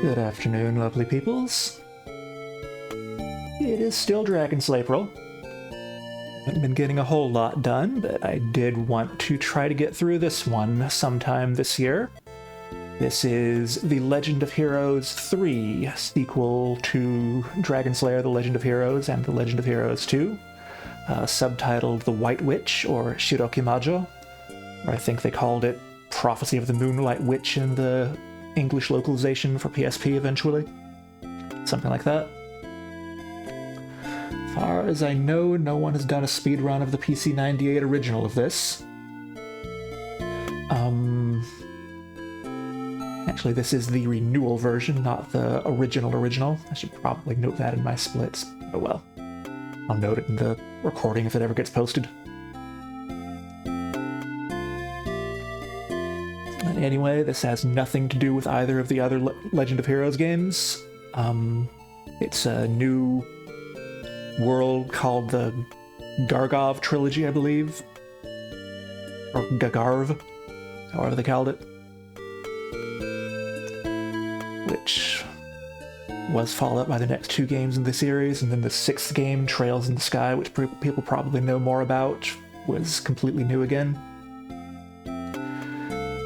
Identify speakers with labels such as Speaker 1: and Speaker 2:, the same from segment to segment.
Speaker 1: Good afternoon, lovely peoples. It is still Dragon's April. Haven't been getting a whole lot done, but I did want to try to get through this one sometime this year. This is The Legend of Heroes 3, sequel to Dragon Slayer The Legend of Heroes and The Legend of Heroes 2, subtitled The White Witch, or Shirokimajo, or I think they called it Prophecy of the Moonlight Witch in the English localization for PSP eventually. Something like that. As far as I know, no one has done a speedrun of the PC-98 original of this. Actually, this is the renewal version, not the original. I should probably note that in my splits. Oh well. I'll note it in the recording if it ever gets posted. Anyway, this has nothing to do with either of the other Legend of Heroes games. It's a new world called the Gargov Trilogy, I believe. Or Gagarv, however they called it. Which was followed by the next two games in the series, and then the sixth game, Trails in the Sky, which people probably know more about, was completely new again.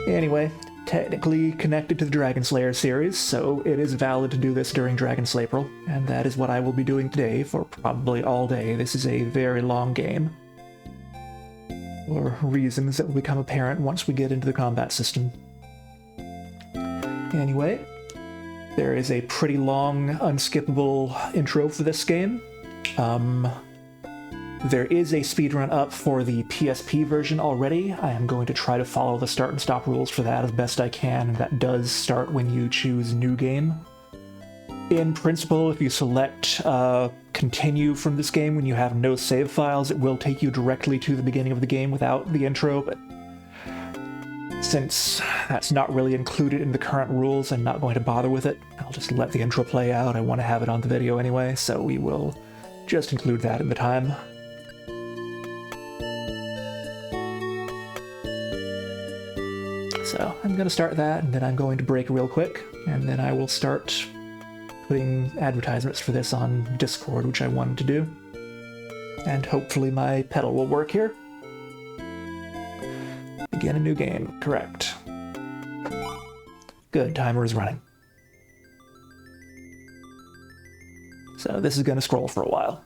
Speaker 1: Anyway, technically connected to the Dragon Slayer series, so it is valid to do this during Dragon's April, and that is what I will be doing today for probably all day. This is a very long game, for reasons that will become apparent once we get into the combat system. Anyway, there is a pretty long, unskippable intro for this game. There is a speedrun up for the PSP version already. I am going to try to follow the start and stop rules for that as best I can, and that does start when you choose New Game. In principle, if you select Continue from this game when you have no save files, it will take you directly to the beginning of the game without the intro, but since that's not really included in the current rules, I'm not going to bother with it. I'll just let the intro play out. I want to have it on the video anyway, so we will just include that in the time. So I'm going to start that, and then I'm going to break real quick, and then I will start putting advertisements for this on Discord, which I wanted to do. And hopefully my pedal will work here. Begin a new game, correct. Good, timer is running. So this is going to scroll for a while.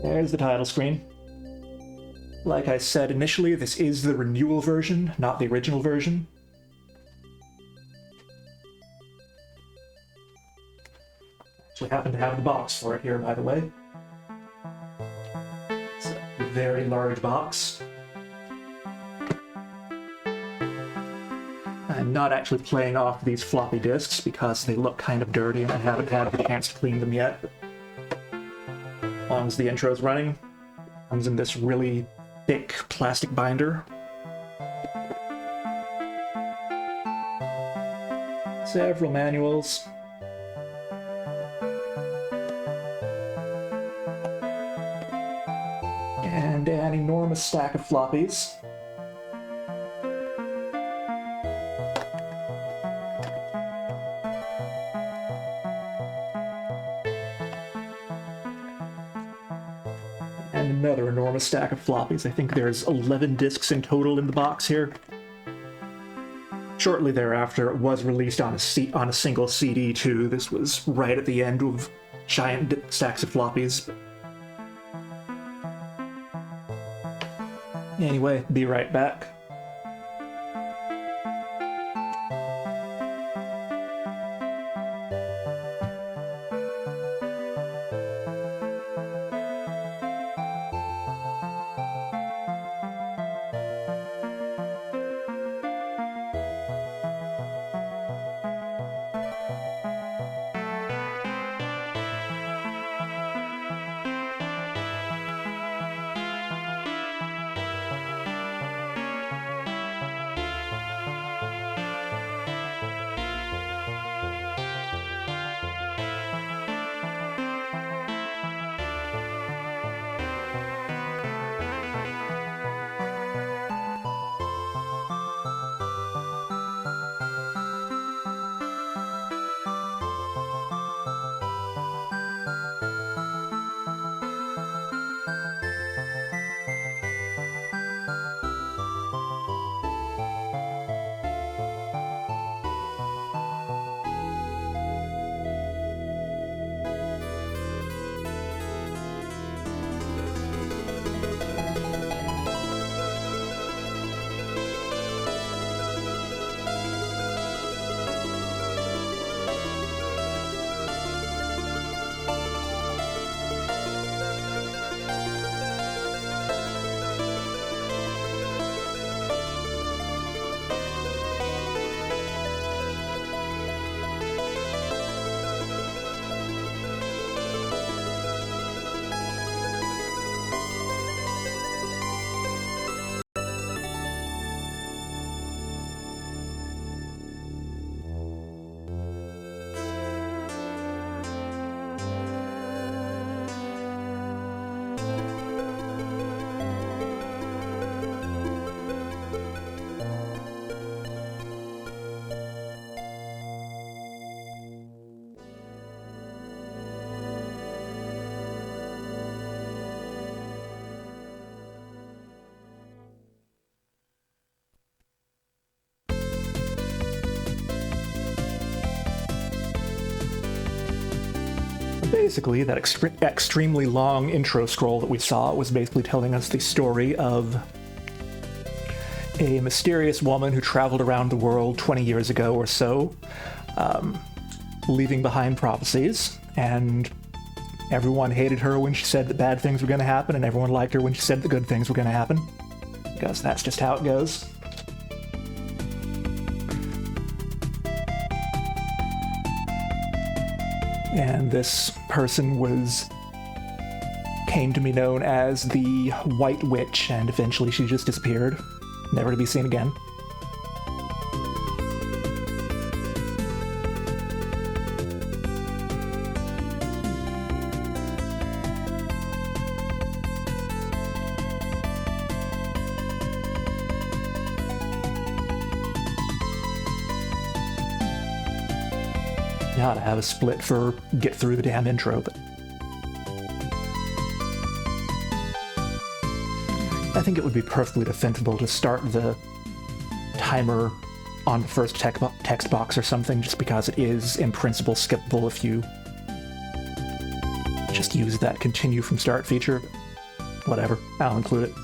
Speaker 1: There's the title screen. Like I said initially, this is the renewal version, not the original version. Actually happen to have the box for it here, by the way. It's a very large box. I'm I'm not actually playing off these floppy disks because they look kind of dirty and I haven't had the chance to clean them yet. As long as the intro's running, it comes in this really thick plastic binder. Several manuals. And an enormous stack of floppies. And another enormous stack of floppies. I think there's 11 discs in total in the box here. Shortly thereafter, it was released on a single CD too. This was right at the end of giant stacks of floppies. Anyway, be right back. Basically, that extremely long intro scroll that we saw was basically telling us the story of a mysterious woman who traveled around the world 20 years ago or so, leaving behind prophecies, and everyone hated her when she said that bad things were going to happen, and everyone liked her when she said that good things were going to happen, because that's just how it goes. And this person came to be known as the White Witch, and eventually she just disappeared, never to be seen again. You ought to have a split for get through the damn intro, but I think it would be perfectly defensible to start the timer on the first text box or something, just because it is, in principle, skippable if you just use that continue from start feature. Whatever, I'll include it.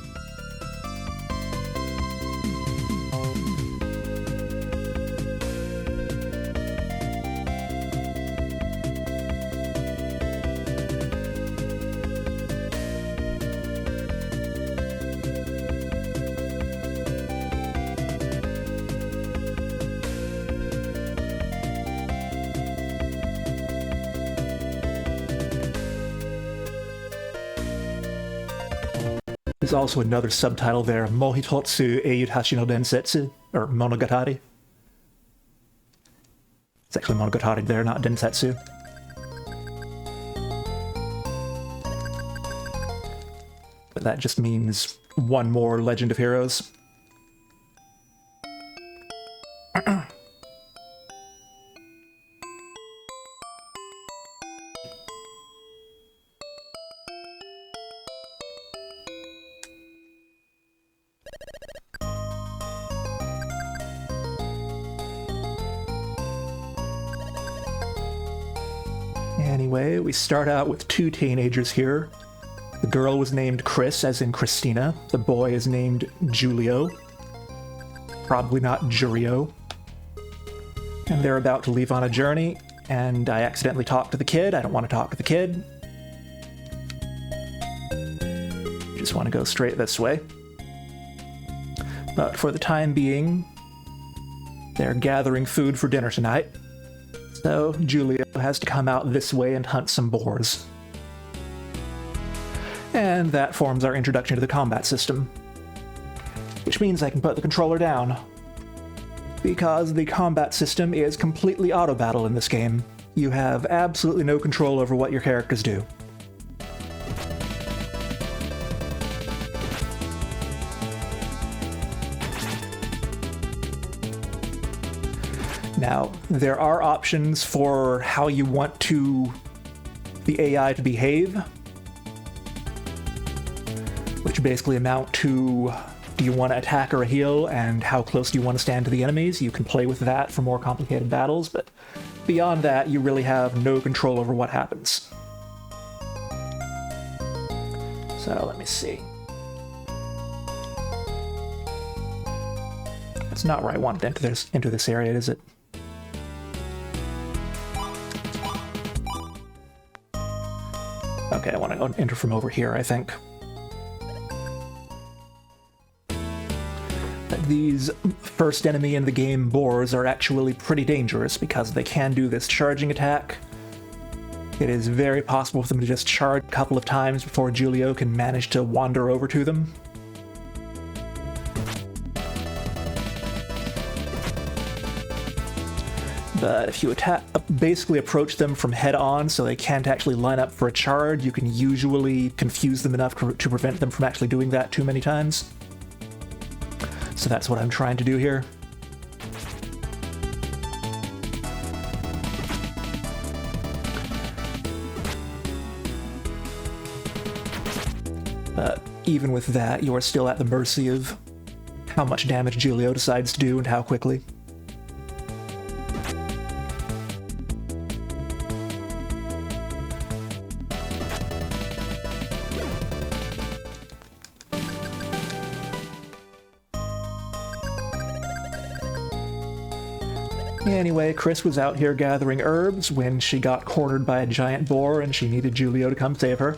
Speaker 1: There's also another subtitle there, Mohitotsu Eiyutashi no Densetsu, or Monogatari. It's actually Monogatari there, not Densetsu. But that just means one more Legend of Heroes. Anyway, we start out with two teenagers here. The girl was named Chris, as in Christina. The boy is named Julio. Probably not Jurio. And they're about to leave on a journey, and I accidentally talk to the kid. I don't want to talk to the kid. Just want to go straight this way. But for the time being, they're gathering food for dinner tonight. So Julio has to come out this way and hunt some boars. And that forms our introduction to the combat system. Which means I can put the controller down. Because the combat system is completely auto-battle in this game. You have absolutely no control over what your characters do. Now, there are options for how you want the AI to behave, which basically amount to, do you want to attack or heal, and how close do you want to stand to the enemies? You can play with that for more complicated battles, but beyond that, you really have no control over what happens. So, let me see. That's not where I wanted to enter this area, is it? Okay, I want to enter from over here, I think. These first enemy in the game boars are actually pretty dangerous because they can do this charging attack. It is very possible for them to just charge a couple of times before Julio can manage to wander over to them. But if you basically approach them from head on so they can't actually line up for a charge, you can usually confuse them enough to prevent them from actually doing that too many times. So that's what I'm trying to do here. But even with that, you are still at the mercy of how much damage Julio decides to do and how quickly. Anyway, Chris was out here gathering herbs when she got cornered by a giant boar and she needed Julio to come save her.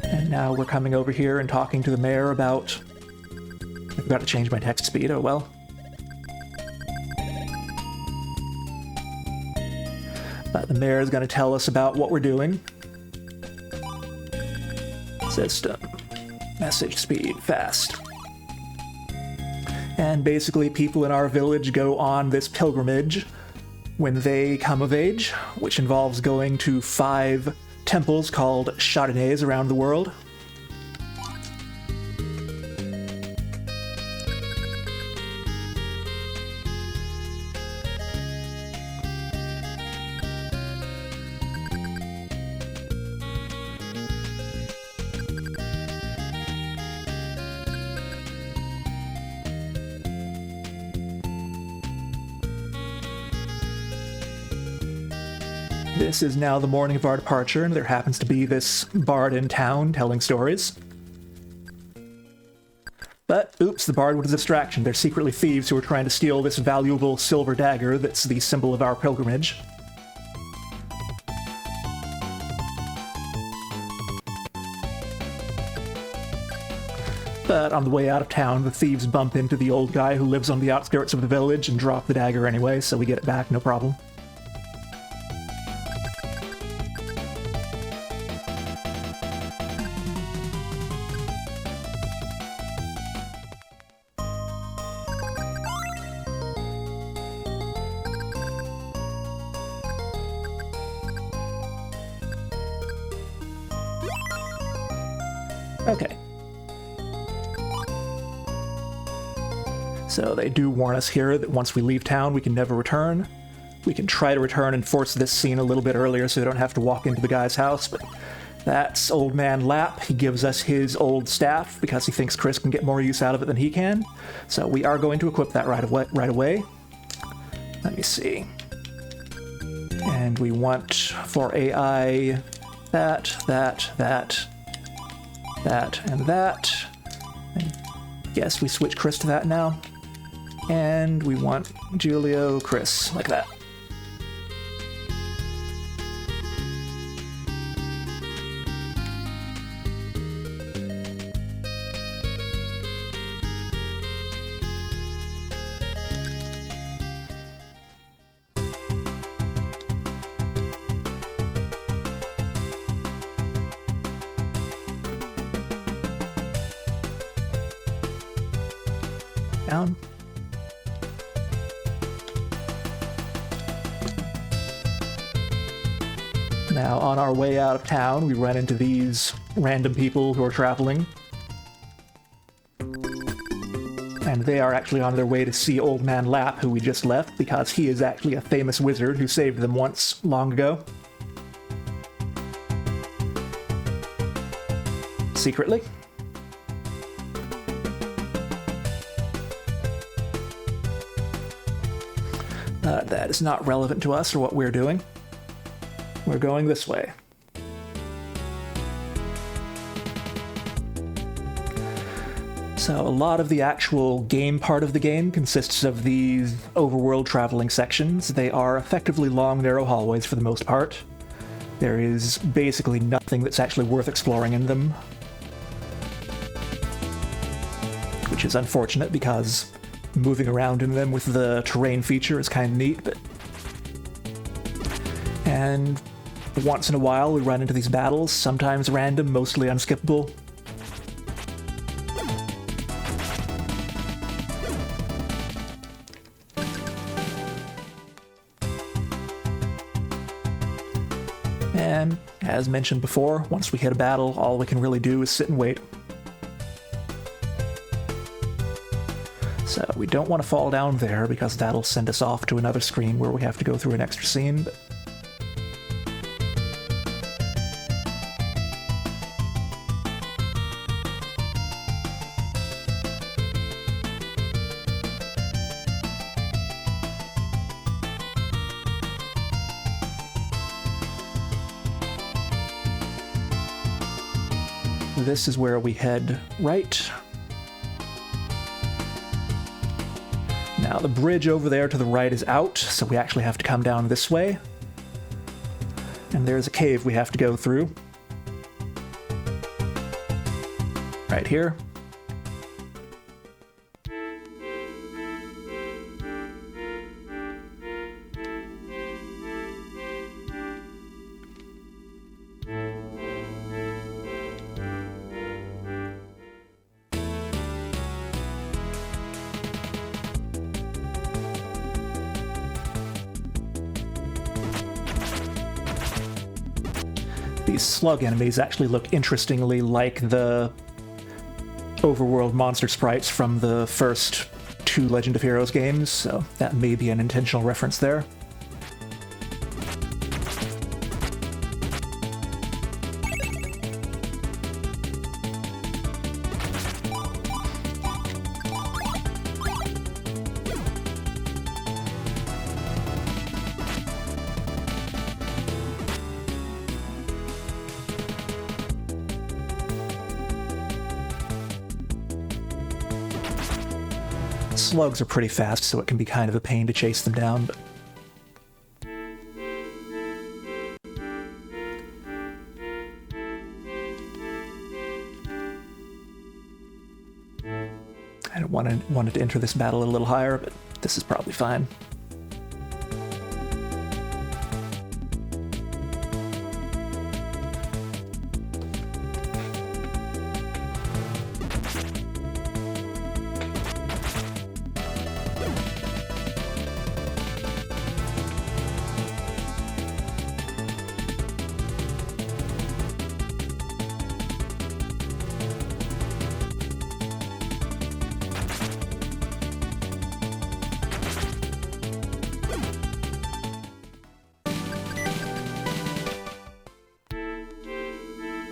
Speaker 1: And now we're coming over here and talking to the mayor about... I forgot to change my text speed, oh well. But the mayor is going to tell us about what we're doing. System. Message speed. Fast. And basically people in our village go on this pilgrimage when they come of age, which involves going to 5 temples called Chardonnays around the world. This is now the morning of our departure, and there happens to be this bard in town telling stories. But, oops, the bard was a distraction. They're secretly thieves who are trying to steal this valuable silver dagger that's the symbol of our pilgrimage. But on the way out of town, the thieves bump into the old guy who lives on the outskirts of the village and drop the dagger anyway, so we get it back, no problem. Okay. So they do warn us here that once we leave town, we can never return. We can try to return and force this scene a little bit earlier so we don't have to walk into the guy's house, but that's Old Man Lap. He gives us his old staff because he thinks Chris can get more use out of it than he can. So we are going to equip that right away. Let me see. And we want for AI that, and that. And yes, we switch Chris to that now. And we want Julio, Chris, like that. Down. Now, on our way out of town, we run into these random people who are traveling. And they are actually on their way to see Old Man Lap, who we just left, because he is actually a famous wizard who saved them once, long ago. Secretly. That is not relevant to us or what we're doing. We're going this way. So a lot of the actual game part of the game consists of these overworld traveling sections. They are effectively long, narrow hallways for the most part. There is basically nothing that's actually worth exploring in them. Which is unfortunate because moving around in them with the terrain feature is kind of neat, but... And once in a while we run into these battles, sometimes random, mostly unskippable. And, as mentioned before, once we hit a battle, all we can really do is sit and wait. So we don't want to fall down there because that'll send us off to another screen where we have to go through an extra scene, but... This is where we head right. Now the bridge over there to the right is out, so we actually have to come down this way. And there's a cave we have to go through. Right here. These slug enemies actually look interestingly like the overworld monster sprites from the first 2 Legend of Heroes games, so that may be an intentional reference there. Slugs are pretty fast, so it can be kind of a pain to chase them down, but... wanted to enter this battle a little higher, but this is probably fine.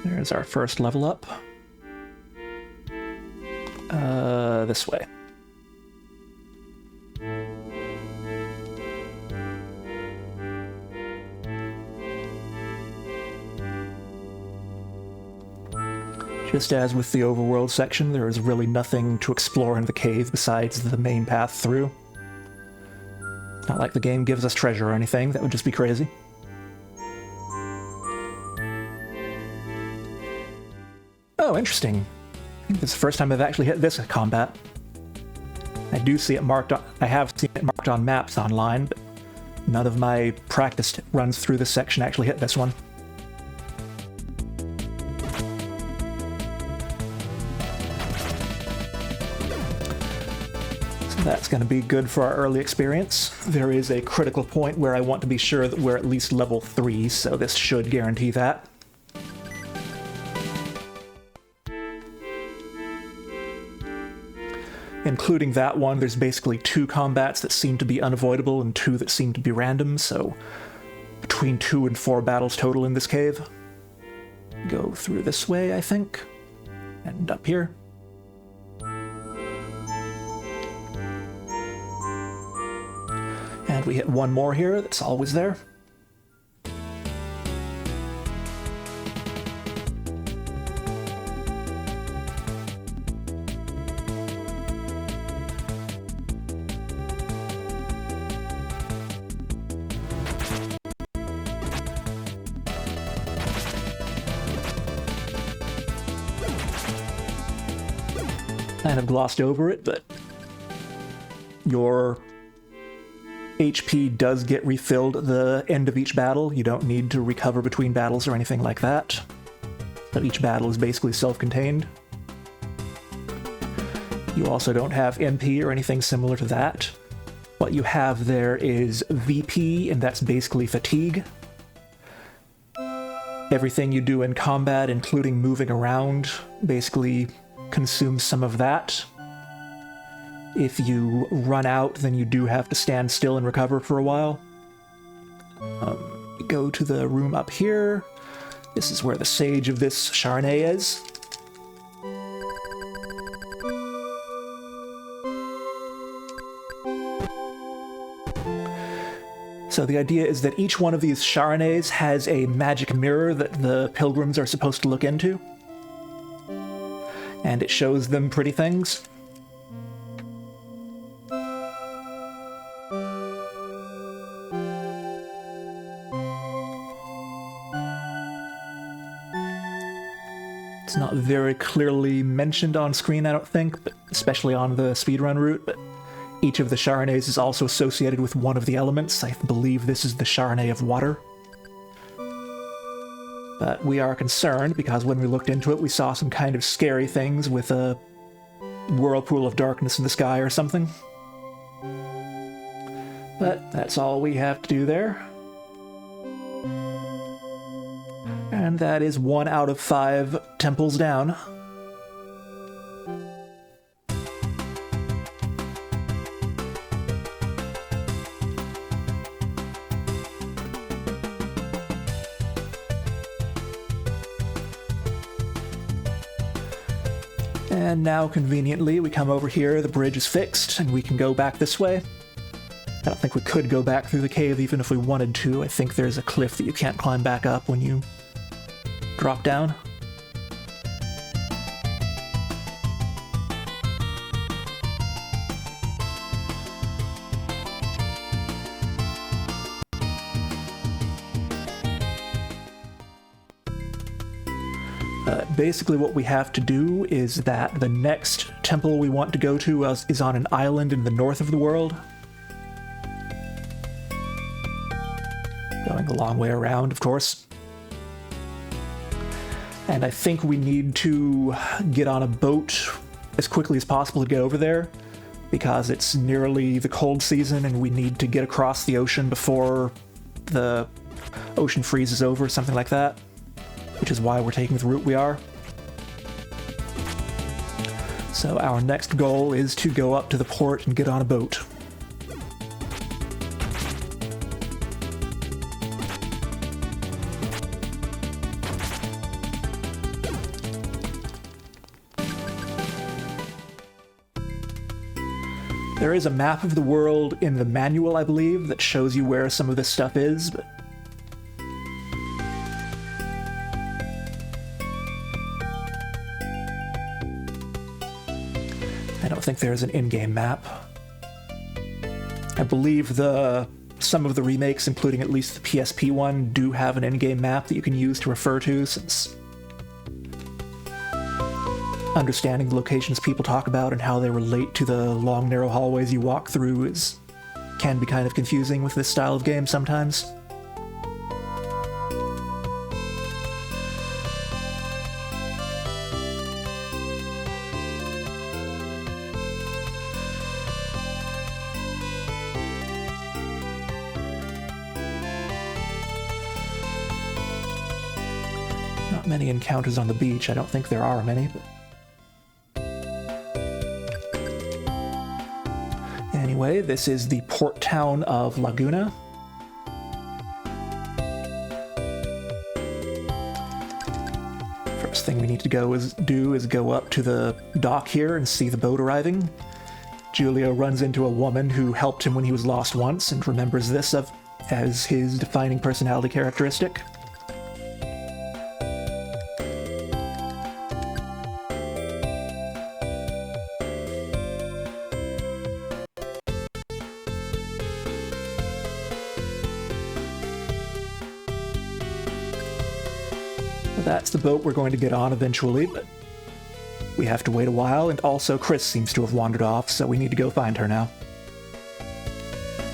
Speaker 1: There's our first level up. This way. Just as with the overworld section, there is really nothing to explore in the cave besides the main path through. Not like the game gives us treasure or anything, that would just be crazy. Oh, interesting. I think this is the first time I've actually hit this combat. I do see it marked on, I have seen it marked on maps online, but none of my practice runs through this section actually hit this one. So that's going to be good for our early experience. There is a critical point where I want to be sure that we're at least level 3, so this should guarantee that. Including that one, there's basically 2 combats that seem to be unavoidable and 2 that seem to be random, so between 2 and 4 battles total in this cave. Go through this way, I think, and up here. And we hit one more here that's always there. Kind of glossed over it, but your HP does get refilled at the end of each battle. You don't need to recover between battles or anything like that. So each battle is basically self-contained. You also don't have MP or anything similar to that. What you have there is VP, and that's basically fatigue. Everything you do in combat, including moving around, basically consumes some of that. If you run out, then you do have to stand still and recover for a while. Go to the room up here. This is where the sage of this Charnay is. So the idea is that each one of these Charnays has a magic mirror that the pilgrims are supposed to look into. And it shows them pretty things. It's not very clearly mentioned on screen, I don't think, but especially on the speedrun route, but each of the Charnays is also associated with one of the elements. I believe this is the Charnay of water. But we are concerned because when we looked into it, we saw some kind of scary things with a whirlpool of darkness in the sky or something. But that's all we have to do there. And that is 1 out of 5 temples down. And now, conveniently, we come over here, the bridge is fixed, and we can go back this way. I don't think we could go back through the cave even if we wanted to. I think there's a cliff that you can't climb back up when you drop down. Basically what we have to do is that the next temple we want to go to is on an island in the north of the world. Going the long way around, of course. And I think we need to get on a boat as quickly as possible to get over there, because it's nearly the cold season and we need to get across the ocean before the ocean freezes over, something like that. Which is why we're taking the route we are. So our next goal is to go up to the port and get on a boat. There is a map of the world in the manual, I believe, that shows you where some of this stuff is, but I don't think there's an in-game map. I believe some of the remakes, including at least the PSP one, do have an in-game map that you can use to refer to, since understanding the locations people talk about and how they relate to the long, narrow hallways you walk through can be kind of confusing with this style of game sometimes. Many encounters on the beach. I don't think there are many, but anyway, this is the port town of Laguna. First thing we need to do is go up to the dock here and see the boat arriving. Julio runs into a woman who helped him when he was lost once and remembers this as his defining personality characteristic. That's the boat we're going to get on eventually, but we have to wait a while, and also Chris seems to have wandered off, so we need to go find her now.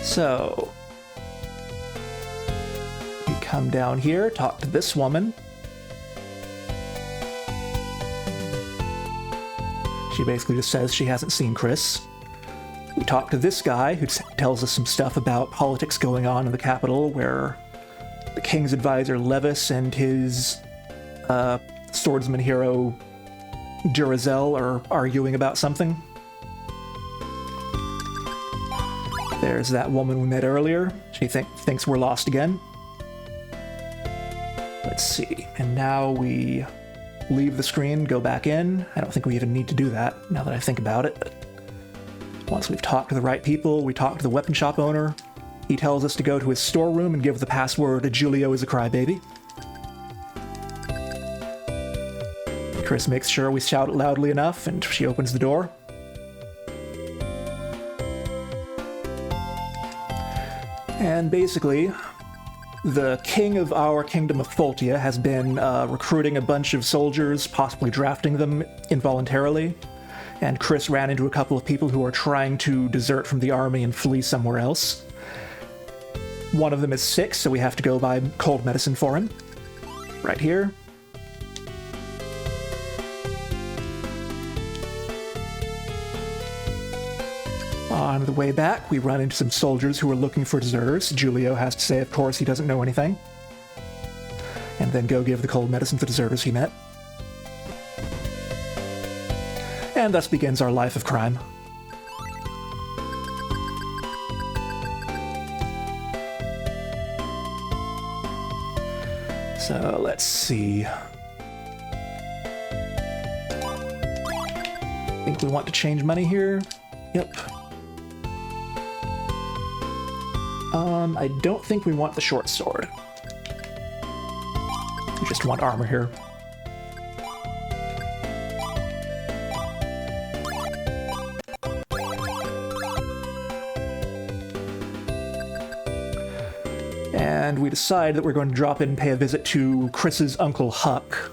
Speaker 1: So, we come down here, talk to this woman. She basically just says she hasn't seen Chris. We talk to this guy who tells us some stuff about politics going on in the capital, where the king's advisor Levis and his swordsman hero Durazel are arguing about something. There's that woman we met earlier. She thinks we're lost again. Let's see. And now we leave the screen, go back in. I don't think we even need to do that, now that I think about it. But once we've talked to the right people, we talk to the weapon shop owner. He tells us to go to his storeroom and give the password, "Julio is a crybaby." Chris makes sure we shout it loudly enough, and she opens the door. And basically, the king of our kingdom of Foltia has been recruiting a bunch of soldiers, possibly drafting them involuntarily, and Chris ran into a couple of people who are trying to desert from the army and flee somewhere else. One of them is sick, so we have to go buy cold medicine for him. Right here. On the way back, we run into some soldiers who are looking for deserters. Julio has to say, of course, he doesn't know anything. And then go give the cold medicine to the deserters he met. And thus begins our life of crime. So, let's see. Think we want to change money here? Yep. I don't think we want the short sword. We just want armor here. And we decide that we're going to drop in and pay a visit to Chris's Uncle Huck.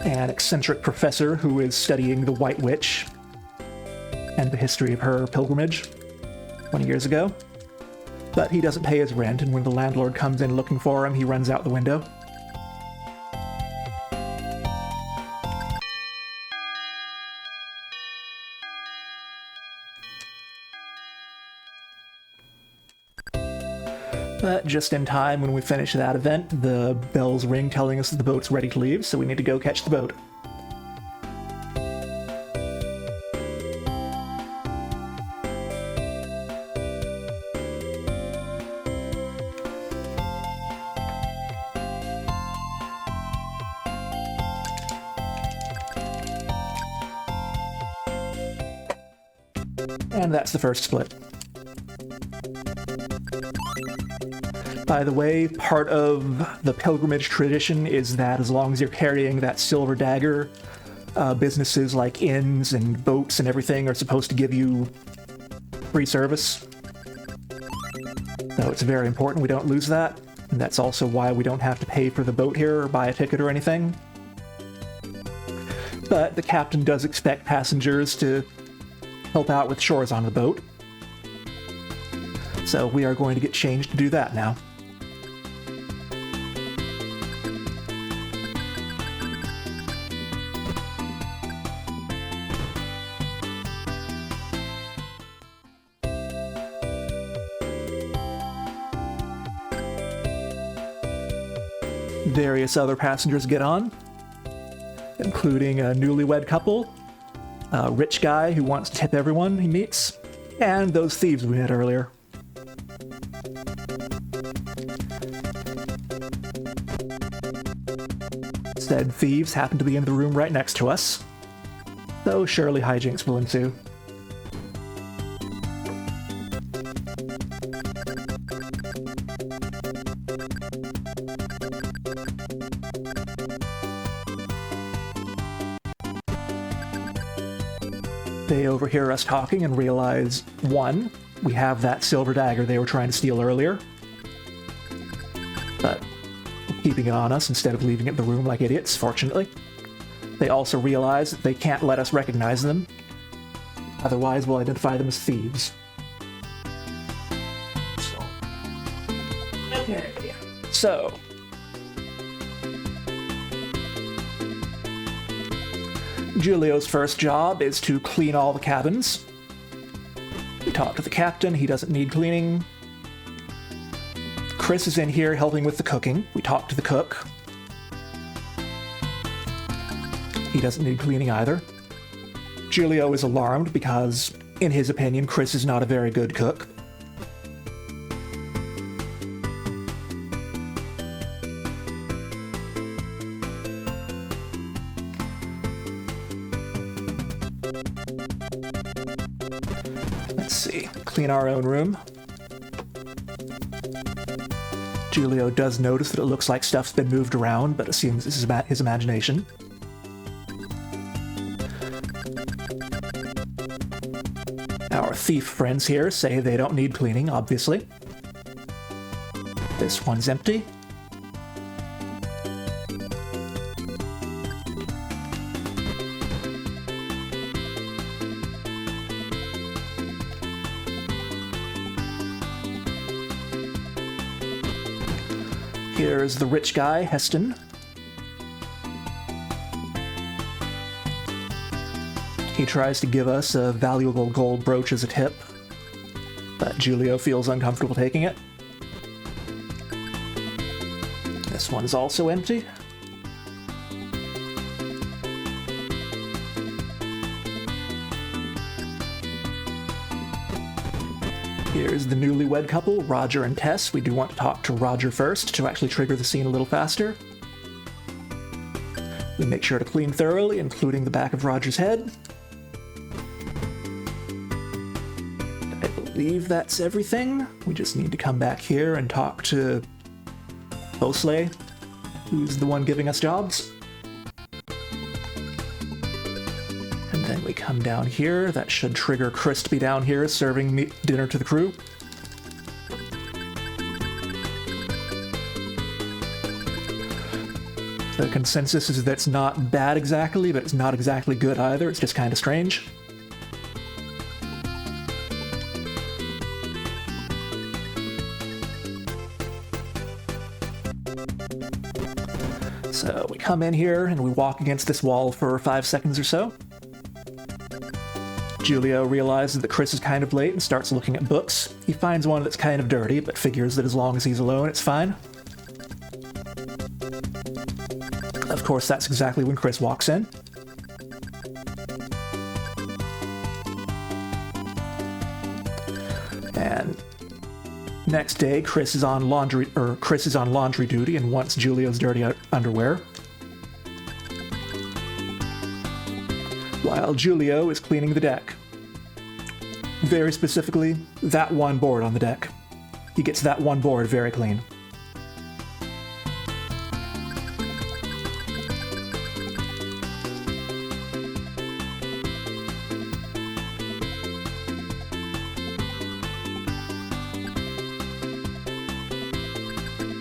Speaker 1: an eccentric professor who is studying the White Witch and the history of her pilgrimage 20 years ago. But he doesn't pay his rent, and when the landlord comes in looking for him, he runs out the window. But just in time, when we finish that event, the bells ring telling us that the boat's ready to leave, so we need to go catch the boat. And that's the first split. By the way, part of the pilgrimage tradition is that as long as you're carrying that silver dagger, businesses like inns and boats and everything are supposed to give you free service. So it's very important we don't lose that, and that's also why we don't have to pay for the boat here or buy a ticket or anything. But the captain does expect passengers to help out with chores on the boat. So we are going to get changed to do that now. Various other passengers get on, including a newlywed couple, a rich guy who wants to tip everyone he meets, and those thieves we met earlier. Said thieves happen to be in the room right next to us, so surely hijinks will ensue. They overhear us talking and realize, one, we have that silver dagger they were trying to steal earlier, but we're keeping it on us instead of leaving it in the room like idiots, fortunately. They also realize that they can't let us recognize them, otherwise we'll identify them as thieves. So, Julio's first job is to clean all the cabins. We talk to the captain, he doesn't need cleaning. Chris is in here helping with the cooking. We talk to the cook. He doesn't need cleaning either. Julio is alarmed because, in his opinion, Chris is not a very good cook. Let's see, clean our own room. Julio does notice that it looks like stuff's been moved around, but assumes this is his imagination. Our thief friends here say they don't need cleaning, obviously. This one's empty. Here's the rich guy, Heston. He tries to give us a valuable gold brooch as a tip, but Julio feels uncomfortable taking it. This one's also empty. Here's the newlywed couple, Roger and Tess. We do want to talk to Roger first to actually trigger the scene a little faster. We make sure to clean thoroughly, including the back of Roger's head. I believe that's everything. We just need to come back here and talk to Bosley, who's the one giving us jobs. And then we come down here. That should trigger Chris to be down here serving dinner to the crew. The consensus is that it's not bad exactly, but it's not exactly good either. It's just kind of strange. So we come in here and we walk against this wall for 5 seconds or so. Julio realizes that Chris is kind of late and starts looking at books. He finds one that's kind of dirty, but figures that as long as he's alone, it's fine. Of course, that's exactly when Chris walks in. And next day, Chris is on laundry duty and wants Julio's dirty underwear, while Julio is cleaning the deck. Very specifically, that one board on the deck. He gets that one board very clean.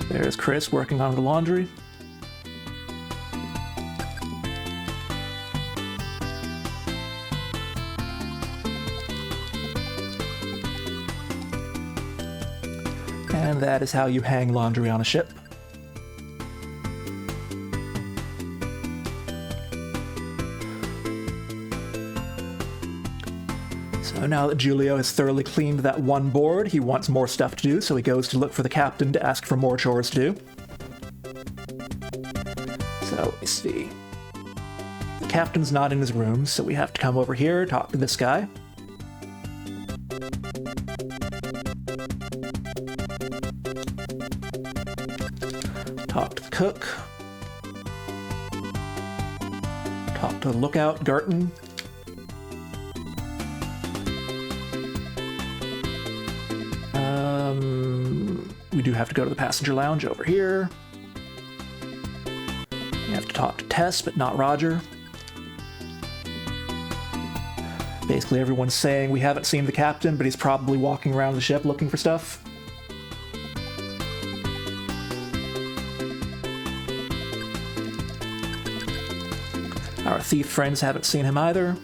Speaker 1: There's Chris working on the laundry. And that is how you hang laundry on a ship. So now that Julio has thoroughly cleaned that one board, he wants more stuff to do, so he goes to look for the captain to ask for more chores to do. So, let me see. The captain's not in his room, so we have to come over here, talk to this guy. Talk to the cook. Talk to the lookout, Garton. We do have to go to the passenger lounge over here. We have to talk to Tess, but not Roger. Basically, everyone's saying we haven't seen the captain, but he's probably walking around the ship looking for stuff. Our thief friends haven't seen him either.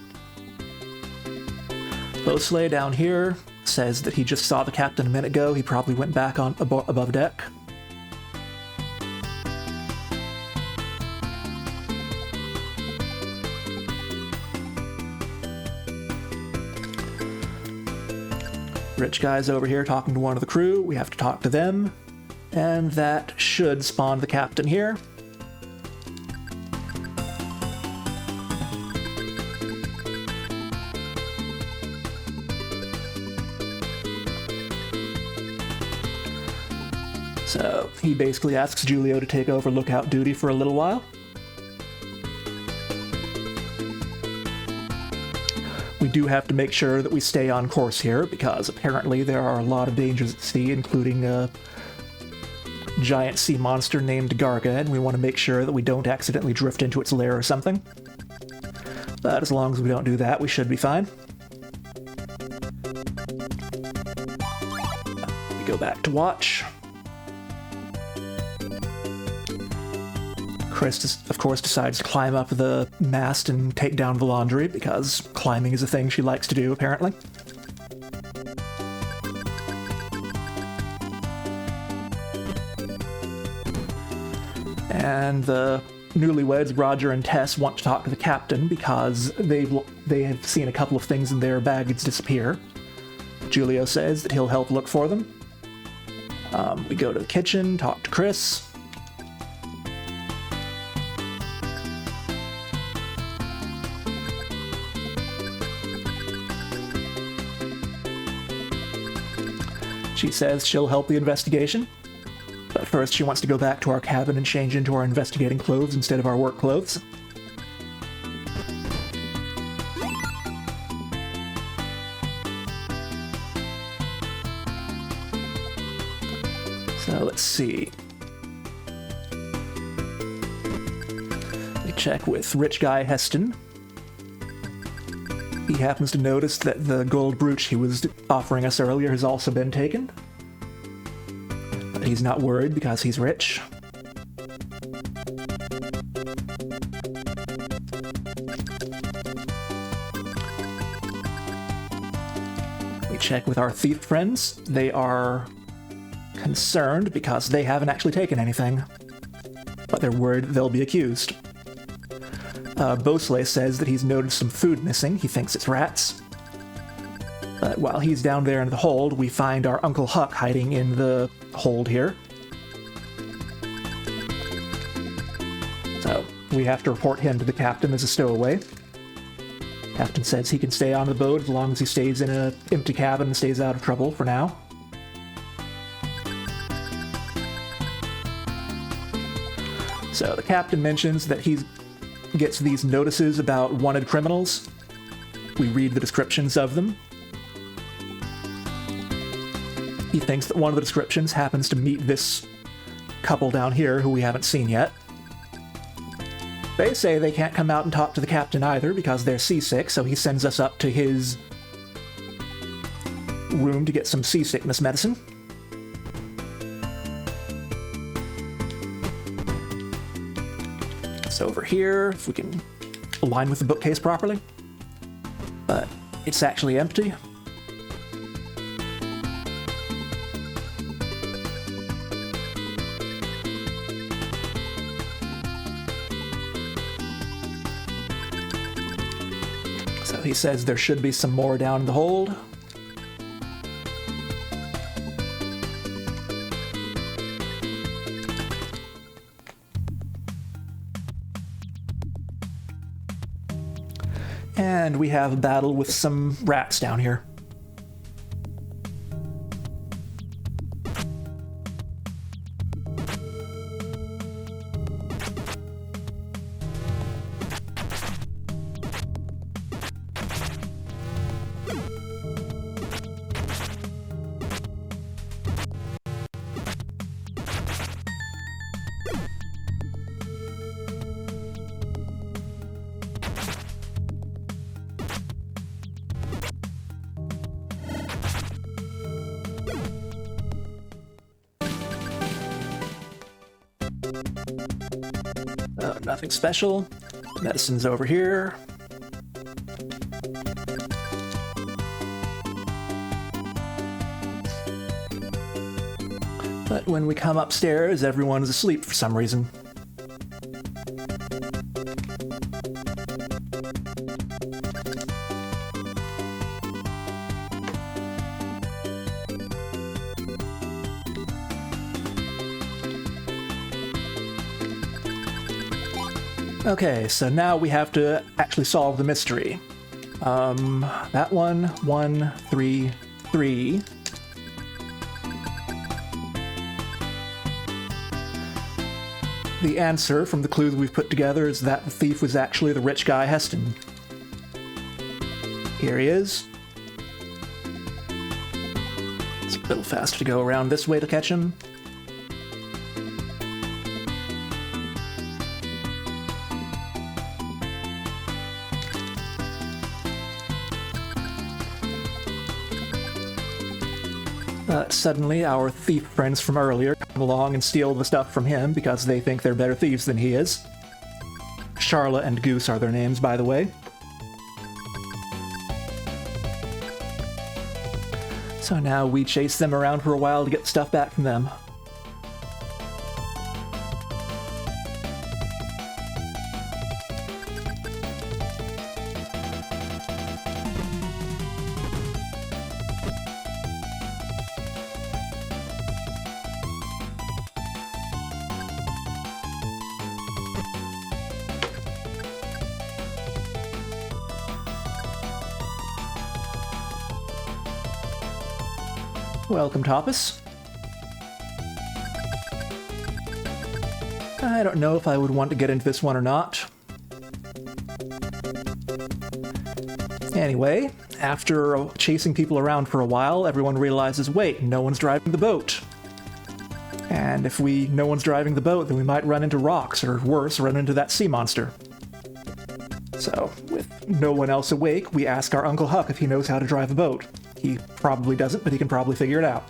Speaker 1: Beausoleil down here says that he just saw the captain a minute ago. He probably went back on above deck. Rich guy's over here talking to one of the crew. We have to talk to them. And that should spawn the captain here. So he basically asks Julio to take over lookout duty for a little while. We do have to make sure that we stay on course here, because apparently there are a lot of dangers at sea, including a giant sea monster named Garga, and we want to make sure that we don't accidentally drift into its lair or something. But as long as we don't do that, we should be fine. We go back to watch. Chris, of course, decides to climb up the mast and take down the laundry, because climbing is a thing she likes to do, apparently. And the newlyweds, Roger and Tess, want to talk to the captain because they have seen a couple of things in their baggage disappear. Julio says that he'll help look for them. We go to the kitchen, talk to Chris. She says she'll help the investigation, but first she wants to go back to our cabin and change into our investigating clothes instead of our work clothes. So let's see. We check with Rich Guy Heston. He happens to notice that the gold brooch he was offering us earlier has also been taken. But he's not worried because he's rich. check with our thief friends. They are concerned because they haven't actually taken anything, but they're worried they'll be accused. Bosley says that he's noticed some food missing. He thinks it's rats. But while he's down there in the hold, we find our Uncle Huck hiding in the hold here. So we have to report him to the captain as a stowaway. Captain says he can stay on the boat as long as he stays in an empty cabin and stays out of trouble for now. So the captain mentions that he gets these notices about wanted criminals. We read the descriptions of them. He thinks that one of the descriptions happens to meet this couple down here who we haven't seen yet. They say they can't come out and talk to the captain either because they're seasick, so he sends us up to his room to get some seasickness medicine. It's over here, if we can align with the bookcase properly. But it's actually empty. He says there should be some more down in the hold. And we have a battle with some rats down here. Nothing special. Medicine's over here. But when we come upstairs, everyone's asleep for some reason. Okay, so now we have to actually solve the mystery. That one, 1, 3, 3. The answer from the clue that we've put together is that the thief was actually the rich guy Heston. Here he is. It's a little faster to go around this way to catch him. Suddenly, our thief friends from earlier come along and steal the stuff from him because they think they're better thieves than he is. Charla and Goose are their names, by the way. So now we chase them around for a while to get the stuff back from them. Welcome, Topus. I don't know if I would want to get into this one or not. Anyway, after chasing people around for a while, everyone realizes, wait, no one's driving the boat. And if no one's driving the boat, then we might run into rocks, or worse, run into that sea monster. So, with no one else awake, we ask our Uncle Huck if he knows how to drive a boat. He probably doesn't, but he can probably figure it out.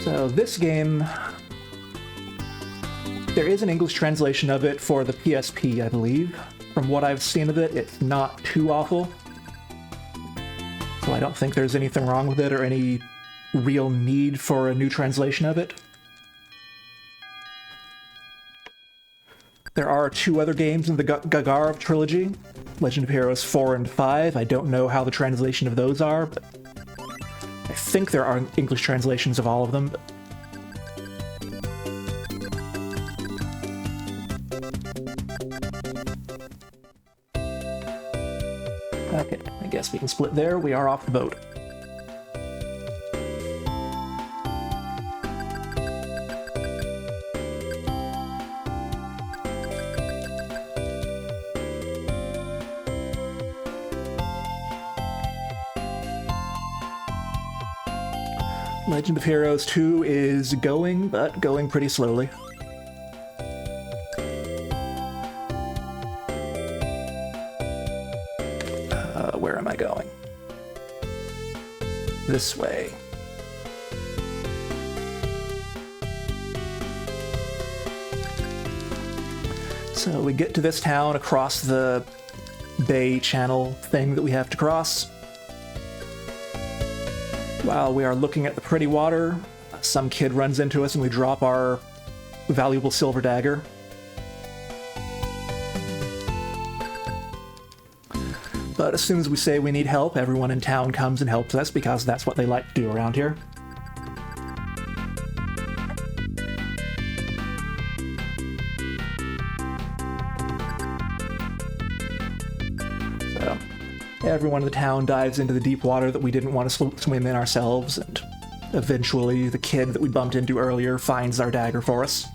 Speaker 1: So this game There is an English translation of it for the PSP, I believe. From what I've seen of it, it's not too awful. So I don't think there's anything wrong with it or any real need for a new translation of it. There are 2 other games in the Gagarov trilogy, Legend of Heroes 4 and 5. I don't know how the translation of those are, but I think there are English translations of all of them. But okay, I guess we can split there. We are off the boat. Legend of Heroes 2 is going, but going pretty slowly. Where am I going? This way. So we get to this town across the bay channel thing that we have to cross. While we are looking at the pretty water, some kid runs into us and we drop our valuable silver dagger. But as soon as we say we need help, everyone in town comes and helps us because that's what they like to do around here. So, everyone in the town dives into the deep water that we didn't want to swim in ourselves, and eventually the kid that we bumped into earlier finds our dagger for us.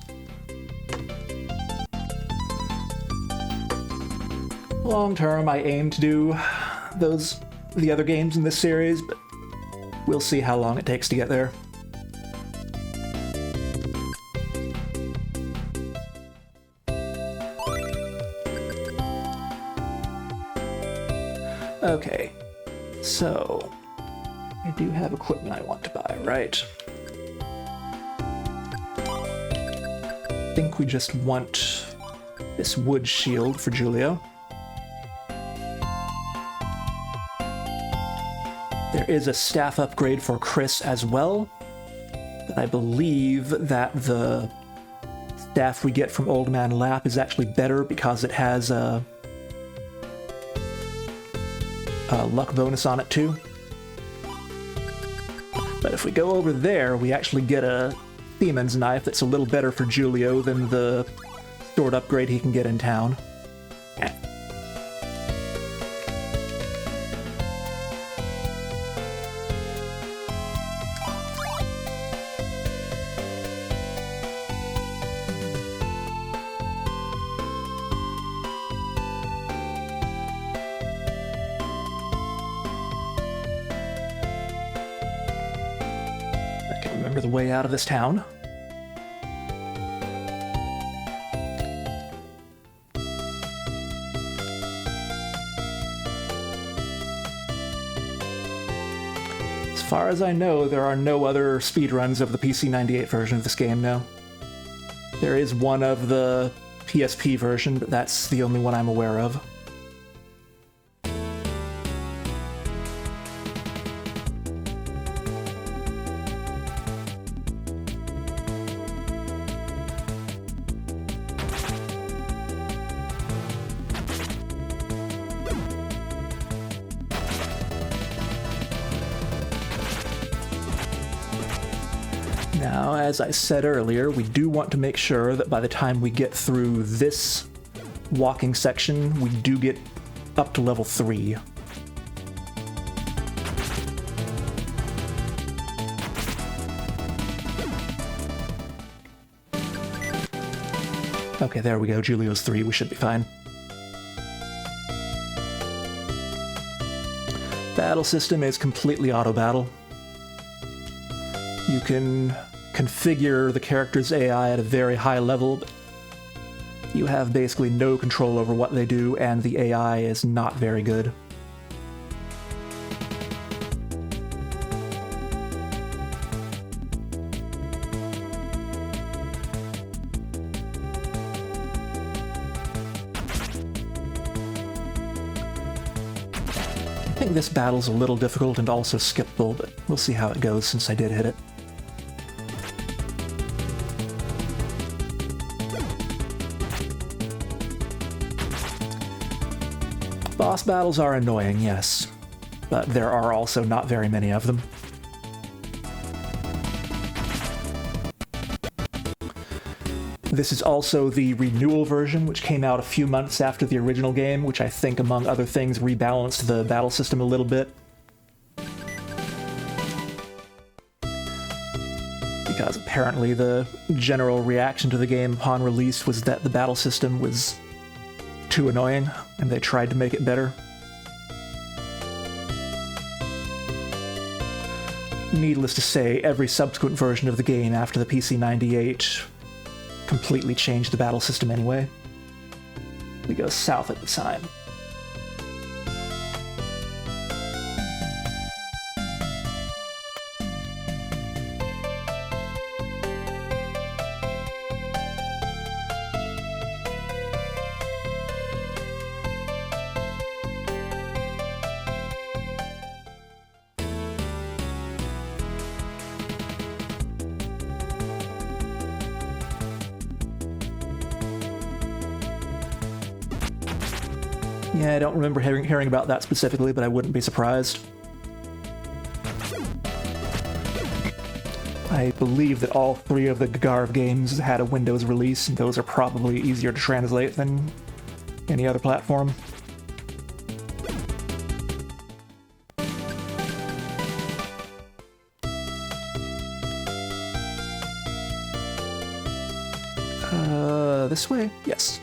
Speaker 1: Long term, I aim to do the other games in this series, but we'll see how long it takes to get there. Okay, so I do have equipment I want to buy, right? I think we just want this wood shield for Julio. There is a staff upgrade for Chris as well, but I believe that the staff we get from Old Man Lap is actually better because it has a luck bonus on it too. But if we go over there, we actually get a Siemens knife that's a little better for Julio than the sword upgrade he can get in town. Remember the way out of this town. As far as I know, there are no other speedruns of the PC-98 version of this game now. There is one of the PSP version, but that's the only one I'm aware of. Now, as I said earlier, we do want to make sure that by the time we get through this walking section, we do get up to level 3. Okay, there we go. Julio's 3. We should be fine. Battle system is completely auto-battle. You can configure the character's AI at a very high level, but you have basically no control over what they do, and the AI is not very good. I think this battle's a little difficult and also skippable, but we'll see how it goes since I did hit it. Boss battles are annoying, yes, but there are also not very many of them. This is also the renewal version, which came out a few months after the original game, which I think, among other things, rebalanced the battle system a little bit. Because apparently the general reaction to the game upon release was that the battle system was too annoying, and they tried to make it better. Needless to say, every subsequent version of the game after the PC-98 completely changed the battle system anyway. We go south at the time. Yeah, I don't remember hearing about that specifically, but I wouldn't be surprised. I believe that all three of the Garv games had a Windows release, and those are probably easier to translate than any other platform. This way? Yes.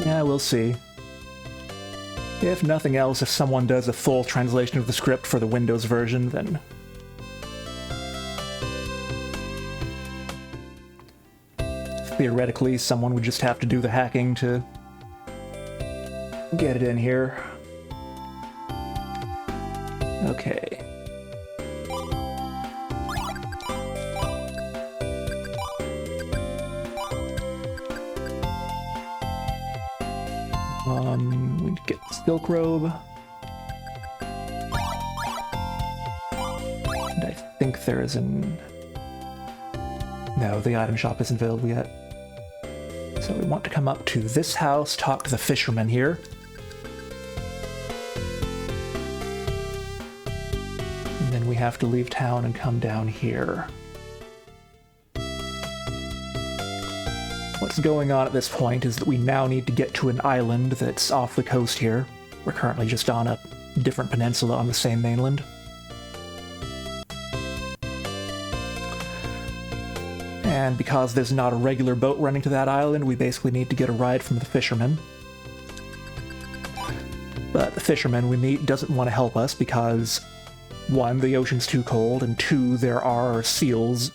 Speaker 1: Yeah, we'll see. If nothing else, if someone does a full translation of the script for the Windows version, then theoretically someone would just have to do the hacking to get it in here. Okay. We get the Silk Robe. And I think there is an... No, the item shop isn't available yet. So we want to come up to this house, talk to the fisherman here. And then we have to leave town and come down here. What's going on at this point is that we now need to get to an island that's off the coast here. We're currently just on a different peninsula on the same mainland. And because there's not a regular boat running to that island, we basically need to get a ride from the fisherman. But the fisherman we meet doesn't want to help us because, one, the ocean's too cold, and two, there are seals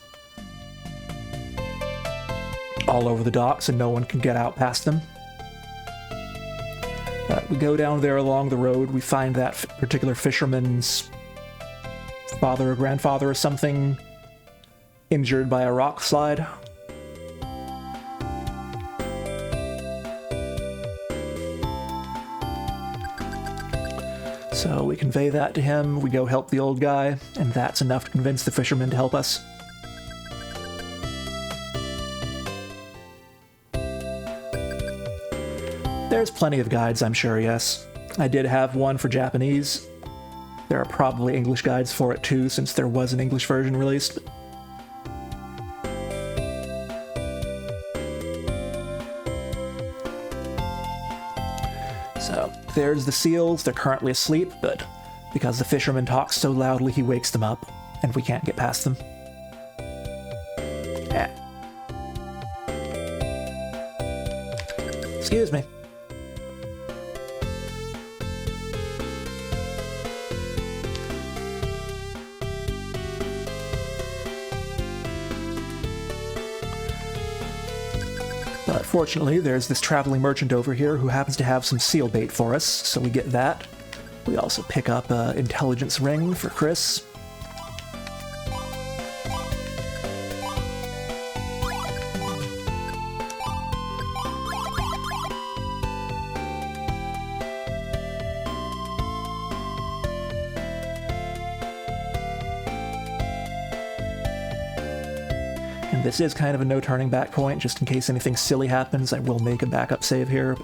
Speaker 1: all over the docks and no one can get out past them. We go down there along the road, we find that particular fisherman's father or grandfather or something injured by a rock slide. So we convey that to him, we go help the old guy, and that's enough to convince the fisherman to help us. There's plenty of guides, I'm sure, yes. I did have one for Japanese. There are probably English guides for it too, since there was an English version released. So, there's the seals. They're currently asleep, but because the fisherman talks so loudly, he wakes them up, and we can't get past them. Yeah. Excuse me. But fortunately, there's this traveling merchant over here who happens to have some seal bait for us, so we get that. We also pick up an intelligence ring for Chris. And this is kind of a no turning back point, just in case anything silly happens. I will make a backup save here.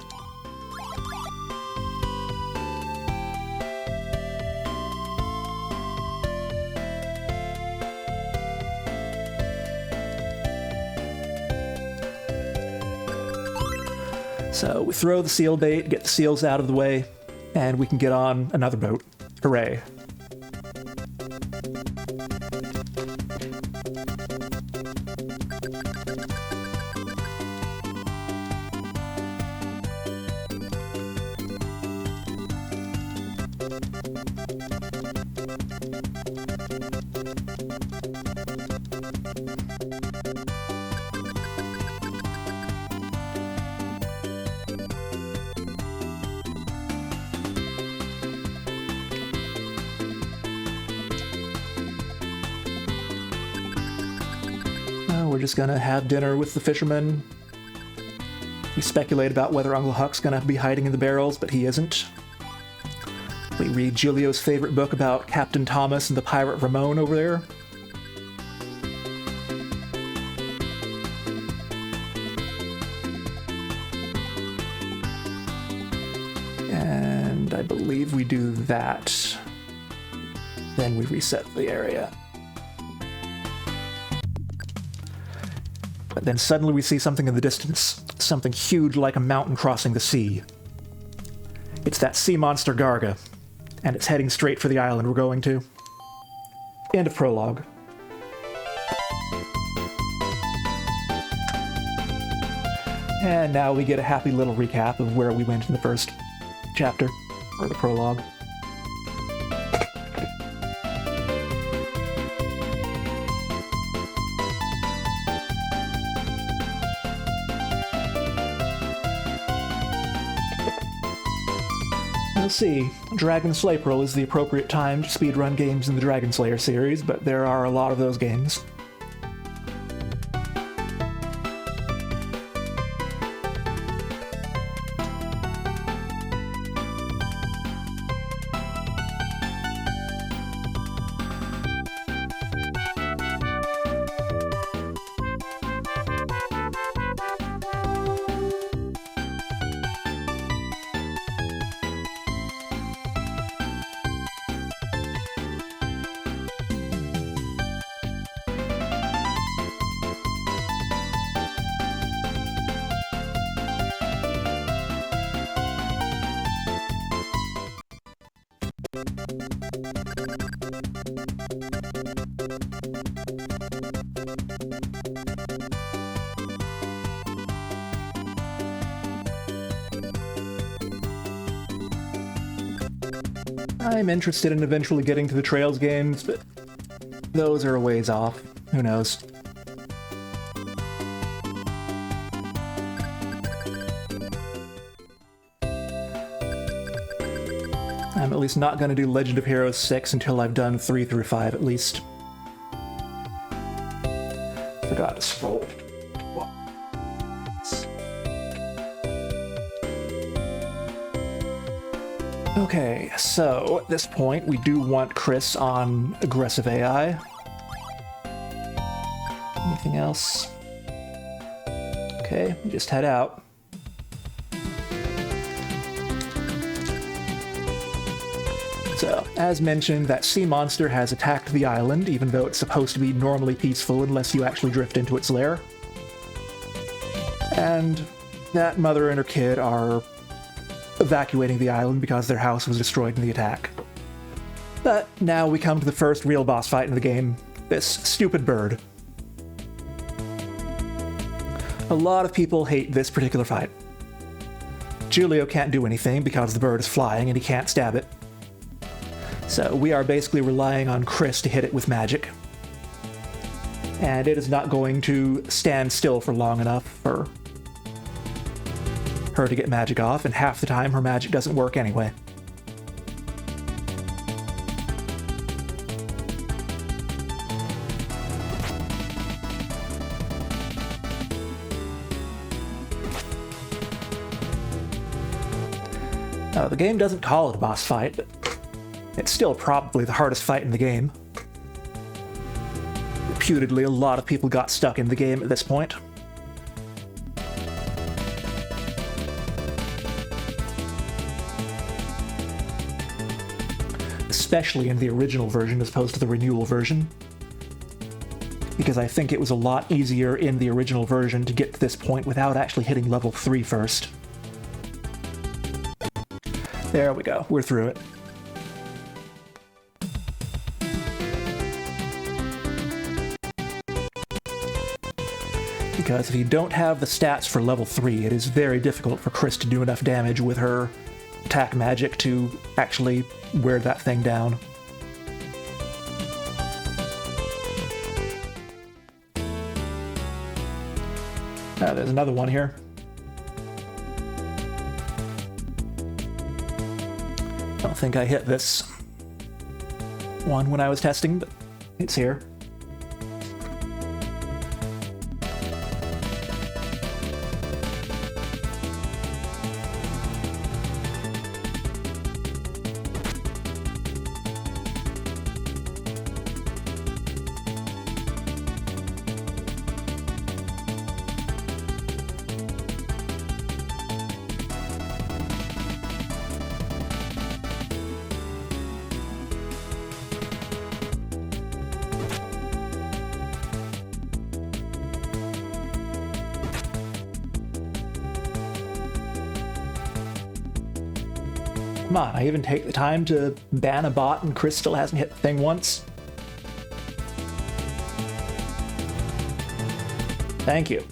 Speaker 1: So we throw the seal bait, get the seals out of the way, and we can get on another boat. Hooray. We're just gonna have dinner with the fisherman. We speculate about whether Uncle Huck's gonna be hiding in the barrels, but he isn't. We read Julio's favorite book about Captain Thomas and the pirate Ramon over there. And I believe we do that. Then we reset the area. But then suddenly we see something in the distance. Something huge like a mountain crossing the sea. It's that sea monster Garga. And it's heading straight for the island we're going to. End of prologue. And now we get a happy little recap of where we went in the first chapter, or the prologue. Let's see, Dragon Slayer is the appropriate time to speedrun games in the Dragon Slayer series, but there are a lot of those games. I'm interested in eventually getting to the Trails games, but those are a ways off. Who knows? I'm at least not going to do Legend of Heroes 6 until I've done 3 through 5 at least. Forgot to scroll. Okay, so at this point, we do want Chris on aggressive AI. Anything else? Okay, we just head out. So, as mentioned, that sea monster has attacked the island, even though it's supposed to be normally peaceful unless you actually drift into its lair. And that mother and her kid are evacuating the island because their house was destroyed in the attack. But now we come to the first real boss fight in the game, this stupid bird. A lot of people hate this particular fight. Julio can't do anything because the bird is flying and he can't stab it. So we are basically relying on Chris to hit it with magic. And it is not going to stand still for long enough for her to get magic off, and half the time her magic doesn't work anyway. The game doesn't call it a boss fight, but it's still probably the hardest fight in the game. Reputedly, a lot of people got stuck in the game at this point. Especially in the original version as opposed to the renewal version. Because I think it was a lot easier in the original version to get to this point without actually hitting level 3 first. There we go, we're through it. Because if you don't have the stats for level 3, it is very difficult for Chris to do enough damage with her attack magic to actually wear that thing down. There's another one here. I don't think I hit this one when I was testing, but it's here. Come on, I even take the time to ban a bot and Chris still hasn't hit the thing once. Thank you.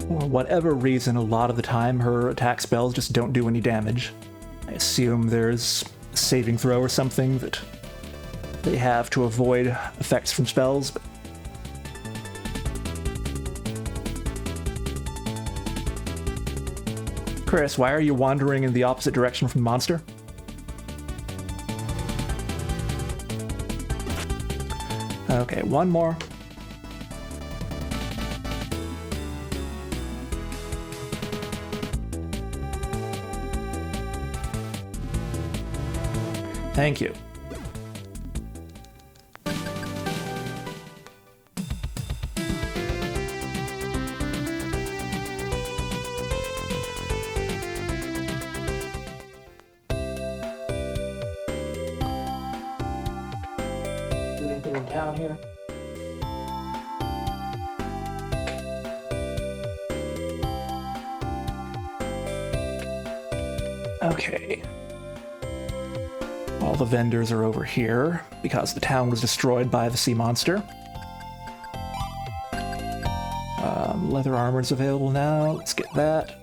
Speaker 1: For whatever reason, a lot of the time her attack spells just don't do any damage. I assume there's a saving throw or something that they have to avoid effects from spells, but Chris, why are you wandering in the opposite direction from the monster? Okay, one more. Thank you. Anything in town here? Okay. All the vendors are over here because the town was destroyed by the sea monster. Leather armor's available now. Let's get that.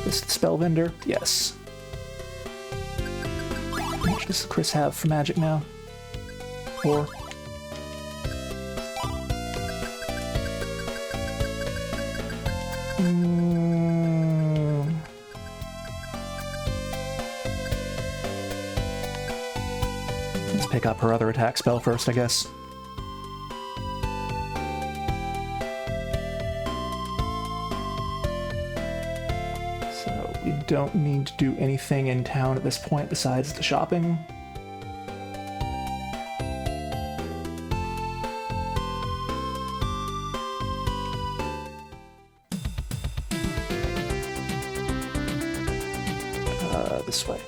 Speaker 1: This the spell vendor? Yes. How much does Chris have for magic now? 4. Let's pick up her other attack spell first, I guess. Don't need to do anything in town at this point besides the shopping. This way.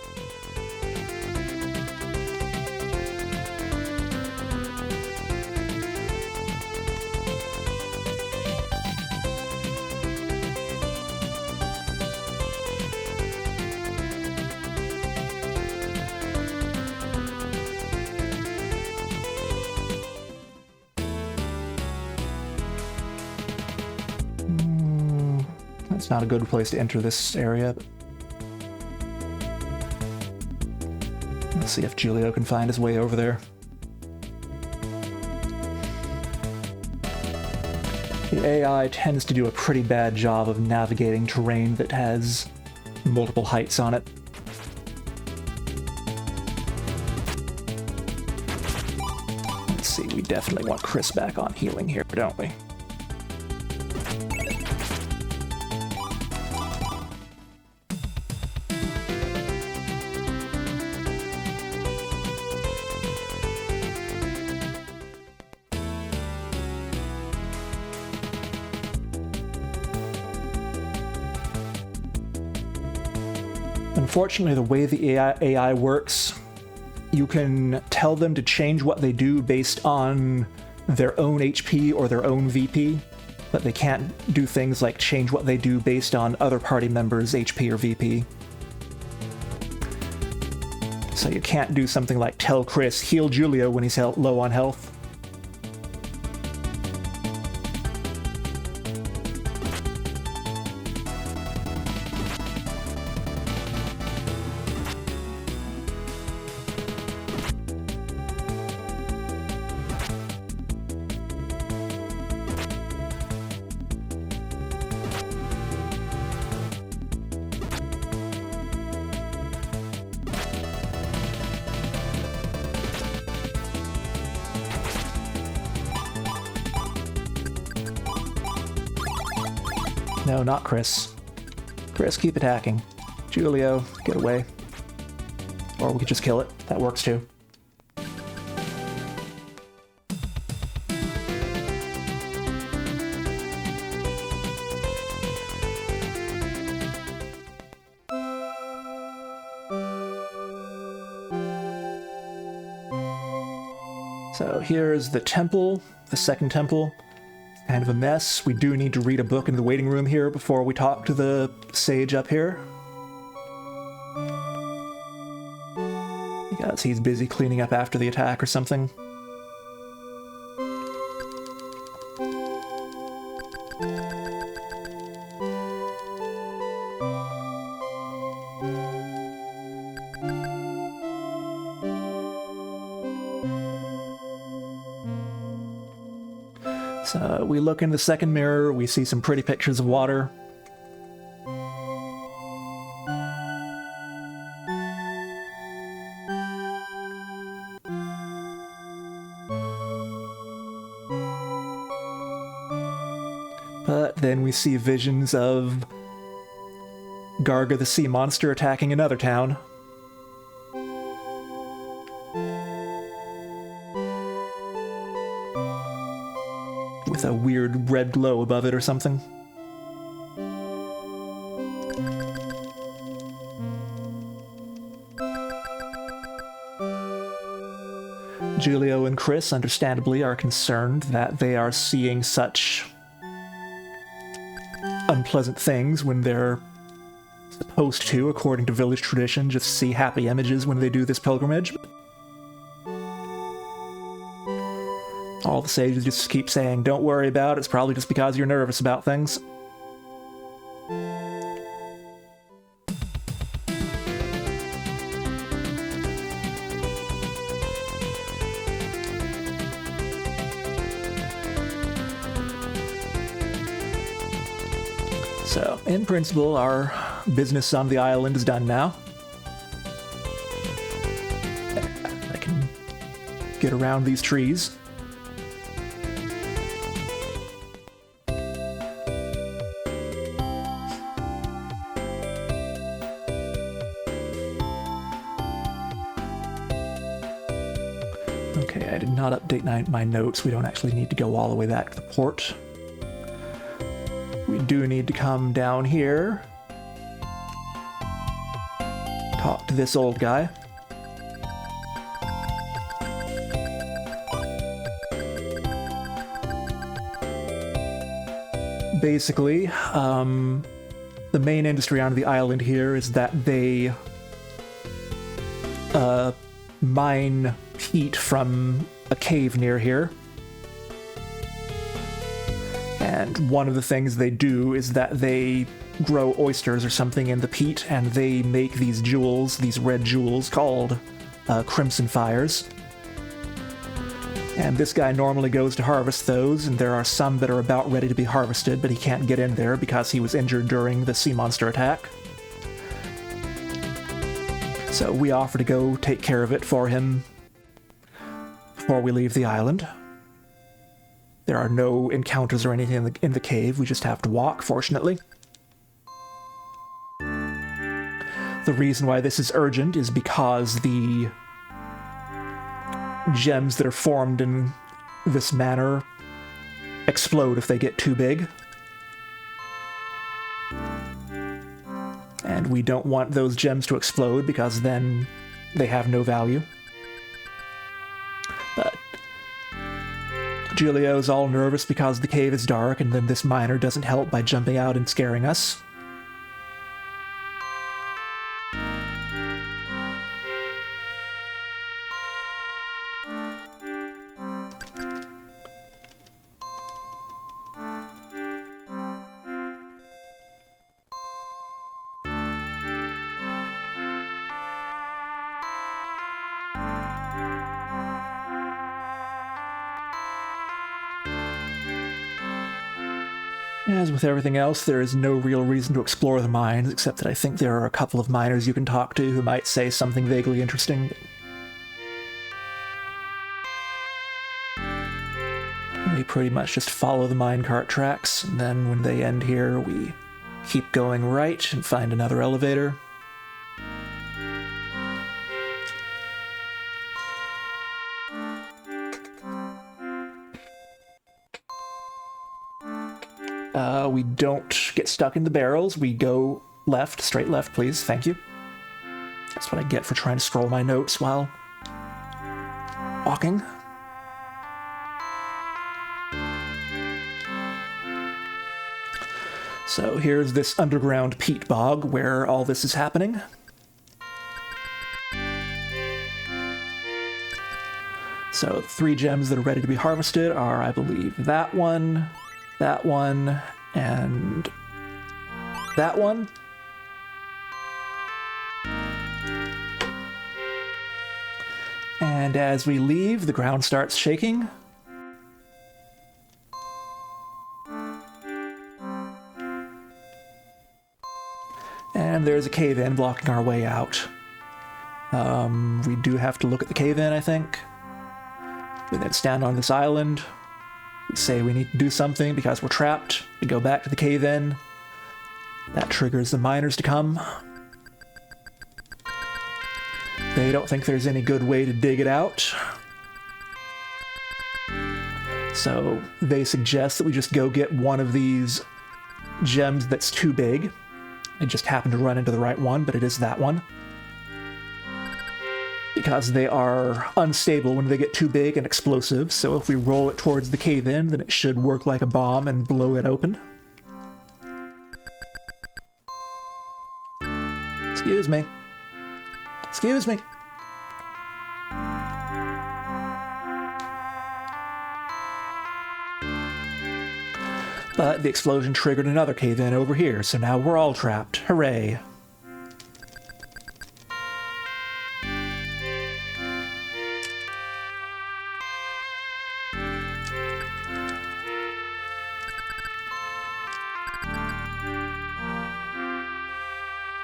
Speaker 1: It's not a good place to enter this area. Let's see if Julio can find his way over there. The AI tends to do a pretty bad job of navigating terrain that has multiple heights on it. Let's see, we definitely want Chris back on healing here, don't we? Unfortunately, the way the AI works, you can tell them to change what they do based on their own HP or their own VP, but they can't do things like change what they do based on other party members' HP or VP. So you can't do something like tell Chris, heal Julio when he's low on health. No, not Chris. Chris, keep attacking. Julio, get away. Or we could just kill it. That works too. So here's the temple, the second temple. Kind of a mess. We do need to read a book in the waiting room here before we talk to the sage up here. Because he's busy cleaning up after the attack or something. So we look in the second mirror, we see some pretty pictures of water. But then we see visions of Garga the sea monster attacking another town. With a weird red glow above it or something. Julio and Chris, understandably, are concerned that they are seeing such unpleasant things when they're supposed to, according to village tradition, just see happy images when they do this pilgrimage. All the sages just keep saying, don't worry about it, it's probably just because you're nervous about things. So, in principle, our business on the island is done now. I can get around these trees. Okay, I did not update my notes. We don't actually need to go all the way back to the port. We do need to come down here. Talk to this old guy. Basically, the main industry on the island here is that they mine peat from a cave near here. And one of the things they do is that they grow oysters or something in the peat, and they make these jewels, these red jewels, called crimson fires. And this guy normally goes to harvest those, and there are some that are about ready to be harvested, but he can't get in there because he was injured during the sea monster attack. So we offer to go take care of it for him before we leave the island. There are no encounters or anything in the cave, we just have to walk, fortunately. The reason why this is urgent is because the gems that are formed in this manner explode if they get too big. And we don't want those gems to explode because then they have no value. But Julio's all nervous because the cave is dark, and then this miner doesn't help by jumping out and scaring us. As with everything else, there is no real reason to explore the mines, except that I think there are a couple of miners you can talk to who might say something vaguely interesting. We pretty much just follow the minecart tracks, and then when they end here, we keep going right and find another elevator. We don't get stuck in the barrels. We go left, straight left, please. Thank you. That's what I get for trying to scroll my notes while walking. So here's this underground peat bog where all this is happening. So 3 gems that are ready to be harvested are, I believe, that one, and that one. And as we leave, the ground starts shaking. And there's a cave-in blocking our way out. We do have to look at the cave-in, I think. We then stand on this island. We say we need to do something because we're trapped. We go back to the cave-in. That triggers the miners to come. They don't think there's any good way to dig it out. So they suggest that we just go get one of these gems that's too big. I just happened to run into the right one, but it is that one. Because they are unstable when they get too big and explosive, so if we roll it towards the cave-in, then it should work like a bomb and blow it open. Excuse me. Excuse me. But the explosion triggered another cave-in over here, so now we're all trapped. Hooray.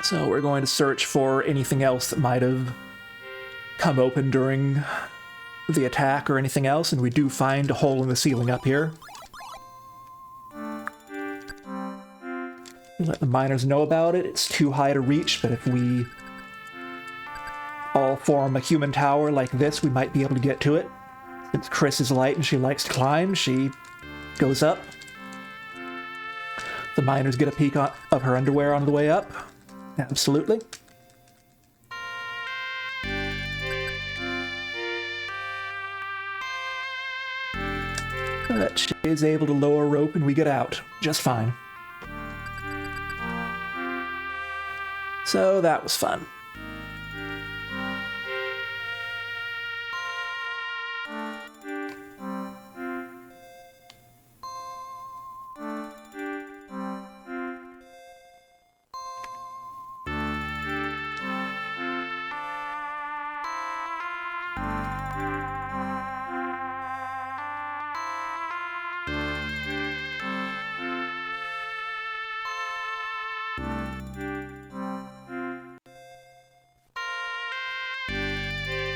Speaker 1: So we're going to search for anything else that might have come open during the attack or anything else, and we do find a hole in the ceiling up here. We let the miners know about it. It's too high to reach, but if we all form a human tower like this, we might be able to get to it. Since Chris is light and she likes to climb, she goes up. The miners get a peek of her underwear on the way up. Absolutely. But she is able to lower rope and we get out just fine. So that was fun.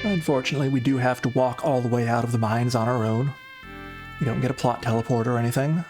Speaker 1: Unfortunately, we do have to walk all the way out of the mines on our own. We don't get a plot teleport or anything.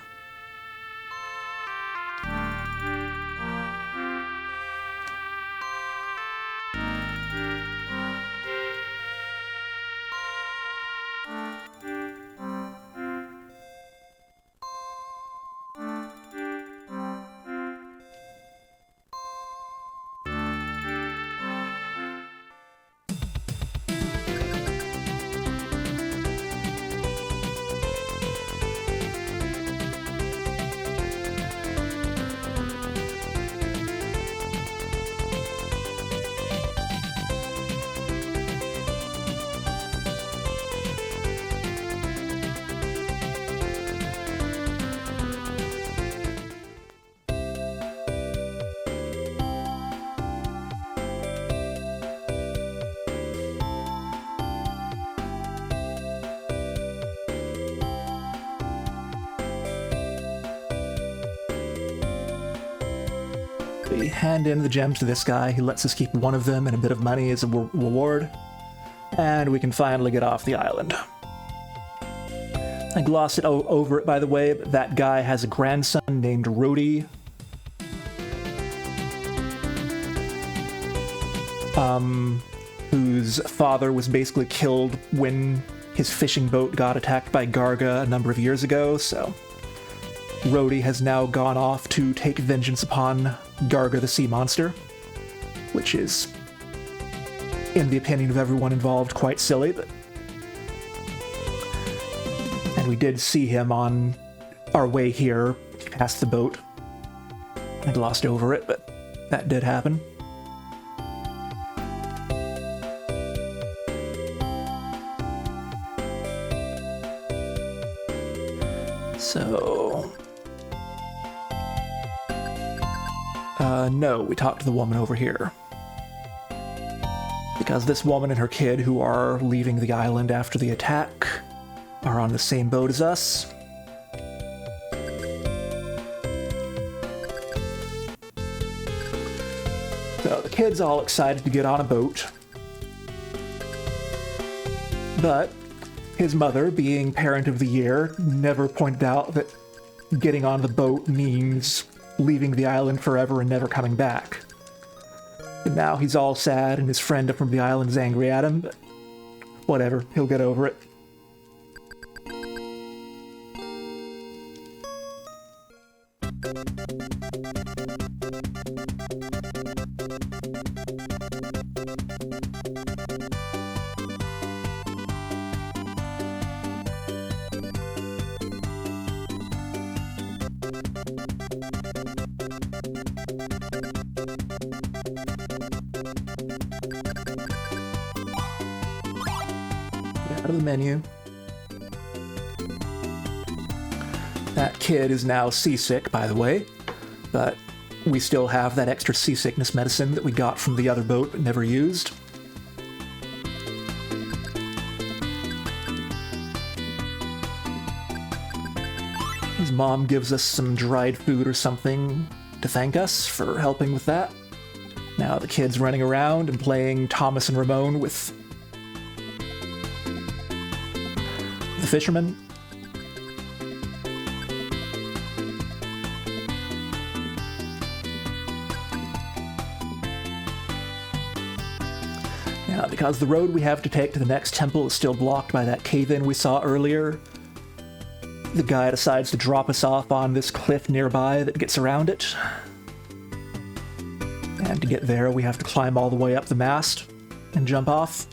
Speaker 1: We hand in the gems to this guy. He lets us keep one of them and a bit of money as a reward. And we can finally get off the island. I glossed over it, by the way, but that guy has a grandson named Rhodey. Whose father was basically killed when his fishing boat got attacked by Garga a number of years ago, so Rhodey has now gone off to take vengeance upon Garga the sea monster, which is, in the opinion of everyone involved, quite silly, but... And we did see him on our way here, past the boat. I glossed over it, but that did happen. So... no, we talked to the woman over here. Because this woman and her kid, who are leaving the island after the attack, are on the same boat as us. So the kid's all excited to get on a boat. But his mother, being parent of the year, never pointed out that getting on the boat means leaving the island forever and never coming back. And now he's all sad and his friend from the island is angry at him, but whatever, he'll get over it. Out of the menu. That kid is now seasick, by the way, but we still have that extra seasickness medicine that we got from the other boat but never used. His mom gives us some dried food or something to thank us for helping with that. Now the kid's running around and playing Thomas and Ramon with the fisherman. Now, because the road we have to take to the next temple is still blocked by that cave-in we saw earlier, the guy decides to drop us off on this cliff nearby that gets around it. And to get there, we have to climb all the way up the mast and jump off.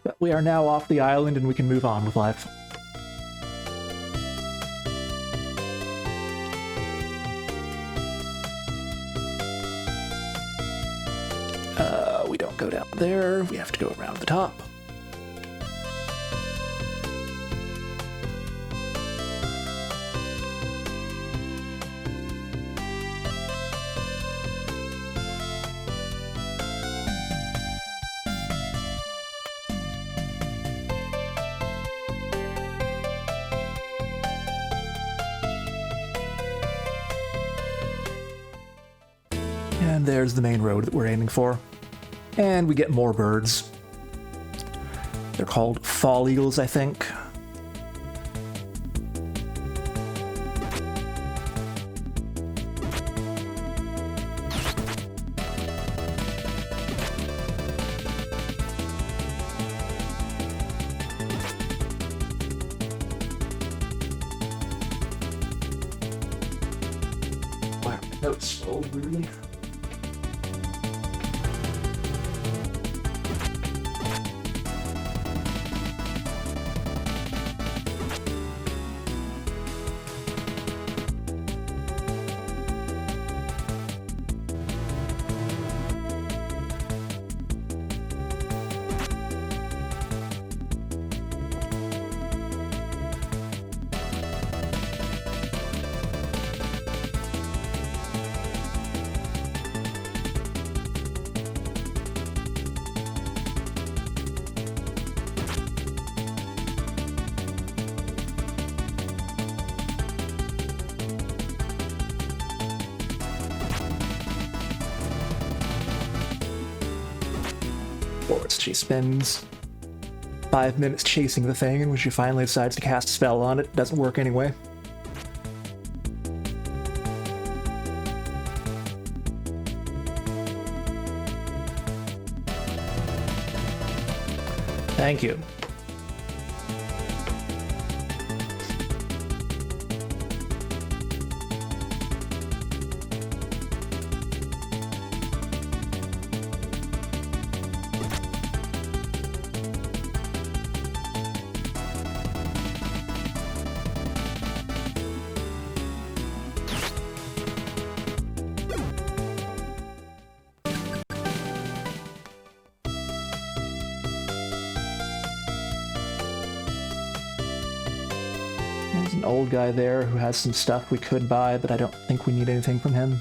Speaker 1: But we are now off the island and we can move on with life. We don't go down there, we have to go around the top. And there's the main road that we're aiming for. And we get more birds. They're called fall eagles, I think. Wow, notes so weirdly. She spends 5 minutes chasing the thing, and when she finally decides to cast a spell on it, it doesn't work anyway. Thank you. There's an old guy there who has some stuff we could buy, but I don't think we need anything from him.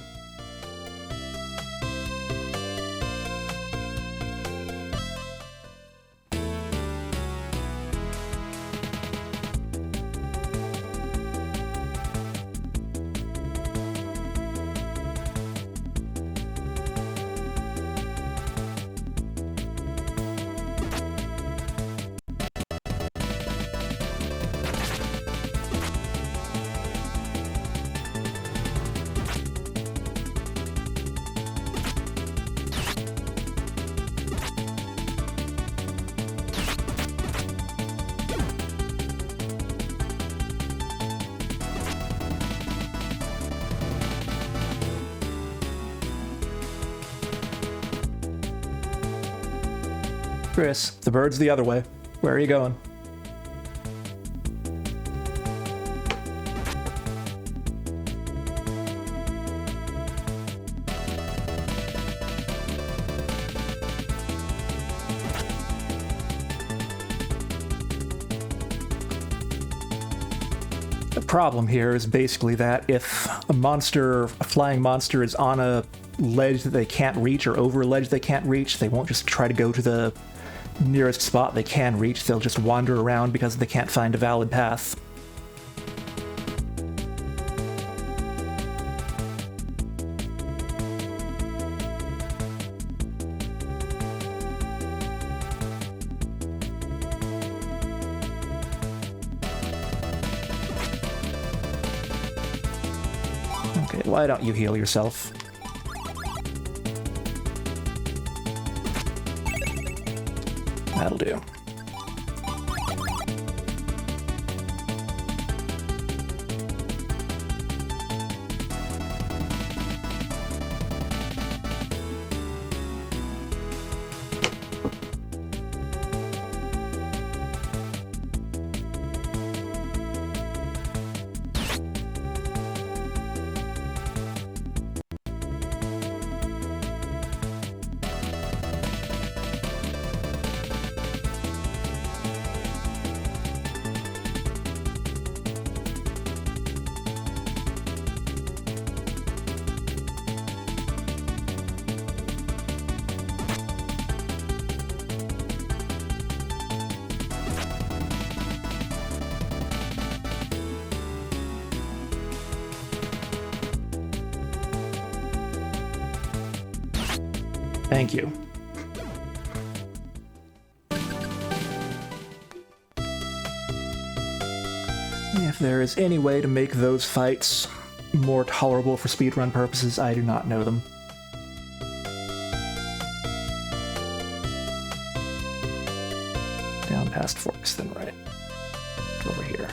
Speaker 1: Chris, the bird's the other way. Where are you going? The problem here is basically that if a flying monster is on a ledge that they can't reach or over a ledge they can't reach, they won't just try to go to the nearest spot they can reach. They'll just wander around because they can't find a valid path. Okay, why don't you heal yourself? That'll do. Thank you. If there is any way to make those fights more tolerable for speedrun purposes, I do not know them. Down past Forks, then right. Over here.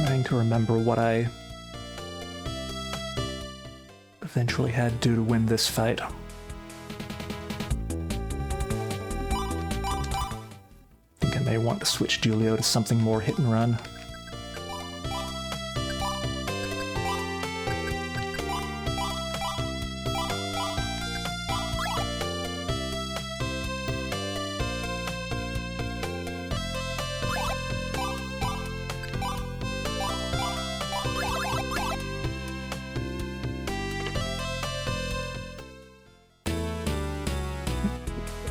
Speaker 1: Trying to remember what I eventually had to do to win this fight. I think I may want to switch Julio to something more hit and run.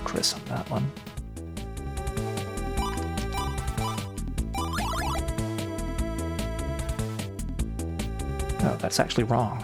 Speaker 1: Chris on that one. Oh, that's actually wrong.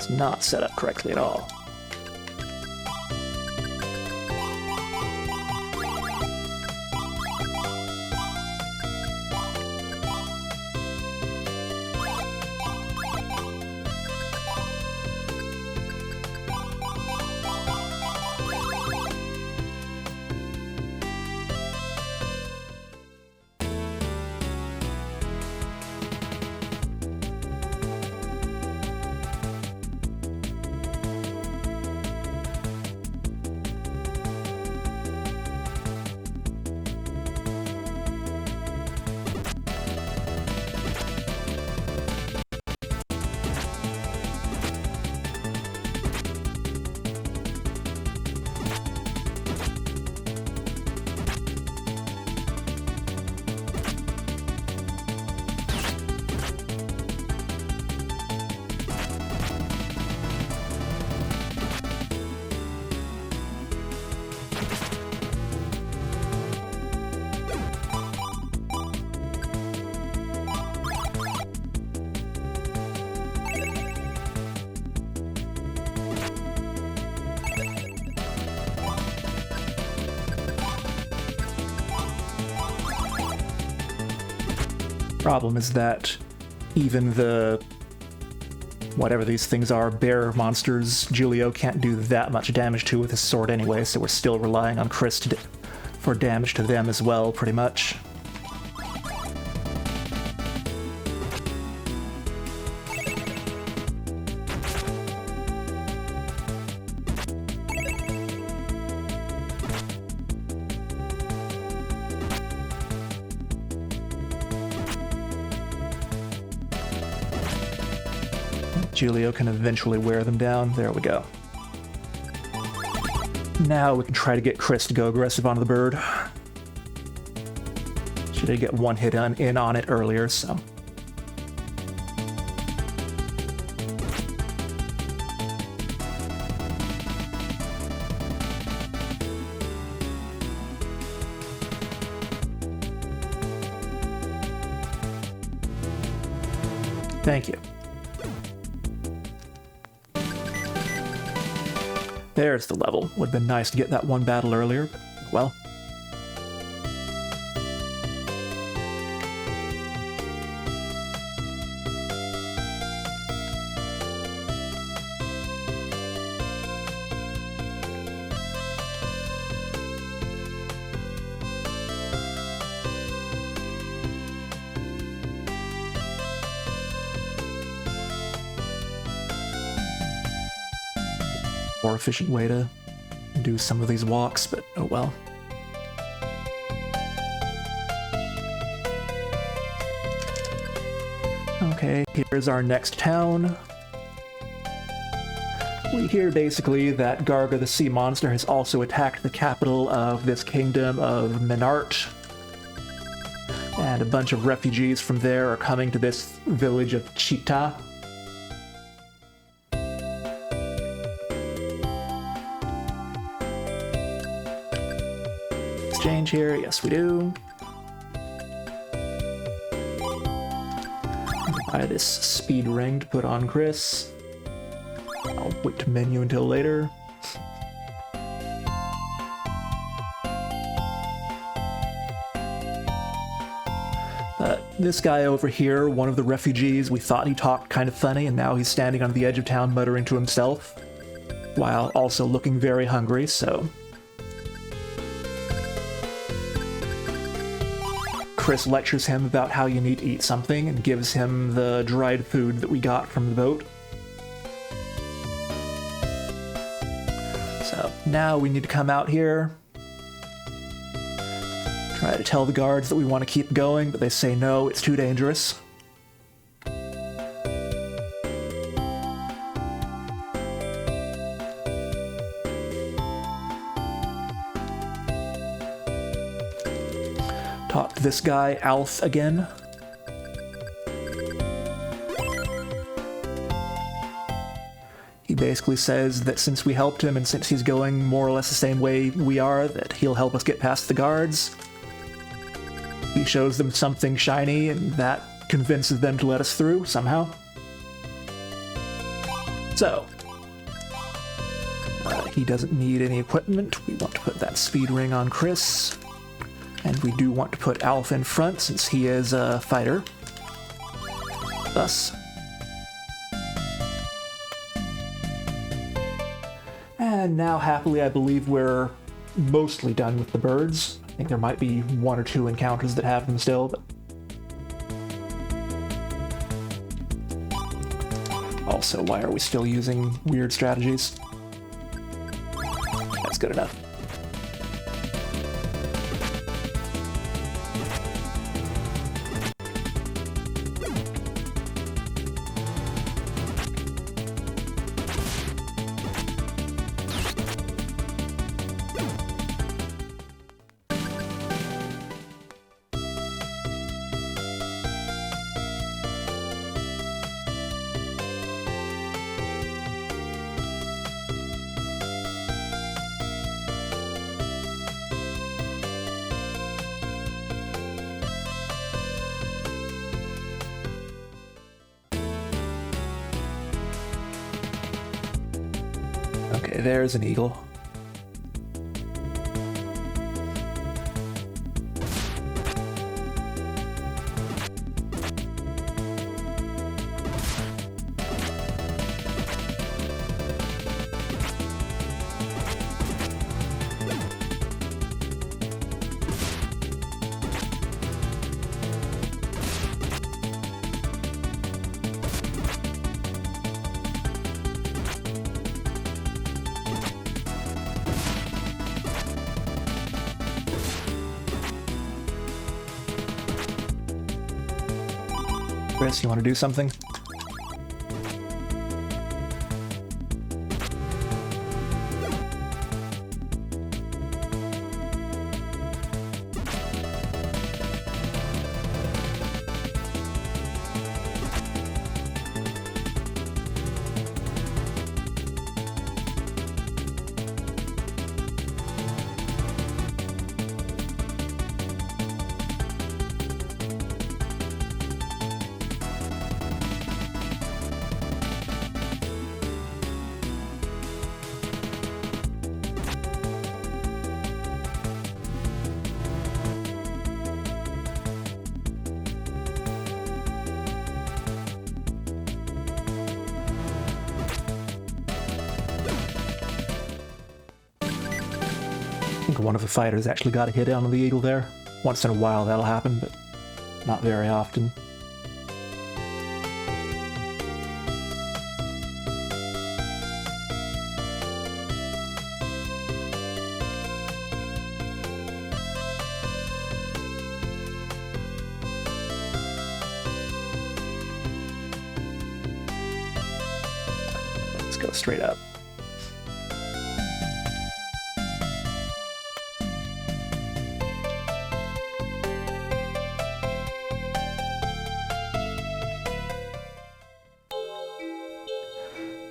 Speaker 1: It's not set up correctly at all. Problem is that even the whatever these things are, bear monsters, Julio can't do that much damage to with his sword anyway, so we're still relying on Chris for damage to them as well, pretty much. Julio can eventually wear them down. There we go. Now we can try to get Chris to go aggressive onto the bird. She did get one hit in on it earlier, so... Thank you. There's the level. Would have been nice to get that one battle earlier, but well. More efficient way to do some of these walks, but oh well. Okay, here's our next town. We hear basically that Garga the sea monster has also attacked the capital of this kingdom of Minart. And a bunch of refugees from there are coming to this village of Chita. Exchange here, yes we do. Buy this speed ring to put on Chris. I'll wait to menu until later. This guy over here, one of the refugees, we thought he talked kind of funny, and now he's standing on the edge of town muttering to himself, while also looking very hungry, so... Chris lectures him about how you need to eat something and gives him the dried food that we got from the boat. So now we need to come out here, try to tell the guards that we want to keep going, but they say no, it's too dangerous. Talk to this guy, Alf, again. He basically says that since we helped him and since he's going more or less the same way we are, that he'll help us get past the guards. He shows them something shiny and that convinces them to let us through somehow. So, he doesn't need any equipment. We want to put that speed ring on Chris. And we do want to put Alpha in front since he is a fighter. Thus. And now, happily, I believe we're mostly done with the birds. I think there might be one or two encounters that have them still, but... Also, why are we still using weird strategies? That's good enough. Okay, there's an eagle. Chris, you want to do something? I think one of the fighters actually got a hit on the eagle there. Once in a while that'll happen, but not very often. Let's go straight up.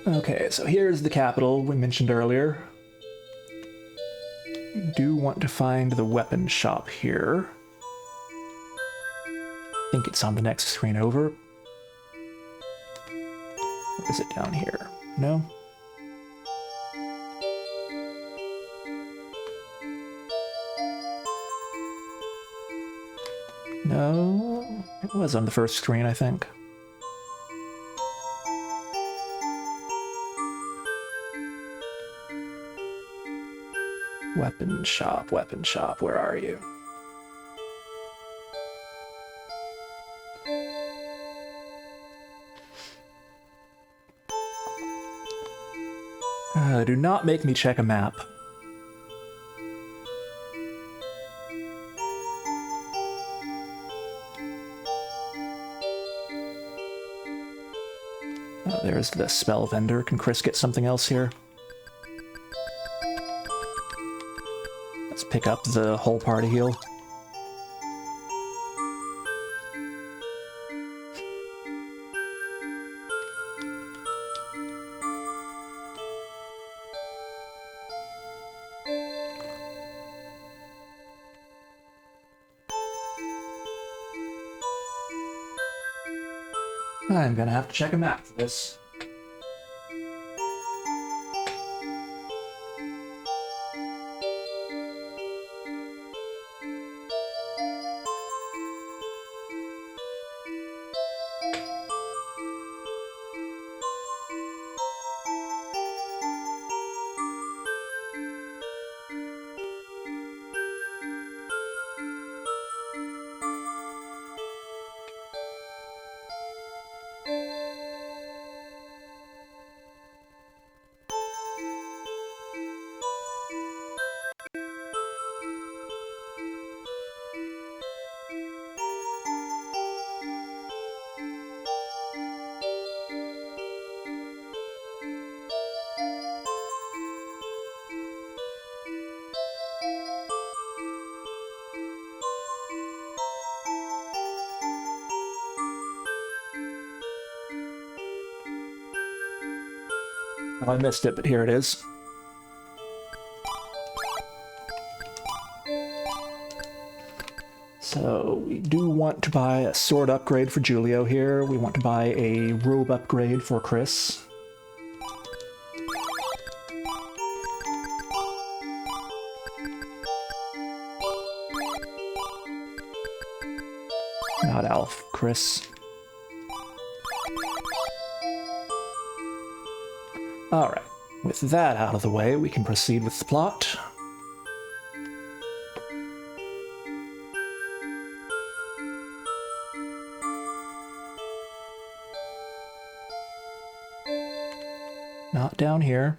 Speaker 1: Okay, so here's the capital we mentioned earlier. We do want to find the weapon shop here. I think it's on the next screen over. Or is it down here? No? No? It was on the first screen, I think. Weapon shop, where are you? Do not make me check a map. There's the spell vendor. Can Chris get something else here? Let's pick up the whole party heal. I'm gonna have to check a map for this. Oh, I missed it, but here it is. So we do want to buy a sword upgrade for Julio here. We want to buy a robe upgrade for Chris. Not Alf, Chris. Alright, with that out of the way, we can proceed with the plot. Not down here.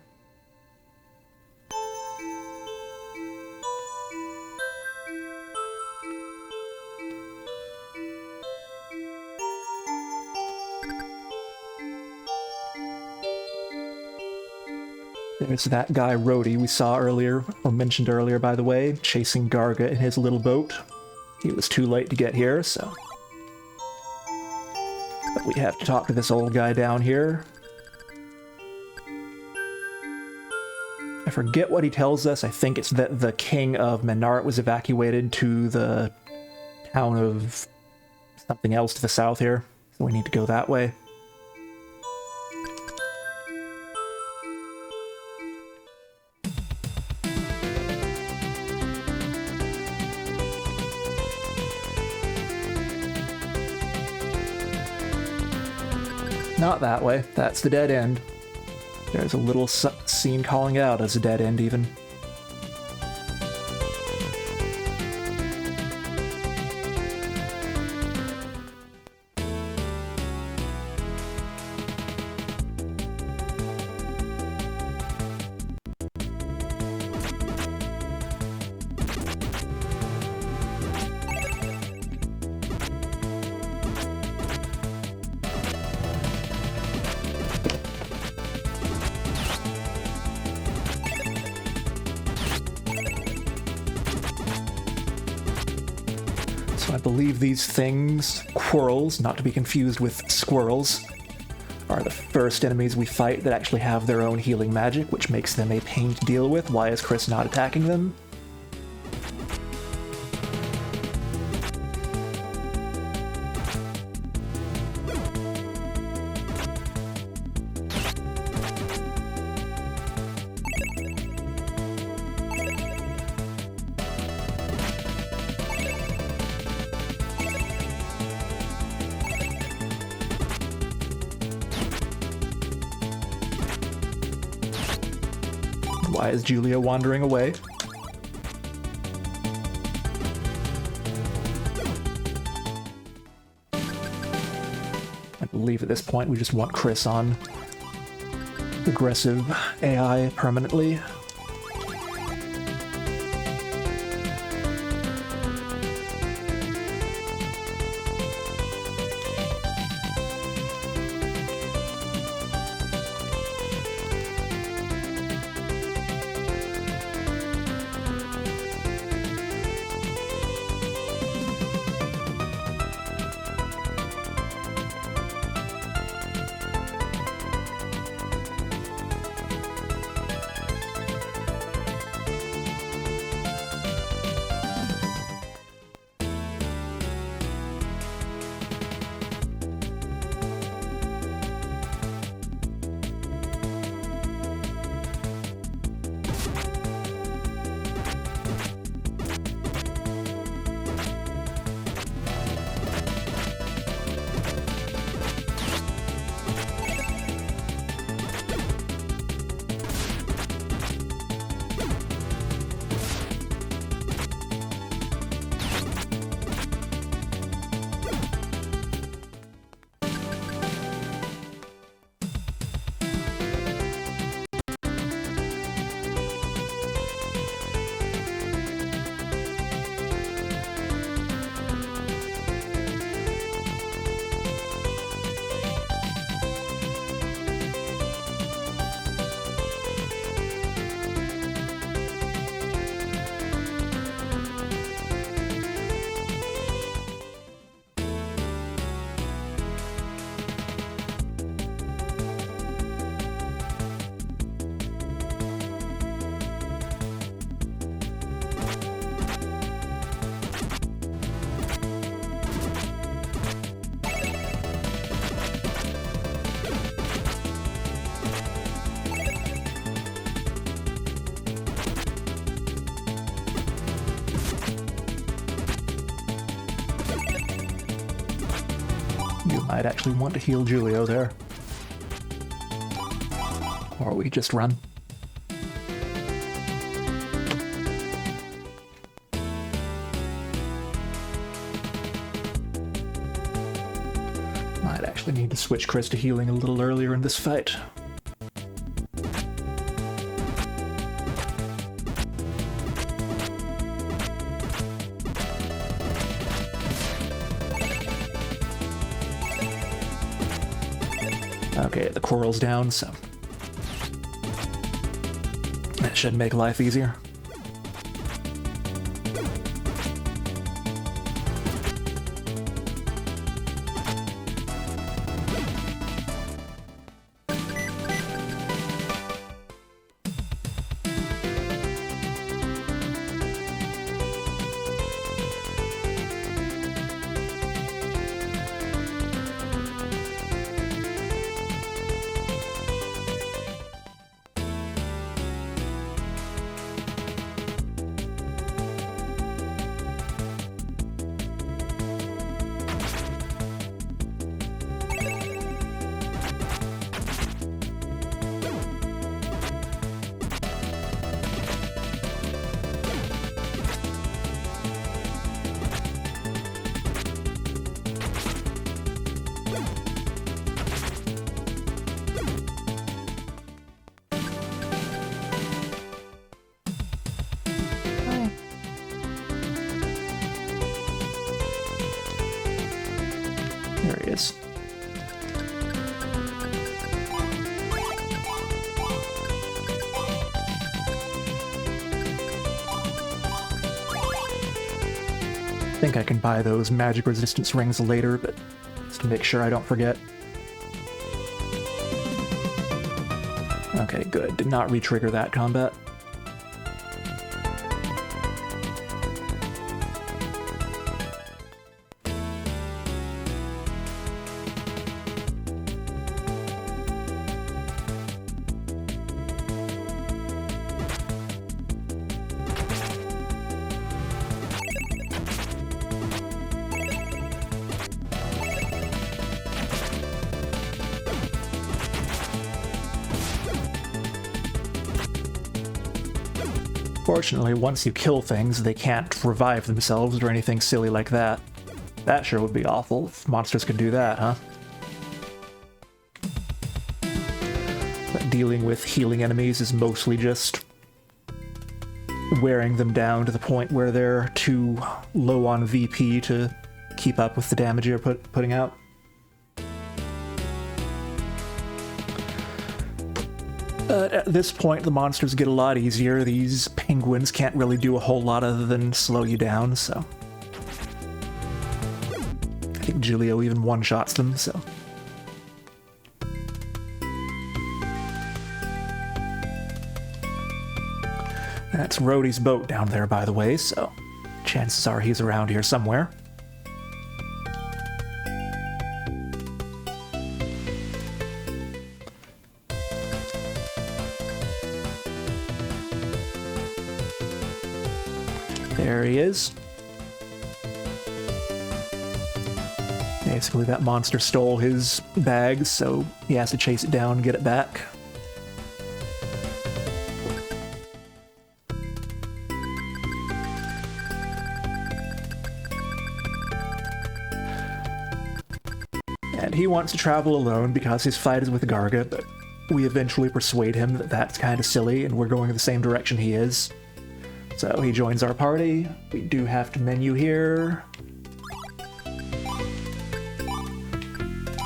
Speaker 1: There's that guy Rhodey we saw earlier, or mentioned earlier by the way, chasing Garga in his little boat. He was too late to get here, so... But we have to talk to this old guy down here. I forget what he tells us. I think it's that the king of Menart was evacuated to the town of something else to the south here. So we need to go that way. Not that way. That's the dead end. There's a little scene calling out as a dead end, even. I believe these things, Quirrels, not to be confused with squirrels, are the first enemies we fight that actually have their own healing magic, which makes them a pain to deal with. Why is Chris not attacking them? Why is Julia wandering away? I believe at this point we just want Chris on aggressive AI permanently. You might actually want to heal Julio there. Or we just run. Might actually need to switch Chris to healing a little earlier in this fight. Okay, the coral's down, so that should make life easier. There he is. I think I can buy those magic resistance rings later, but just to make sure I don't forget. Okay, good. Did not re-trigger that combat. Fortunately, once you kill things, they can't revive themselves or anything silly like that. That sure would be awful if monsters could do that, huh? But dealing with healing enemies is mostly just wearing them down to the point where they're too low on VP to keep up with the damage you're putting out. At this point, the monsters get a lot easier. These penguins can't really do a whole lot other than slow you down, so... I think Julio even one-shots them, so... That's Rhodey's boat down there, by the way, so... chances are he's around here somewhere. There he is. Basically, that monster stole his bag, so he has to chase it down and get it back. And he wants to travel alone because his fight is with Garga, but we eventually persuade him that that's kind of silly and we're going in the same direction he is. So he joins our party. We do have to menu here.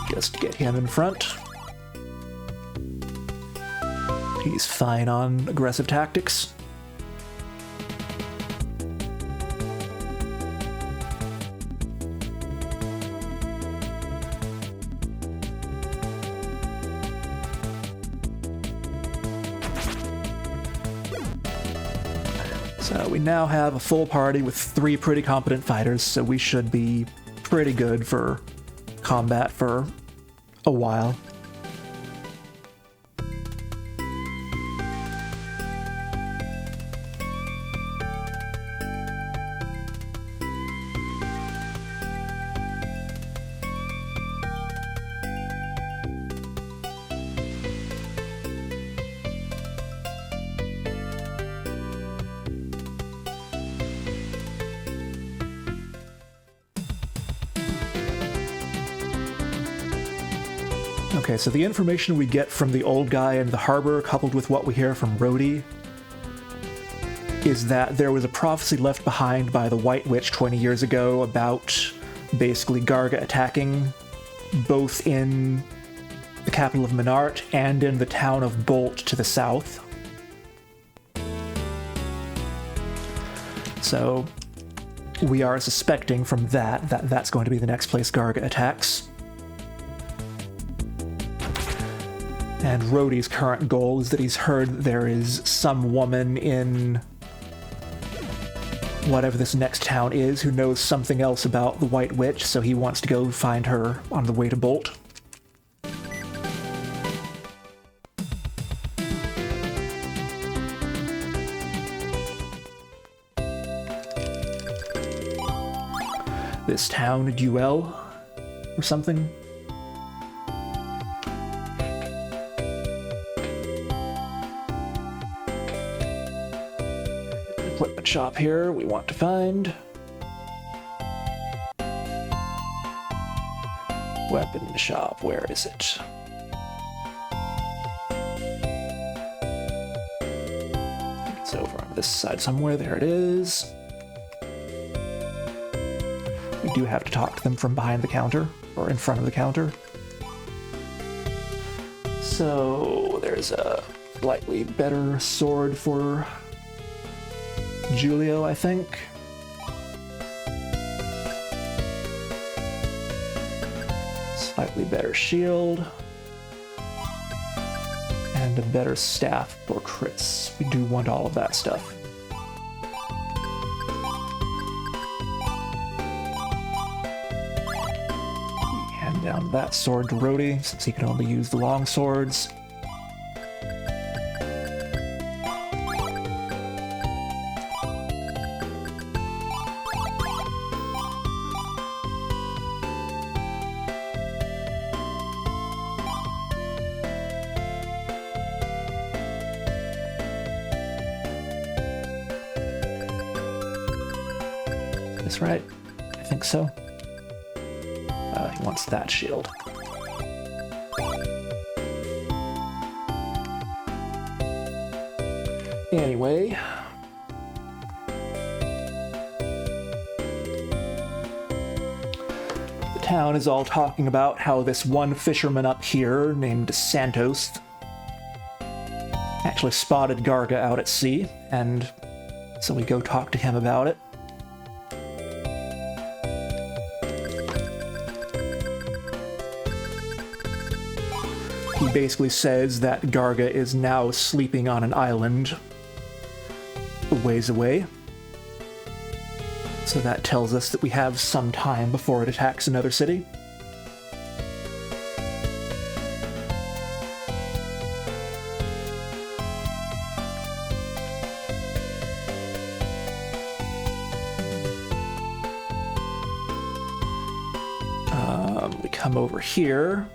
Speaker 1: Just get him in front. He's fine on aggressive tactics. So we now have a full party with 3 pretty competent fighters, so we should be pretty good for combat for a while. Okay, so the information we get from the old guy in the harbor, coupled with what we hear from Rhodey, is that there was a prophecy left behind by the White Witch 20 years ago about basically Garga attacking both in the capital of Menart and in the town of Bolt to the south. So we are suspecting from that that's going to be the next place Garga attacks. And Rhodey's current goal is that he's heard there is some woman in whatever this next town is who knows something else about the White Witch, so he wants to go find her on the way to Bolt. This town, Duel, or something? Equipment shop here, we want to find weapon shop, where is it? It's over on this side somewhere, there it is. We do have to talk to them from behind the counter, or in front of the counter. So there's a slightly better sword for Julio, I think. Slightly better shield. And a better staff for Chris. We do want all of that stuff. Hand down that sword to Rhodey, since he can only use the long swords. That's right. I think so. He wants that shield. Anyway. The town is all talking about how this one fisherman up here, named Santos, actually spotted Garga out at sea, and so we go talk to him about it. He basically says that Garga is now sleeping on an island a ways away. So that tells us that we have some time before it attacks another city. We come over here.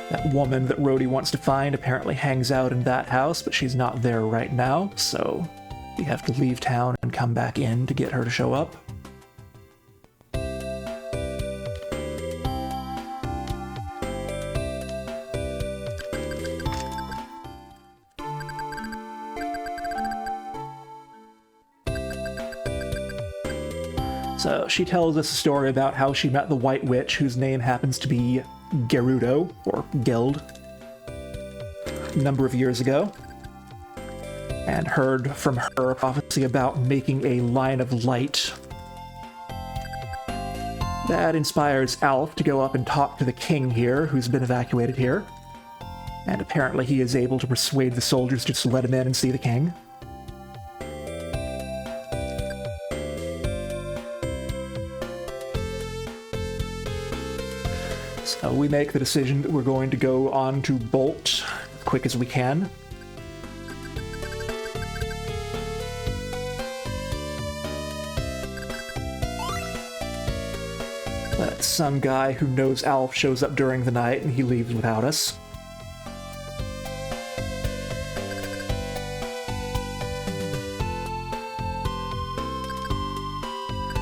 Speaker 1: That woman that Rhodey wants to find apparently hangs out in that house, but she's not there right now, so we have to leave town and come back in to get her to show up. So she tells us a story about how she met the White Witch, whose name happens to be Gerudo, or Geld, a number of years ago, and heard from her a prophecy about making a line of light. That inspires Alf to go up and talk to the king here, who's been evacuated here, and apparently he is able to persuade the soldiers just to let him in and see the king. So we make the decision that we're going to go on to Bolt as quick as we can. But some guy who knows Alf shows up during the night and he leaves without us.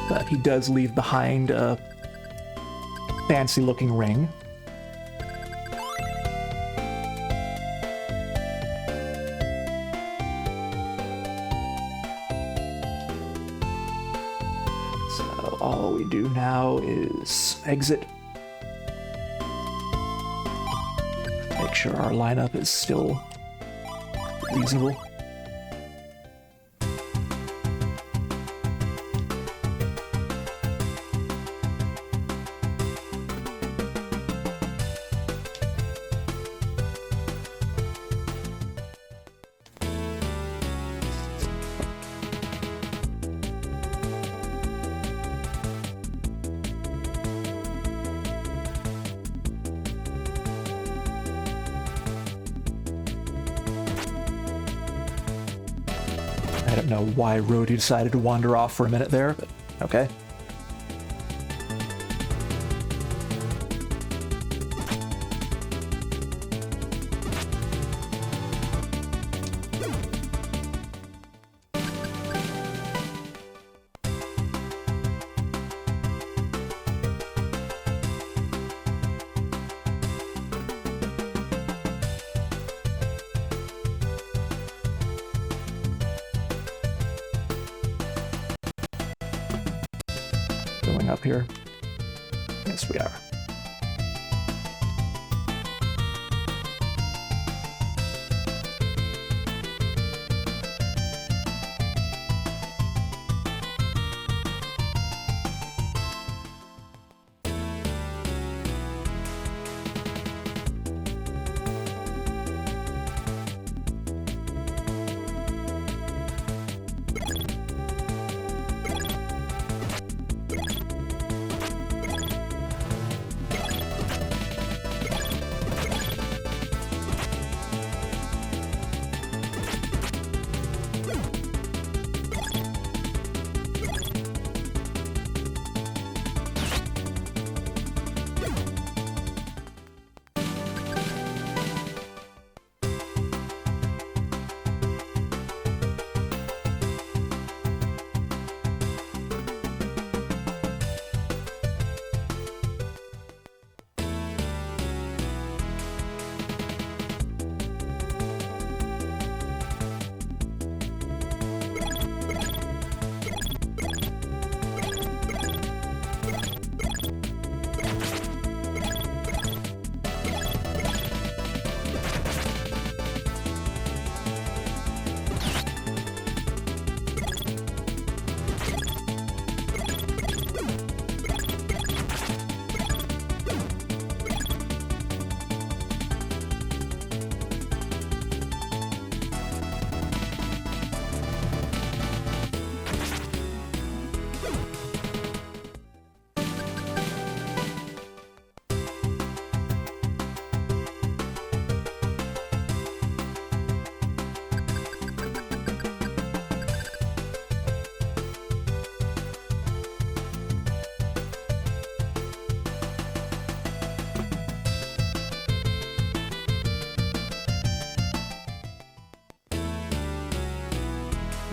Speaker 1: But he does leave behind a fancy looking ring. So all we do now is exit. Make sure our lineup is still reasonable. I don't know why Rhodey decided to wander off for a minute there, but okay. Going up here? Yes, we are.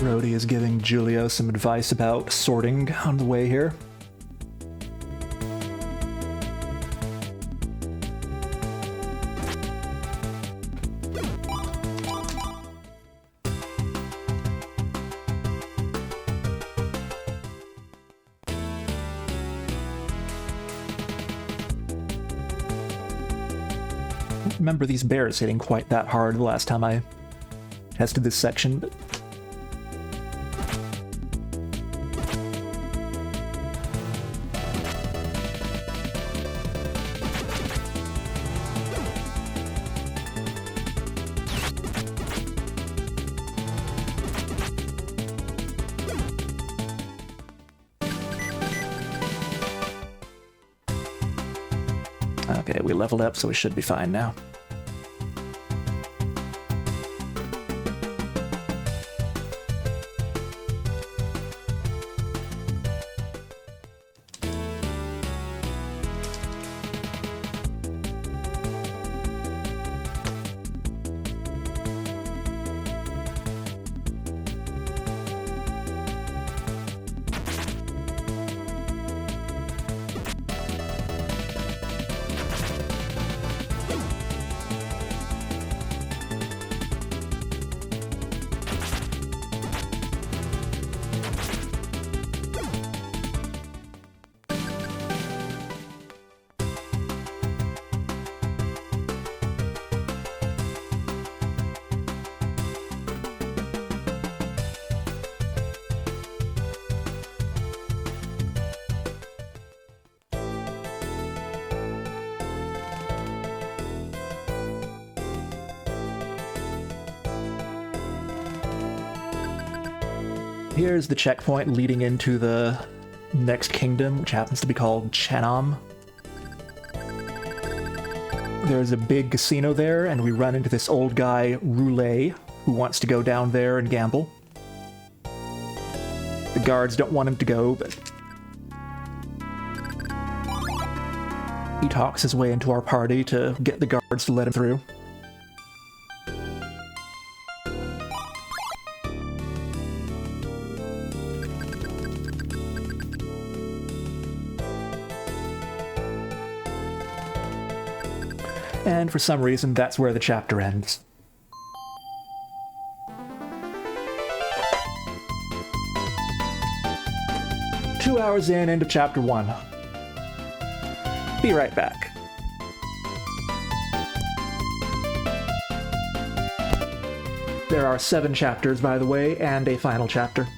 Speaker 1: Rhodey is giving Julio some advice about sorting on the way here. I don't remember these bears hitting quite that hard the last time I tested this section, but okay, we leveled up, so we should be fine now. Here's the checkpoint leading into the next kingdom, which happens to be called Chanam. There's a big casino there, and we run into this old guy, Roulette, who wants to go down there and gamble. The guards don't want him to go, but he talks his way into our party to get the guards to let him through. And for some reason, that's where the chapter ends. Two hours into chapter 1. Be right back. There are 7 chapters, by the way, and a final chapter.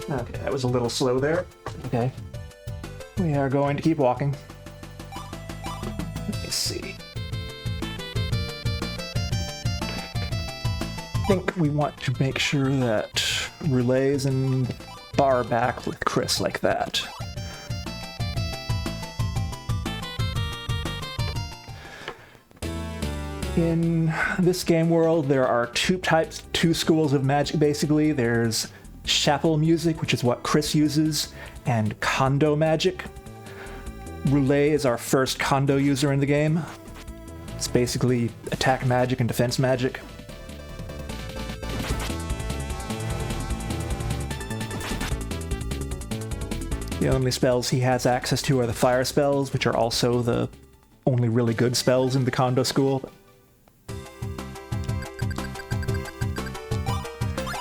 Speaker 1: Okay, that was a little slow there. Okay. We are going to keep walking. Let me see. I think we want to make sure that Relays and bar back with Chris like that. In this game world, there are two schools of magic, basically. There's chapel music, which is what Chris uses, and condo magic. Roulette is our first condo user in the game. It's basically attack magic and defense magic. The only spells he has access to are the fire spells, which are also the only really good spells in the condo school.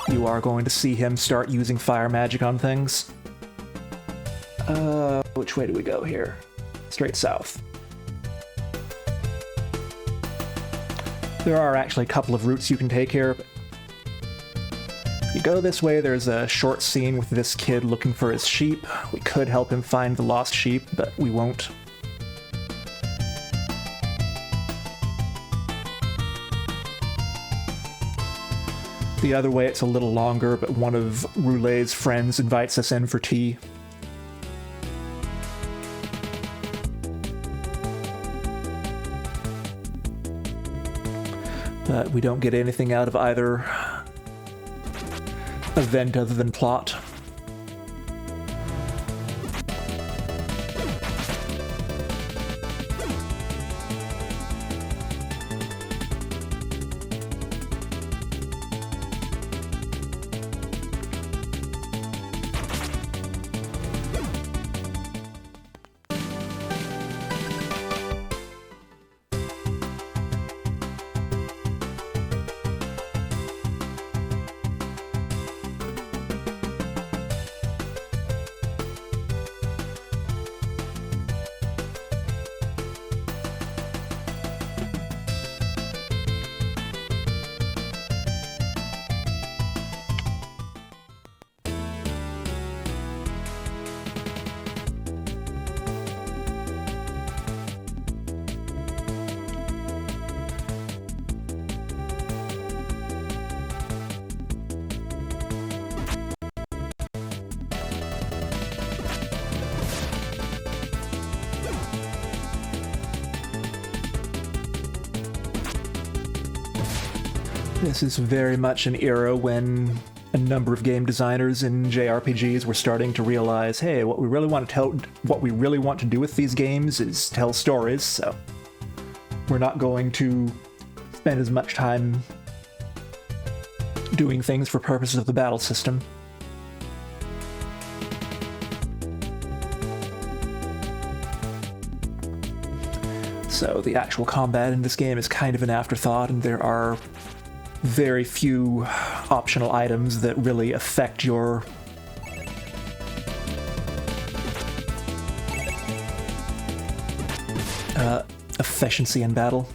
Speaker 1: You are going to see him start using fire magic on things. Which way do we go here? Straight south. There are actually a couple of routes you can take here. You go this way, there's a short scene with this kid looking for his sheep. We could help him find the lost sheep, but we won't. The other way, it's a little longer, but one of Roulet's friends invites us in for tea. But we don't get anything out of either event other than plot. This is very much an era when a number of game designers in JRPGs were starting to realize, hey, what we really want to do with these games is tell stories, so we're not going to spend as much time doing things for purposes of the battle system. So the actual combat in this game is kind of an afterthought, and there are very few optional items that really affect your efficiency in battle.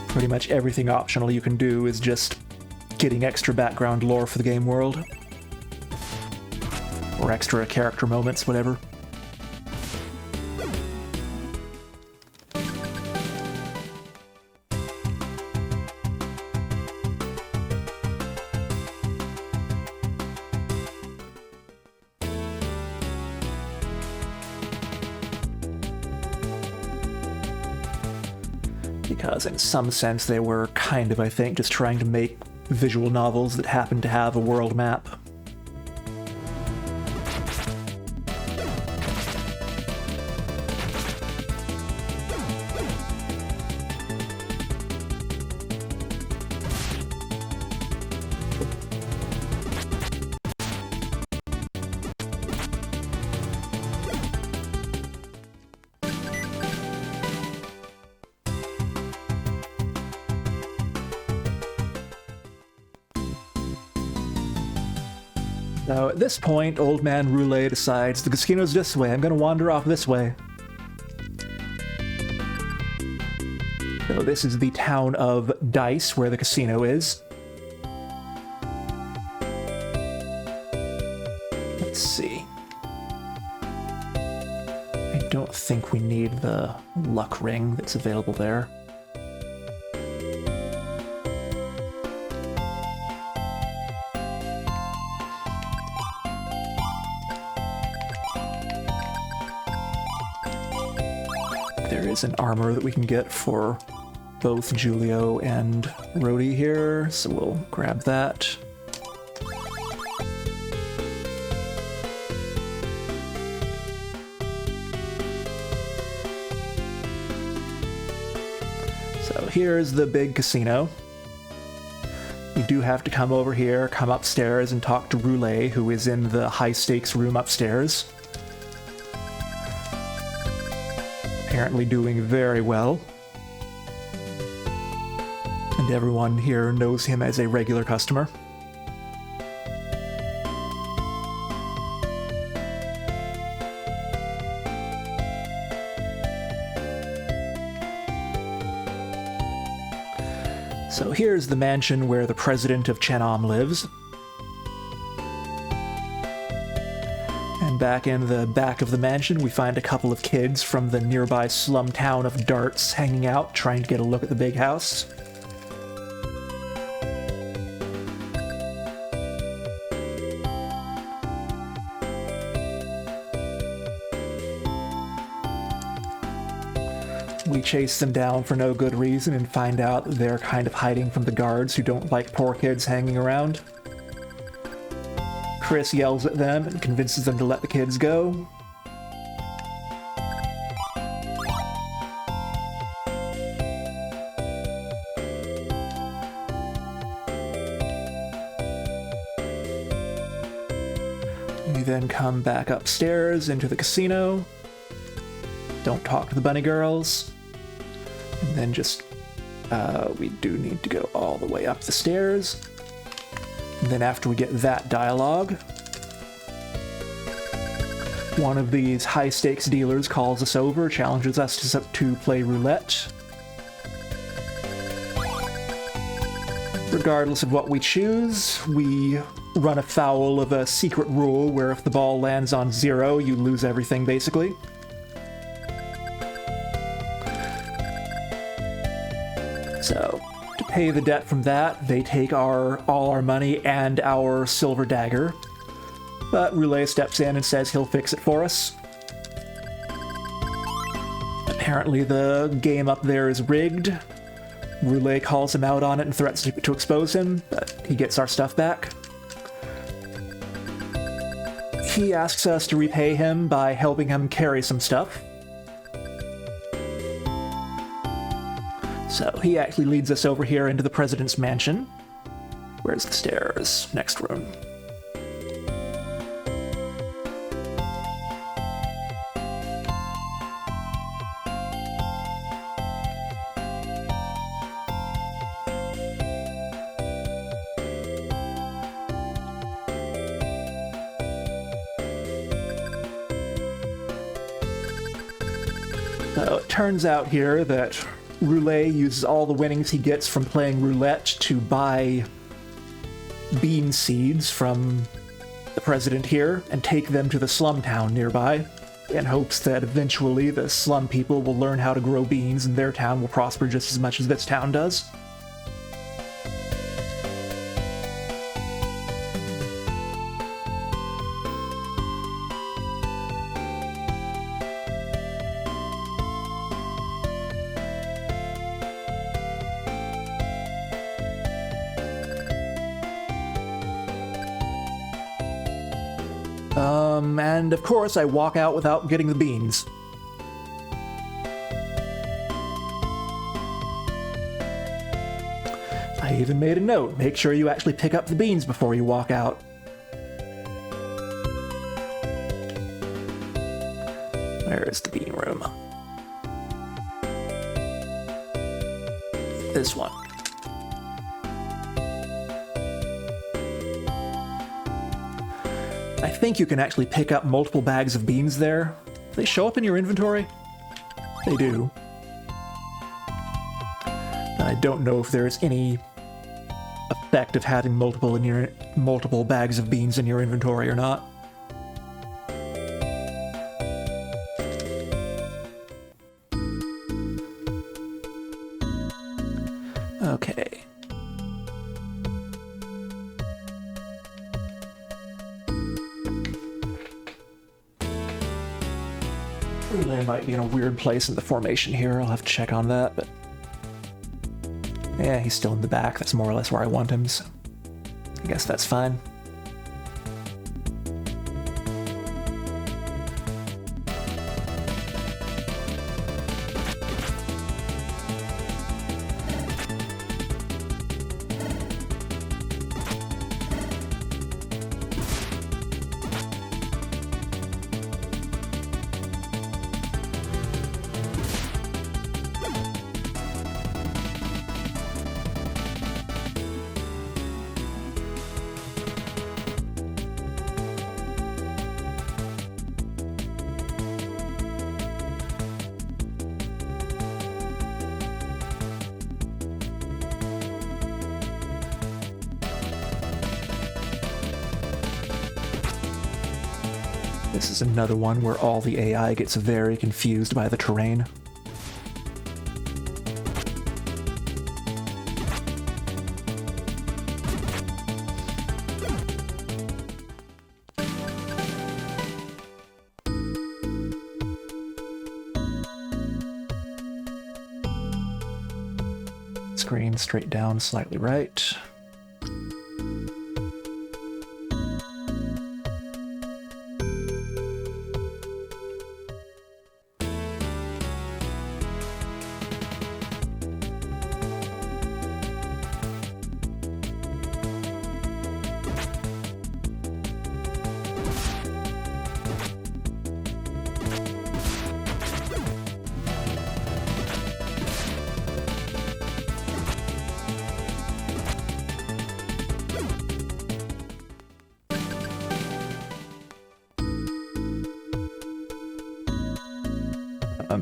Speaker 1: Pretty much everything optional you can do is just getting extra background lore for the game world. Or extra character moments, whatever. Because in some sense they were kind of, I think, just trying to make visual novels that happen to have a world map. So at this point, Old Man Roulette decides the casino's this way, I'm gonna wander off this way. So this is the town of Dice, where the casino is. Let's see. I don't think we need the luck ring that's available there. There is an armor that we can get for both Julio and Rhodey here, so we'll grab that. So here's the big casino. You do have to come over here, come upstairs, and talk to Roulette, who is in the high-stakes room upstairs. Apparently doing very well. And everyone here knows him as a regular customer. So here's the mansion where the president of Chenom lives. And back in the back of the mansion, we find a couple of kids from the nearby slum town of Darts hanging out, trying to get a look at the big house. We chase them down for no good reason and find out they're kind of hiding from the guards who don't like poor kids hanging around. Chris yells at them and convinces them to let the kids go. We then come back upstairs into the casino. Don't talk to the bunny girls. And then just, we do need to go all the way up the stairs. And then after we get that dialogue, one of these high-stakes dealers calls us over, challenges us to play roulette. Regardless of what we choose, we run afoul of a secret rule where if the ball lands on 0, you lose everything, basically. So, to pay the debt from that, they take all our money and our silver dagger. But Roulette steps in and says he'll fix it for us. Apparently the game up there is rigged. Roulet calls him out on it and threatens to expose him, but he gets our stuff back. He asks us to repay him by helping him carry some stuff. So he actually leads us over here into the president's mansion. Where's the stairs? Next room. So it turns out here that Roulet uses all the winnings he gets from playing roulette to buy bean seeds from the president here and take them to the slum town nearby in hopes that eventually the slum people will learn how to grow beans and their town will prosper just as much as this town does. And of course I walk out without getting the beans. I even made a note, make sure you actually pick up the beans before you walk out. Where is the bean room? This one. I think you can actually pick up multiple bags of beans there. They show up in your inventory? They do. I don't know if there's any effect of having multiple bags of beans in your inventory or not. Okay. Relay might be in a weird place in the formation here. I'll have to check on that, but yeah, he's still in the back. That's more or less where I want him, so I guess that's fine. This is another one where all the AI gets very confused by the terrain. Screen straight down, slightly right.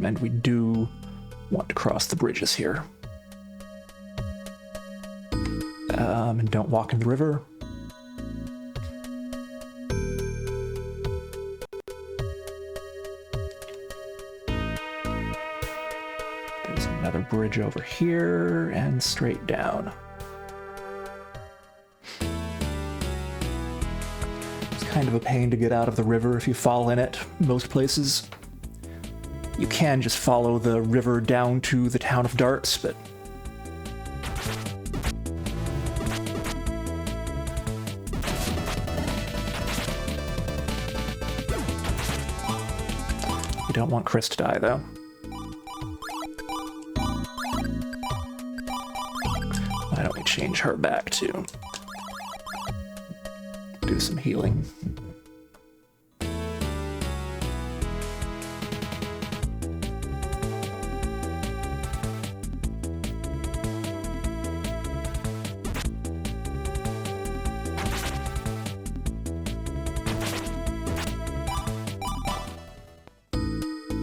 Speaker 1: And we do want to cross the bridges here. And don't walk in the river. There's another bridge over here and straight down. It's kind of a pain to get out of the river if you fall in it most places. You can just follow the river down to the town of Darts, but you don't want Chris to die, though. Why don't we change her back to do some healing?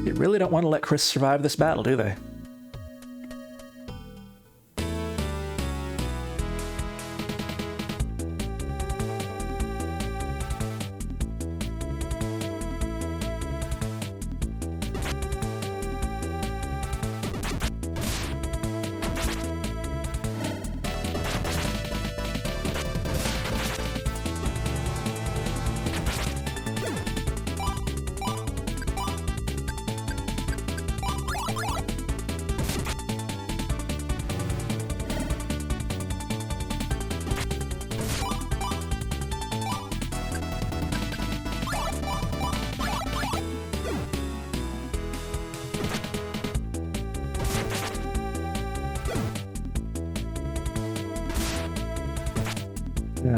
Speaker 1: They really don't want to let Chris survive this battle, do they?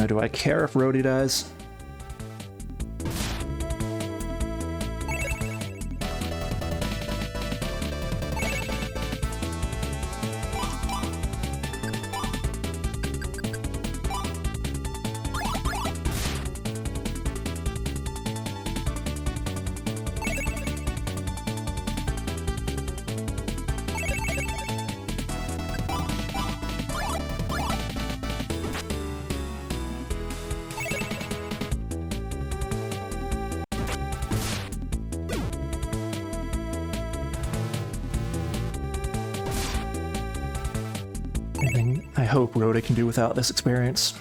Speaker 1: Do I care if Rhodey dies? I hope Rhoda can do without this experience.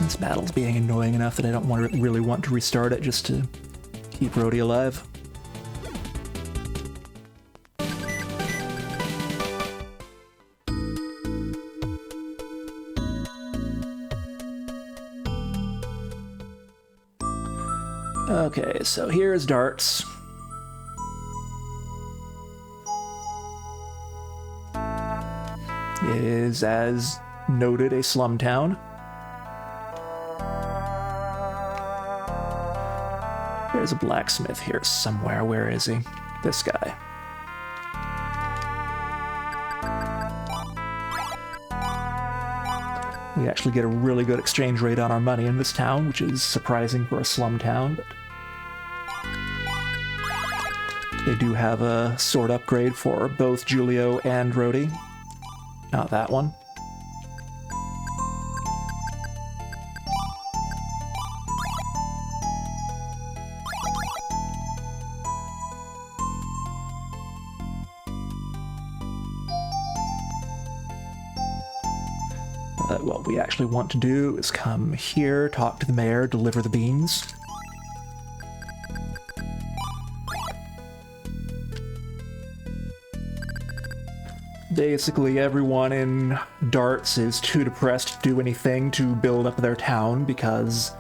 Speaker 1: This battle's being annoying enough that I don't really want to restart it just to keep Rhodey alive. Okay, so here's Darts. It is, as noted, a slum town. There's a blacksmith here somewhere. Where is he? This guy. We actually get a really good exchange rate on our money in this town, which is surprising for a slum town, but they do have a sword upgrade for both Julio and Rhodey. Not that one. What we actually want to do is come here, talk to the mayor, deliver the beans. Basically, everyone in Darts is too depressed to do anything to build up their town because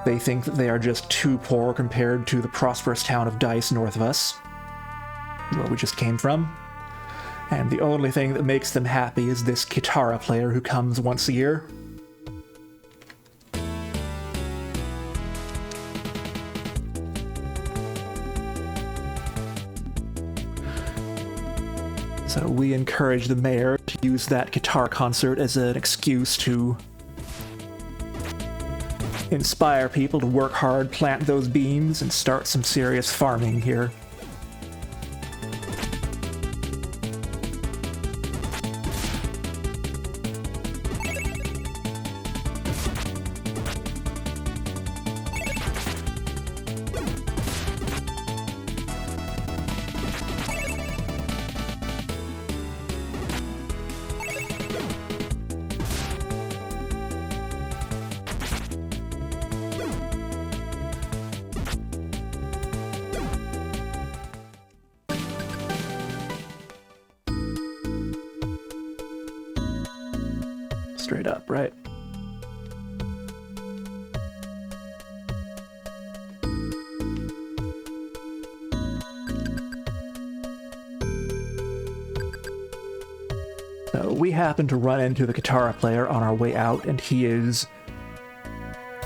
Speaker 1: they think that they are just too poor compared to the prosperous town of Dice north of us, where we just came from. And the only thing that makes them happy is this Kitara player who comes once a year. So we encourage the mayor to use that guitar concert as an excuse to inspire people to work hard, plant those beans, and start some serious farming here. Straight up, right? So we happen to run into the guitar player on our way out, and he is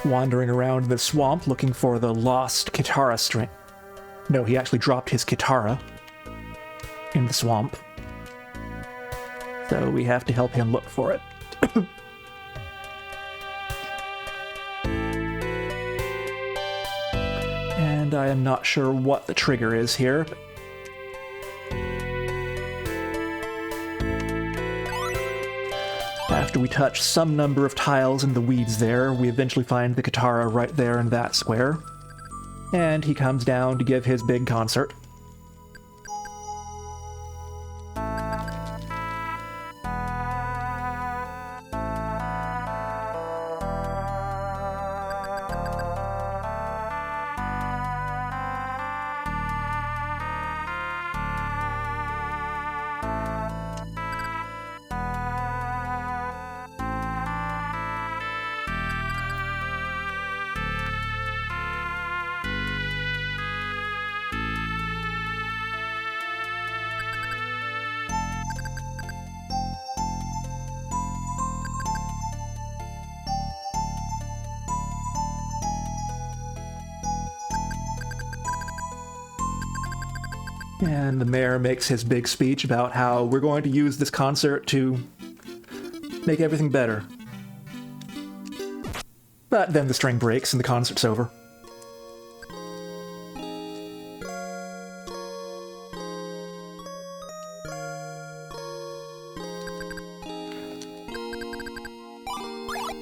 Speaker 1: wandering around the swamp looking for the lost guitar string. No, he actually dropped his guitar in the swamp. So we have to help him look for it. And I am not sure what the trigger is here. After we touch some number of tiles in the weeds there, we eventually find the guitar right there in that square. And he comes down to give his big concert. And the mayor makes his big speech about how we're going to use this concert to make everything better. But then the string breaks and the concert's over.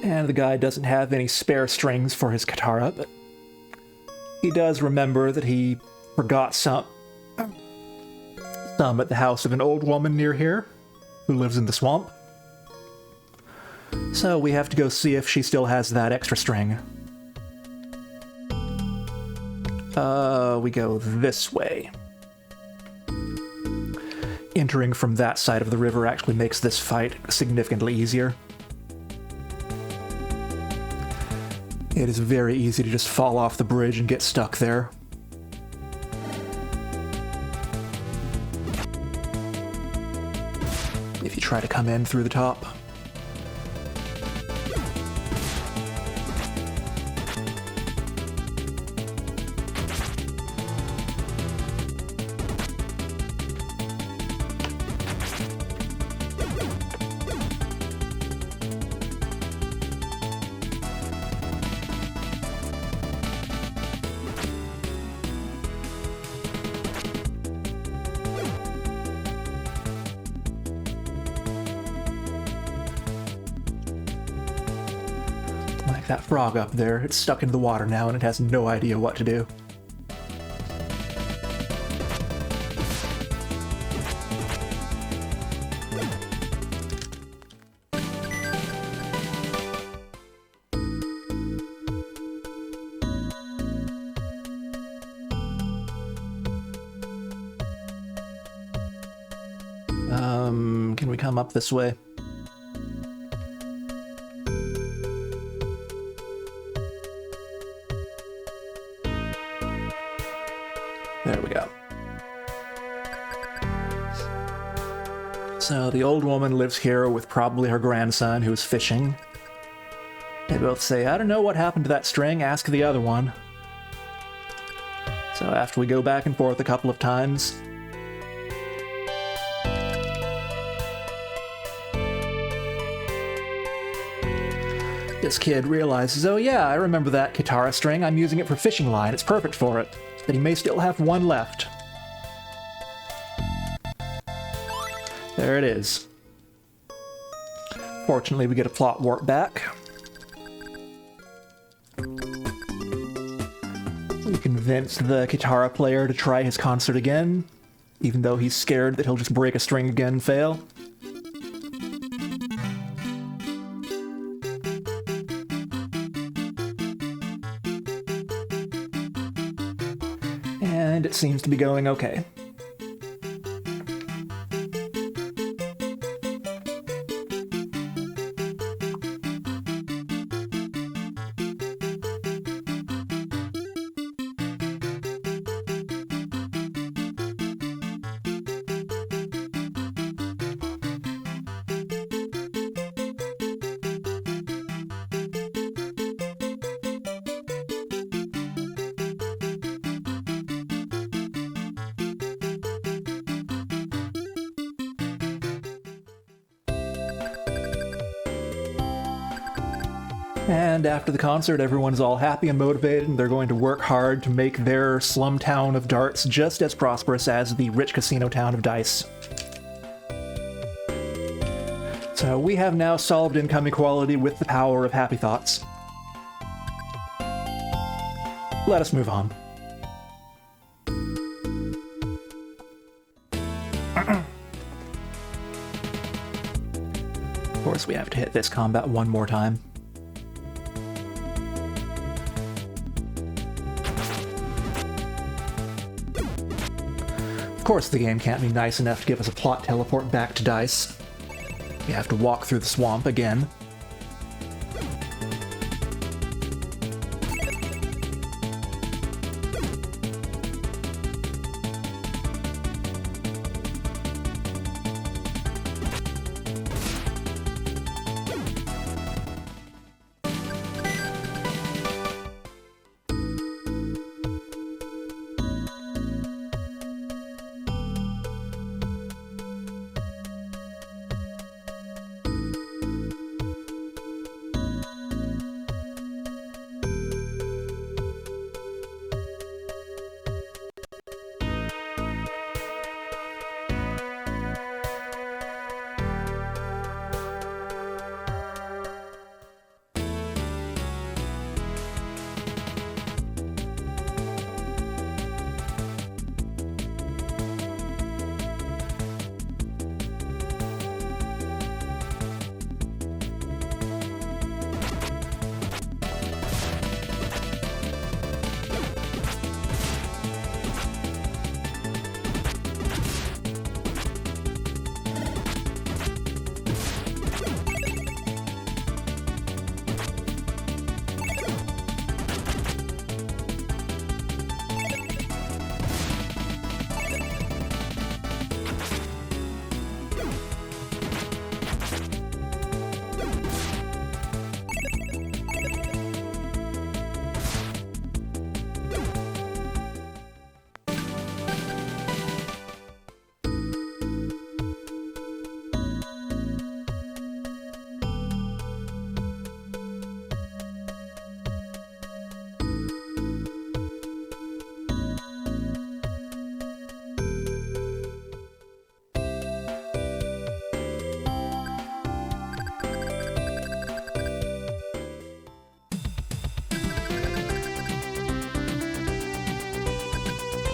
Speaker 1: And the guy doesn't have any spare strings for his guitar, but he does remember that he forgot some at the house of an old woman near here who lives in the swamp. So we have to go see if she still has that extra string. We go this way. Entering from that side of the river actually makes this fight significantly easier. It is very easy to just fall off the bridge and get stuck there. If you try to come in through the top. Like that frog up there, it's stuck in the water now and it has no idea what to do. Can we come up this way? There we go. So the old woman lives here with probably her grandson who's fishing. They both say, I don't know what happened to that string, ask the other one. So after we go back and forth a couple of times, this kid realizes, oh yeah, I remember that guitar string, I'm using it for fishing line, it's perfect for it. But he may still have one left. There it is. Fortunately, we get a plot warp back. We convince the guitar player to try his concert again, even though he's scared that he'll just break a string again and fail. And it seems to be going okay. And after the concert, everyone's all happy and motivated, and they're going to work hard to make their slum town of Darts just as prosperous as the rich casino town of Dice. So we have now solved income equality with the power of happy thoughts. Let us move on. Of course, we have to hit this combat one more time. Of course, the game can't be nice enough to give us a plot teleport back to Dice. We have to walk through the swamp again.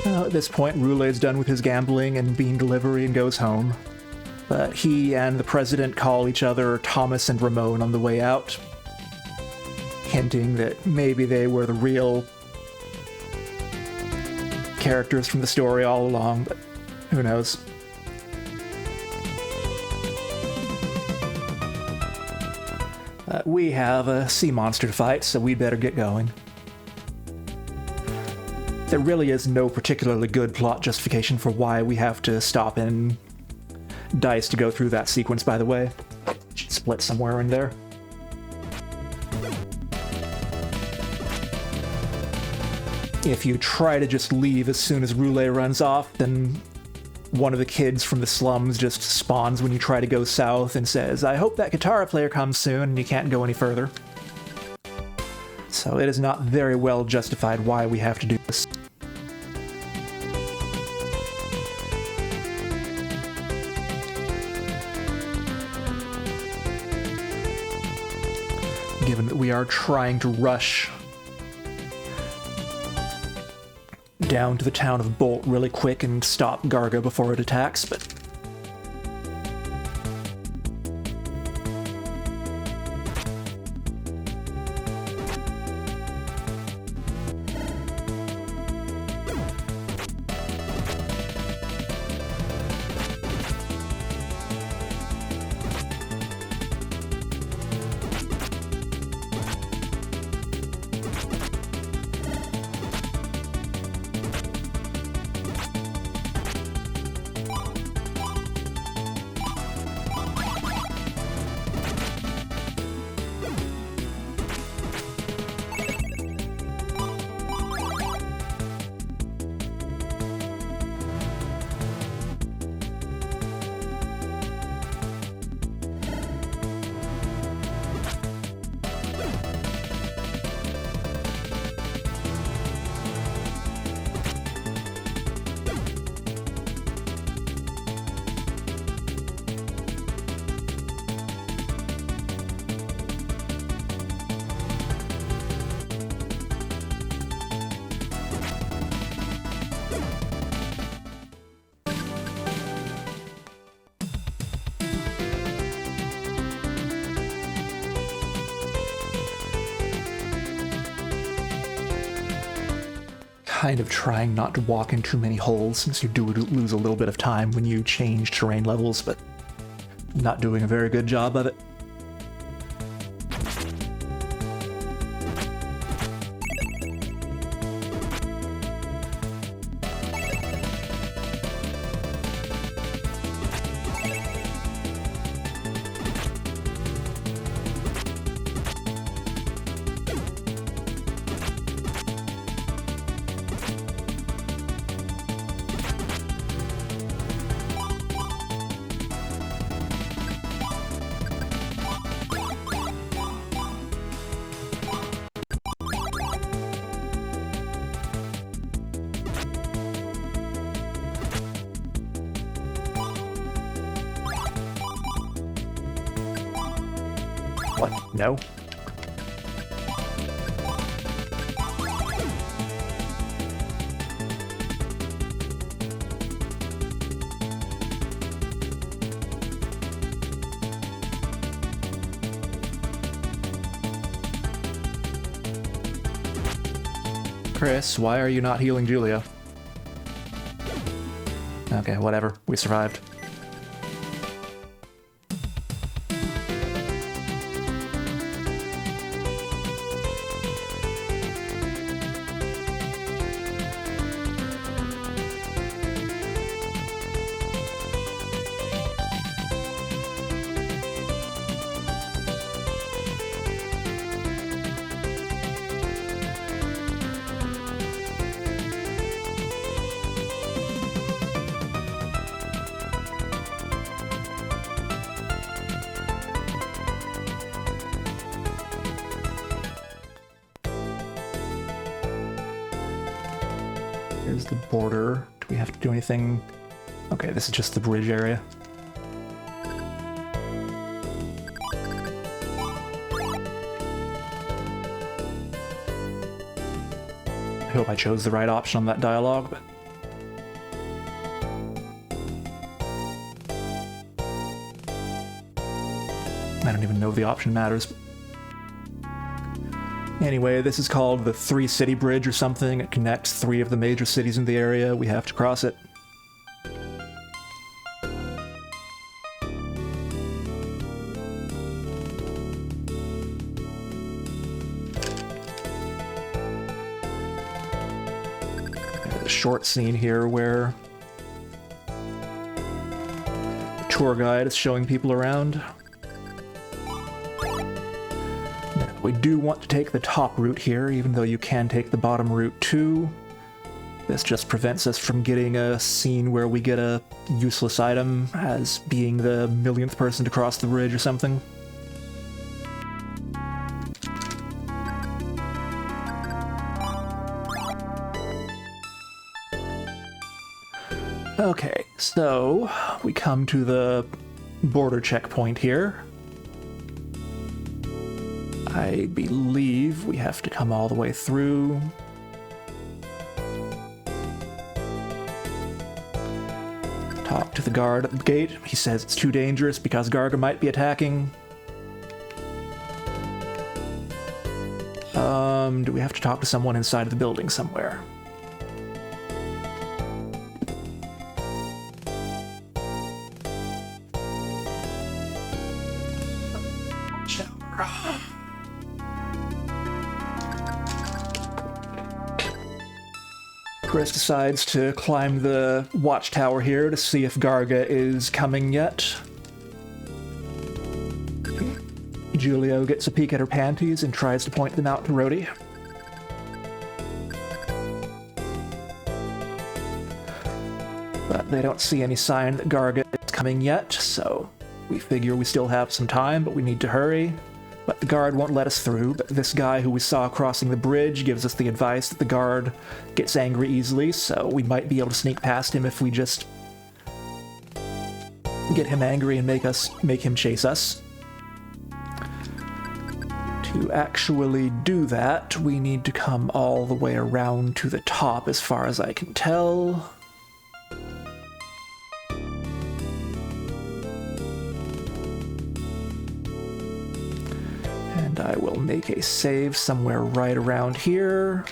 Speaker 1: At this point, Roulet's done with his gambling and bean delivery and goes home. But he and the president call each other Thomas and Ramon on the way out, hinting that maybe they were the real characters from the story all along, but who knows. We have a sea monster to fight, so we better get going. There really is no particularly good plot justification for why we have to stop in Dice to go through that sequence, by the way. Should split somewhere in there. If you try to just leave as soon as Roulet runs off, then one of the kids from the slums just spawns when you try to go south and says, "I hope that guitar player comes soon," and you can't go any further. So it is not very well justified why we have to do this. Given that we are trying to rush down to the town of Bolt really quick and stop Garga before it attacks, but kind of trying not to walk in too many holes, since you do lose a little bit of time when you change terrain levels, but not doing a very good job of it. What? No? Chris, why are you not healing Julia? Okay, whatever. We survived. Here's the border. Do we have to do anything? Okay, this is just the bridge area. I hope I chose the right option on that dialogue, but... I don't even know if the option matters. Anyway, this is called the Three City Bridge or something. It connects 3 of the major cities in the area. We have to cross it. There's a short scene here where the tour guide is showing people around. We do want to take the top route here, even though you can take the bottom route too. This just prevents us from getting a scene where we get a useless item as being the millionth person to cross the bridge or something. Okay, so we come to the border checkpoint here. I believe we have to come all the way through. Talk to the guard at the gate. He says it's too dangerous because Garga might be attacking. Do we have to talk to someone inside of the building somewhere? Chris decides to climb the watchtower here to see if Garga is coming yet. Julio gets a peek at her panties and tries to point them out to Rhodey. But they don't see any sign that Garga is coming yet, so we figure we still have some time, but we need to hurry. But the guard won't let us through, but this guy who we saw crossing the bridge gives us the advice that the guard gets angry easily, so we might be able to sneak past him if we just get him angry and make him chase us. To actually do that, we need to come all the way around to the top as far as I can tell. I will make a save somewhere right around here.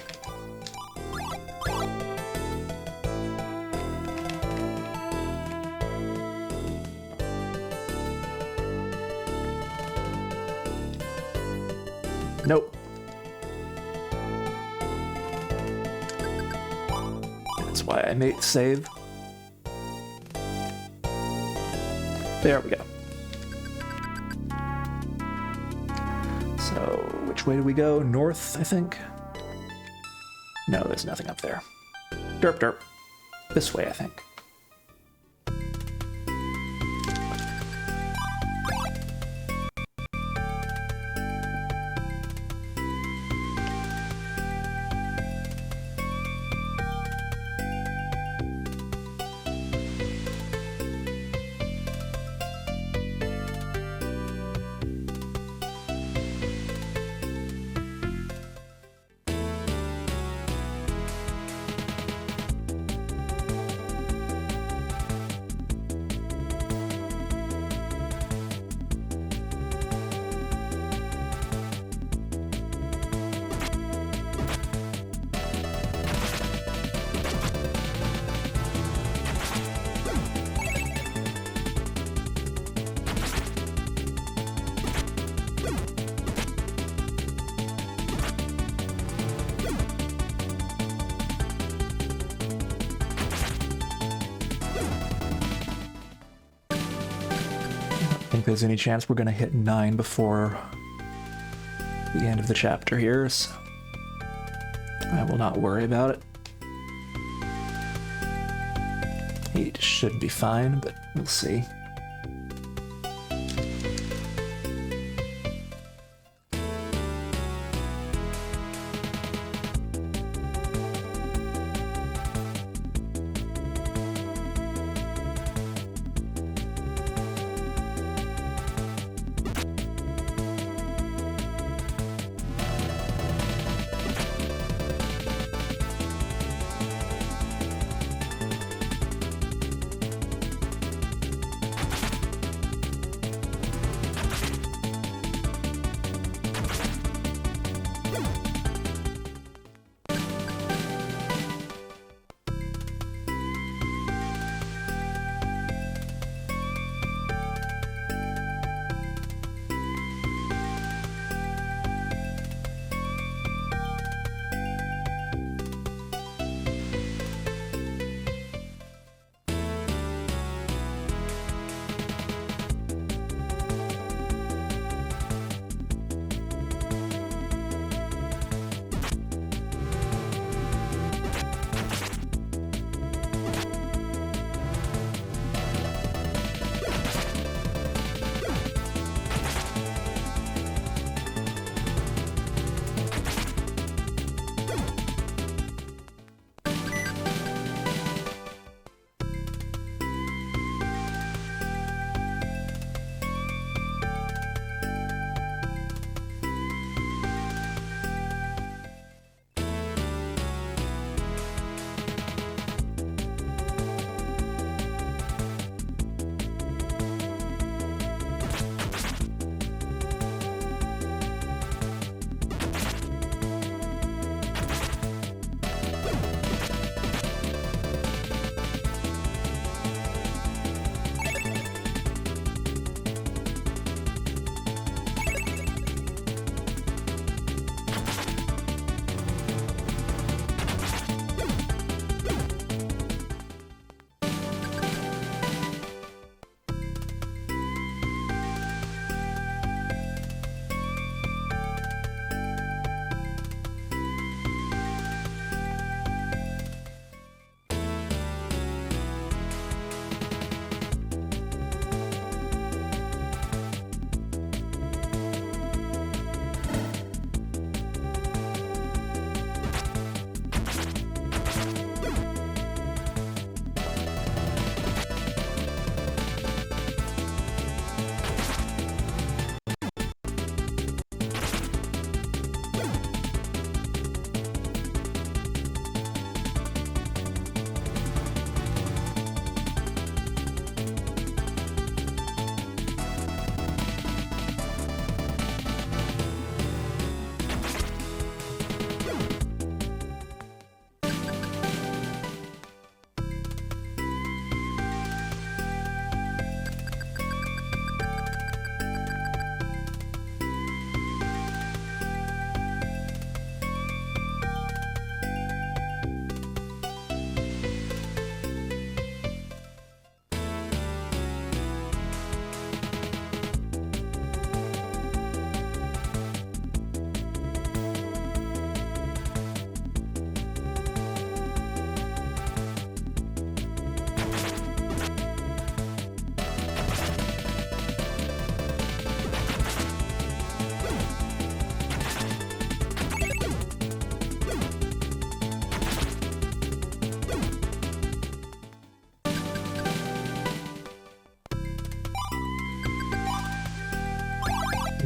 Speaker 1: Nope. That's why I made save. There we go. So, which way do we go? North, I think? No, there's nothing up there. Derp derp. This way, I think. I think there's any chance we're going to hit 9 before the end of the chapter here, so I will not worry about it. 8 should be fine, but we'll see.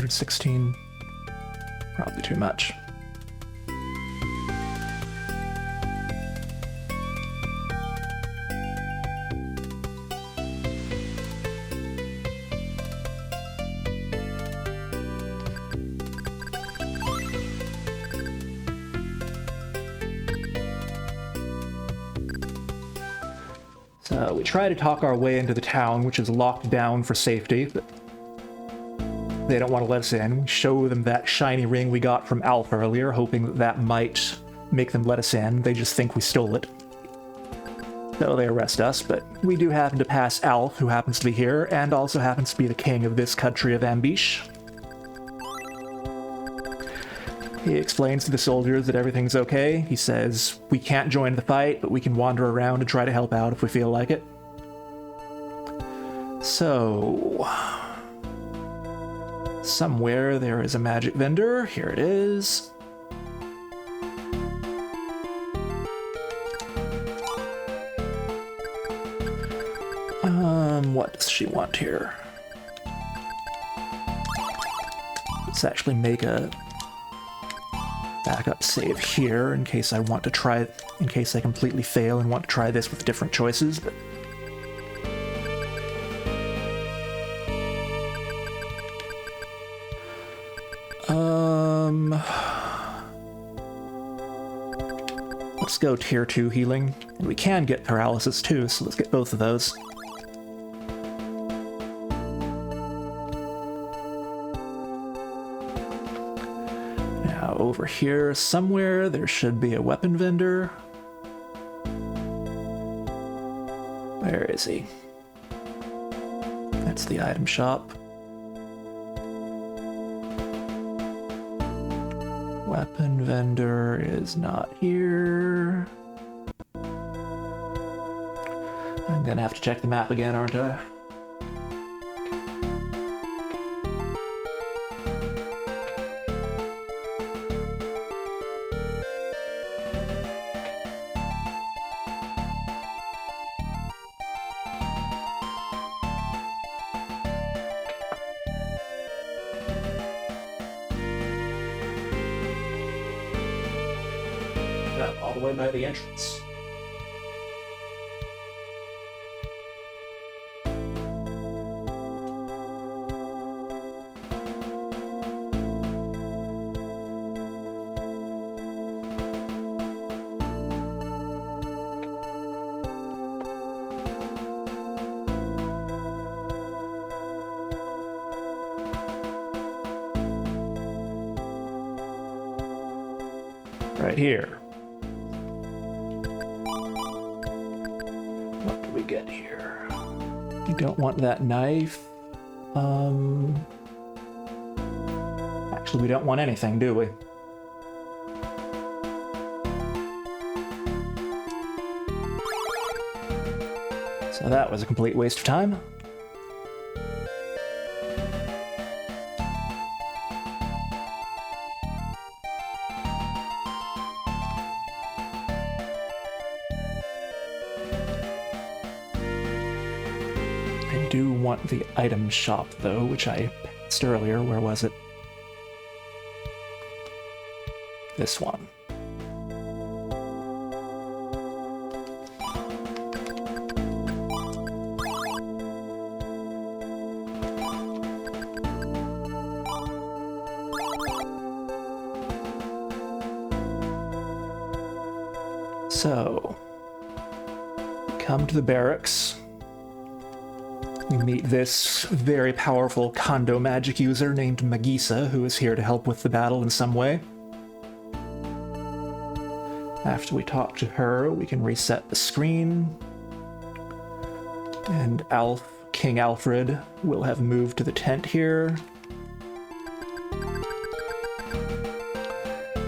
Speaker 1: 116. Probably too much. So we try to talk our way into the town, which is locked down for safety, but they don't want to let us in. We show them that shiny ring we got from Alf earlier, hoping that that might make them let us in. They just think we stole it. So they arrest us, but we do happen to pass Alf, who happens to be here, and also happens to be the king of this country of Ambish. He explains to the soldiers that everything's okay. He says, we can't join the fight, but we can wander around and try to help out if we feel like it. So, somewhere there is a magic vendor. Here it is. What does she want here? Let's actually make a backup save here in case I want to try, in case I completely fail and want to try this with different choices. But let's go tier 2 healing. And we can get paralysis too, so let's get both of those. Over here somewhere there should be a weapon vendor. Where is he? That's the item shop. Weapon vendor is not here. I'm gonna have to check the map again, aren't I? All the way by the entrance. Right here. Get here. You don't want that knife. Actually, we don't want anything, do we? So that was a complete waste of time. Do want the item shop though, which I passed earlier. Where was it? This one. So, come to the barracks. We meet this very powerful Kondo magic user named Magisa, who is here to help with the battle in some way. After we talk to her, we can reset the screen. And King Alfred will have moved to the tent here.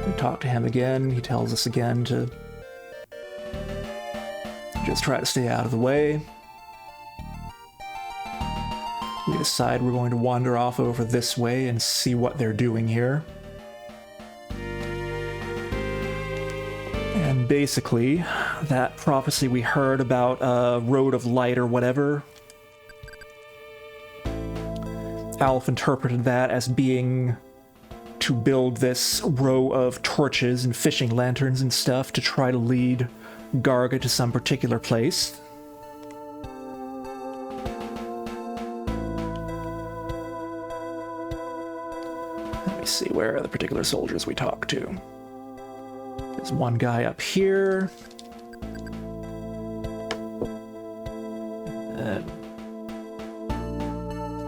Speaker 1: We talk to him again. He tells us again to just try to stay out of the way. We decide we're going to wander off over this way and see what they're doing here. And basically, that prophecy we heard about a road of light or whatever Alf interpreted that as being to build this row of torches and fishing lanterns and stuff to try to lead Garga to some particular place. Let me see, where are the particular soldiers we talked to? There's one guy up here.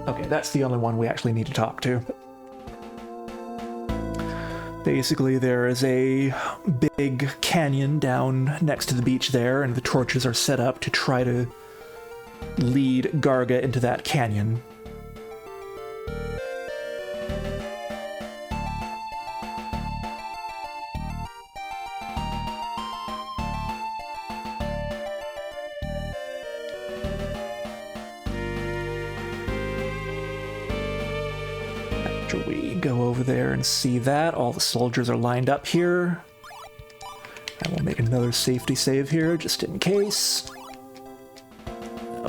Speaker 1: Okay, that's the only one we actually need to talk to. Basically, there is a big canyon down next to the beach there, and the torches are set up to try to lead Garga into that canyon. We go over there and see that. All the soldiers are lined up here. I will make another safety save here, just in case.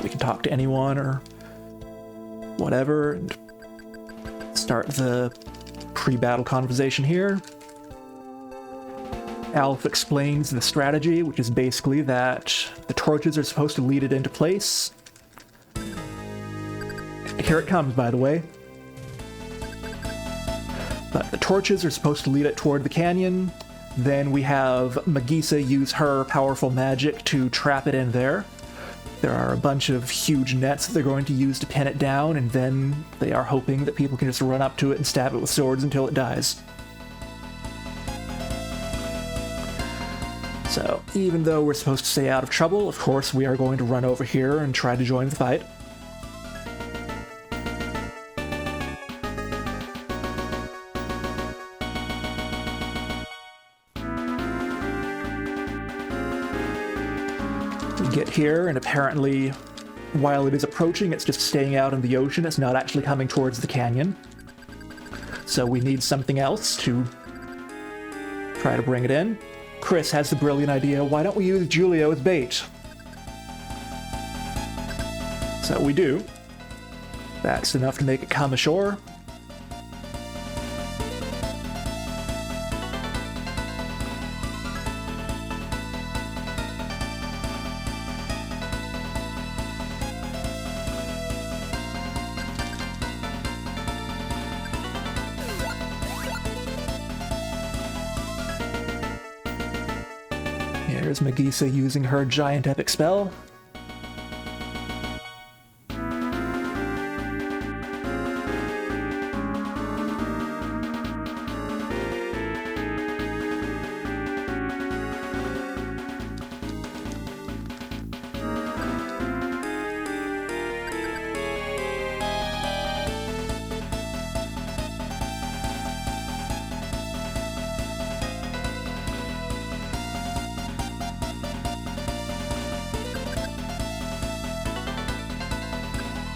Speaker 1: We can talk to anyone or whatever, and start the pre-battle conversation here. Alf explains the strategy, which is basically that the torches are supposed to lead it into place. Here it comes, by the way. But the torches are supposed to lead it toward the canyon. Then we have Magisa use her powerful magic to trap it in there. There are a bunch of huge nets that they're going to use to pin it down, and then they are hoping that people can just run up to it and stab it with swords until it dies. So, even though we're supposed to stay out of trouble, of course we are going to run over here and try to join the fight. Get here, and apparently, while it is approaching, it's just staying out in the ocean. It's not actually coming towards the canyon. So we need something else to try to bring it in. Chris has the brilliant idea, why don't we use Julio as bait? So we do. That's enough to make it come ashore. Here's Magisa using her giant epic spell.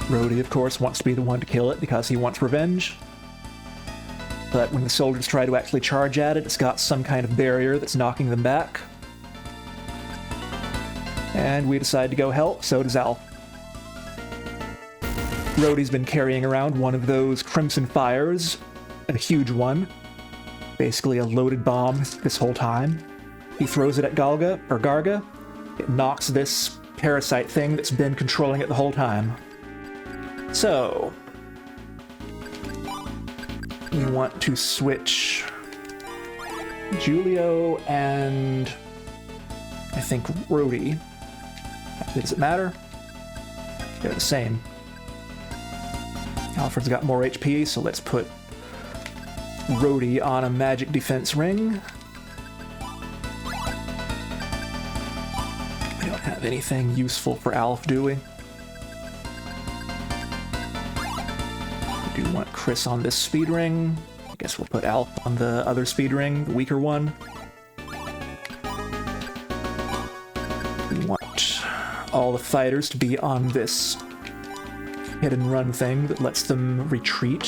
Speaker 1: Rhodey, of course, wants to be the one to kill it because he wants revenge. But when the soldiers try to actually charge at it, it's got some kind of barrier that's knocking them back. And we decide to go help, so does Al. Rhodey's been carrying around one of those Crimson Fires, a huge one. Basically a loaded bomb this whole time. He throws it at Garga. It knocks this parasite thing that's been controlling it the whole time. So, we want to switch Julio and I think Rhodey. Does it matter? They're the same. Alfred's got more HP, so let's put Rhodey on a magic defense ring. We don't have anything useful for Alf, do we? We do want Chris on this speed ring. I guess we'll put Alf on the other speed ring, the weaker one. We want all the fighters to be on this hit and run thing that lets them retreat.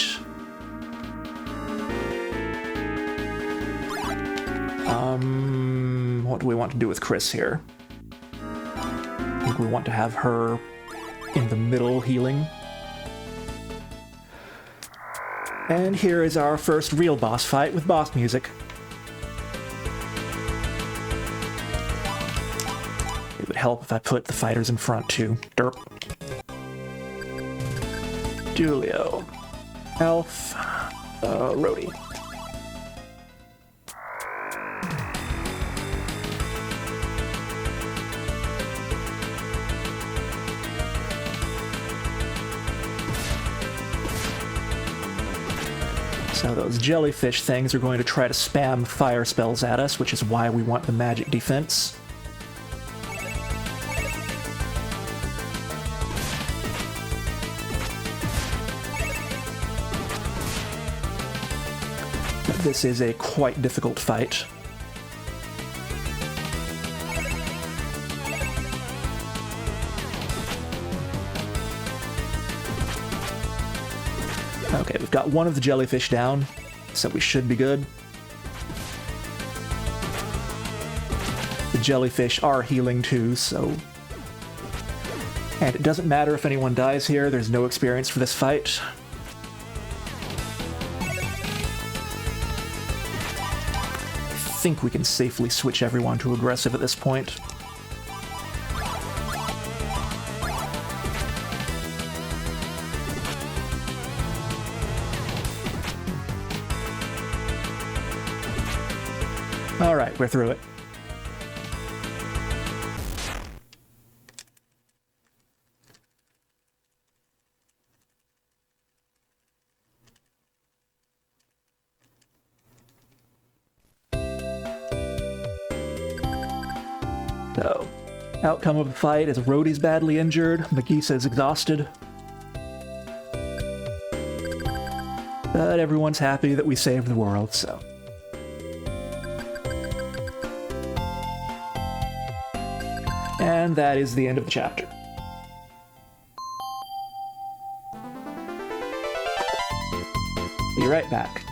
Speaker 1: What do we want to do with Chris here? I think we want to have her in the middle healing. And here is our first real boss fight with boss music. It would help if I put the fighters in front too. Derp. Julio. Elf. Rhodey. So those jellyfish things are going to try to spam fire spells at us, which is why we want the magic defense. But this is a quite difficult fight. Okay, we've got one of the jellyfish down, so we should be good. The jellyfish are healing too, so... And it doesn't matter if anyone dies here, there's no experience for this fight. I think we can safely switch everyone to aggressive at this point. Alright, we're through it. So, outcome of the fight is Rhodey's badly injured, Magisa's exhausted. But everyone's happy that we saved the world, so... And that is the end of the chapter. Be right back.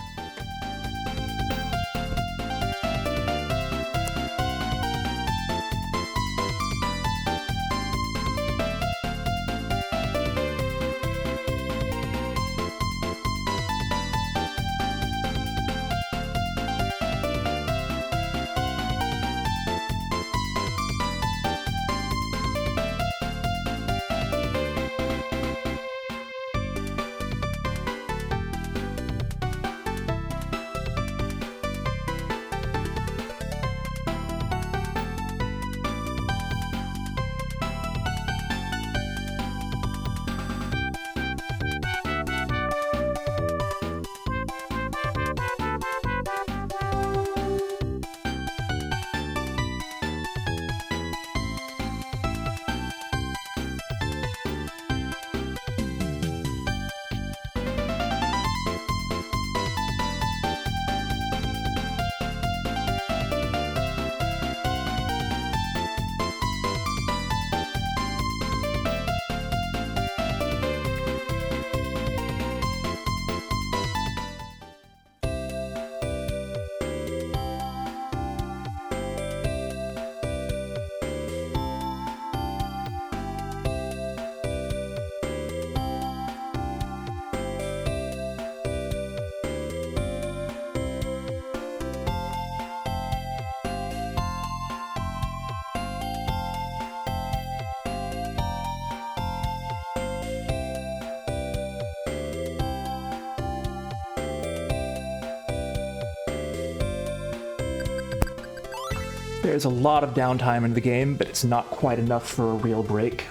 Speaker 1: There's a lot of downtime in the game, but it's not quite enough for a real break.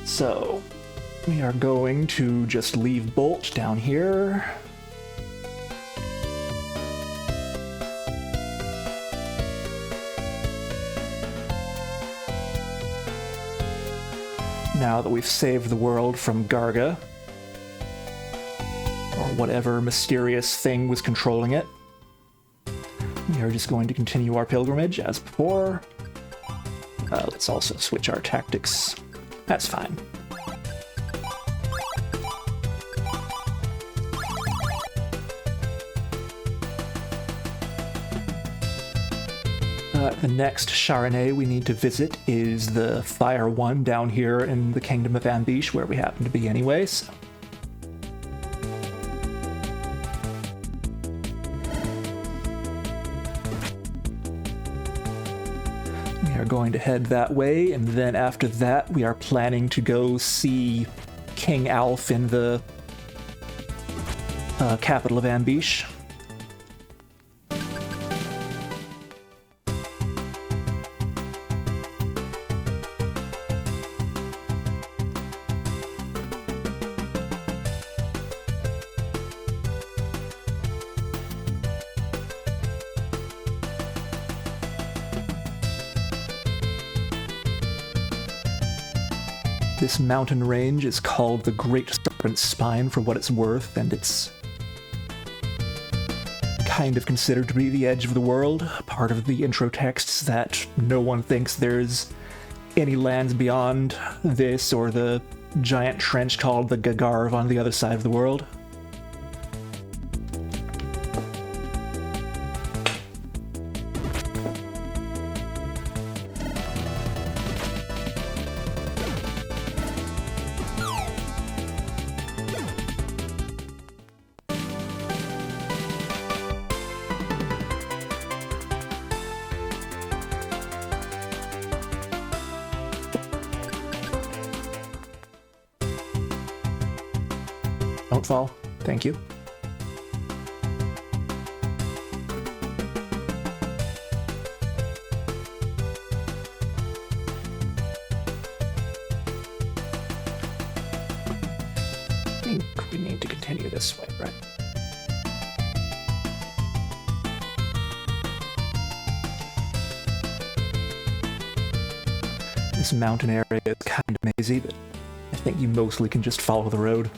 Speaker 1: So, we are going to just leave Bolt down here. Now that we've saved the world from Garga, or whatever mysterious thing was controlling it, we are just going to continue our pilgrimage as before. Let's also switch our tactics. That's fine. The next Charnay we need to visit is the Fire One down here in the Kingdom of Ambish, where we happen to be anyways. We are going to head that way, and then after that, we are planning to go see King Alf in the capital of Ambish. This mountain range is called the Great Serpent's Spine for what it's worth, and it's kind of considered to be the edge of the world. Part of the intro texts that no one thinks there's any lands beyond this or the giant trench called the Gagarv on the other side of the world. Don't fall. Thank you. I think we need to continue this way, right? This mountain area is kind of mazy, but I think you mostly can just follow the road.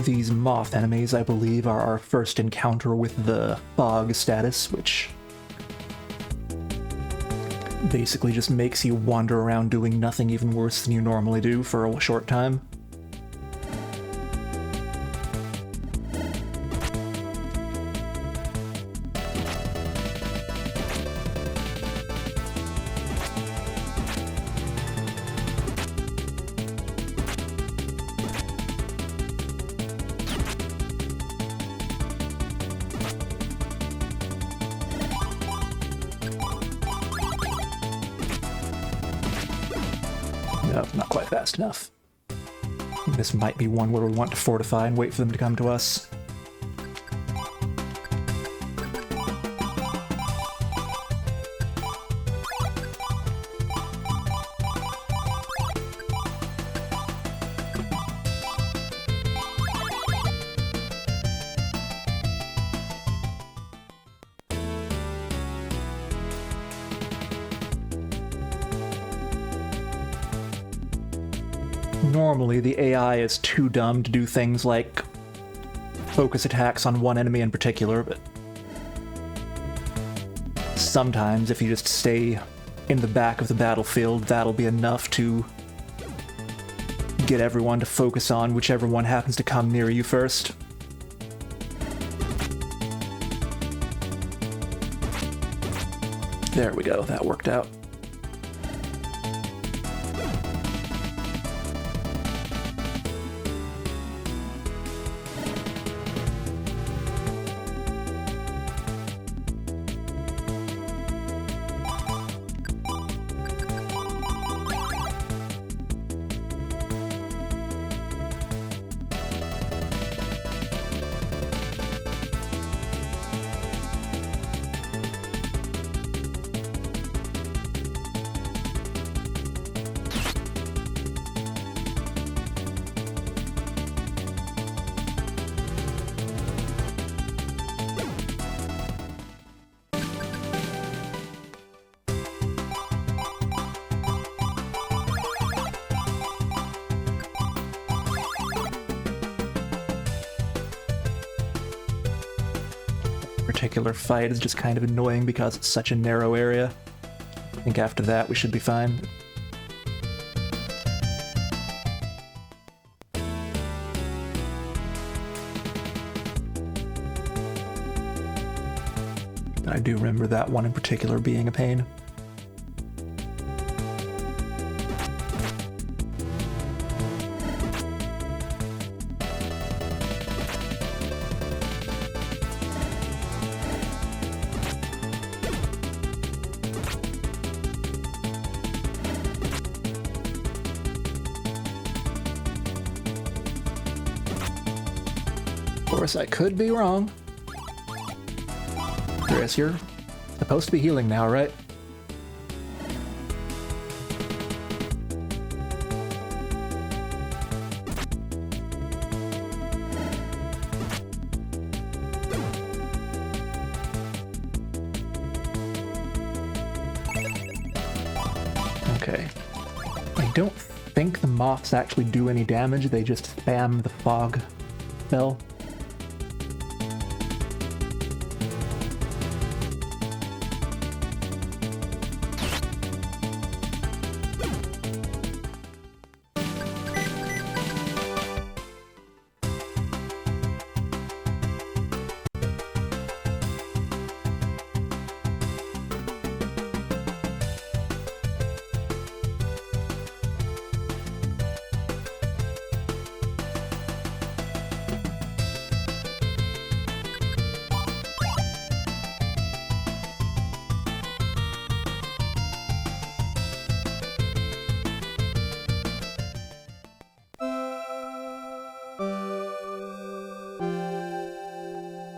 Speaker 1: These moth enemies, I believe, are our first encounter with the fog status, which basically just makes you wander around doing nothing even worse than you normally do for a short time. No, not quite fast enough. This might be one where we want to fortify and wait for them to come to us. Normally, the AI is too dumb to do things like focus attacks on one enemy in particular, but sometimes if you just stay in the back of the battlefield, that'll be enough to get everyone to focus on whichever one happens to come near you first. There we go, that worked out. particular fight is just kind of annoying because it's such a narrow area. I think after that we should be fine. I do remember that one in particular being a pain. Of course, I could be wrong. Chris, you're supposed to be healing now, right? Okay. I don't think the moths actually do any damage, they just spam the fog spell.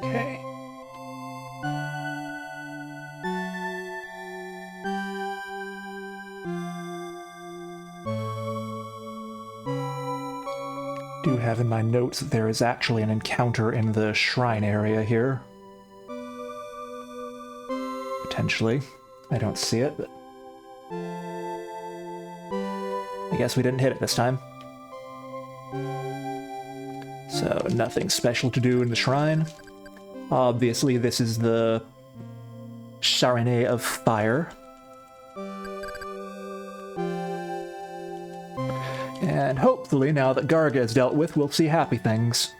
Speaker 1: Okay. Do have in my notes that there is actually an encounter in the shrine area here. Potentially. I don't see it, but I guess we didn't hit it this time. So, nothing special to do in the shrine. Obviously, this is the Shrine of Fire. And hopefully, now that Garga is dealt with, we'll see happy things.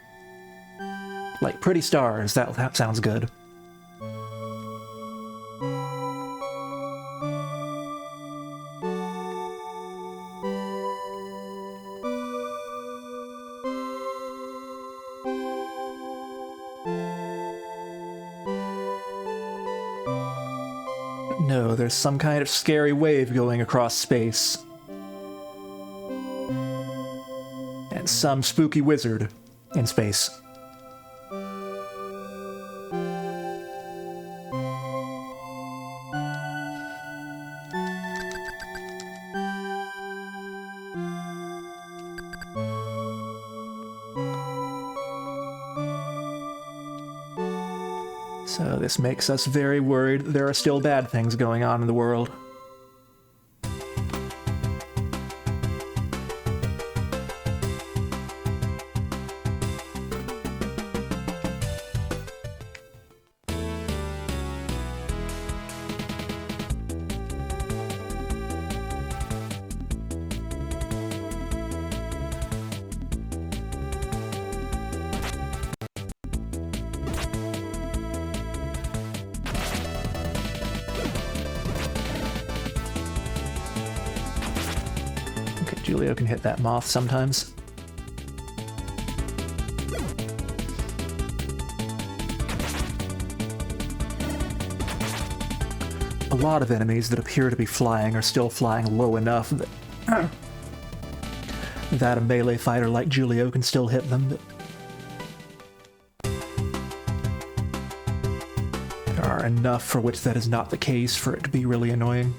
Speaker 1: Like pretty stars, that sounds good. No, there's some kind of scary wave going across space. And some spooky wizard in space. So this makes us very worried that there are still bad things going on in the world. Julio can hit that moth sometimes. A lot of enemies that appear to be flying are still flying low enough that a melee fighter like Julio can still hit them. But there are enough for which that is not the case for it to be really annoying.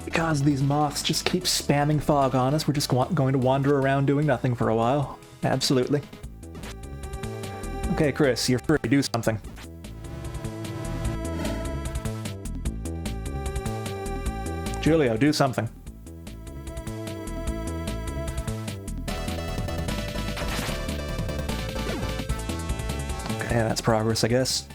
Speaker 1: Because these moths just keep spamming fog on us, we're just going to wander around doing nothing for a while. Absolutely. Okay, Chris, you're free. Do something. Julio, do something. Okay, that's progress, I guess.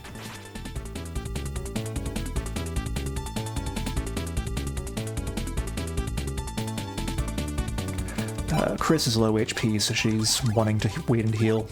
Speaker 1: Chris is low HP, so she's wanting to wait and heal.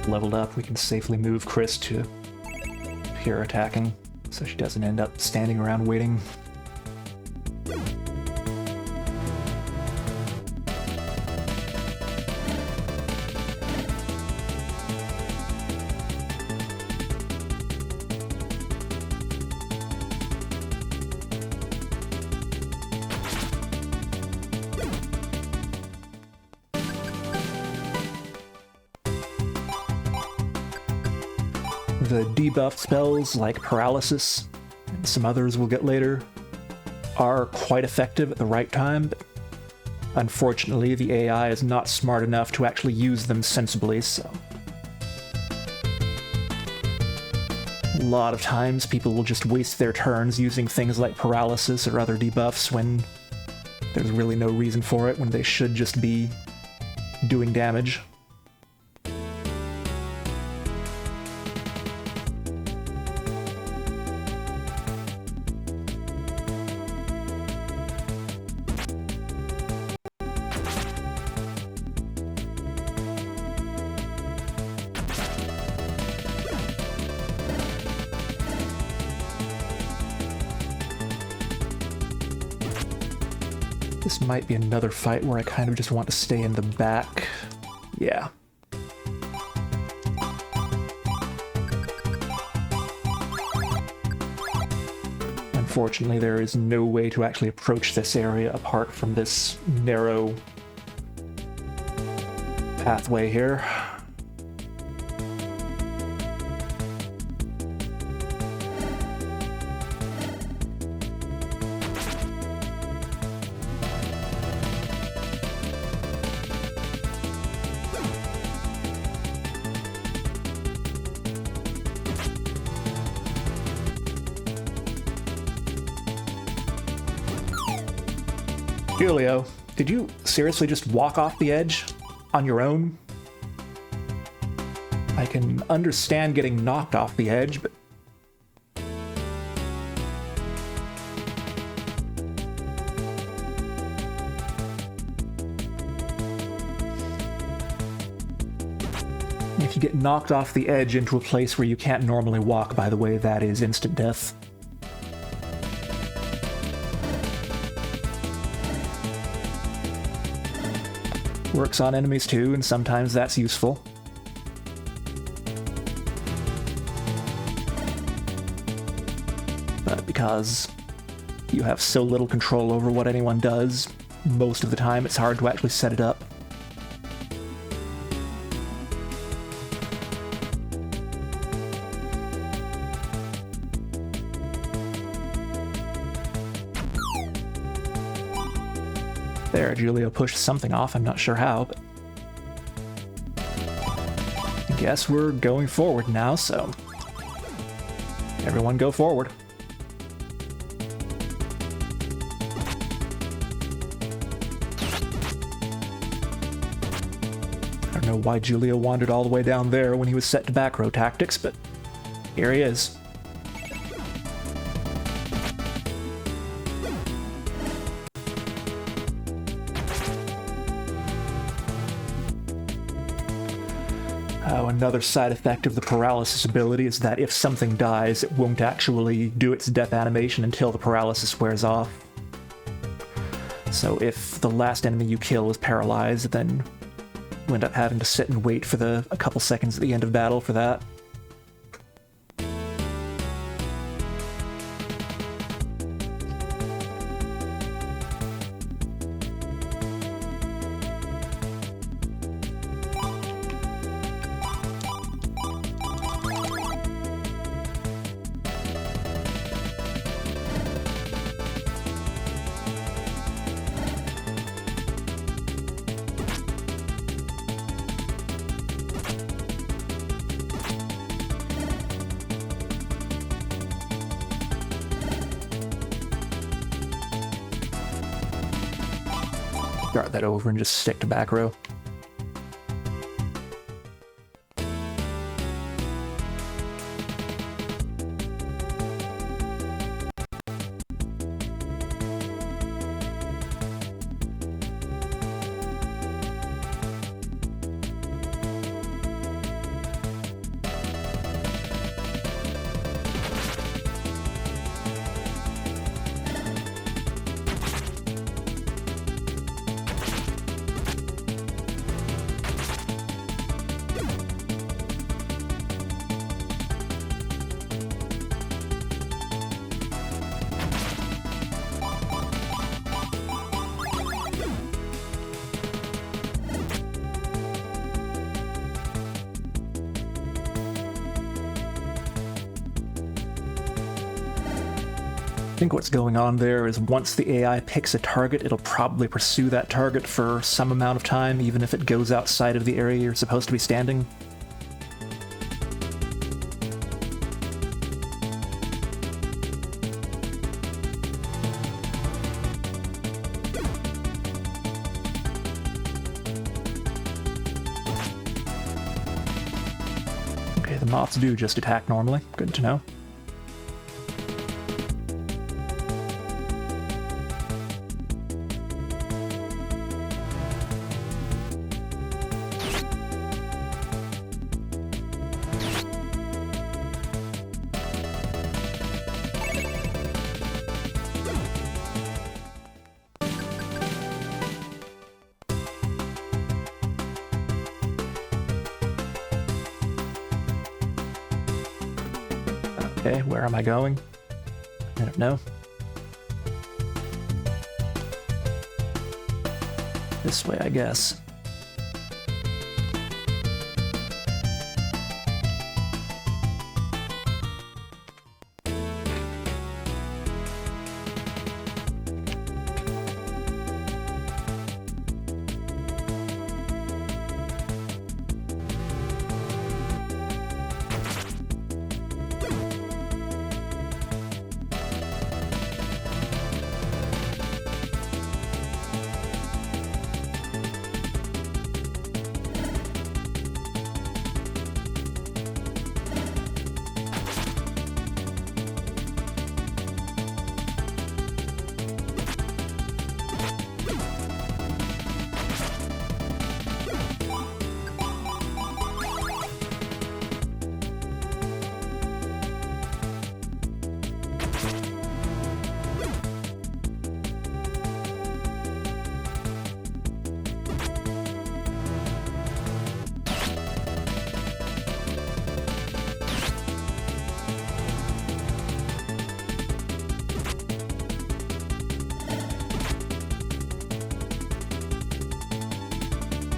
Speaker 1: Leveled up, we can safely move Chris to pure attacking, so she doesn't end up standing around waiting. The debuff spells like Paralysis, and some others we'll get later, are quite effective at the right time, but unfortunately the AI is not smart enough to actually use them sensibly, so... A lot of times people will just waste their turns using things like Paralysis or other debuffs when there's really no reason for it, when they should just be doing damage. This might be another fight where I kind of just want to stay in the back. Yeah. Unfortunately, there is no way to actually approach this area apart from this narrow pathway here. Julio, did you seriously just walk off the edge on your own? I can understand getting knocked off the edge, but... If you get knocked off the edge into a place where you can't normally walk, by the way, that is instant death. Works on enemies too, and sometimes that's useful. But because you have so little control over what anyone does, most of the time it's hard to actually set it up. There, Julio pushed something off, I'm not sure how, but I guess we're going forward now, so everyone go forward. I don't know why Julio wandered all the way down there when he was set to back row tactics, but here he is. Another side effect of the paralysis ability is that if something dies, it won't actually do its death animation until the paralysis wears off. So if the last enemy you kill is paralyzed, then you end up having to sit and wait for a couple seconds at the end of battle for that. Start that over and just stick to back row. I think what's going on there is once the AI picks a target, it'll probably pursue that target for some amount of time, even if it goes outside of the area you're supposed to be standing. Okay, the moths do just attack normally. Good to know. Okay, where am I going? I don't know. This way, I guess.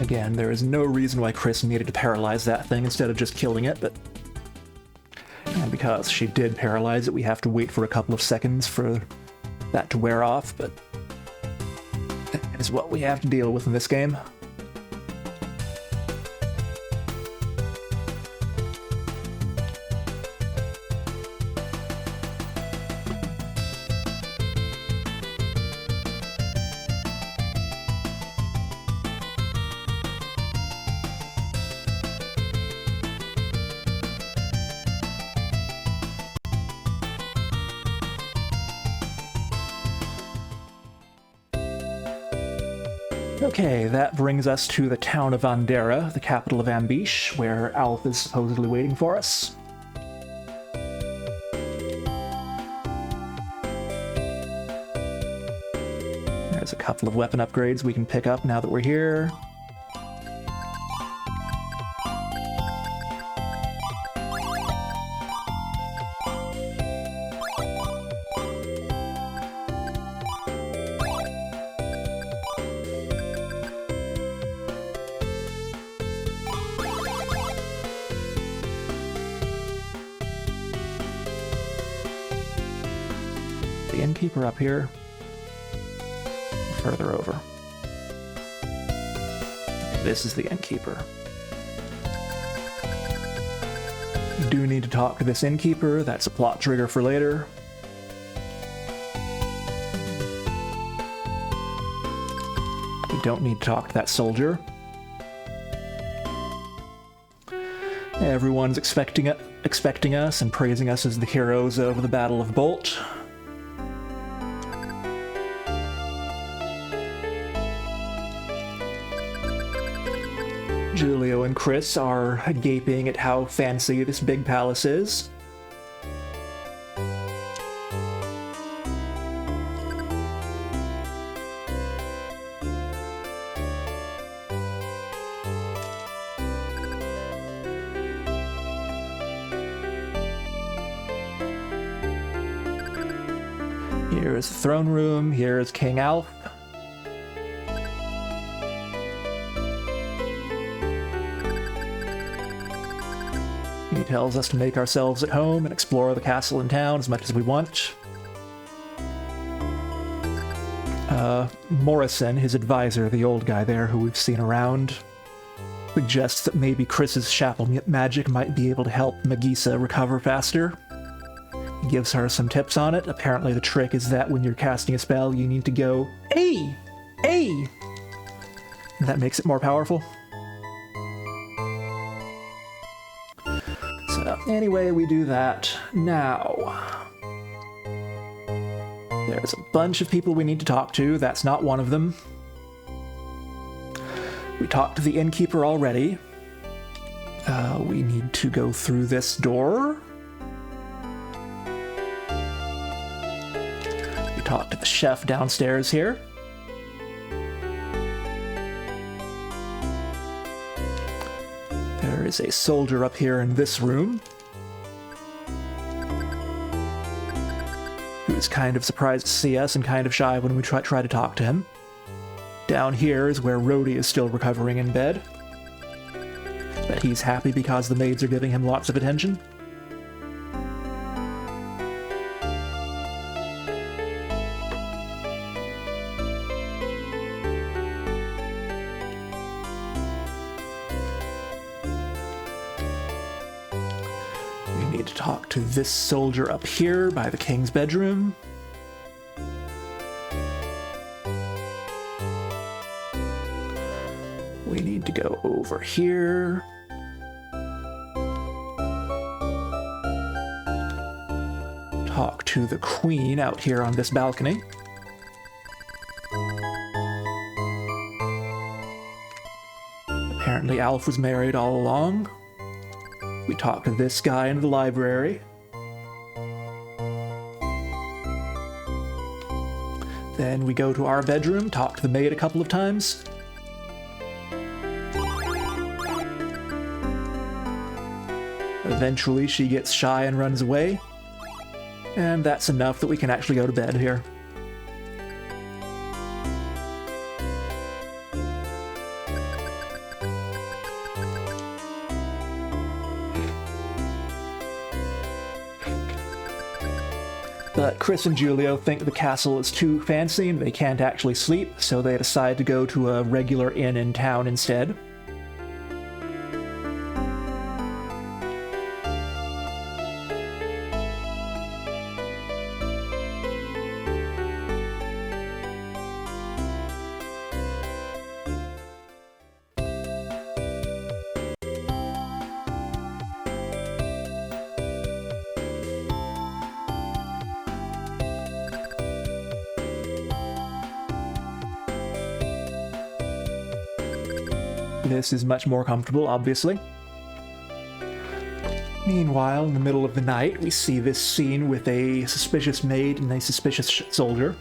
Speaker 1: Again, there is no reason why Chris needed to paralyze that thing instead of just killing it, but... And because she did paralyze it, we have to wait for a couple of seconds for that to wear off, but... That is what we have to deal with in this game. Okay, that brings us to the town of Andera, the capital of Ambish, where Alf is supposedly waiting for us. There's a couple of weapon upgrades we can pick up now that we're here. The innkeeper up here, further over. This is the innkeeper. You do need to talk to this innkeeper, that's a plot trigger for later. We don't need to talk to that soldier. Everyone's expecting us and praising us as the heroes of the Battle of Bolt. Julio and Chris are gaping at how fancy this big palace is. Here is the throne room, here is King Alf. He tells us to make ourselves at home and explore the castle and town as much as we want. Morrison, his advisor, the old guy there who we've seen around, suggests that maybe Chris's chapel magic might be able to help Magisa recover faster. He gives her some tips on it. Apparently the trick is that when you're casting a spell, you need to go, "Hey! Hey!" And that makes it more powerful. So, anyway, we do that. Now, there's a bunch of people we need to talk to. That's not one of them. We talked to the innkeeper already. We need to go through this door. We talked to the chef downstairs here. There is a soldier up here in this room who is kind of surprised to see us and kind of shy when we try to talk to him. Down here is where Rhodey is still recovering in bed. But he's happy because the maids are giving him lots of attention. We need to talk to this soldier up here by the king's bedroom. We need to go over here. Talk to the queen out here on this balcony. Apparently Alf was married all along. We talk to this guy in the library. Then we go to our bedroom, talk to the maid a couple of times. Eventually she gets shy and runs away. And that's enough that we can actually go to bed here. But Chris and Julio think the castle is too fancy and they can't actually sleep, so they decide to go to a regular inn in town instead. This is much more comfortable, obviously. Meanwhile, in the middle of the night, we see this scene with a suspicious maid and a suspicious soldier.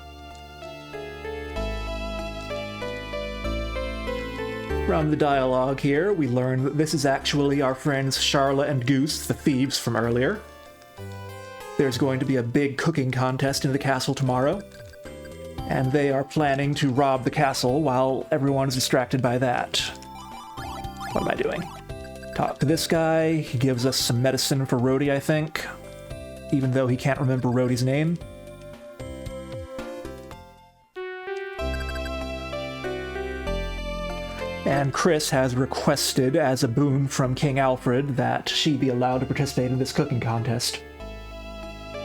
Speaker 1: From the dialogue here, we learn that this is actually our friends Charla and Goose, the thieves from earlier. There's going to be a big cooking contest in the castle tomorrow, and they are planning to rob the castle while everyone's distracted by that. What am I doing? Talk to this guy. He gives us some medicine for Rhodey, I think, even though he can't remember Rhodey's name. And Chris has requested as a boon from King Alfred that she be allowed to participate in this cooking contest.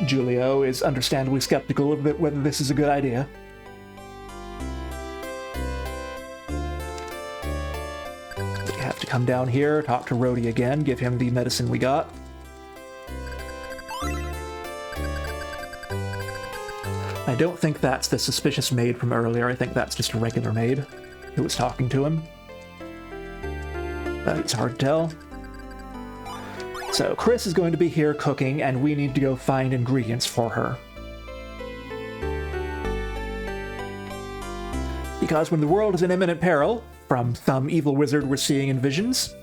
Speaker 1: Julio is understandably skeptical of whether this is a good idea. Come down here, talk to Rhodey again, give him the medicine we got. I don't think that's the suspicious maid from earlier. I think that's just a regular maid who was talking to him. But it's hard to tell. So Chris is going to be here cooking, and we need to go find ingredients for her. Because when the world is in imminent peril from some evil wizard we're seeing in visions,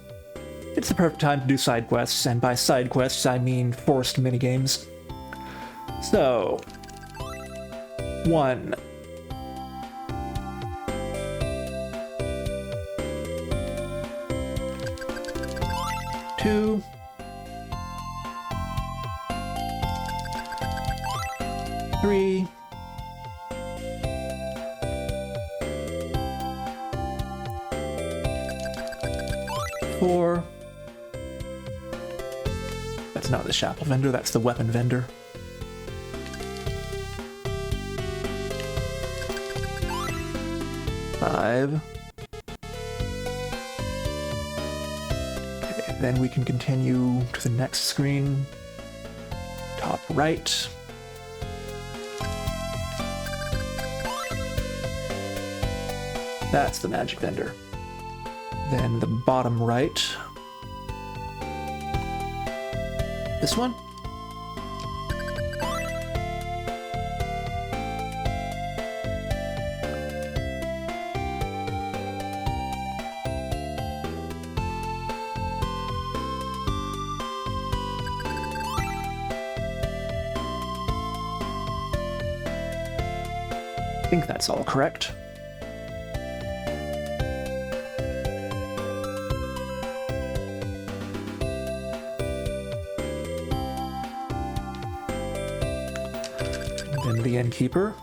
Speaker 1: it's the perfect time to do side quests, and by side quests I mean forced minigames. So, 1. Two. 3. 4. That's not the chapel vendor, that's the weapon vendor. 5. Okay, then we can continue to the next screen. Top right. That's the magic vendor. Then the bottom right. This one? I think that's all correct. And the innkeeper.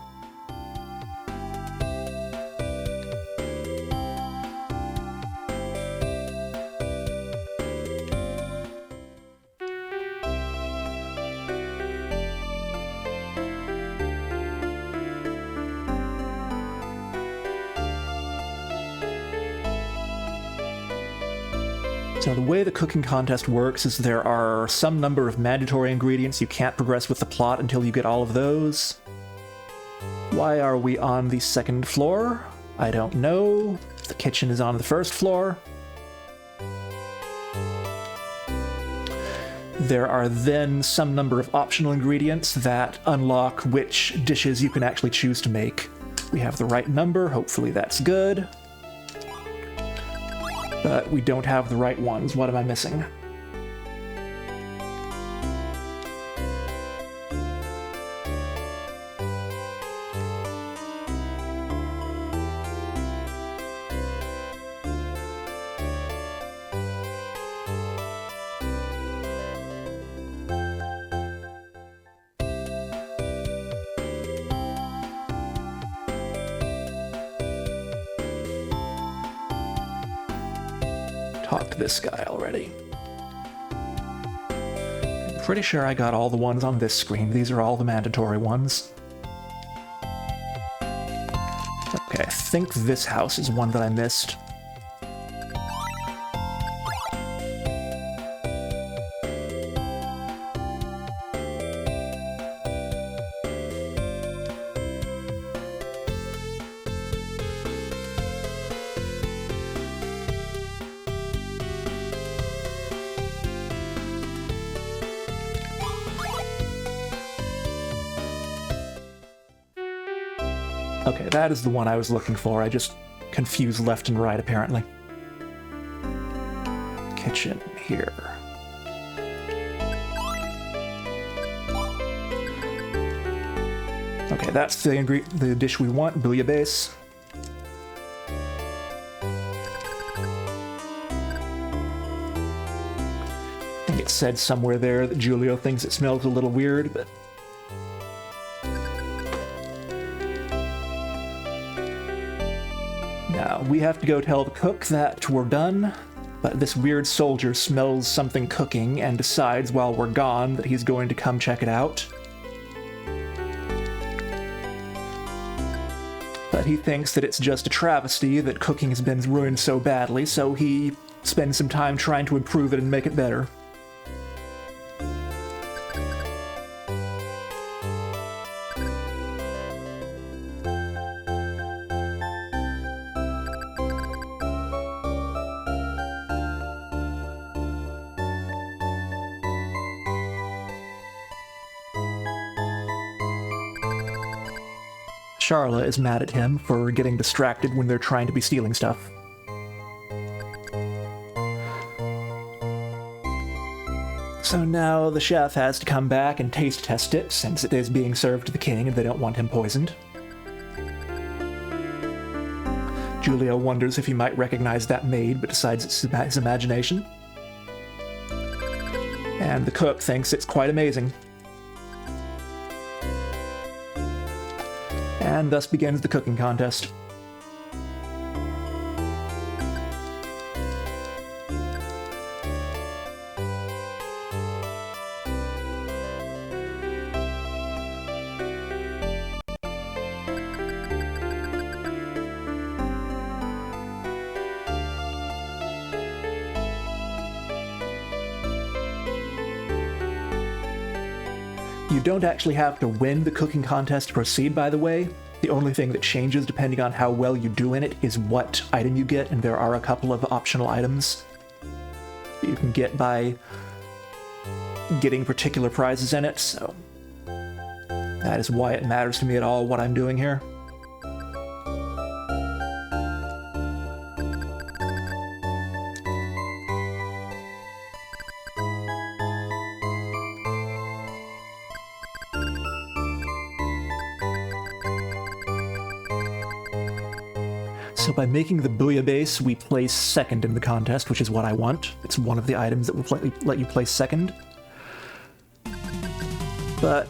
Speaker 1: So the way the cooking contest works is there are some number of mandatory ingredients. You can't progress with the plot until you get all of those. Why are we on the second floor? I don't know. The kitchen is on the first floor. There are then some number of optional ingredients that unlock which dishes you can actually choose to make. We have the right number, hopefully that's good. But we don't have the right ones. What am I missing? talk to this guy already. I'm pretty sure I got all the ones on this screen. These are all the mandatory ones. Okay, I think this house is one that I missed. Okay, that is the one I was looking for. I just confused left and right, apparently. Kitchen here. Okay, that's the dish we want, bouillabaisse. I think it said somewhere there that Julio thinks it smells a little weird, but... Now, we have to go tell the cook that we're done, but this weird soldier smells something cooking and decides while we're gone that he's going to come check it out. But he thinks that it's just a travesty that cooking has been ruined so badly, so he spends some time trying to improve it and make it better. Charla is mad at him for getting distracted when they're trying to be stealing stuff. So now the chef has to come back and taste test it, since it is being served to the king and they don't want him poisoned. Julio wonders if he might recognize that maid, but decides it's his imagination. And the cook thinks it's quite amazing. And thus begins the cooking contest. You don't actually have to win the cooking contest to proceed, by the way. The only thing that changes depending on how well you do in it is what item you get, and there are a couple of optional items that you can get by getting particular prizes in it, so that is why it matters to me at all what I'm doing here. So by making the bouillabaisse, we place second in the contest, which is what I want. It's one of the items that will let you place second. But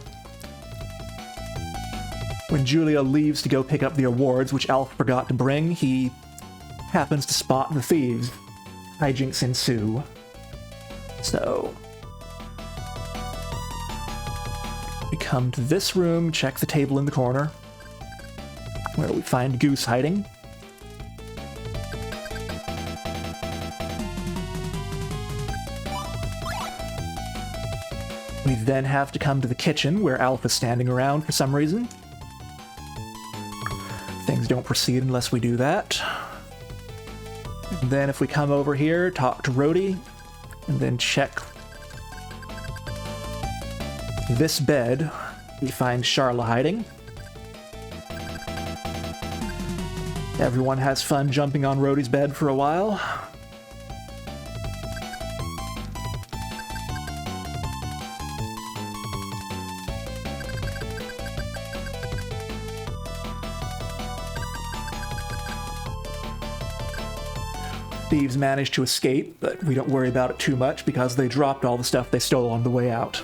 Speaker 1: when Julia leaves to go pick up the awards, which Alf forgot to bring, he happens to spot the thieves. Hijinks ensue. So we come to this room, check the table in the corner, where we find Goose hiding. We then have to come to the kitchen, where Alf is standing around for some reason. Things don't proceed unless we do that. And then if we come over here, talk to Rhodey, and then check this bed, we find Charla hiding. Everyone has fun jumping on Rhodey's bed for a while. Thieves manage to escape, but we don't worry about it too much because they dropped all the stuff they stole on the way out.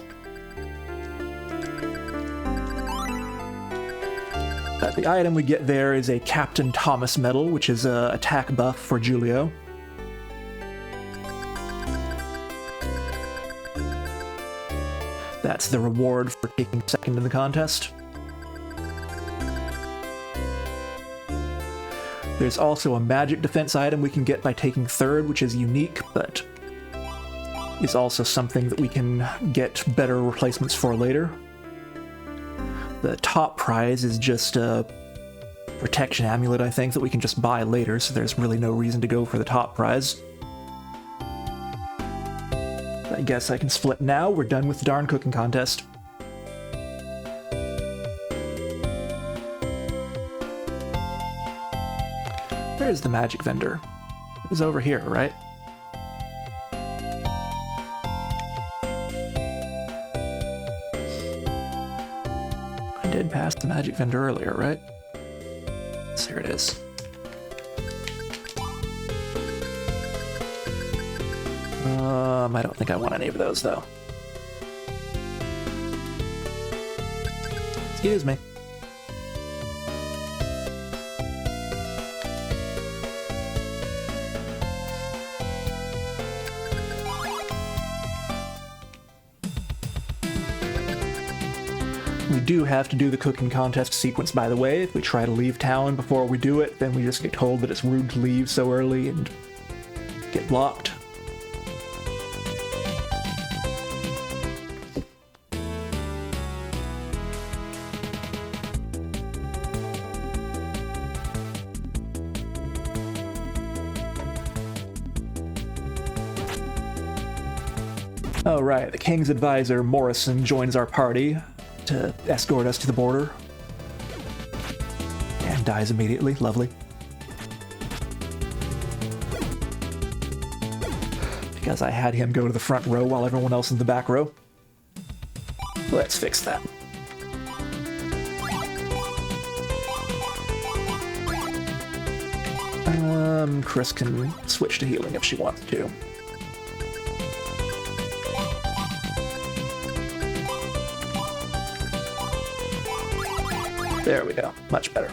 Speaker 1: The item we get there is a Captain Thomas medal, which is an attack buff for Julio. That's the reward for taking second in the contest. There's also a magic defense item we can get by taking third, which is unique, but is also something that we can get better replacements for later. The top prize is just a protection amulet, I think, that we can just buy later, so there's really no reason to go for the top prize. I guess I can split now. We're done with the darn cooking contest. Where's the magic vendor? It was over here, right? I did pass the magic vendor earlier, right? So here it is. I don't think I want any of those, though. Excuse me. We do have to do the cooking contest sequence, by the way. If we try to leave town before we do it, then we just get told that it's rude to leave so early and get blocked. Oh right, the King's advisor, Morrison, joins our party to escort us to the border. And dies immediately. Lovely. Because I had him go to the front row while everyone else in the back row. Let's fix that. Chris can switch to healing if she wants to. There we go. Much better.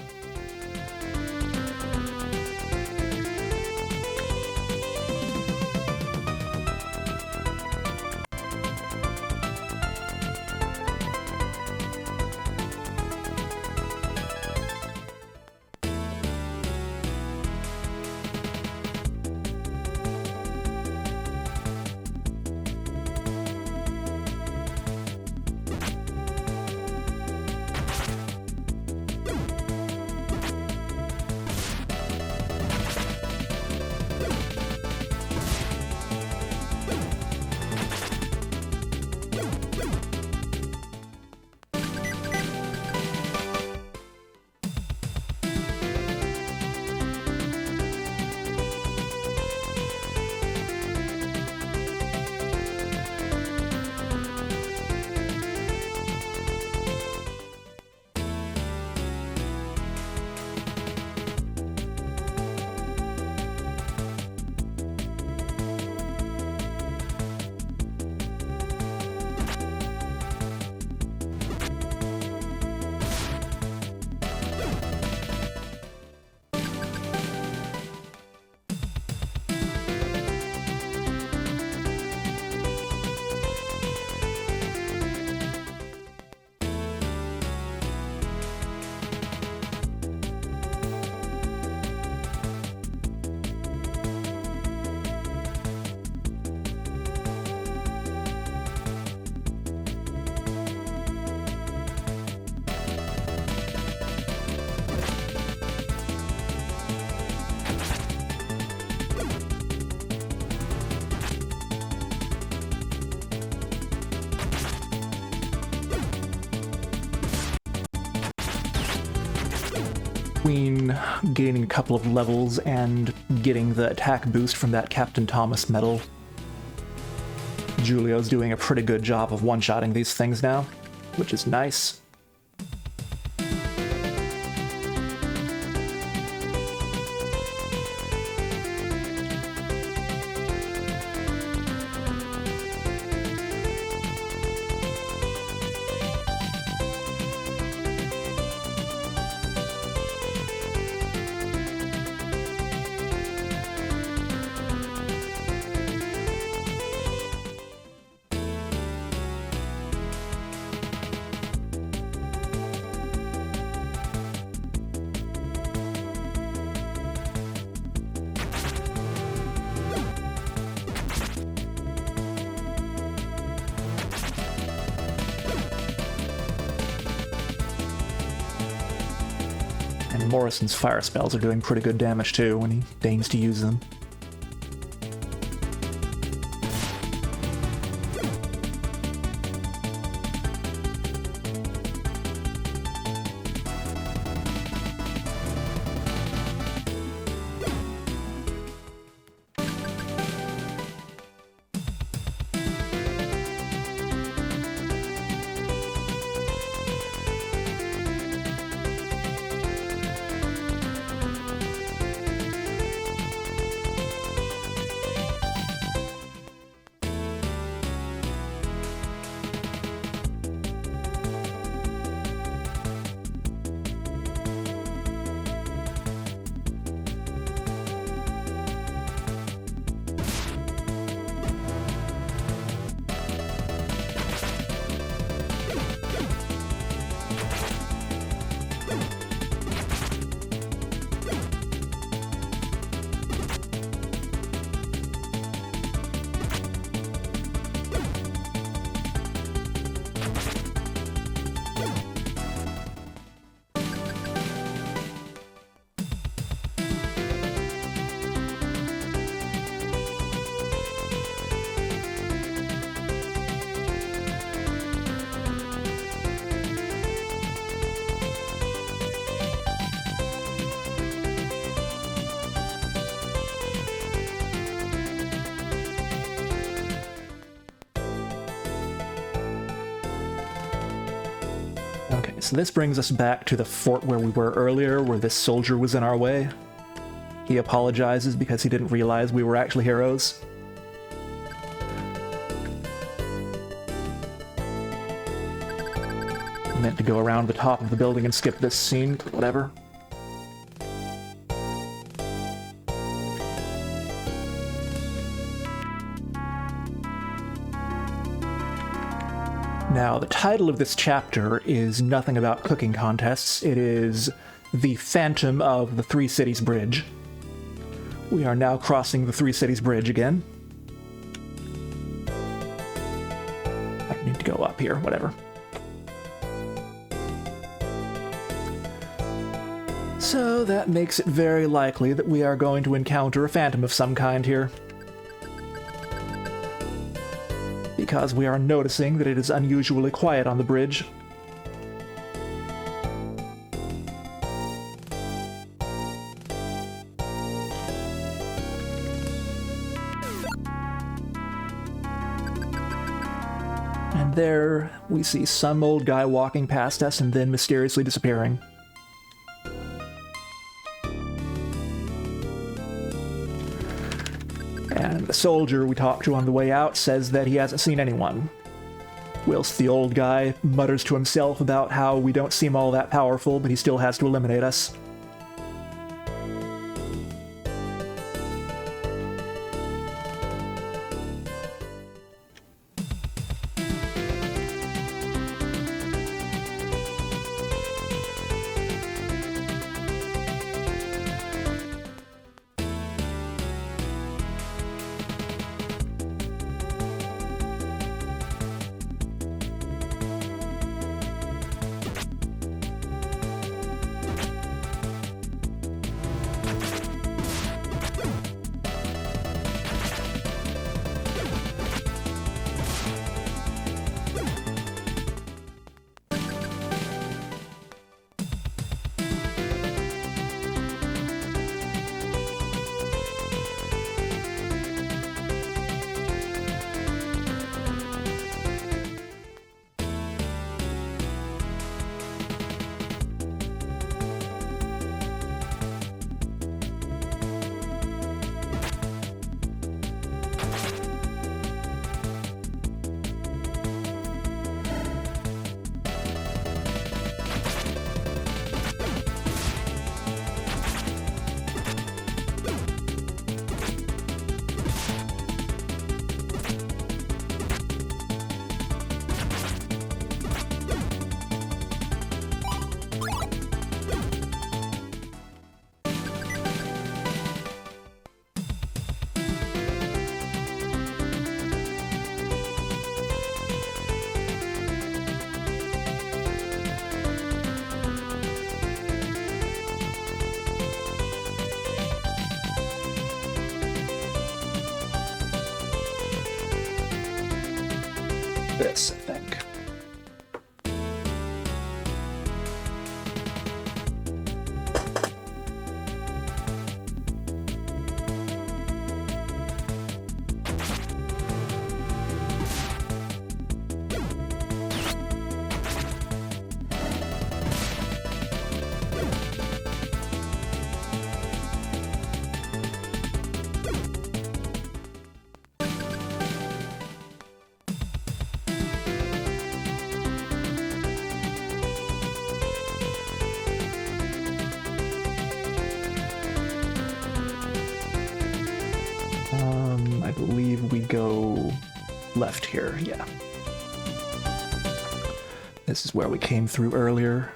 Speaker 1: Between gaining a couple of levels and getting the attack boost from that Captain Thomas medal, Julio's doing a pretty good job of one-shotting these things now, which is nice. Morrison's fire spells are doing pretty good damage too when he deigns to use them. Okay, so this brings us back to the fort where we were earlier, where this soldier was in our way. He apologizes because he didn't realize we were actually heroes. I meant to go around the top of the building and skip this scene, but whatever. Now, the title of this chapter is nothing about cooking contests. It is The Phantom of the Three Cities Bridge. We are now crossing the Three Cities Bridge again. I need to go up here, whatever. So that makes it very likely that we are going to encounter a phantom of some kind here. Because we are noticing that it is unusually quiet on the bridge. And there we see some old guy walking past us and then mysteriously disappearing. And the soldier we talked to on the way out says that he hasn't seen anyone, whilst the old guy mutters to himself about how we don't seem all that powerful, but he still has to eliminate us. this, I think. I believe we go left here, yeah. This is where we came through earlier.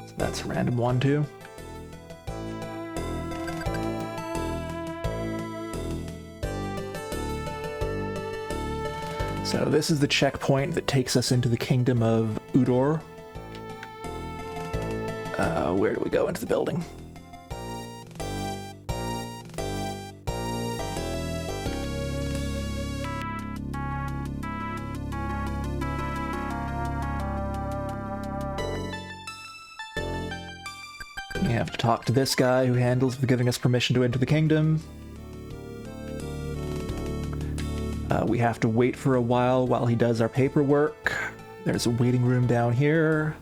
Speaker 1: So that's a random one, too. So this is the checkpoint that takes us into the kingdom of Udor. Where do we go into the building? We have to talk to this guy who handles giving us permission to enter the kingdom. We have to wait for a while he does our paperwork. There's a waiting room down here.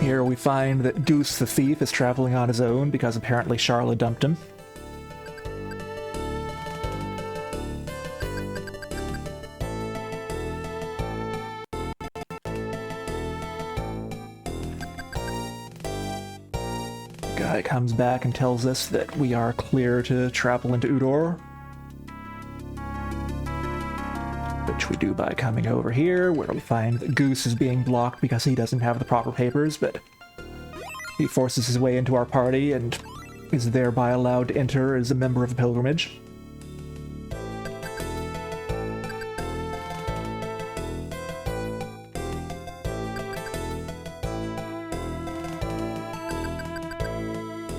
Speaker 1: Here we find that Goose the Thief is traveling on his own because apparently Charla dumped him. Guy comes back and tells us that we are clear to travel into Udor. Which we do by coming over here, where we find that Goose is being blocked because he doesn't have the proper papers, but he forces his way into our party and is thereby allowed to enter as a member of the pilgrimage.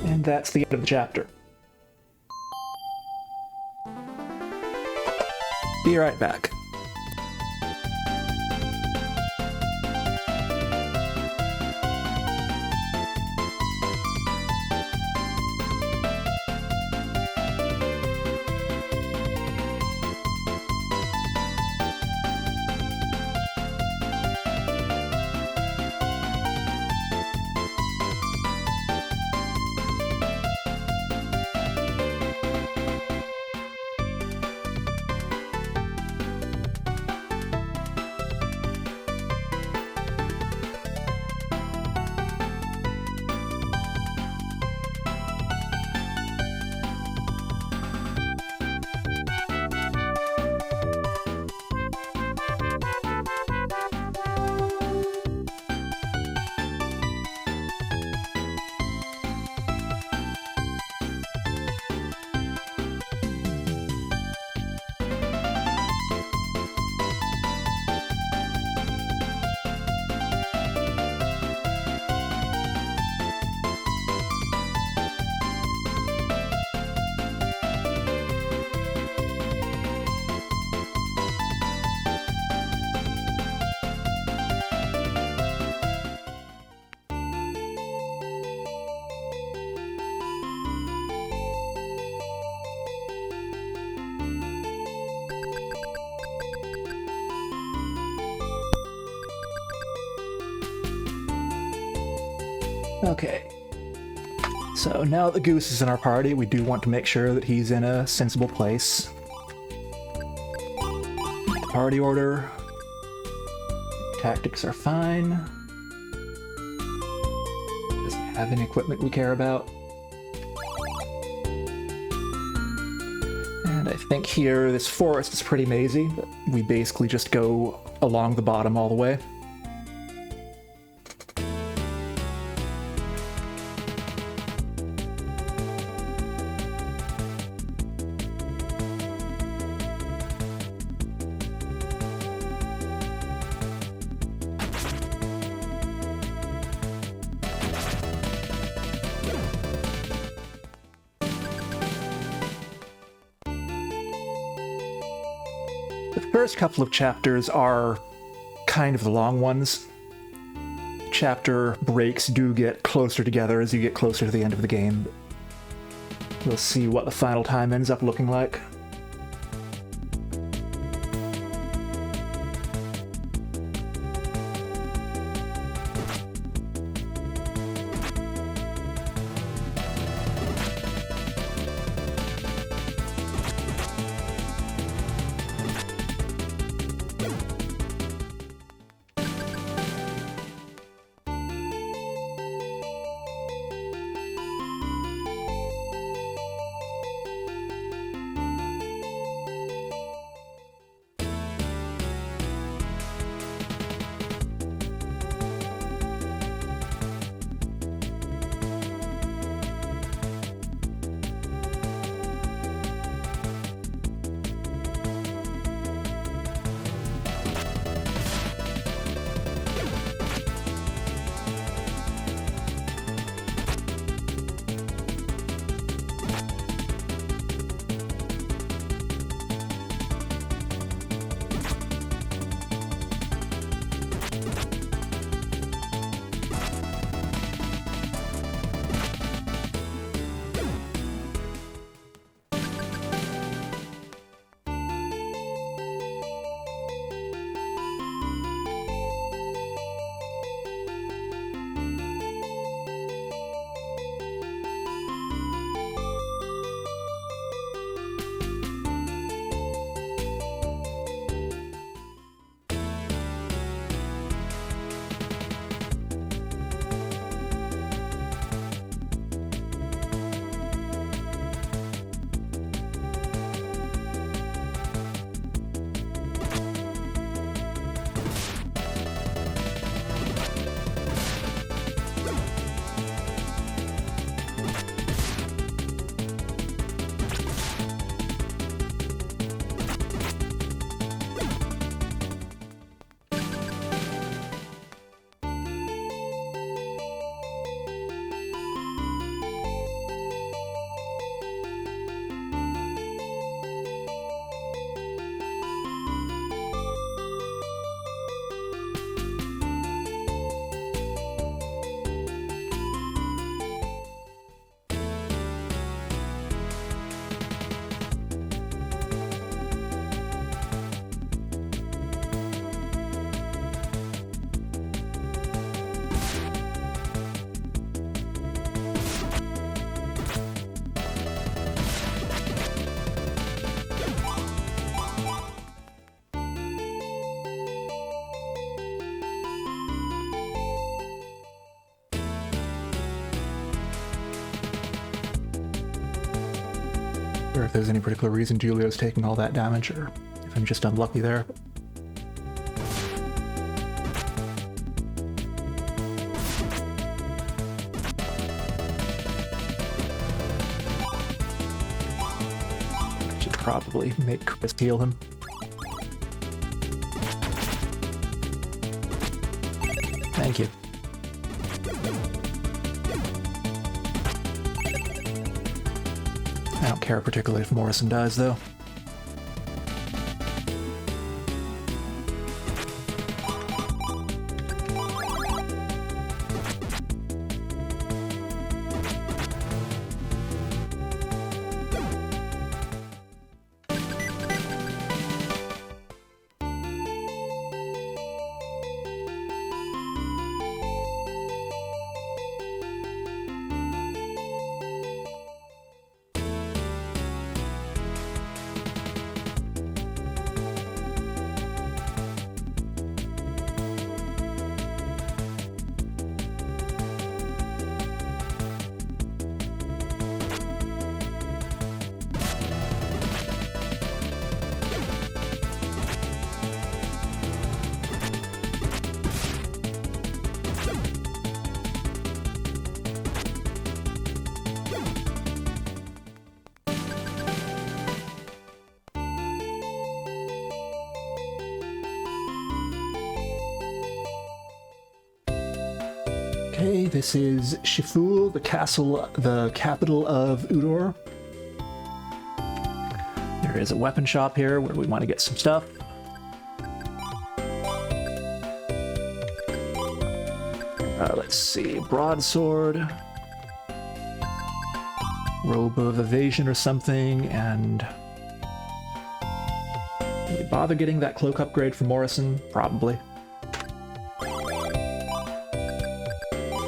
Speaker 1: And that's the end of the chapter. Be right back. Okay. So now that Goose is in our party, we do want to make sure that he's in a sensible place. Party order. Tactics are fine. Doesn't have any equipment we care about. And I think here, this forest is pretty mazy. We basically just go along the bottom all the way. The first couple of chapters are kind of the long ones. Chapter breaks do get closer together as you get closer to the end of the game. We'll see what the final time ends up looking like. Or if there's any particular reason Julio's taking all that damage, or if I'm just unlucky there. Should probably make Chris heal him. Thank you. I don't care particularly if Morrison dies, though. Okay, this is Shiful, the capital of Udor. There is a weapon shop here where we want to get some stuff. Let's see, broadsword, robe of evasion or something, and did we bother getting that cloak upgrade from Morrison? Probably.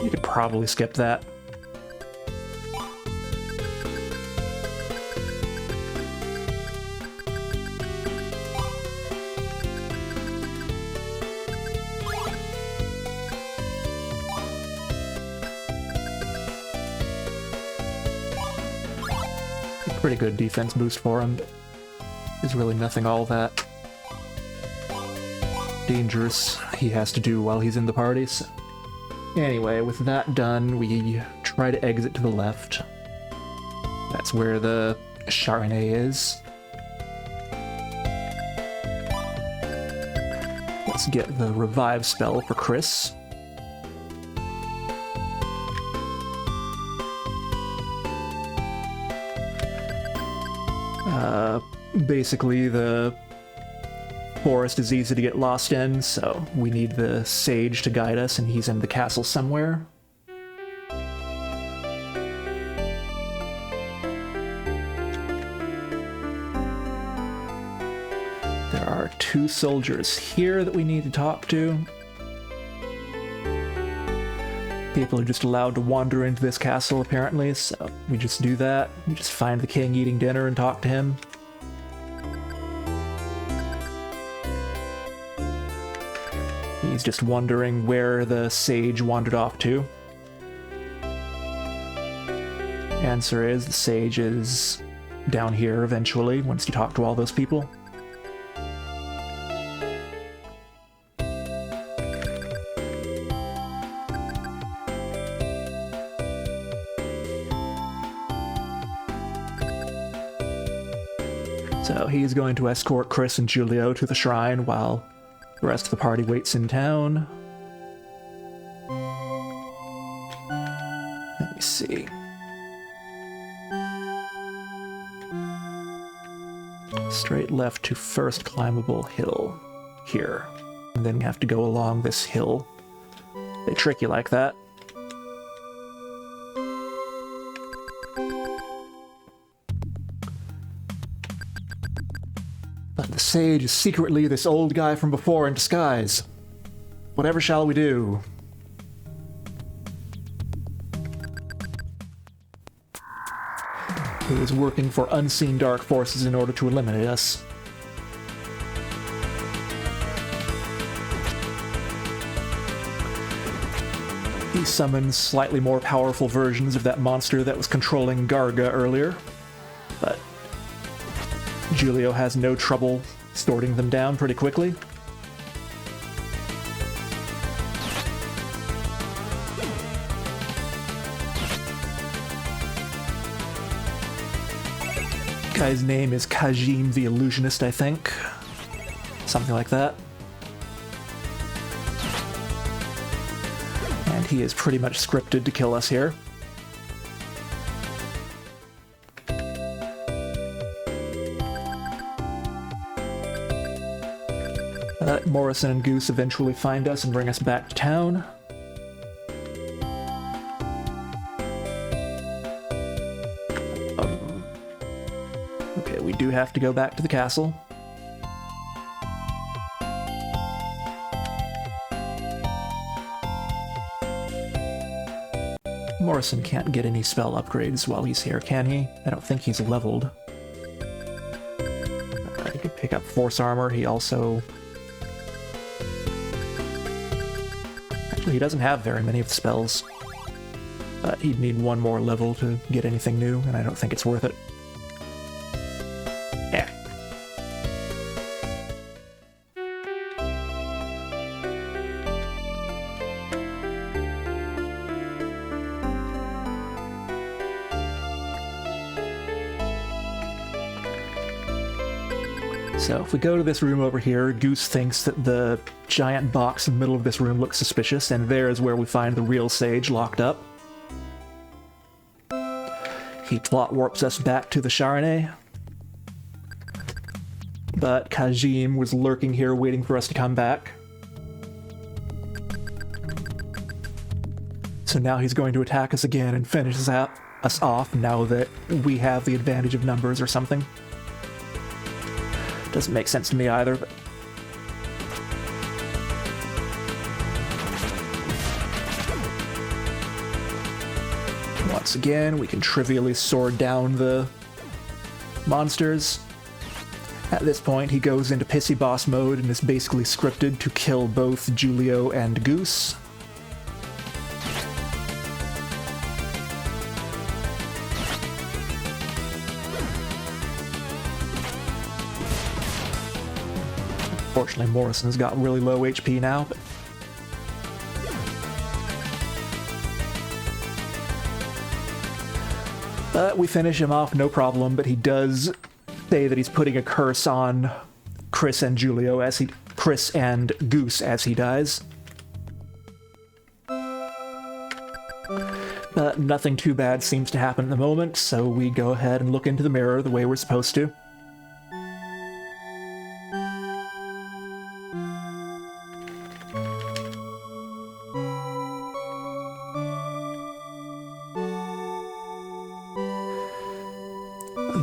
Speaker 1: You could probably skip that. Pretty good defense boost for him, but there's really nothing all that dangerous he has to do while he's in the party. So. Anyway, with that done, we try to exit to the left. That's where the SR.C is. Let's get the revive spell for Chris. Basically, the forest is easy to get lost in, so we need the sage to guide us, and he's in the castle somewhere. There are 2 soldiers here that we need to talk to. People are just allowed to wander into this castle, apparently, so we just do that. We just find the king eating dinner and talk to him. He's just wondering where the sage wandered off to. Answer is the sage is down here eventually, once you talk to all those people. So he's going to escort Chris and Julio to the shrine while the rest of the party waits in town. Let me see. Straight left to first climbable hill. Here. And then you have to go along this hill. They trick you like that. But the sage is secretly this old guy from before in disguise. Whatever shall we do? Who is working for unseen dark forces in order to eliminate us. He summons slightly more powerful versions of that monster that was controlling Garga earlier, but Julio has no trouble sorting them down pretty quickly. Guy's name is Kajim the Illusionist, I think. Something like that. And he is pretty much scripted to kill us here. Morrison and Goose eventually find us and bring us back to town. Okay, we do have to go back to the castle. Morrison can't get any spell upgrades while he's here, can he? I don't think he's leveled. He could pick up Force Armor. He also... Actually, he doesn't have very many of the spells. But he'd need one more level to get anything new, and I don't think it's worth it. Yeah. So if we go to this room over here, Goose thinks that the giant box in the middle of this room looks suspicious, and there is where we find the real sage locked up. He plot warps us back to the SR.C. But Kajim was lurking here waiting for us to come back. So now he's going to attack us again and finish us off now that we have the advantage of numbers or something. Doesn't make sense to me either, but... Once again, we can trivially sword down the monsters. At this point, he goes into pissy boss mode and is basically scripted to kill both Julio and Goose. Fortunately, Morrison's got really low HP now, but we finish him off, no problem, but he does say that he's putting a curse on Chris and Goose as he dies. But nothing too bad seems to happen at the moment, so we go ahead and look into the mirror the way we're supposed to.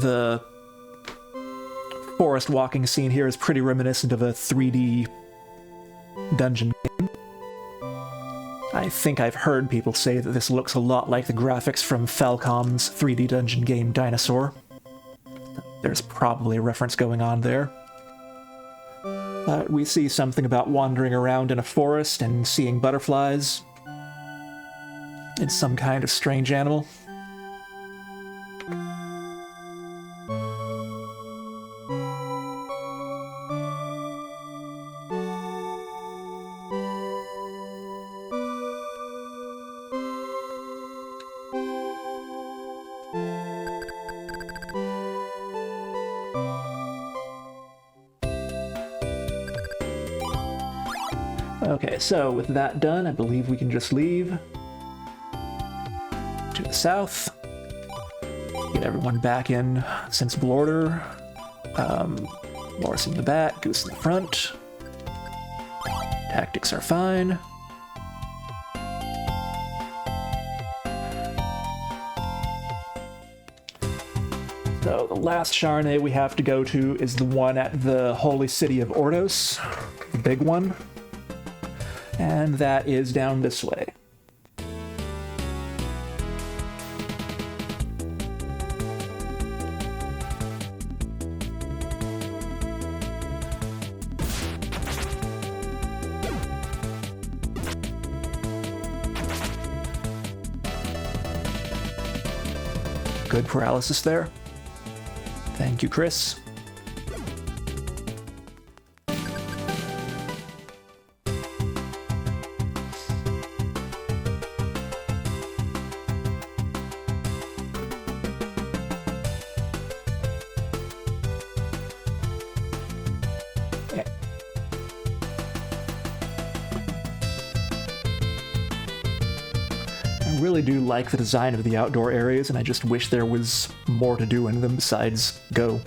Speaker 1: The forest walking scene here is pretty reminiscent of a 3D dungeon game. I think I've heard people say that this looks a lot like the graphics from Falcom's 3D dungeon game Dinosaur. There's probably a reference going on there. We see something about wandering around in a forest and seeing butterflies. It's some kind of strange animal. Okay, so with that done, I believe we can just leave to the south. Get everyone back in sensible order. Morris in the back, Goose in the front. Tactics are fine. So the last Sharnay we have to go to is the one at the Holy City of Ordos, the big one. And that is down this way. Good paralysis there. Thank you, Chris. I really do like the design of the outdoor areas, and I just wish there was more to do in them besides go.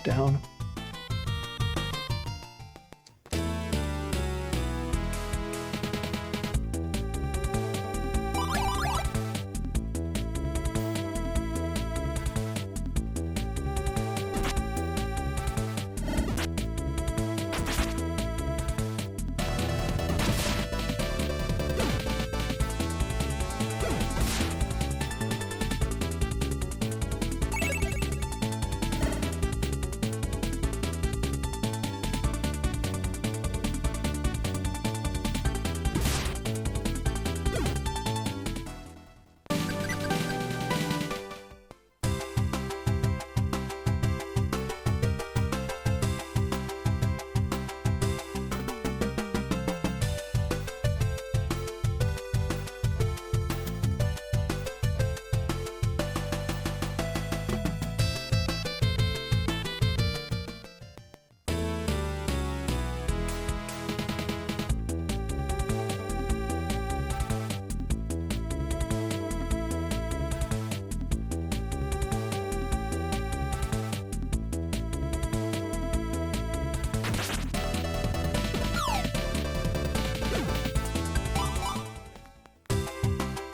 Speaker 1: Down.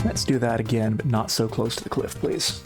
Speaker 1: Let's do that again, but not so close to the cliff, please.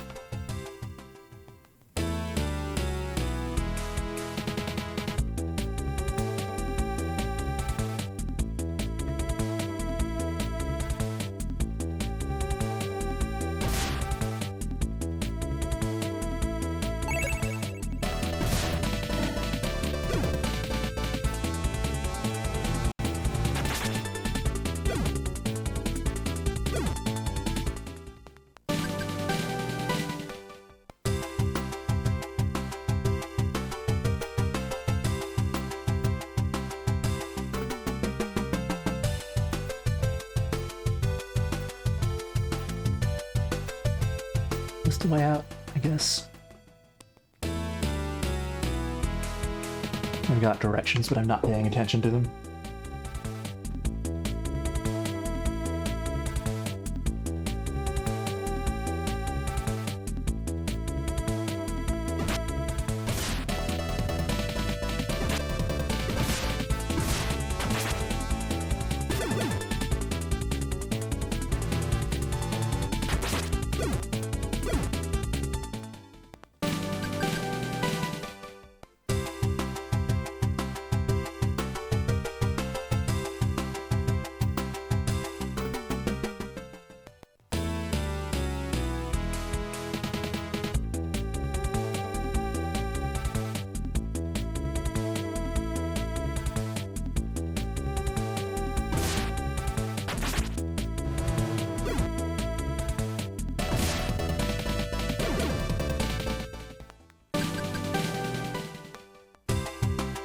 Speaker 1: The way out, I guess. I've got directions, but I'm not paying attention to them.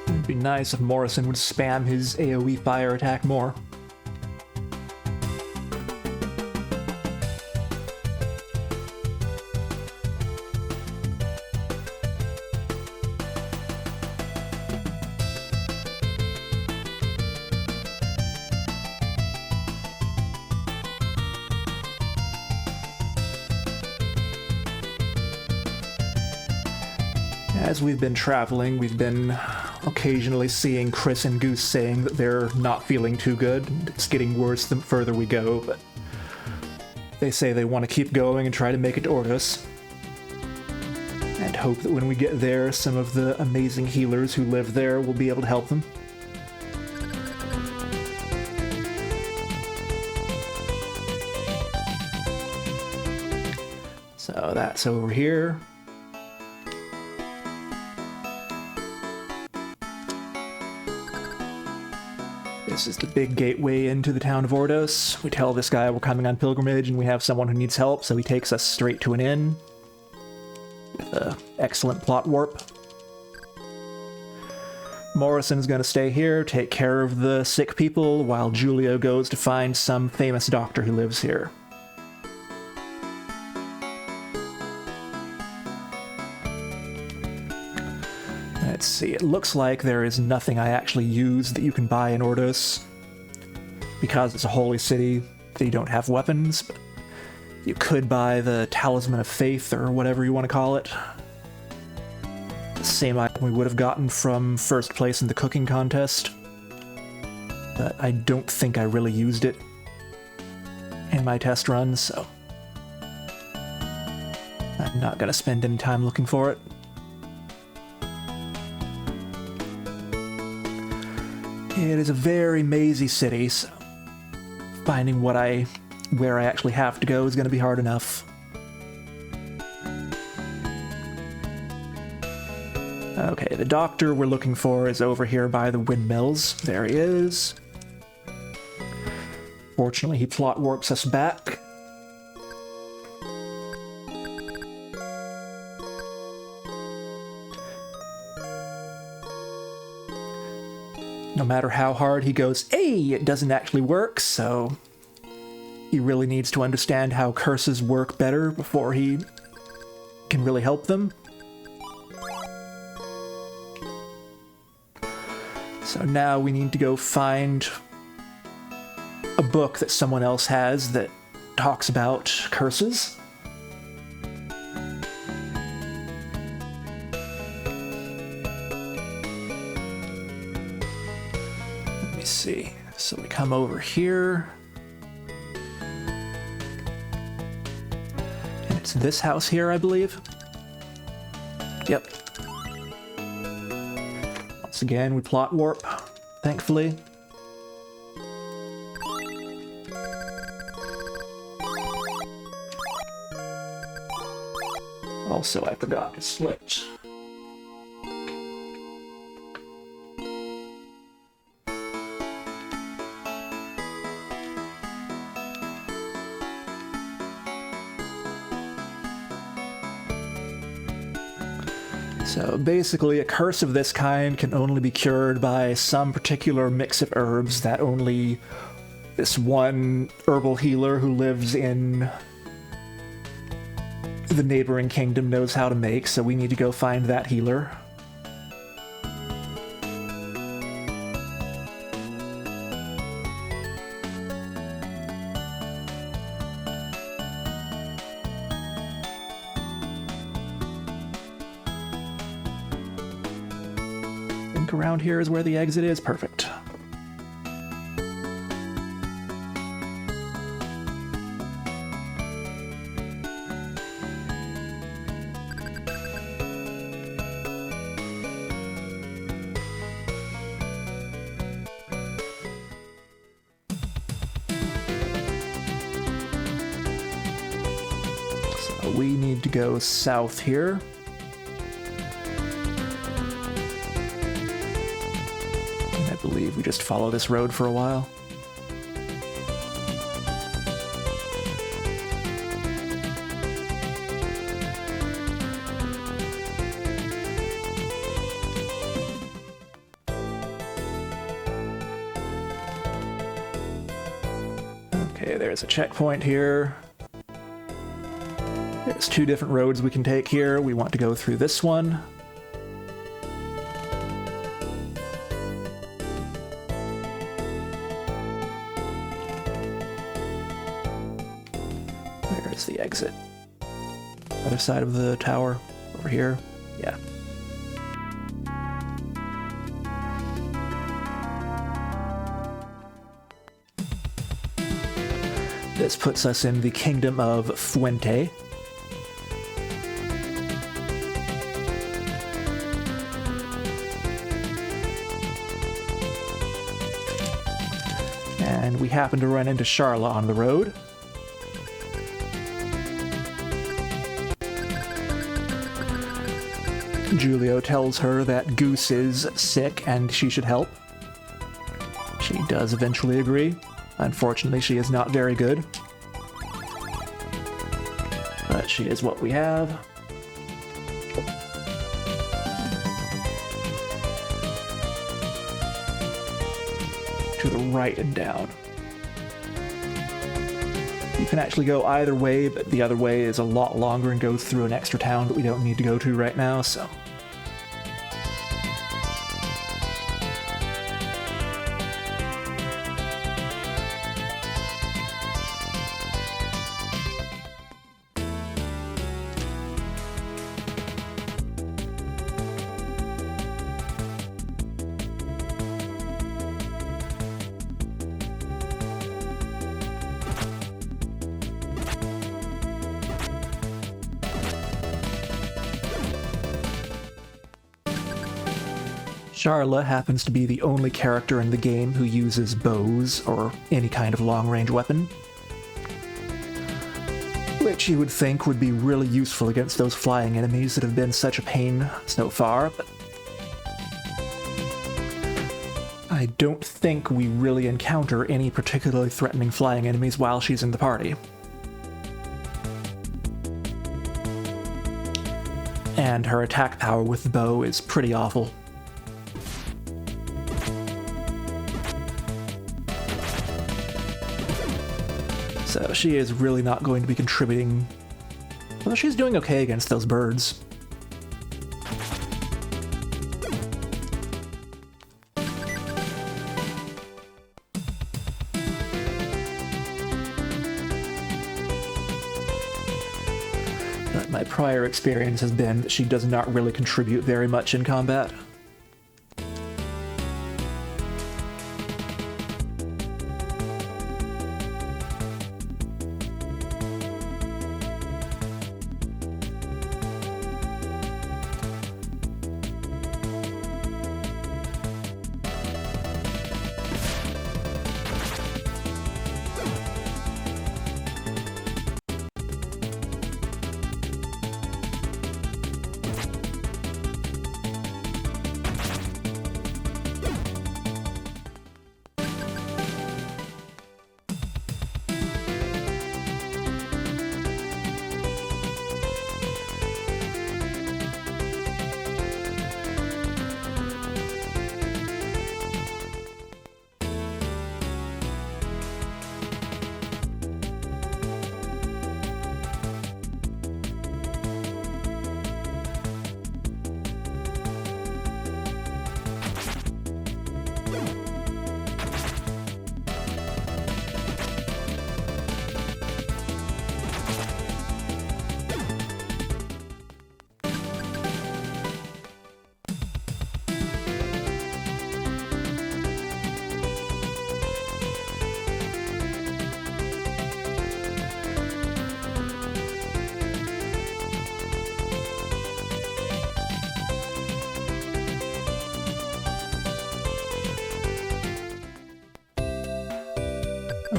Speaker 1: It'd be nice if Morrison would spam his AoE fire attack more. As we've been traveling, we've been occasionally seeing Chris and Goose saying that they're not feeling too good. It's getting worse the further we go, but they say they want to keep going and try to make it to Ordos. And hope that when we get there, some of the amazing healers who live there will be able to help them. So that's over here. This is the big gateway into the town of Ordos. We tell this guy we're coming on pilgrimage and we have someone who needs help, so he takes us straight to an inn. With an excellent plot warp. Morrison's gonna stay here, take care of the sick people, while Julio goes to find some famous doctor who lives here. Let's see, it looks like there is nothing I actually use that you can buy in Ordos. Because it's a holy city, they don't have weapons, but you could buy the Talisman of Faith, or whatever you want to call it. The same item we would have gotten from first place in the cooking contest. But I don't think I really used it in my test run, so I'm not gonna spend any time looking for it. It is a very mazy city, so finding where I actually have to go is going to be hard enough. Okay, the doctor we're looking for is over here by the windmills. There he is. Fortunately, he plot warps us back. No matter how hard he goes, hey, it doesn't actually work, so he really needs to understand how curses work better before he can really help them. So now we need to go find a book that someone else has that talks about curses. See, so we come over here. It's this house here, I believe. Yep. Once again, we plot warp, thankfully. Also, I forgot to switch. So basically, a curse of this kind can only be cured by some particular mix of herbs that only this one herbal healer who lives in the neighboring kingdom knows how to make, so we need to go find that healer. Around here is where the exit is. Perfect. So we need to go south here. I believe we just follow this road for a while. Okay, there's a checkpoint here. There's two different roads we can take here. We want to go through this one. There's the exit. Other side of the tower, over here. Yeah. This puts us in the Kingdom of Fuente. And we happen to run into Charla on the road. Julio tells her that Goose is sick and she should help. She does eventually agree. Unfortunately, she is not very good. But she is what we have. To the right and down. You can actually go either way, but the other way is a lot longer and goes through an extra town that we don't need to go to right now, so... Charla happens to be the only character in the game who uses bows or any kind of long-range weapon, which you would think would be really useful against those flying enemies that have been such a pain so far, but I don't think we really encounter any particularly threatening flying enemies while she's in the party. And her attack power with the bow is pretty awful. So she is really not going to be contributing. Well, she's doing okay against those birds. But my prior experience has been that she does not really contribute very much in combat.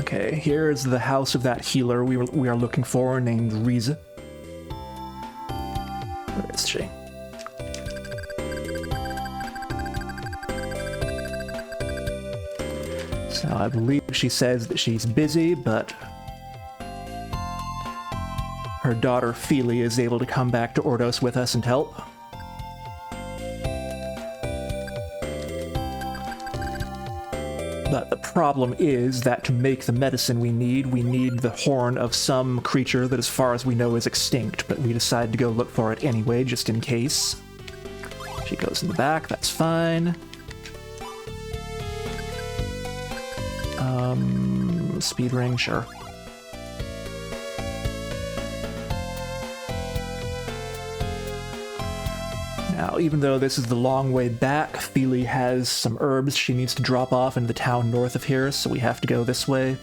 Speaker 1: Okay, here is the house of that healer we are looking for, named Rize. Where is she? So I believe she says that she's busy, but her daughter Feely is able to come back to Ordos with us and help. But the problem is that to make the medicine we need the horn of some creature that, as far as we know, is extinct, but we decide to go look for it anyway, just in case. She goes in the back, that's fine. Speed ring, sure. Now, even though this is the long way back, Feely has some herbs she needs to drop off in the town north of here, so we have to go this way.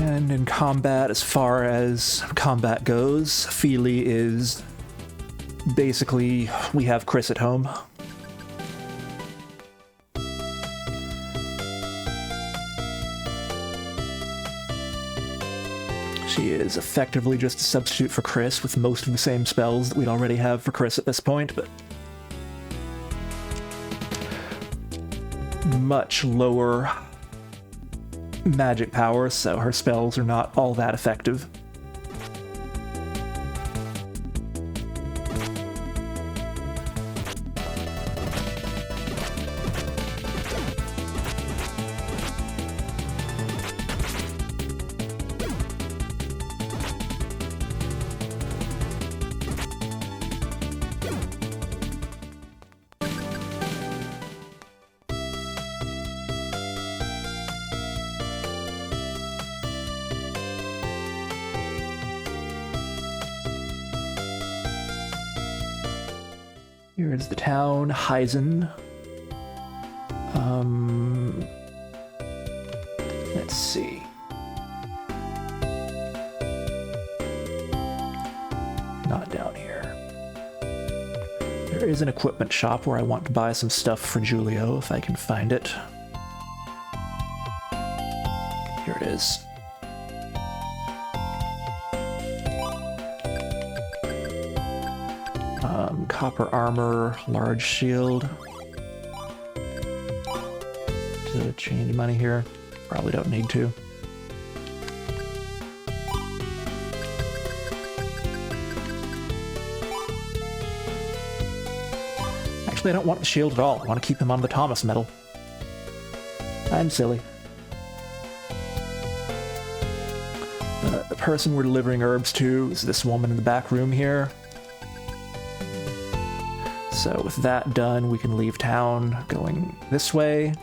Speaker 1: And in combat, as far as combat goes, Feely is basically, we have Chris at home. She is effectively just a substitute for Chris, with most of the same spells that we'd already have for Chris at this point, but much lower magic power, so her spells are not all that effective. Here is the town, Heisen. Let's see. Not down here. There is an equipment shop where I want to buy some stuff for Julio, if I can find it. Here it is. Copper armor, large shield. To change money here. Probably don't need to. Actually, I don't want the shield at all. I want to keep him on the Thomas medal. I'm silly. The person we're delivering herbs to is this woman in the back room here. So with that done, we can leave town going this way.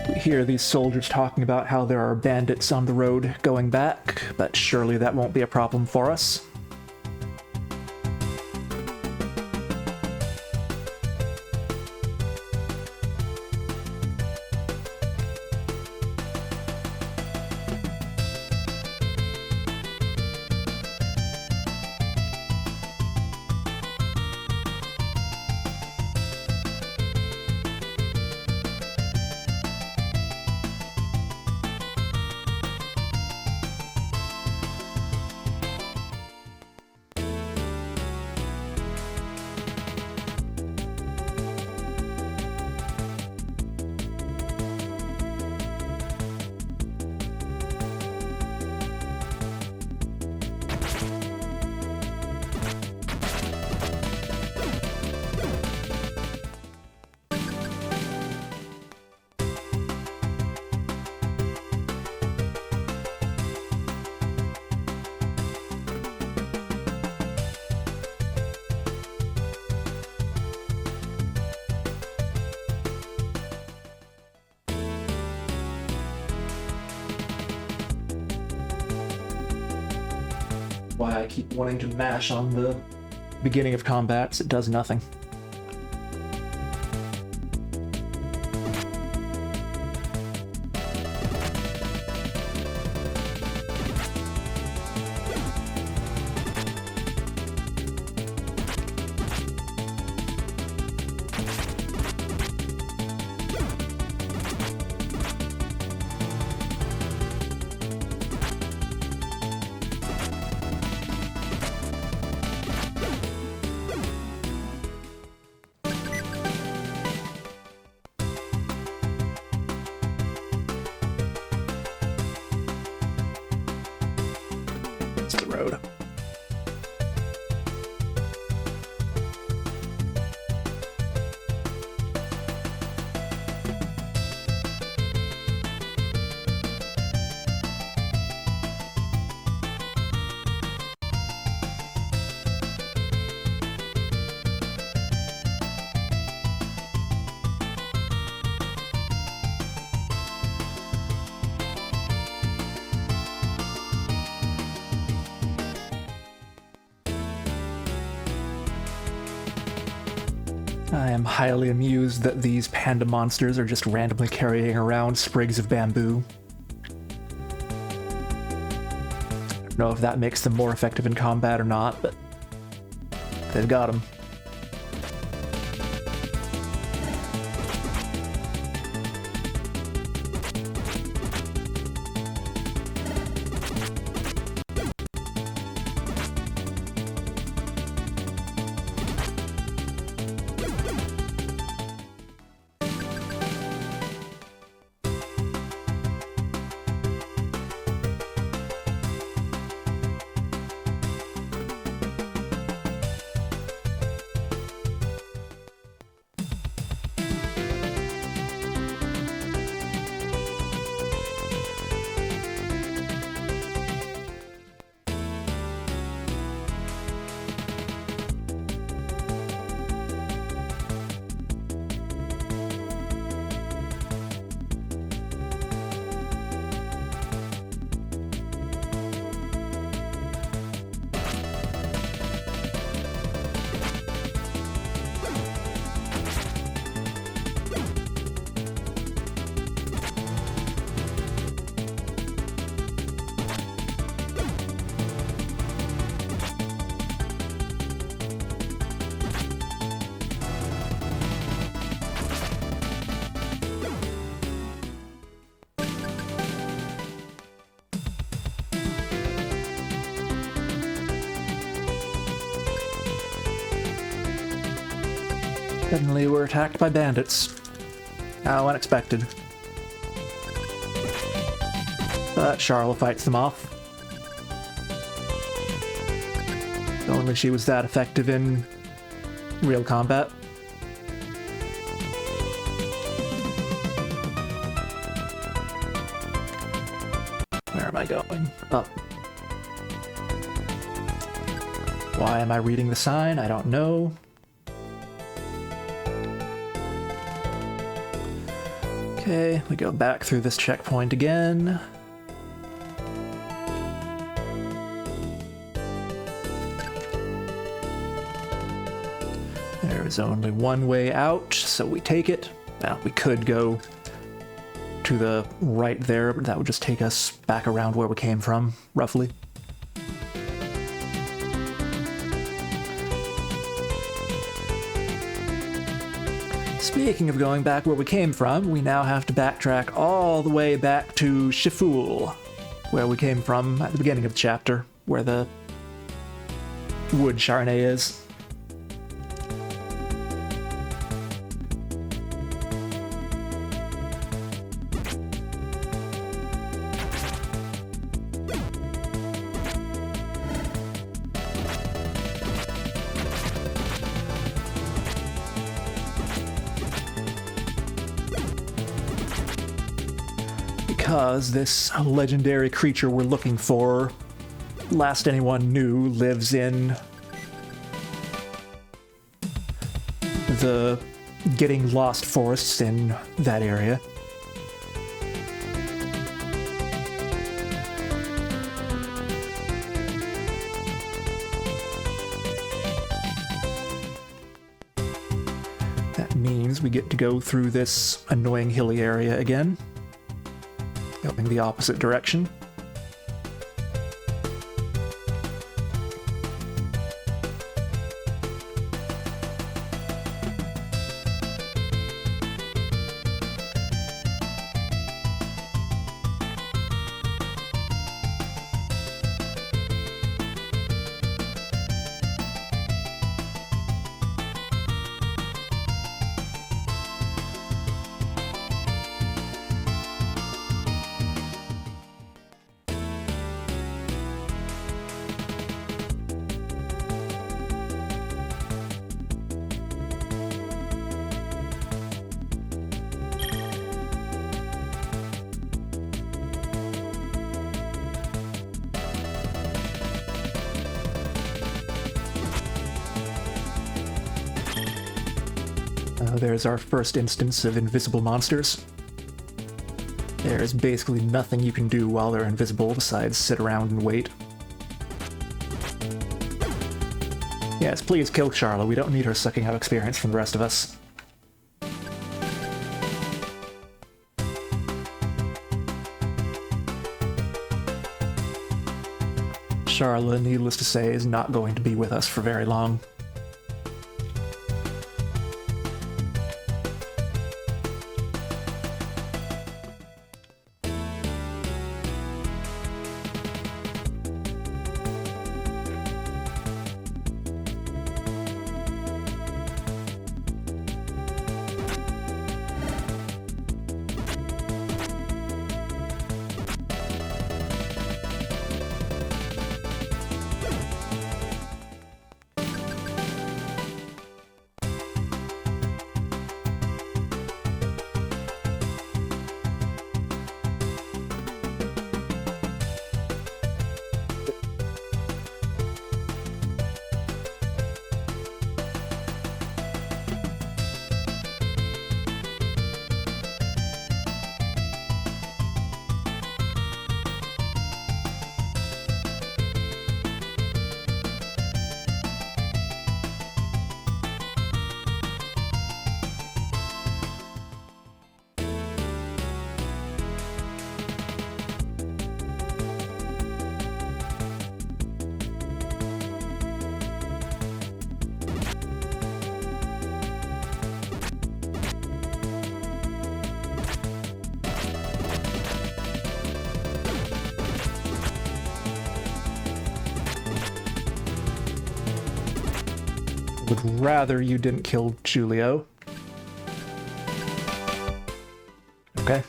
Speaker 1: We hear these soldiers talking about how there are bandits on the road going back, but surely that won't be a problem for us. why I keep wanting to mash on the beginning of combats. It does nothing. The road. I am highly amused that these panda monsters are just randomly carrying around sprigs of bamboo. I don't know if that makes them more effective in combat or not, but they've got them. Suddenly we're attacked by bandits. How unexpected. But Charla fights them off. If only she was that effective in real combat. Where am I going? Up. Why am I reading the sign? I don't know. Okay, we go back through this checkpoint again. There is only one way out, so we take it. Now, we could go to the right there, but that would just take us back around where we came from, roughly. Speaking of going back where we came from, we now have to backtrack all the way back to Shiful, where we came from at the beginning of the chapter, where the wood Charnay is. Because this legendary creature we're looking for, last anyone knew, lives in the Getting Lost forests in that area. means we get to go through this annoying hilly area again, going the opposite direction. There's our first instance of invisible monsters. There's basically nothing you can do while they're invisible besides sit around and wait. Yes, please kill Charla. We don't need her sucking out experience from the rest of us. Charla, needless to say, is not going to be with us for very long. Would rather you didn't kill Julio. Okay.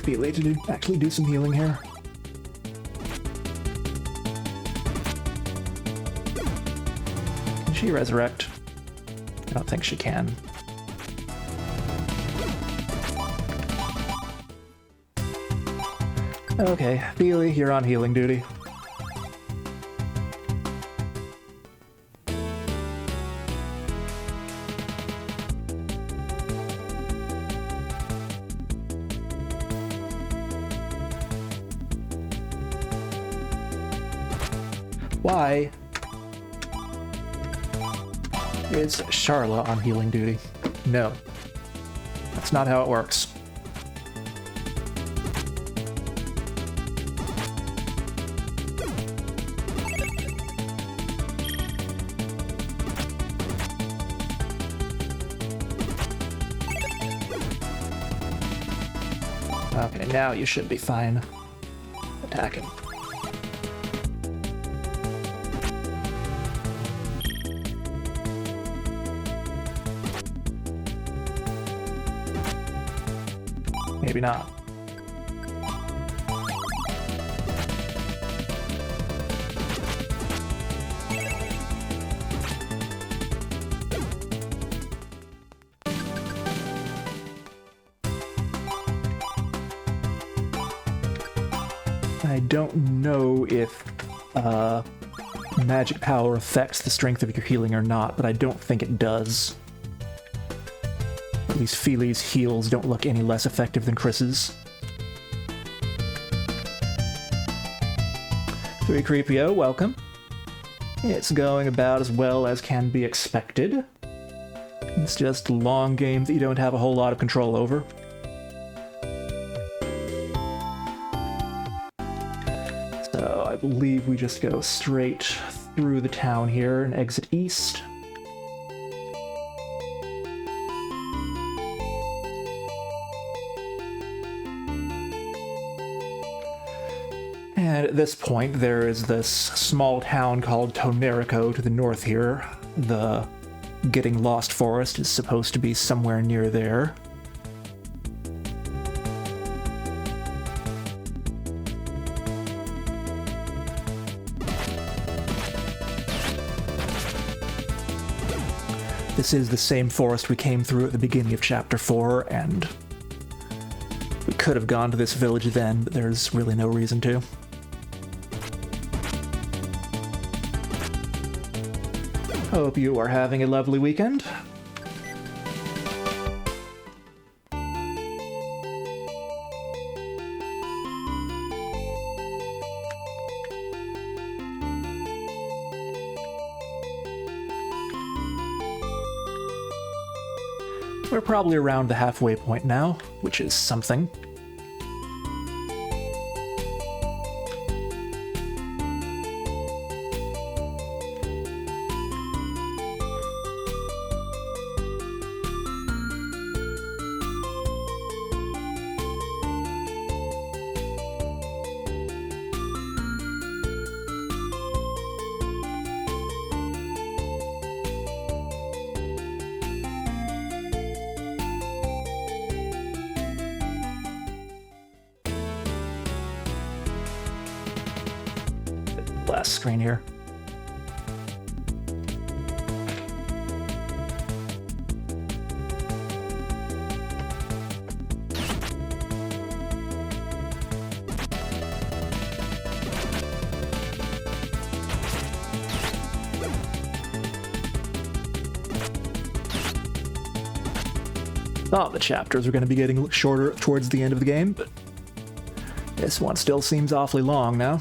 Speaker 1: Feely to actually do some healing here. Can she resurrect? I don't think she can. Okay, Feely, you're on healing duty. Why is Charla on healing duty? No. That's not how it works. Okay, now you should be fine. Attacking. Maybe not. I don't know if magic power affects the strength of your healing or not, but I don't think it does. At least Feely's heals don't look any less effective than Chris's. 3Creepio, welcome. It's going about as well as can be expected. It's just a long game that you don't have a whole lot of control over. So I believe we just go straight through the town here and exit east. And at this point, there is this small town called Tonerico to the north here. The Getting Lost Forest is supposed to be somewhere near there. This is the same forest we came through at the beginning of Chapter 4, and we could have gone to this village then, but there's really no reason to. Hope you are having a lovely weekend. We're probably around the halfway point now, which is something. Last screen here. Thought the chapters were going to be getting shorter towards the end of the game, but this one still seems awfully long now.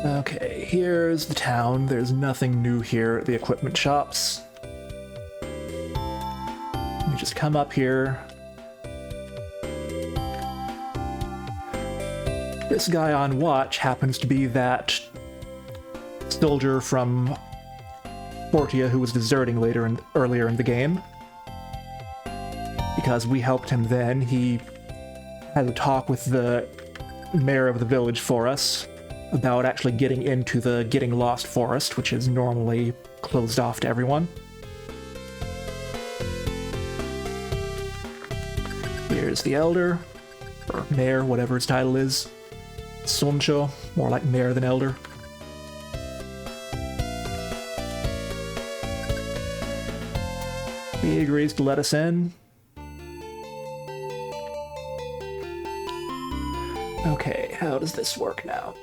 Speaker 1: Okay, here's the town. There's nothing new here at the equipment shops. We just come up here. This guy on watch happens to be that soldier from Portia who was deserting earlier in the game. Because we helped him then, he had a talk with the mayor of the village for us about actually getting into the Getting Lost Forest, which is normally closed off to everyone. Here's the elder, or mayor, whatever his title is. Soncho, more like mayor than elder. He agrees to let us in. Okay, how does this work now?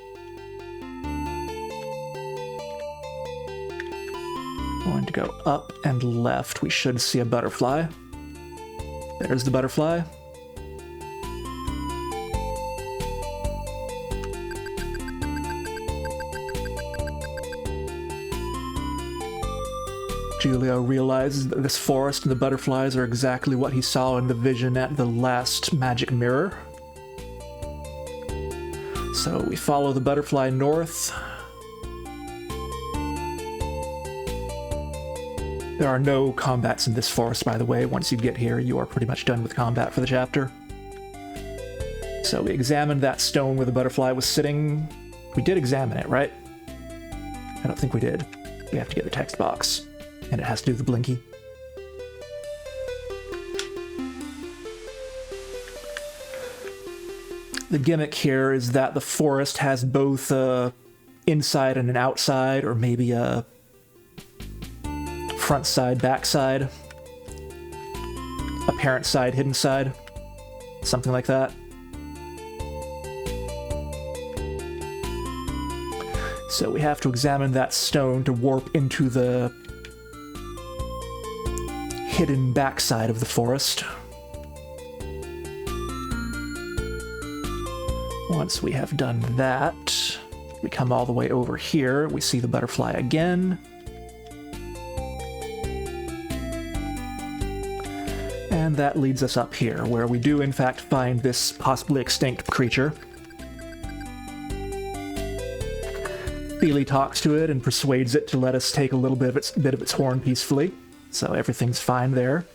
Speaker 1: Going to go up and left. We should see a butterfly. There's the butterfly. Julio realizes that this forest and the butterflies are exactly what he saw in the vision at the last magic mirror. So we follow the butterfly north. There are no combats in this forest, by the way. Once you get here, you are pretty much done with combat for the chapter. So we examined that stone where the butterfly was sitting. We did examine it, right? I don't think we did. We have to get the text box, and it has to do the blinky. The gimmick here is that the forest has both a inside and an outside, or maybe a front side, back side, apparent side, hidden side, something like that. So we have to examine that stone to warp into the hidden backside of the forest. Once we have done that, we come all the way over here. We see the butterfly again. And that leads us up here, where we do in fact find this possibly extinct creature. Feely talks to it and persuades it to let us take a little bit of its horn peacefully, so everything's fine there.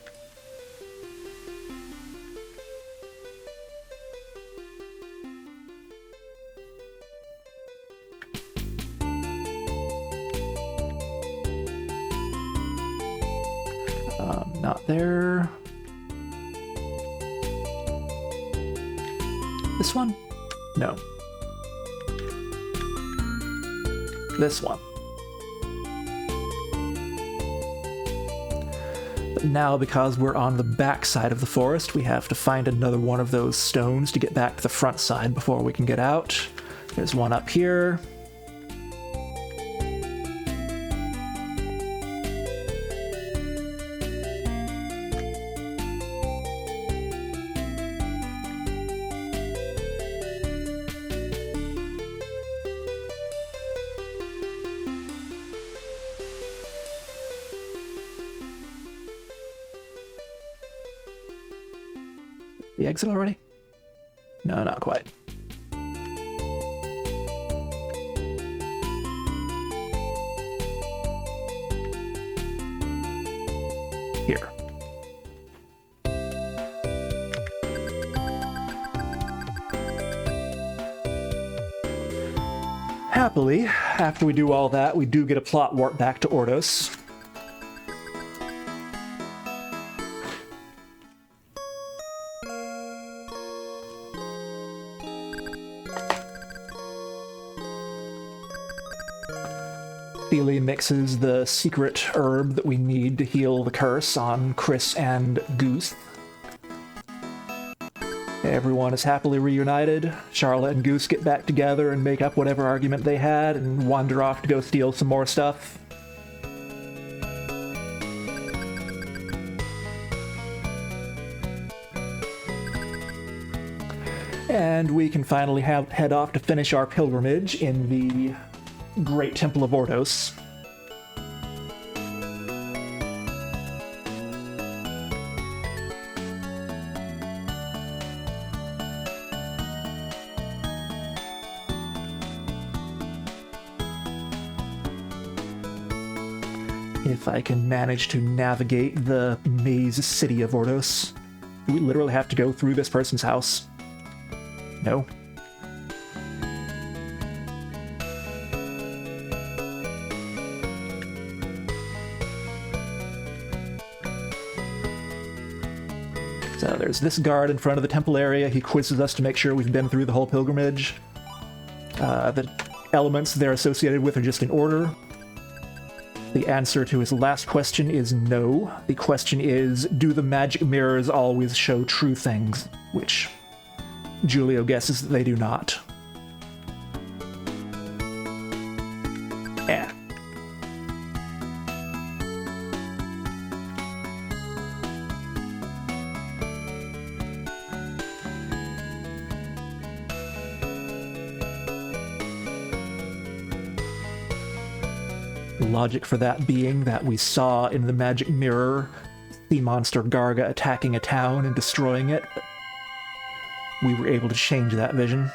Speaker 1: Not there. This one? No. This one. But now, because we're on the back side of the forest, we have to find another one of those stones to get back to the front side before we can get out. There's one up here. The exit already? No, not quite. Here. Happily, after we do all that, we do get a plot warp back to Ordos. Feely mixes the secret herb that we need to heal the curse on Chris and Goose. Everyone is happily reunited. Charlotte and Goose get back together and make up whatever argument they had and wander off to go steal some more stuff. And we can finally head off to finish our pilgrimage in the Great Temple of Ordos. If I can manage to navigate the maze city of Ordos. Do we literally have to go through this person's house? No. So there's this guard in front of the temple area. He quizzes us to make sure we've been through the whole pilgrimage. The elements they're associated with are just in order. The answer to his last question is no. The question is, do the magic mirrors always show true things? Which Julio guesses that they do not. Eh. Logic for that being that we saw in the magic mirror the monster Garga attacking a town and destroying it. We were able to change that vision.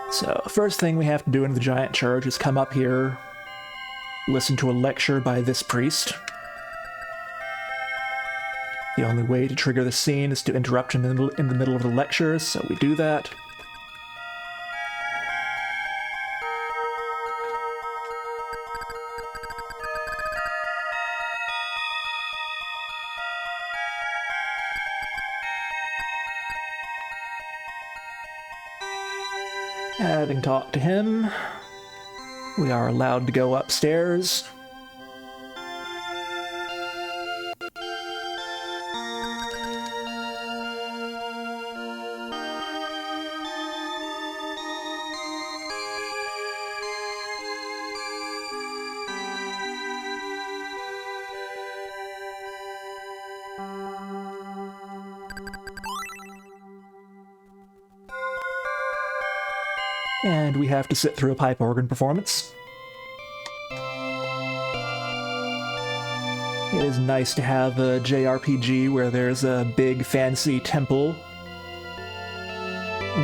Speaker 1: So, first thing we have to do in the giant church is come up here, listen to a lecture by this priest. The only way to trigger the scene is to interrupt him in the middle of the lecture, so we do that. Having talked to him, we are allowed to go upstairs. And we have to sit through a pipe organ performance. It is nice to have a JRPG where there's a big fancy temple,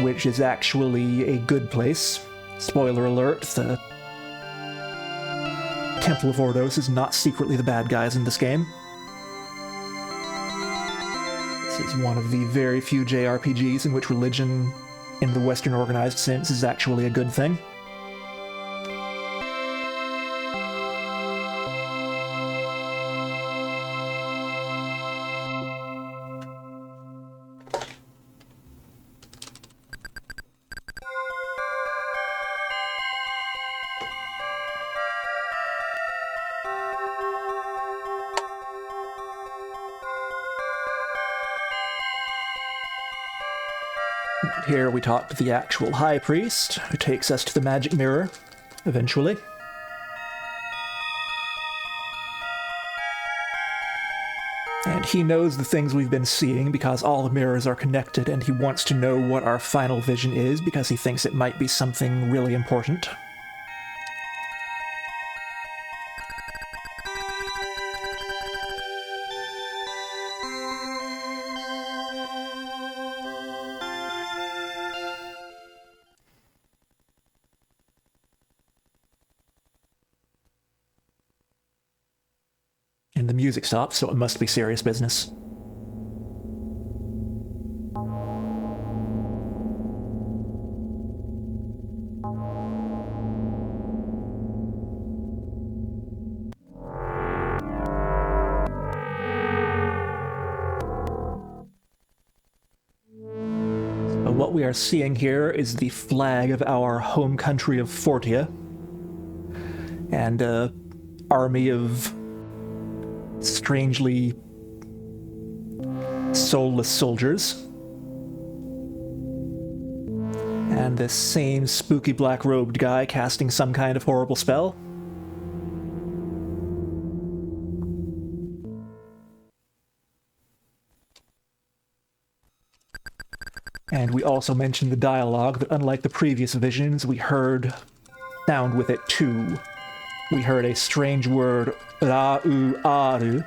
Speaker 1: which is actually a good place. Spoiler alert, the Temple of Ordos is not secretly the bad guys in this game. This is one of the very few JRPGs in which religion in the Western organized sense is actually a good thing. Here we talk to the actual High Priest, who takes us to the Magic Mirror, eventually. And he knows the things we've been seeing because all the mirrors are connected, and he wants to know what our final vision is because he thinks it might be something really important. And the music stops, so it must be serious business. So what we are seeing here is the flag of our home country of Fortia, and an army of strangely soulless soldiers. And this same spooky black-robed guy casting some kind of horrible spell. And we also mentioned the dialogue that, unlike the previous visions, we heard sound with it too. We heard a strange word, Ra-u-aru,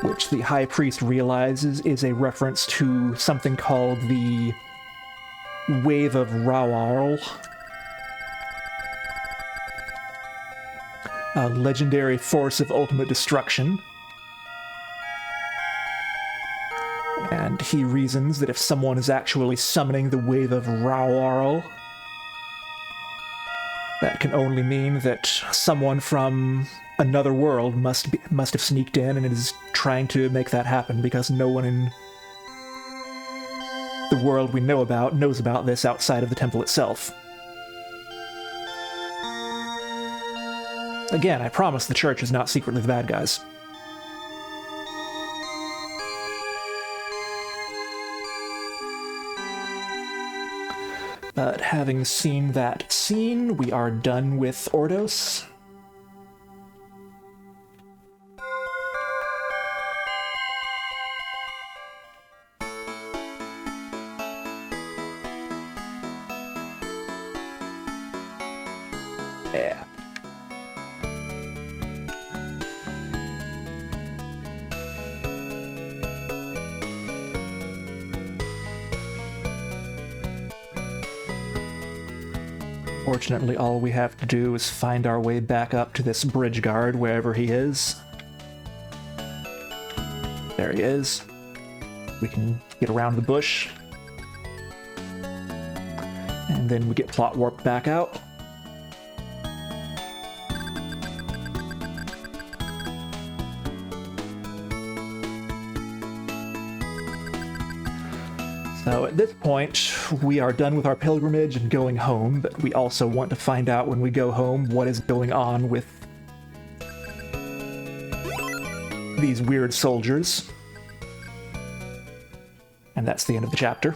Speaker 1: which the High Priest realizes is a reference to something called the Wave of Rawal, a legendary force of ultimate destruction. And he reasons that if someone is actually summoning the Wave of Rawal, that can only mean that someone from another world must have sneaked in and is trying to make that happen, because no one in the world we know about knows about this outside of the temple itself. Again, I promise the church is not secretly the bad guys. But having seen that scene, we are done with Ordos. Yeah. Fortunately, all we have to do is find our way back up to this bridge guard, wherever he is. There he is. We can get around the bush. And then we get plot warped back out. So at this point, we are done with our pilgrimage and going home, but we also want to find out when we go home what is going on with these weird soldiers. And that's the end of the chapter.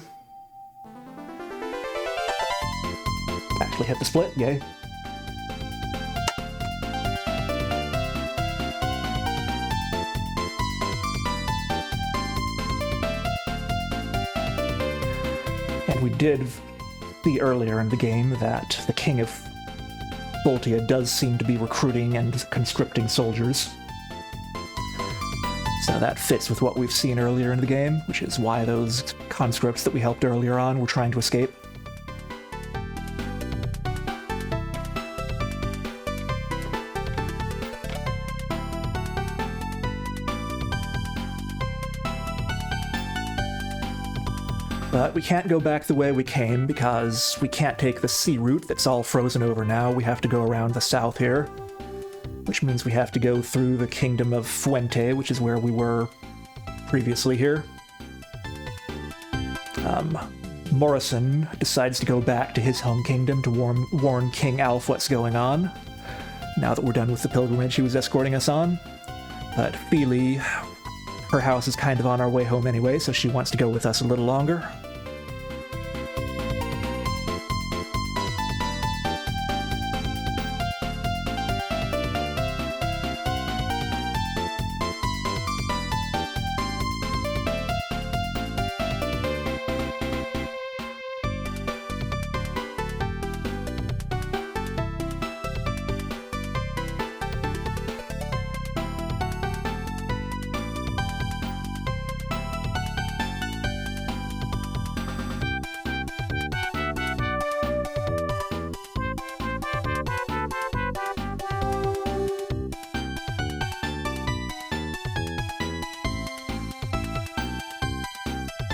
Speaker 1: Actually hit the split, yay. And we did see earlier in the game that the King of Voltia does seem to be recruiting and conscripting soldiers. So that fits with what we've seen earlier in the game, which is why those conscripts that we helped earlier on were trying to escape. But we can't go back the way we came because we can't take the sea route that's all frozen over now. We have to go around the south here, which means we have to go through the Kingdom of Fuente, which is where we were previously here. Morrison decides to go back to his home kingdom to warn King Alf what's going on, now that we're done with the pilgrimage he was escorting us on. But Feely, her house is kind of on our way home anyway, so she wants to go with us a little longer.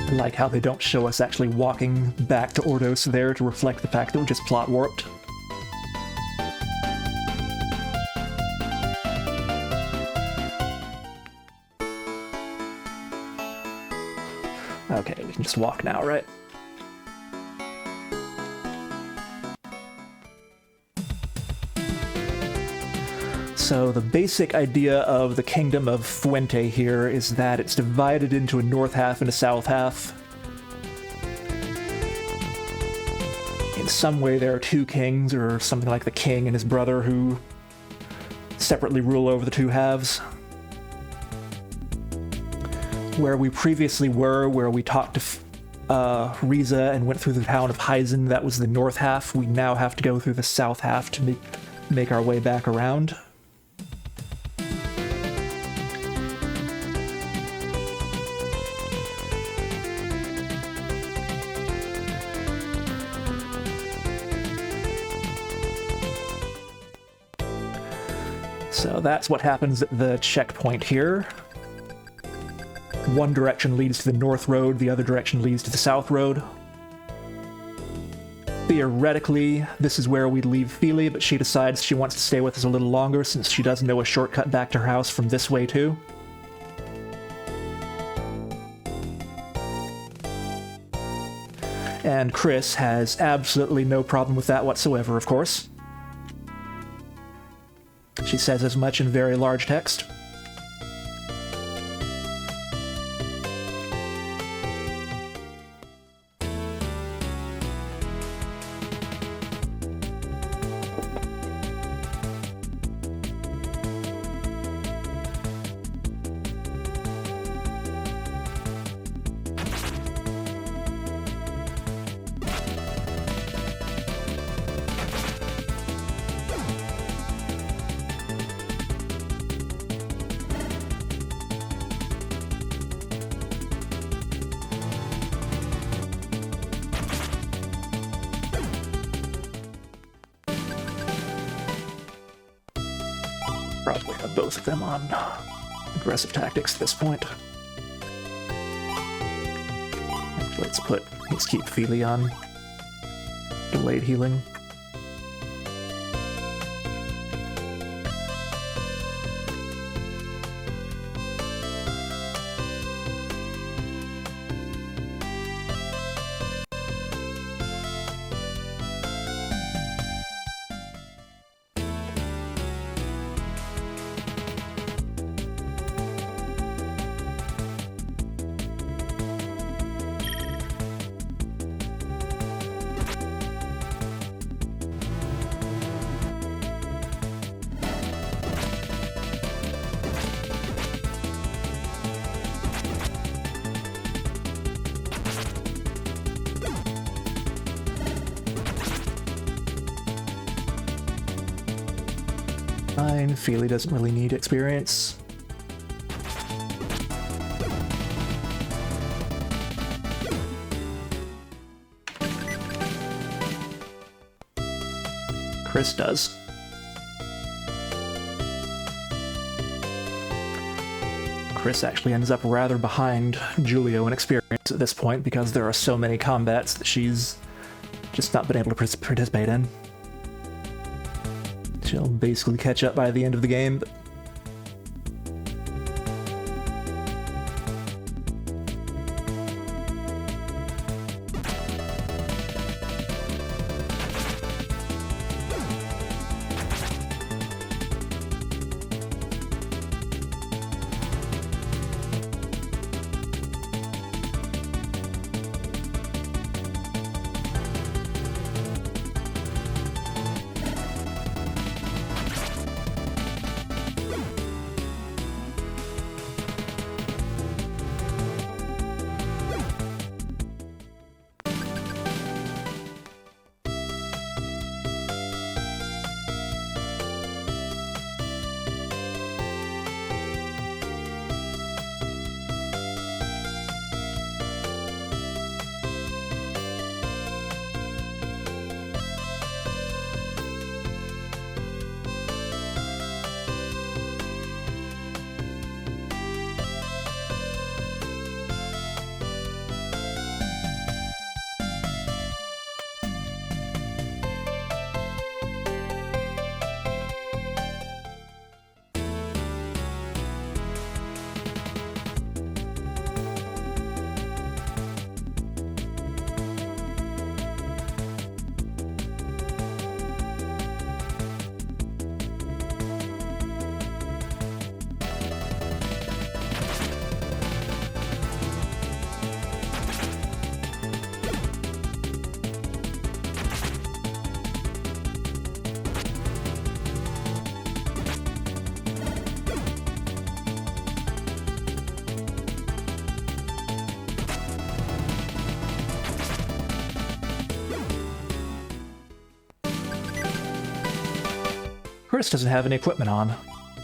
Speaker 1: I like how they don't show us actually walking back to Ordos there to reflect the fact that we're just plot warped. Okay, we can just walk now, right? So the basic idea of the Kingdom of Fuente here is that it's divided into a north half and a south half. In some way there are two kings, or something like the king and his brother, who separately rule over the two halves. Where we previously were, where we talked to Riza and went through the town of Heisen, that was the north half. We now have to go through the south half to make our way back around. So that's what happens at the checkpoint here. One direction leads to the north road, the other direction leads to the south road. Theoretically, this is where we'd leave Feely, but she decides she wants to stay with us a little longer since she does know a shortcut back to her house from this way too. And Chris has absolutely no problem with that whatsoever, of course. She says as much in very large text. Probably have both of them on aggressive tactics at this point. Let's keep Feely on delayed healing. Fine, Feely doesn't really need experience. Chris does. Chris actually ends up rather behind Julio in experience at this point because there are so many combats that she's just not been able to participate in. She'll basically catch up by the end of the game, but Chris doesn't have any equipment on.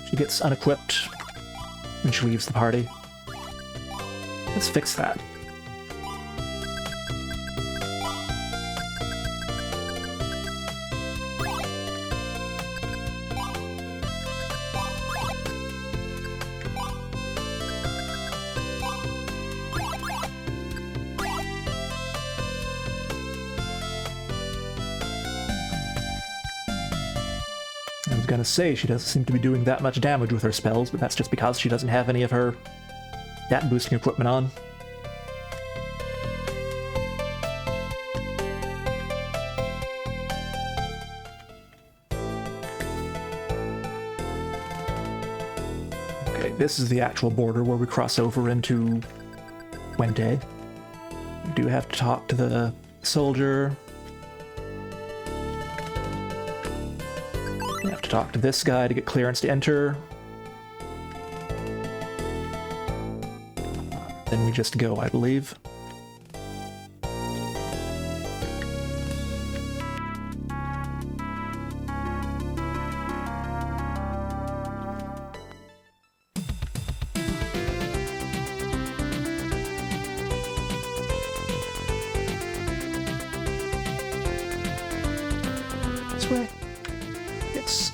Speaker 1: She gets unequipped when she leaves the party. Let's fix that. I was gonna say she doesn't seem to be doing that much damage with her spells, but that's just because she doesn't have any of her stat boosting equipment on. Okay, this is the actual border where we cross over into Puente. We do have to talk to the soldier. We have to talk to this guy to get clearance to enter. Then we just go, I believe. This way. Yes.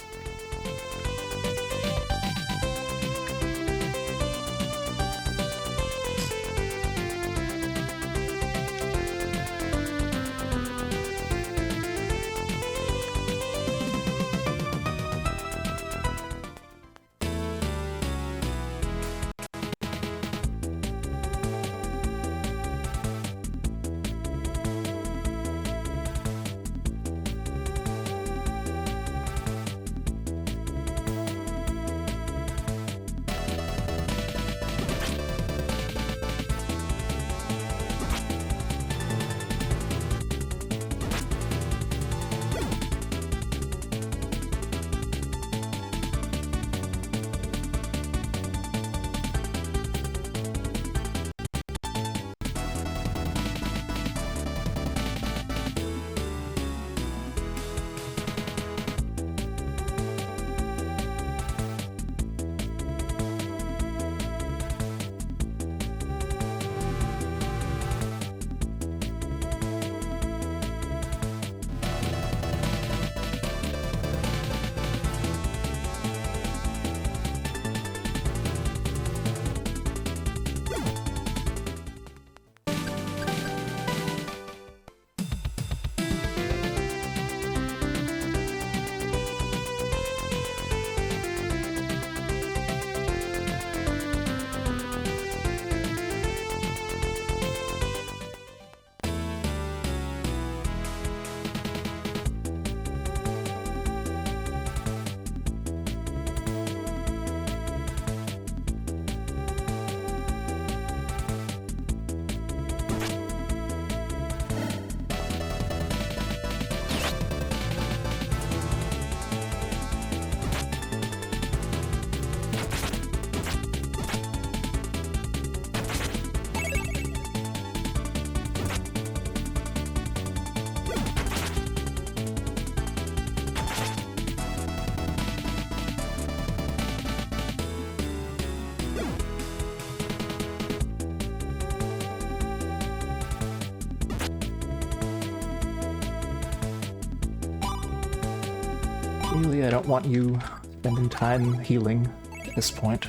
Speaker 1: Really, I don't want you spending time healing at this point.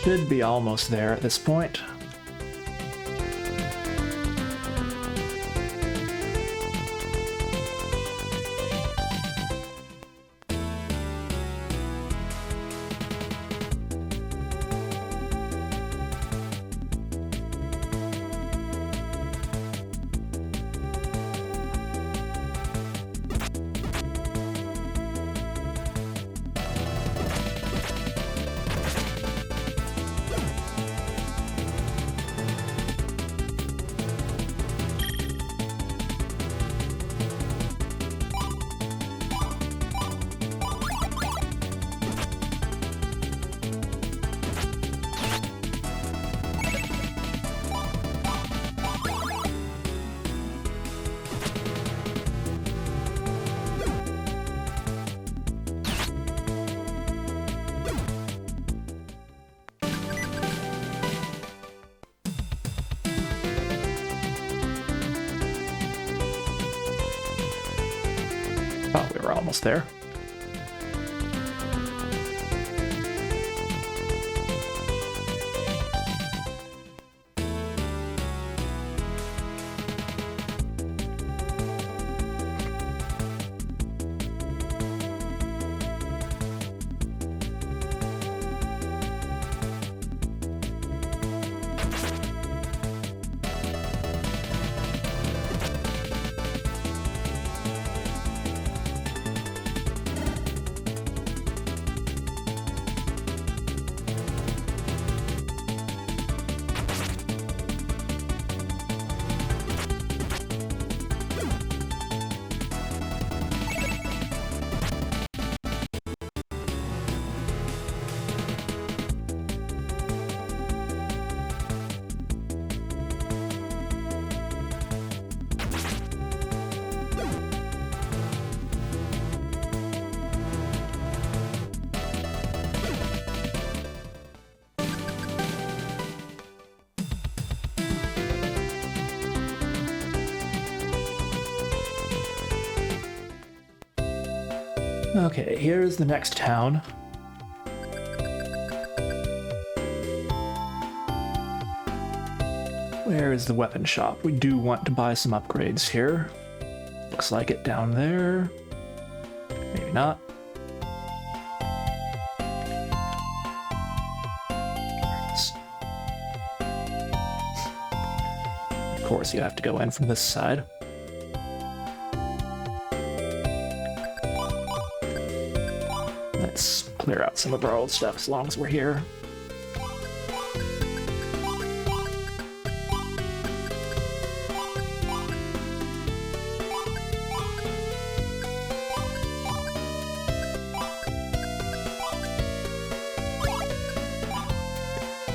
Speaker 1: Should be almost there at this point. Oh, we were almost there. Okay, here's the next town. Where is the weapon shop? We do want to buy some upgrades here. Looks like it down there. Maybe not. Of course, you have to go in from this side. Let's clear out some of our old stuff as long as we're here.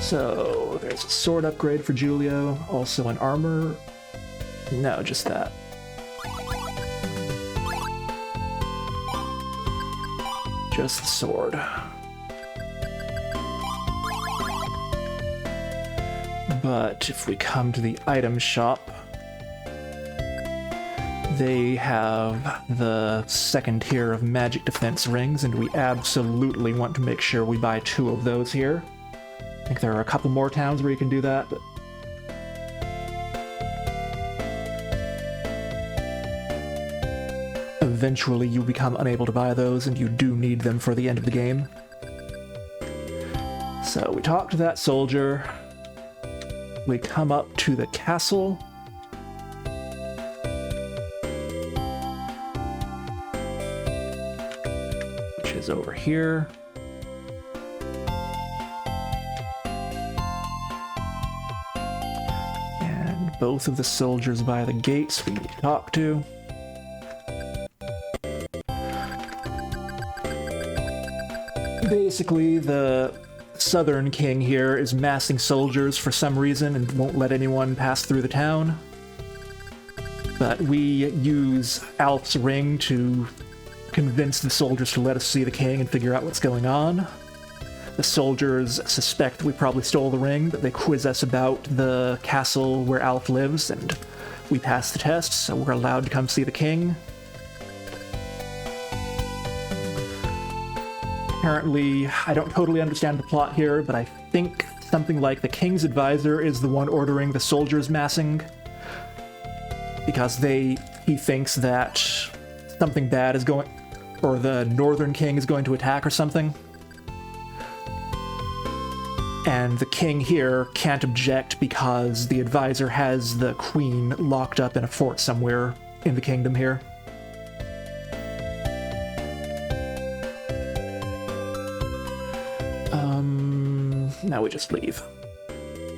Speaker 1: So, there's a sword upgrade for Julio, also an armor. No, just that. Just the sword. But if we come to the item shop, they have the second tier of magic defense rings, and we absolutely want to make sure we buy 2 of those here. I think there are a couple more towns where you can do that, but... eventually you become unable to buy those, and you do need them for the end of the game. So we talk to that soldier. We come up to the castle. Which is over here. Both of the soldiers by the gates we need to talk to. Basically, the southern king here is massing soldiers for some reason and won't let anyone pass through the town. But we use Alf's ring to convince the soldiers to let us see the king and figure out what's going on. The soldiers suspect we probably stole the ring, but they quiz us about the castle where Alf lives, and we pass the test, so we're allowed to come see the king. Apparently, I don't totally understand the plot here, but I think something like the king's advisor is the one ordering the soldiers massing, because he thinks that something bad is going, or the northern king is going to attack or something. And the king here can't object because the advisor has the queen locked up in a fort somewhere in the kingdom here. Now we just leave.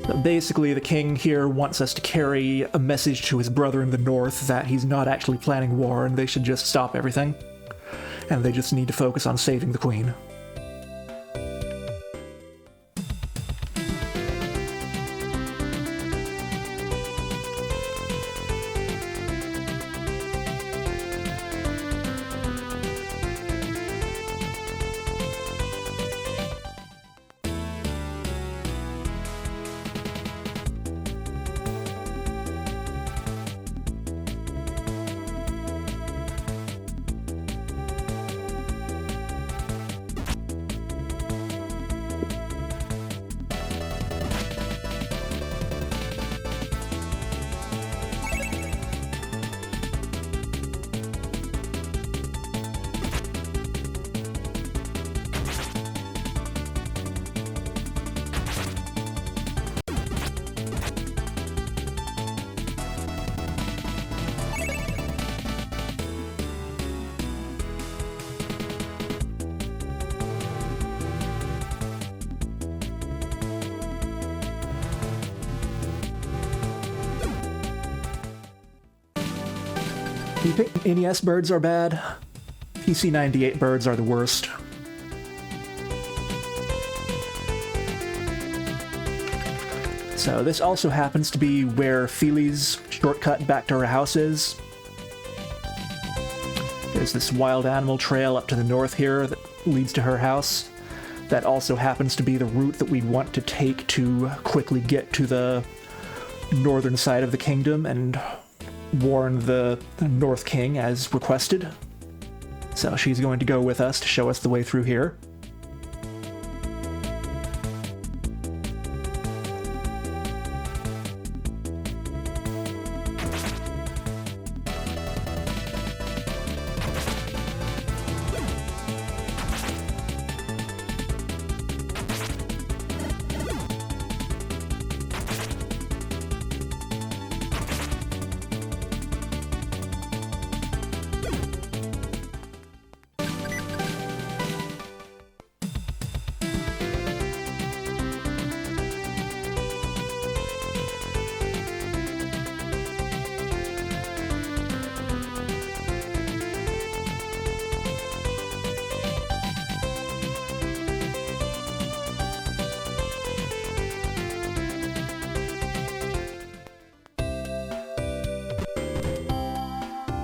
Speaker 1: So basically, the king here wants us to carry a message to his brother in the north that he's not actually planning war and they should just stop everything. And they just need to focus on saving the queen. Do you think NES birds are bad? PC-98 birds are the worst. So this also happens to be where Feely's shortcut back to her house is. There's this wild animal trail up to the north here that leads to her house. That also happens to be the route that we want to take to quickly get to the northern side of the kingdom and warn the North King as requested. So she's going to go with us to show us the way through here.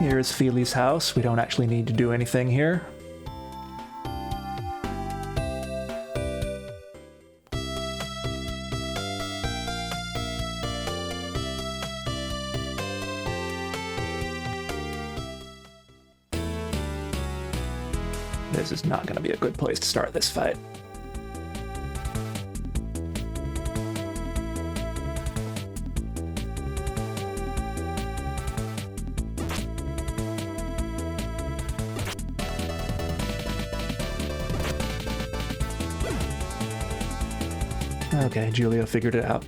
Speaker 1: Here's Feely's house. We don't actually need to do anything here. This is not going to be a good place to start this fight. Okay, Julia figured it out.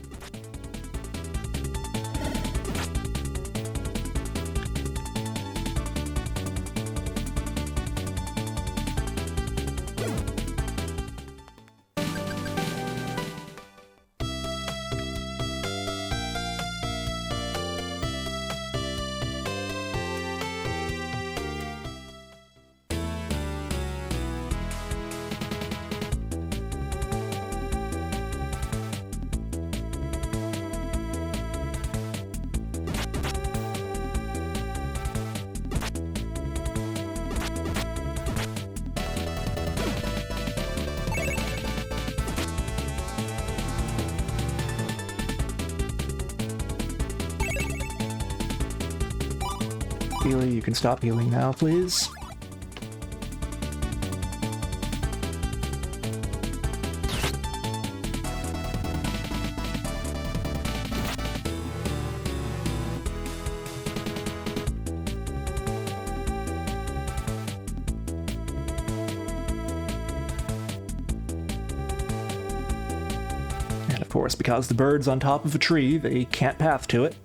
Speaker 1: Feely, you can stop healing now, please. And of course, because the bird's on top of a tree, they can't path to it.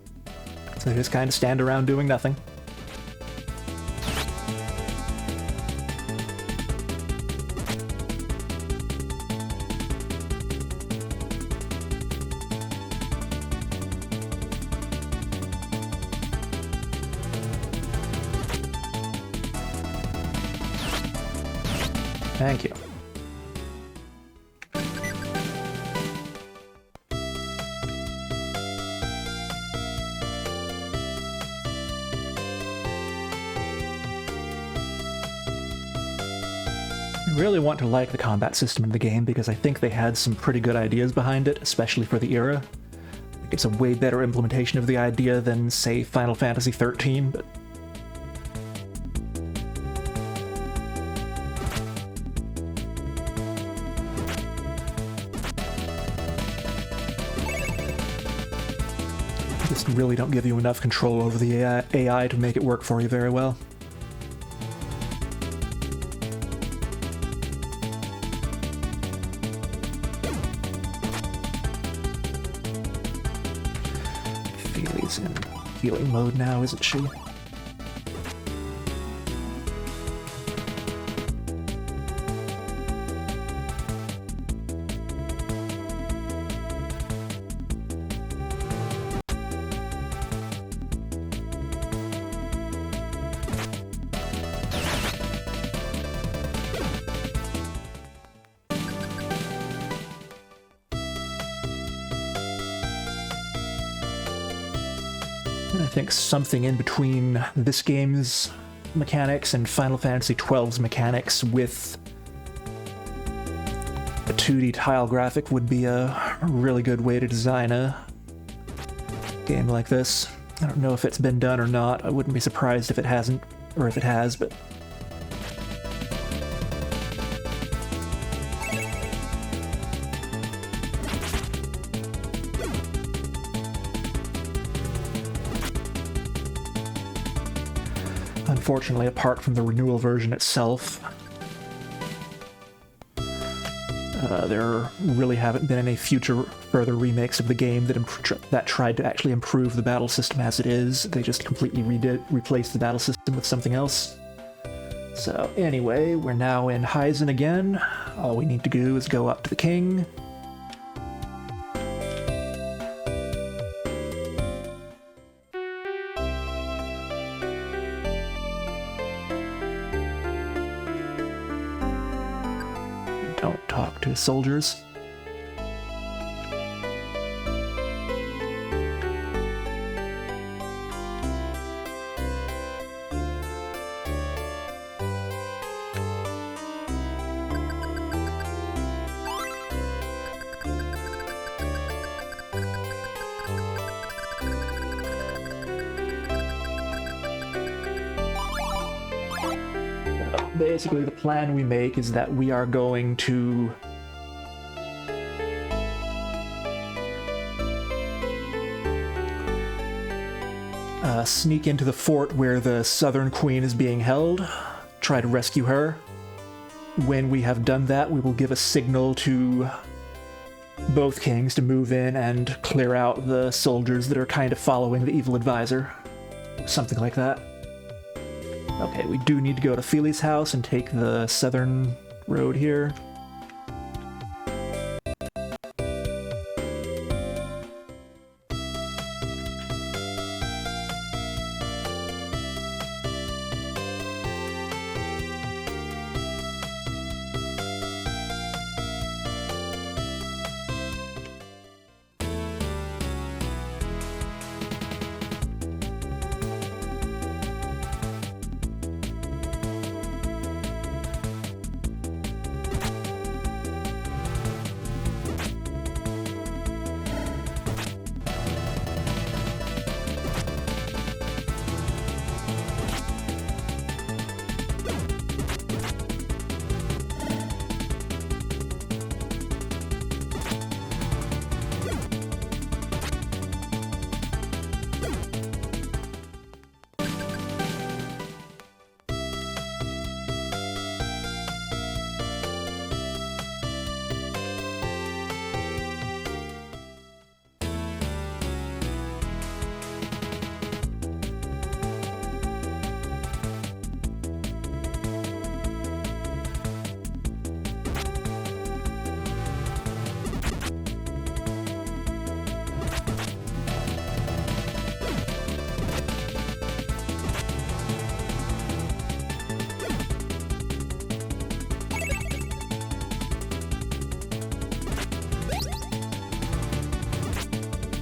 Speaker 1: So they just kind of stand around doing nothing. Thank you. I really want to like the combat system in the game because I think they had some pretty good ideas behind it, especially for the era. I think it's a way better implementation of the idea than, say, Final Fantasy XIII, but just really don't give you enough control over the AI to make it work for you very well. Feely's in healing mode now, isn't she? And I think something in between this game's mechanics and Final Fantasy XII's mechanics with a 2D tile graphic would be a really good way to design a game like this. I don't know if it's been done or not. I wouldn't be surprised if it hasn't, or if it has, but unfortunately, apart from the renewal version itself, there really haven't been any further remakes of the game that tried to actually improve the battle system as it is. They just completely replaced the battle system with something else. So anyway, we're now in Heisen again. All we need to do is go up to the king. Don't talk to soldiers. Basically, the plan we make is that we are going to sneak into the fort where the Southern Queen is being held, try to rescue her. When we have done that, we will give a signal to both kings to move in and clear out the soldiers that are kind of following the evil advisor. Something like that. Okay, we do need to go to Feely's house and take the southern road here.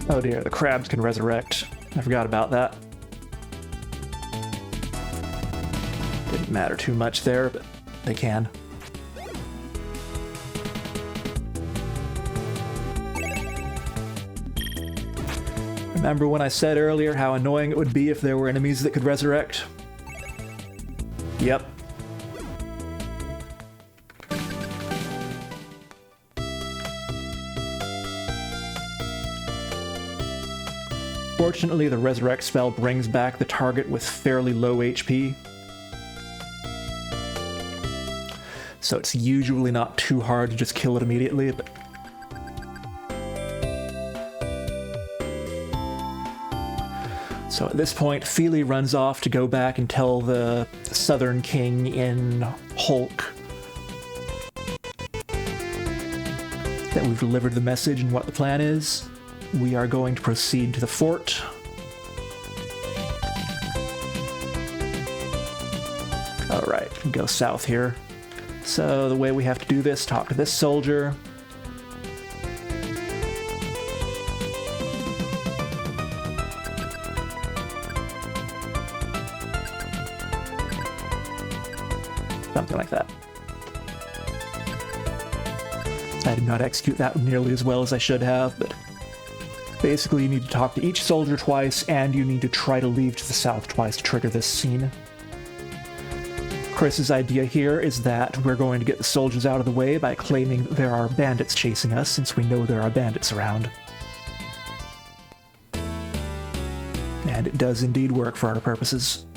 Speaker 1: Oh dear, the crabs can resurrect. I forgot about that. Didn't matter too much there, but they can. Remember when I said earlier how annoying it would be if there were enemies that could resurrect? Yep. Fortunately, the resurrect spell brings back the target with fairly low HP. So it's usually not too hard to just kill it immediately, but so at this point, Feely runs off to go back and tell the Southern King in Hulk that we've delivered the message and what the plan is. We are going to proceed to the fort. Alright, go south here. So the way we have to do this, talk to this soldier. Something like that. I did not execute that nearly as well as I should have, but basically you need to talk to each soldier twice, and you need to try to leave to the south twice to trigger this scene. Chris's idea here is that we're going to get the soldiers out of the way by claiming that there are bandits chasing us, since we know there are bandits around. And it does indeed work for our purposes.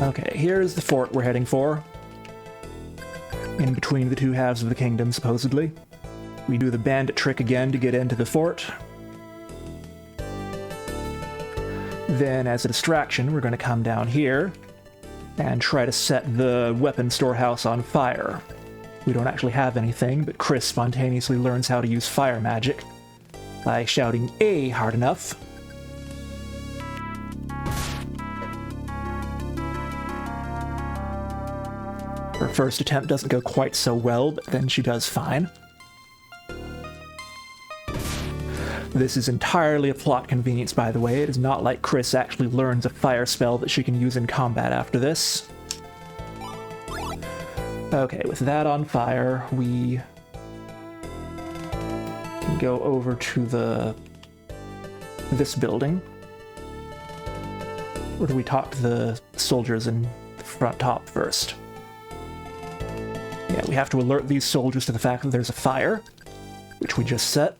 Speaker 1: Okay, here's the fort we're heading for. In between the two halves of the kingdom, supposedly. We do the bandit trick again to get into the fort. Then, as a distraction, we're going to come down here and try to set the weapon storehouse on fire. We don't actually have anything, but Chris spontaneously learns how to use fire magic by shouting A hard enough. Her first attempt doesn't go quite so well, but then she does fine. This is entirely a plot convenience, by the way. It is not like Chris actually learns a fire spell that she can use in combat after this. Okay, with that on fire, we can go over to this building. Or do we talk to the soldiers in the front top first? Yeah, we have to alert these soldiers to the fact that there's a fire, which we just set.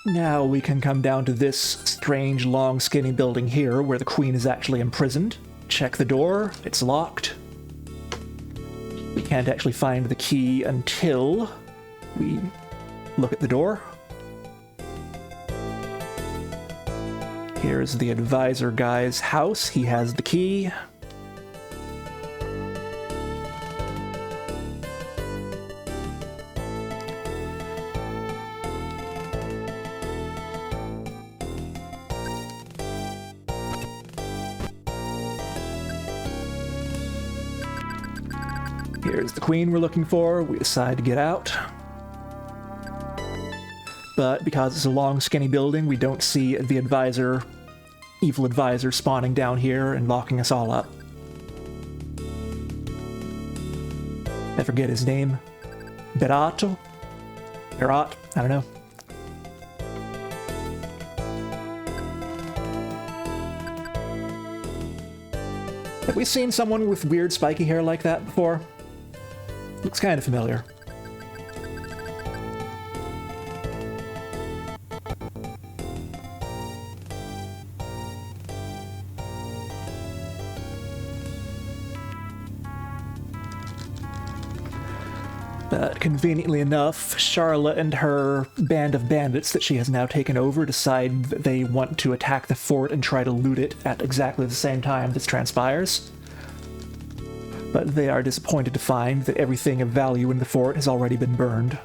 Speaker 1: Now we can come down to this strange, long, skinny building here where the queen is actually imprisoned. Check the door. It's locked. We can't actually find the key until we look at the door. Here's the advisor guy's house. He has the key. Here's the queen we're looking for. We decide to get out. But because it's a long, skinny building, we don't see the advisor, evil advisor, spawning down here and locking us all up. I forget his name. Berato? Berat? I don't know. Have we seen someone with weird spiky hair like that before? Looks kind of familiar. But conveniently enough, Charlotte and her band of bandits that she has now taken over decide that they want to attack the fort and try to loot it at exactly the same time this transpires. But they are disappointed to find that everything of value in the fort has already been burned.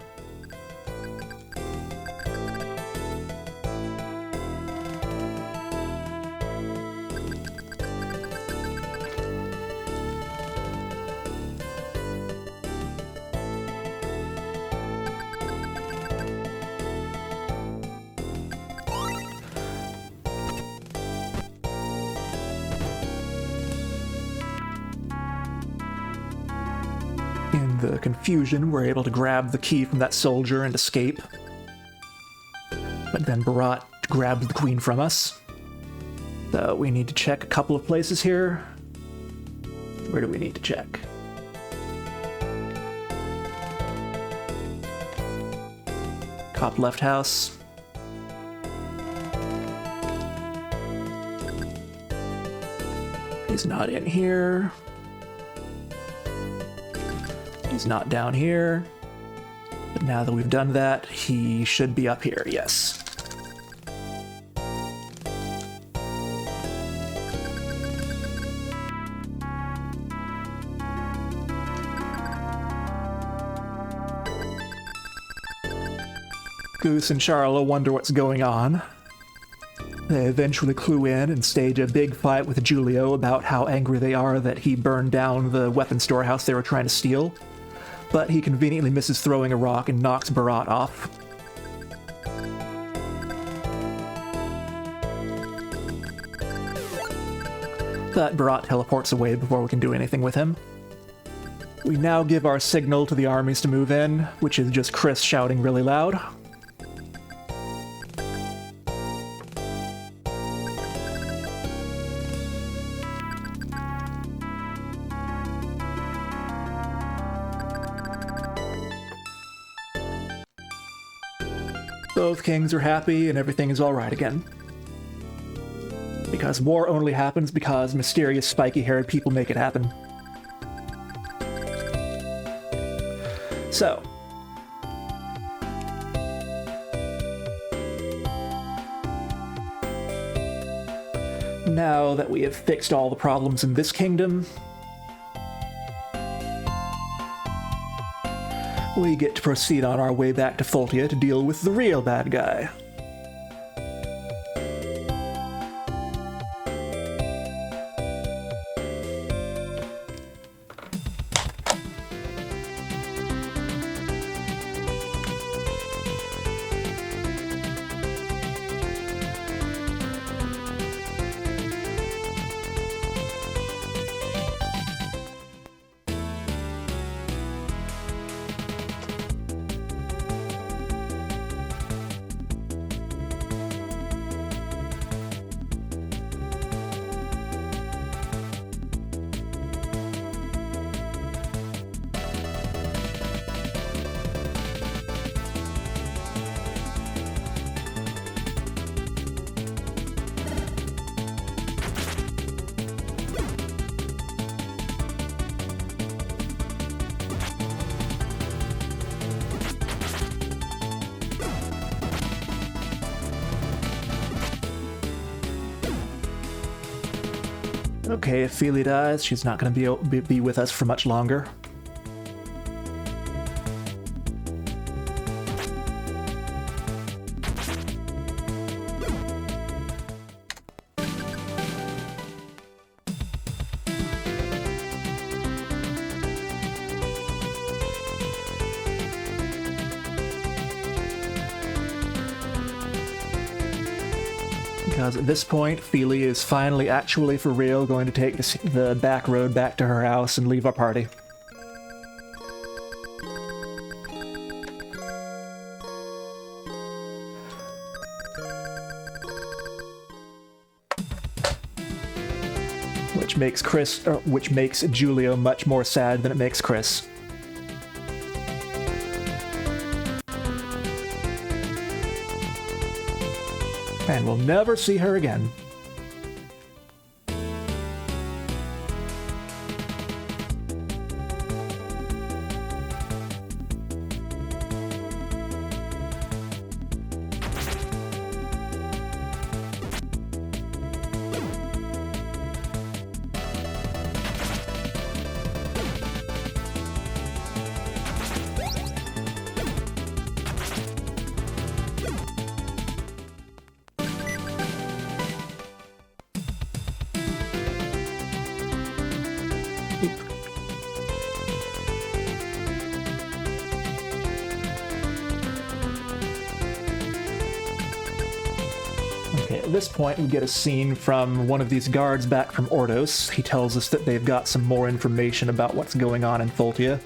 Speaker 1: In the confusion, we're able to grab the key from that soldier and escape. But then Barat grabs the queen from us. So we need to check a couple of places here. Where do we need to check? Top left house. He's not in here. He's not down here. But now that we've done that, he should be up here, yes. Goose and Charla wonder what's going on. They eventually clue in and stage a big fight with Giulio about how angry they are that he burned down the weapon storehouse they were trying to steal. But he conveniently misses throwing a rock and knocks Barat off. But Barat teleports away before we can do anything with him. We now give our signal to the armies to move in, which is just Chris shouting really loud. both kings are happy and everything is alright again. Because war only happens because mysterious spiky-haired people make it happen. So, now that we have fixed all the problems in this kingdom, we get to proceed on our way back to Foltia to deal with the real bad guy. Okay, if Feely dies, she's not going to be with us for much longer. Because at this point, Feely is finally actually for real going to take the back road back to her house and leave our party. Which makes Julio much more sad than it makes Chris. And we'll never see her again. Okay, at this point we get a scene from one of these guards back from Ordos. He tells us that they've got some more information about what's going on in Foltia.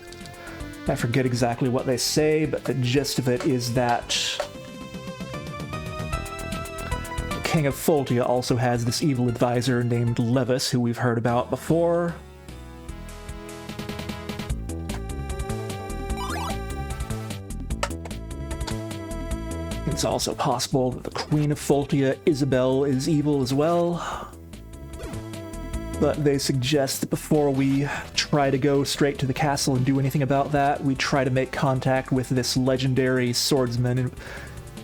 Speaker 1: I forget exactly what they say, but the gist of it is that the King of Foltia also has this evil advisor named Levis, who we've heard about before. It's also possible that the Queen of Foltia, Isabel, is evil as well. But they suggest that before we try to go straight to the castle and do anything about that, we try to make contact with this legendary swordsman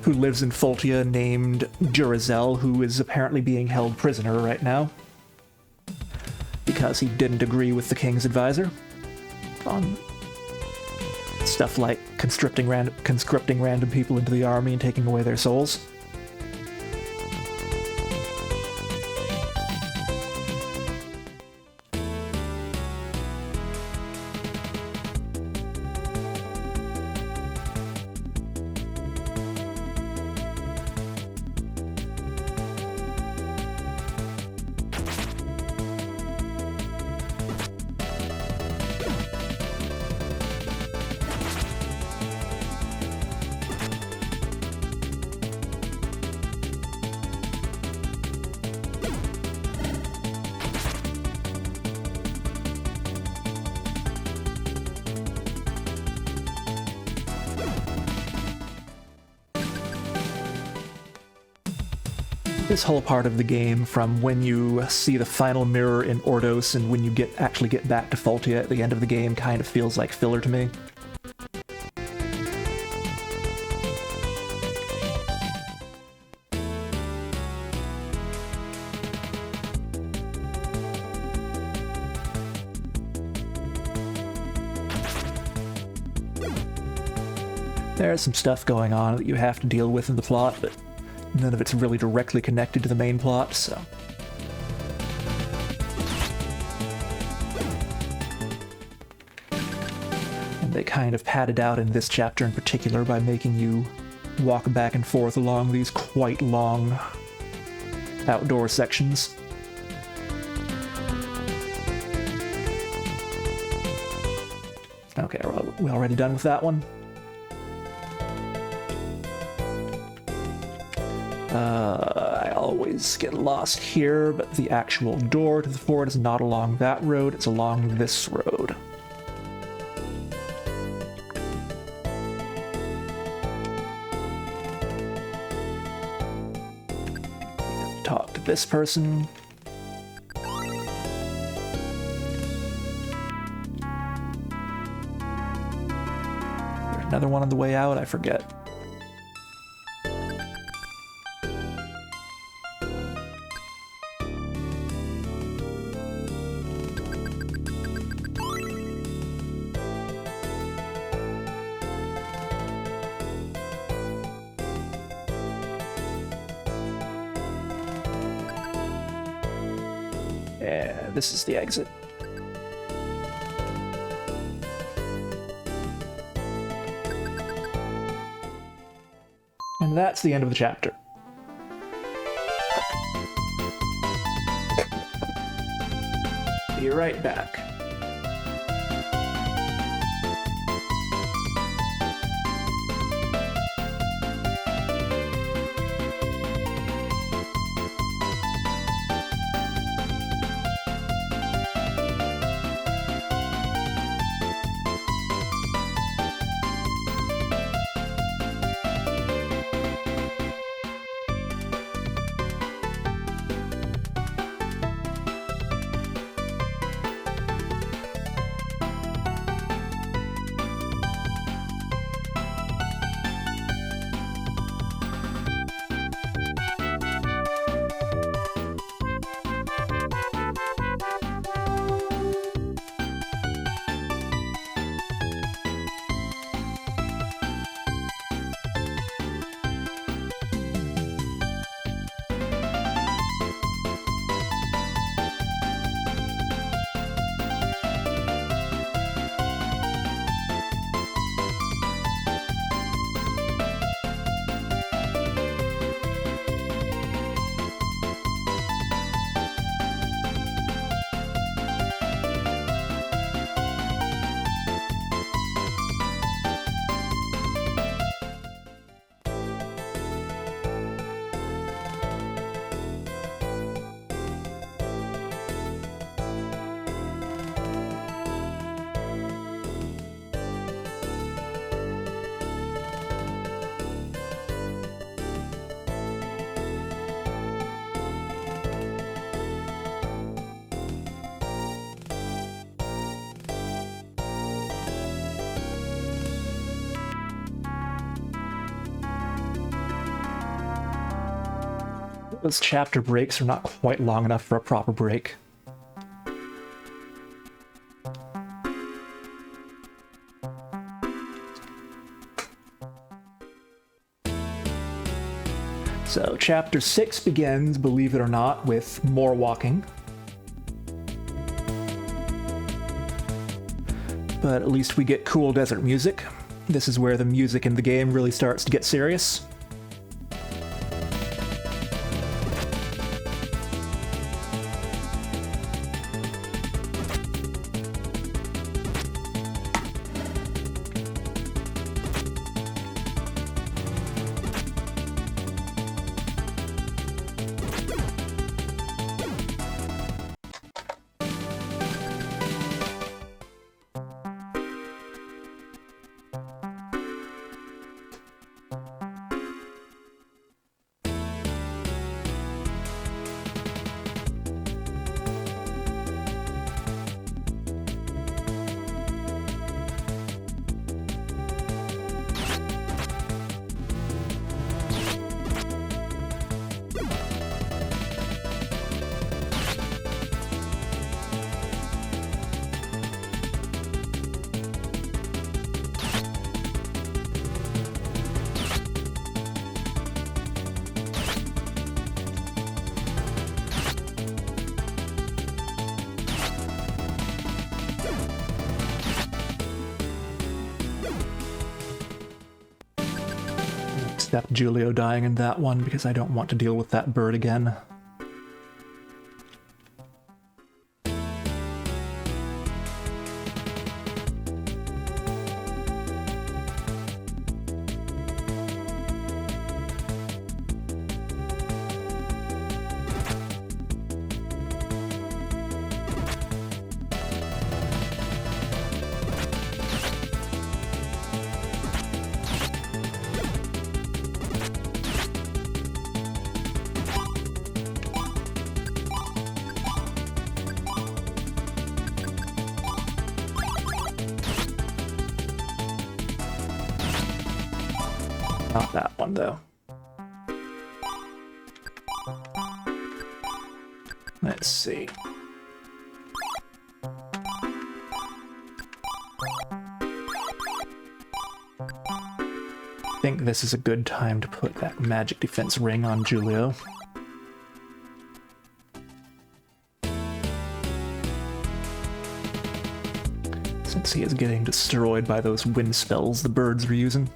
Speaker 1: who lives in Foltia named Durazel, who is apparently being held prisoner right now because he didn't agree with the king's advisor on stuff like conscripting random people into the army and taking away their souls. This whole part of the game, from when you see the final mirror in Ordos and when you actually get back to Faultia at the end of the game, kind of feels like filler to me. There's some stuff going on that you have to deal with in the plot, but none of it's really directly connected to the main plot, so... And they kind of pad it out in this chapter in particular by making you walk back and forth along these quite long outdoor sections. Okay, are we already done with that one? I always get lost here, but the actual door to the fort is not along that road, it's along this road. Talk to this person. There's another one on the way out, I forget. Yeah, this is the exit. And that's the end of the chapter. Be right back. Those chapter breaks are not quite long enough for a proper break. So chapter 6 begins, believe it or not, with more walking. But at least we get cool desert music. This is where the music in the game really starts to get serious. accept Julio dying in that one because I don't want to deal with that bird again. Not that one, though. Let's see. I think this is a good time to put that magic defense ring on Julio. Since he is getting destroyed by those wind spells the birds were using.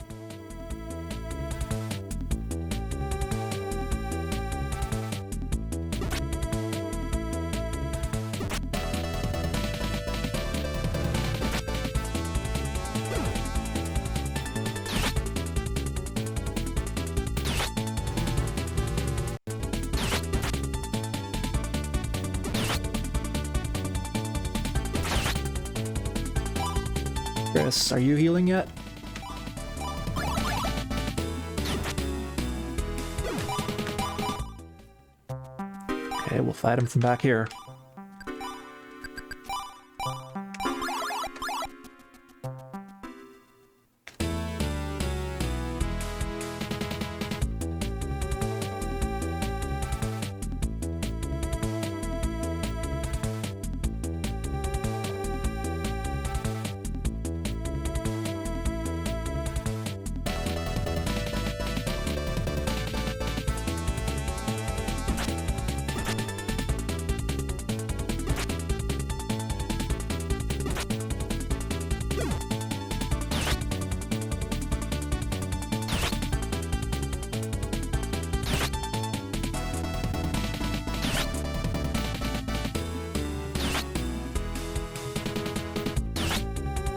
Speaker 1: Chris, are you healing yet? Okay, we'll fight him from back here.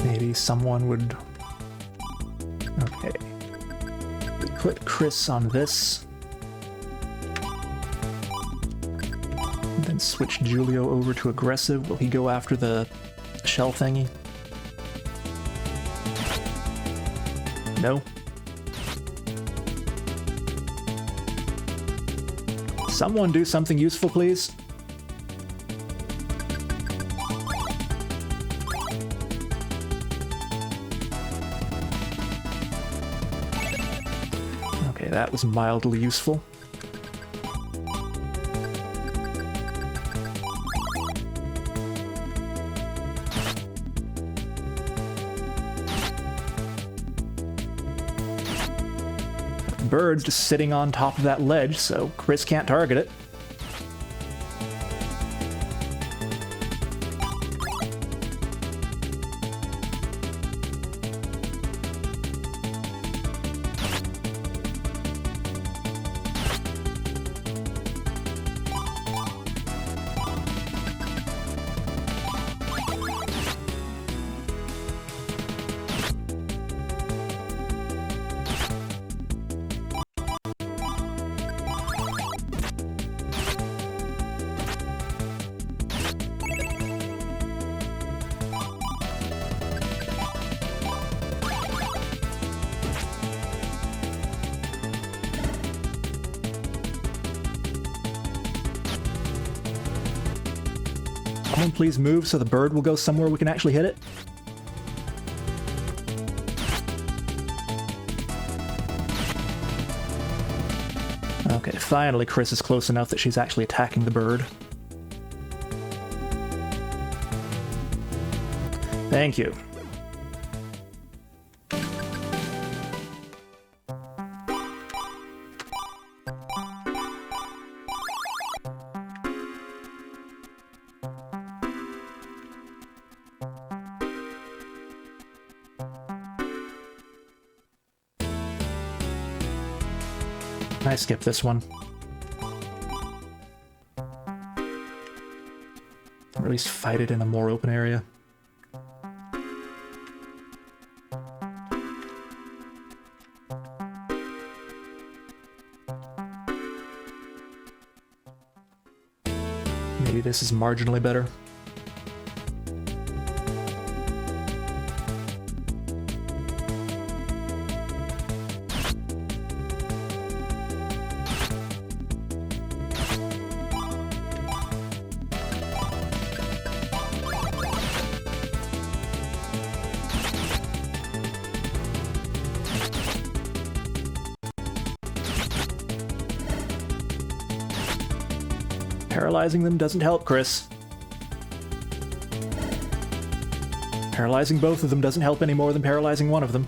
Speaker 1: Maybe someone would... Okay. We put Chris on this. And then switch Julio over to aggressive. Will he go after the shell thingy? No. Someone do something useful, please. Okay, that was mildly useful. Bird's just sitting on top of that ledge, so Chris can't target it. Someone please move so the bird will go somewhere we can actually hit it. Okay, finally Chris is close enough that she's actually attacking the bird. Thank you. I skip this one. Or at least fight it in a more open area. Maybe this is marginally better. Paralyzing them doesn't help, Chris. Paralyzing both of them doesn't help any more than paralyzing one of them.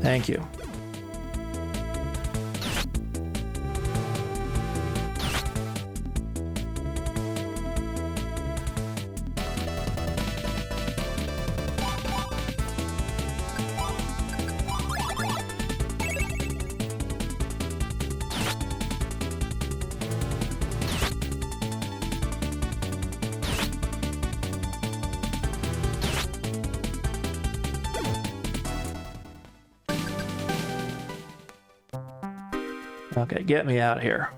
Speaker 1: Thank you. Okay, get me out of here.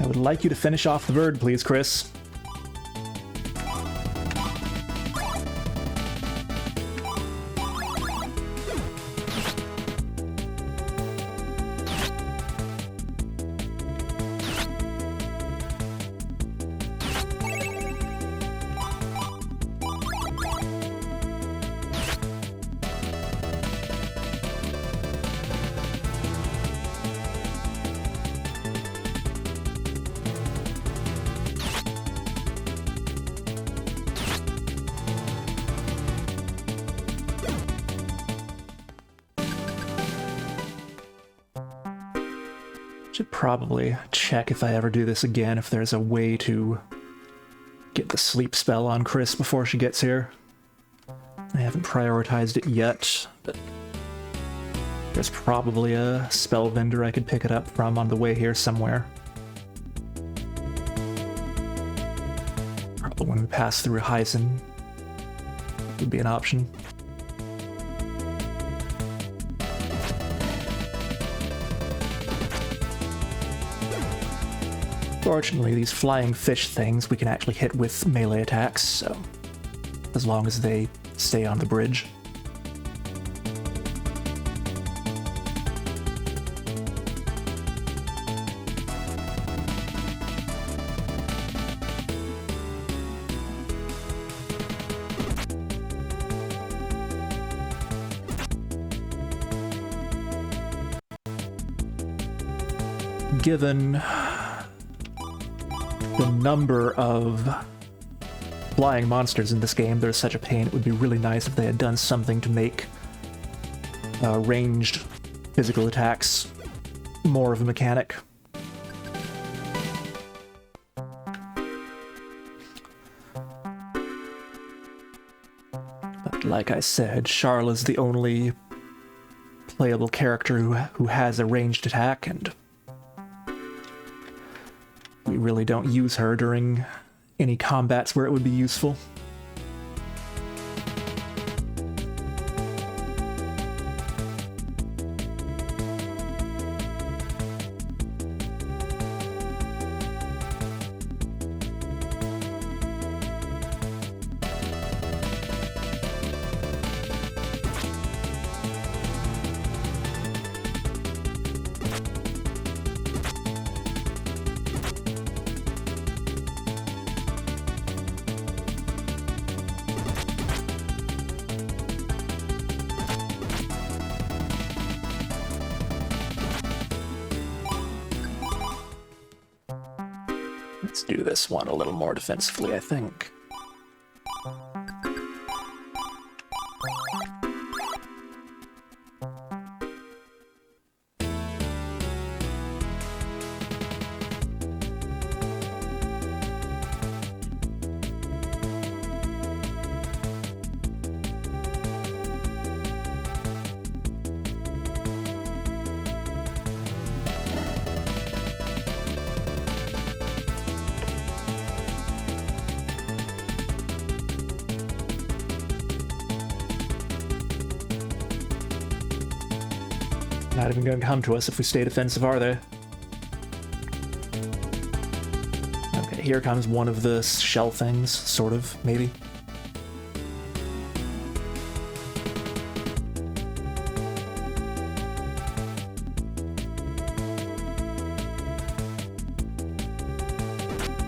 Speaker 1: I would like you to finish off the bird, please, Chris. Should probably check if I ever do this again, if there's a way to get the sleep spell on Chris before she gets here. I haven't prioritized it yet, but there's probably a spell vendor I could pick it up from on the way here somewhere. Probably when we pass through Heisen would be an option. Fortunately, these flying fish things we can actually hit with melee attacks, so as long as they stay on the bridge. Given the number of flying monsters in this game, there's such a pain. It would be really nice if they had done something to make ranged physical attacks more of a mechanic. But like I said, Charla's the only playable character who has a ranged attack, and we really don't use her during any combats where it would be useful. Let's do this one a little more defensively, I think. Not even going to come to us if we stay defensive, are they? Okay, here comes one of the shell things, sort of, maybe.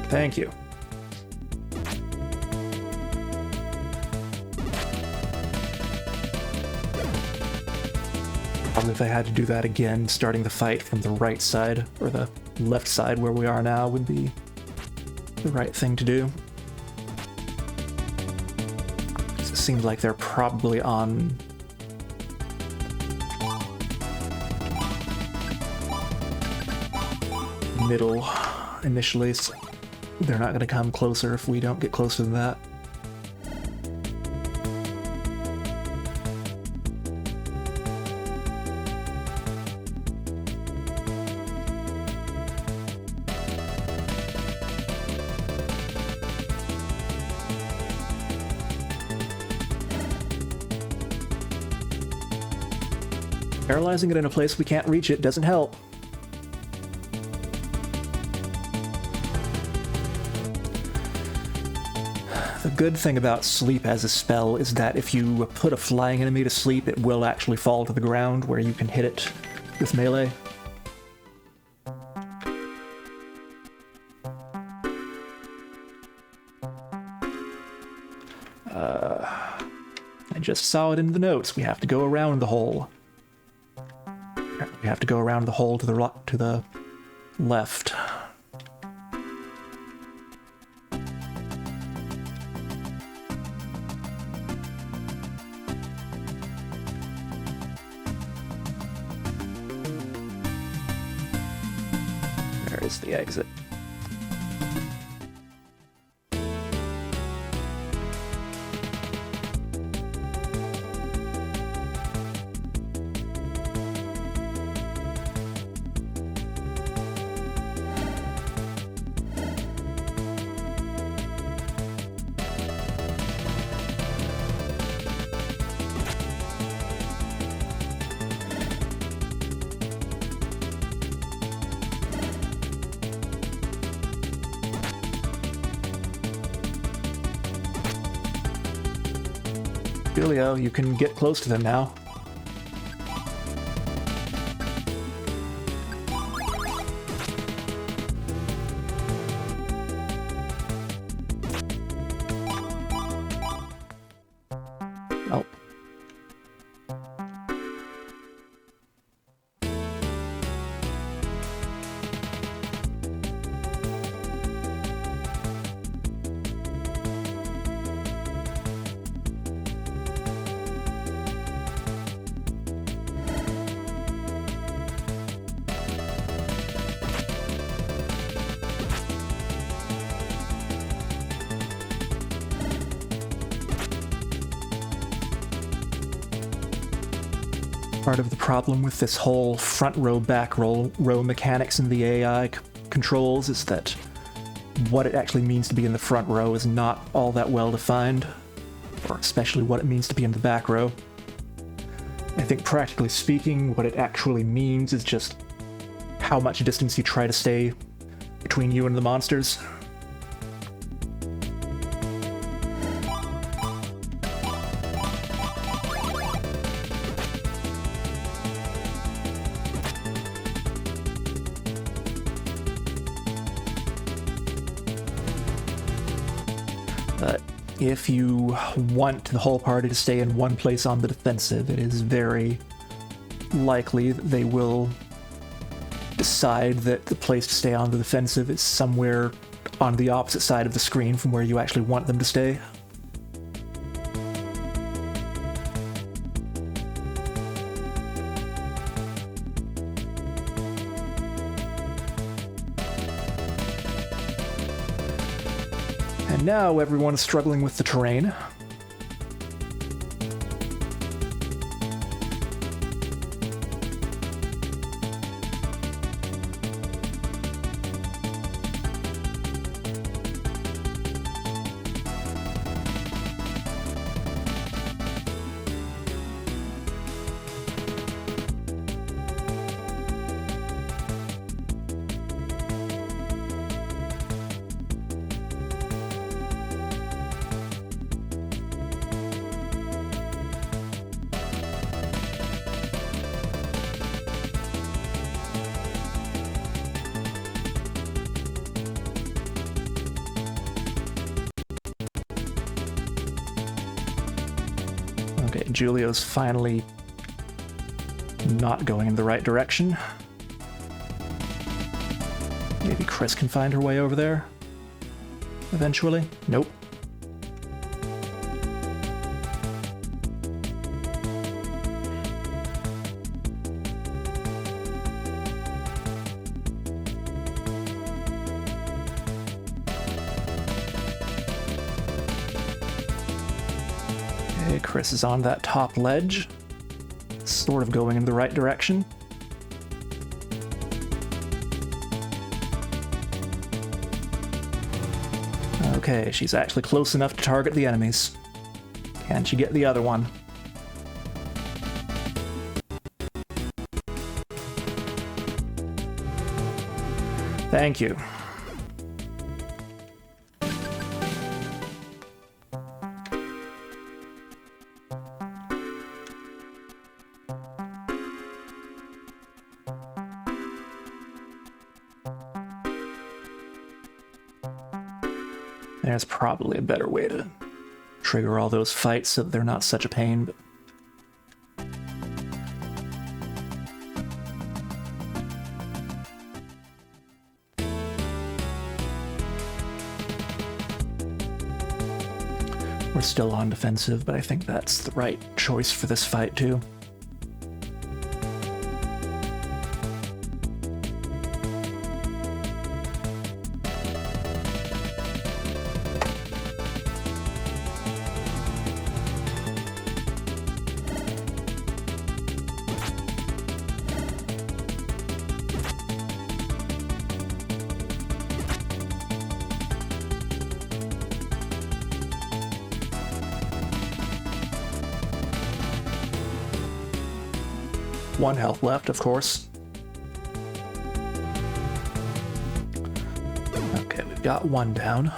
Speaker 1: Thank you. Probably if I had to do that again, starting the fight from the right side, or the left side where we are now, would be the right thing to do. It seems like they're probably on middle initially, so they're not going to come closer if we don't get closer than that. Paralyzing it in a place we can't reach it doesn't help. The good thing about sleep as a spell is that if you put a flying enemy to sleep, it will actually fall to the ground where you can hit it with melee. I just saw it in the notes. We have to go around the hole. We have to go around the hole to the left. There is the exit. Julio, you can get close to them now. Oh. Part of the problem with this whole front row, back row mechanics in the AI controls is that what it actually means to be in the front row is not all that well defined, or especially what it means to be in the back row. I think practically speaking, what it actually means is just how much distance you try to stay between you and the monsters. If you want the whole party to stay in one place on the defensive, it is very likely that they will decide that the place to stay on the defensive is somewhere on the opposite side of the screen from where you actually want them to stay. And now everyone is struggling with the terrain. Okay, Julio's finally not going in the right direction. Maybe Chris can find her way over there eventually. Nope. Okay, Chris is on that top ledge, sort of going in the right direction. Okay, she's actually close enough to target the enemies. Can she get the other one? Thank you. There's probably a better way to trigger all those fights so that they're not such a pain, but... We're still on defensive, but I think that's the right choice for this fight, too. One health left, of course. Okay, we've got one down.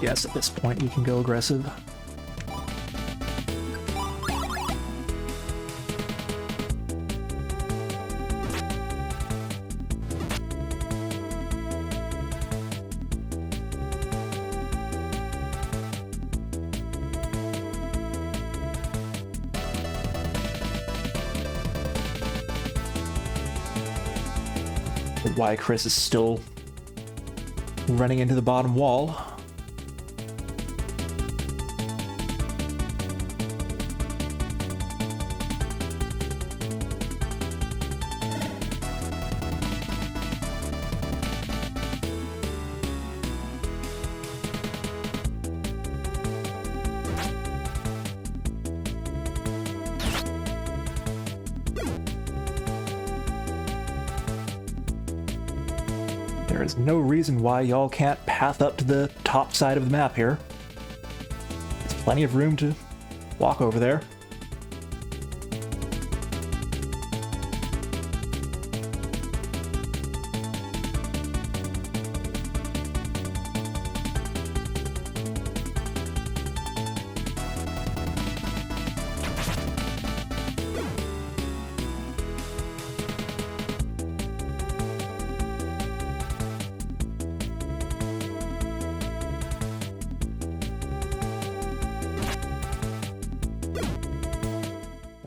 Speaker 1: Yes, at this point we can go aggressive. Why Chris is still running into the bottom wall. There is no reason why y'all can't path up to the top side of the map here. There's plenty of room to walk over there.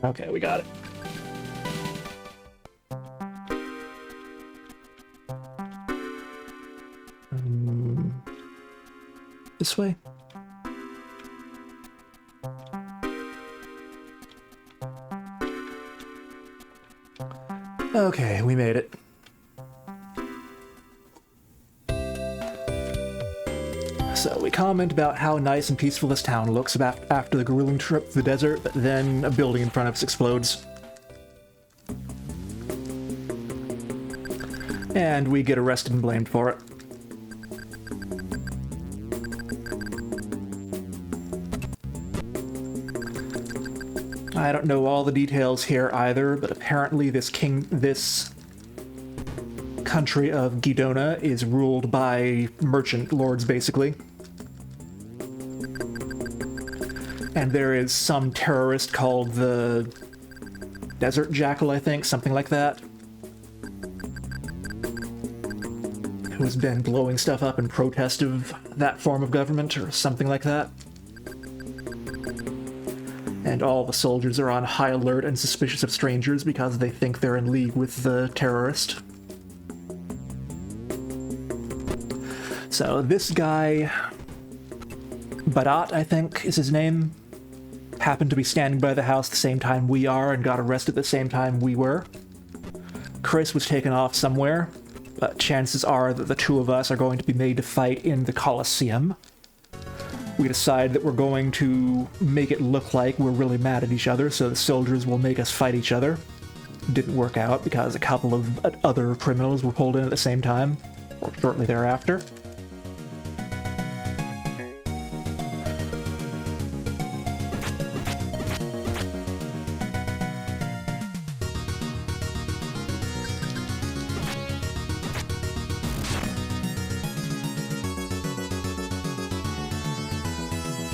Speaker 1: Okay, we got it. This way? Okay, we made it. So we comment about how nice and peaceful this town looks after the grueling trip through the desert, but then a building in front of us explodes. And we get arrested and blamed for it. I don't know all the details here either, but apparently this country of Gidona is ruled by merchant lords, basically. And there is some terrorist called the Desert Jackal, I think, something like that, who's been blowing stuff up in protest of that form of government, or something like that. And all the soldiers are on high alert and suspicious of strangers because they think they're in league with the terrorist. So this guy, Badat, I think is his name, happened to be standing by the house the same time we are and got arrested the same time we were. Chris was taken off somewhere, but chances are that the two of us are going to be made to fight in the Colosseum. We decide that we're going to make it look like we're really mad at each other, so the soldiers will make us fight each other. Didn't work out because a couple of other criminals were pulled in at the same time, or shortly thereafter.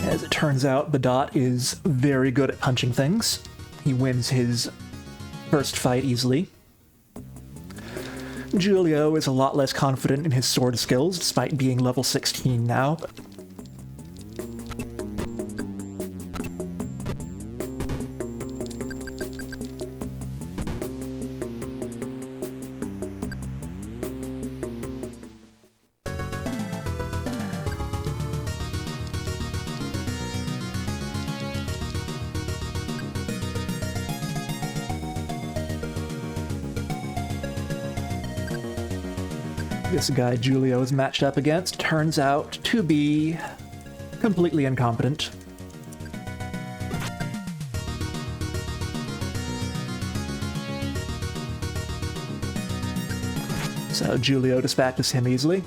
Speaker 1: As it turns out, Badat is very good at punching things. He wins his first fight easily. Julio is a lot less confident in his sword skills, despite being level 16 now. This guy Julio is matched up against turns out to be completely incompetent. So Julio dispatches him easily.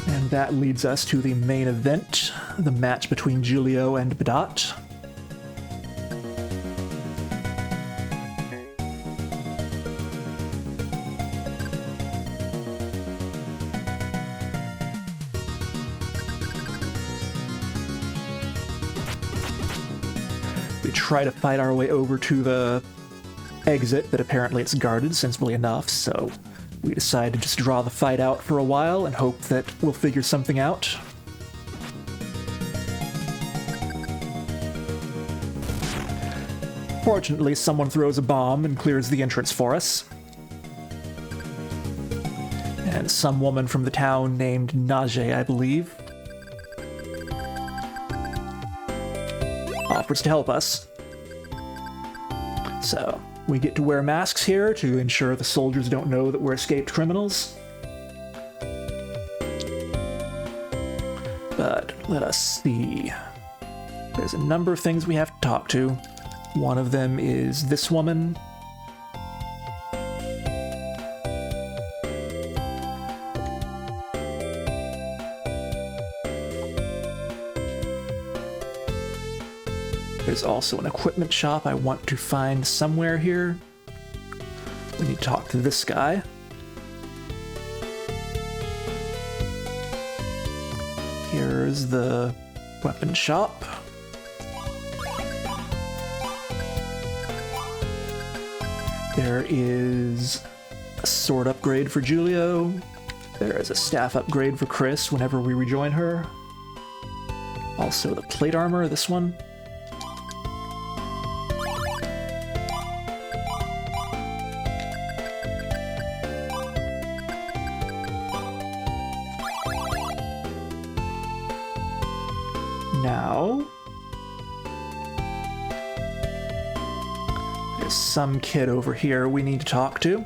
Speaker 1: And that leads us to the main event, the match between Julio and Badat. We try to fight our way over to the exit, but apparently it's guarded, sensibly enough, so we decide to just draw the fight out for a while and hope that we'll figure something out. Fortunately, someone throws a bomb and clears the entrance for us. And some woman from the town named Najee, I believe, offers to help us. So, we get to wear masks here to ensure the soldiers don't know that we're escaped criminals. But let us see. There's a number of things we have to talk to. One of them is this woman. There's also an equipment shop I want to find somewhere here. We need to talk to this guy. Here's the weapon shop. There is a sword upgrade for Julio. There is a staff upgrade for Chris whenever we rejoin her. Also the plate armor, this one. Now, there's some kid over here we need to talk to.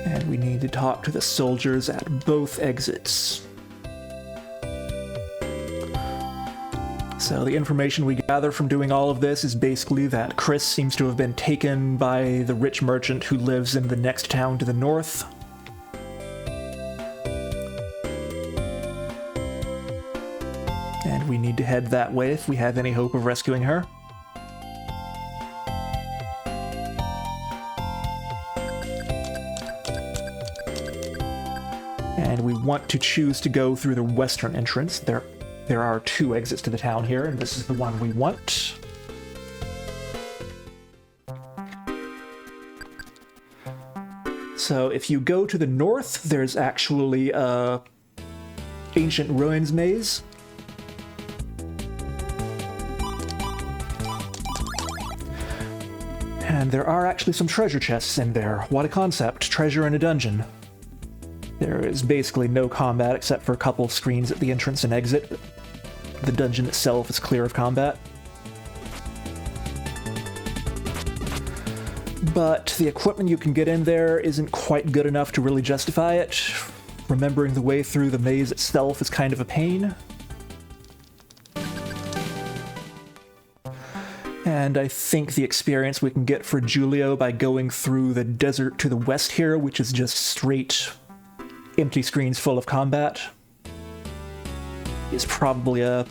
Speaker 1: And we need to talk to the soldiers at both exits. So the information we gather from doing all of this is basically that Chris seems to have been taken by the rich merchant who lives in the next town to the north. And we need to head that way if we have any hope of rescuing her. And we want to choose to go through the western entrance. There are 2 exits to the town here, and this is the one we want. So if you go to the north, there's actually a ancient ruins maze. And there are actually some treasure chests in there. What a concept. Treasure in a dungeon. There is basically no combat except for a couple of screens at the entrance and exit. The dungeon itself is clear of combat. But the equipment you can get in there isn't quite good enough to really justify it. Remembering the way through the maze itself is kind of a pain. And I think the experience we can get for Julio by going through the desert to the west here, which is just straight empty screens full of combat, is probably a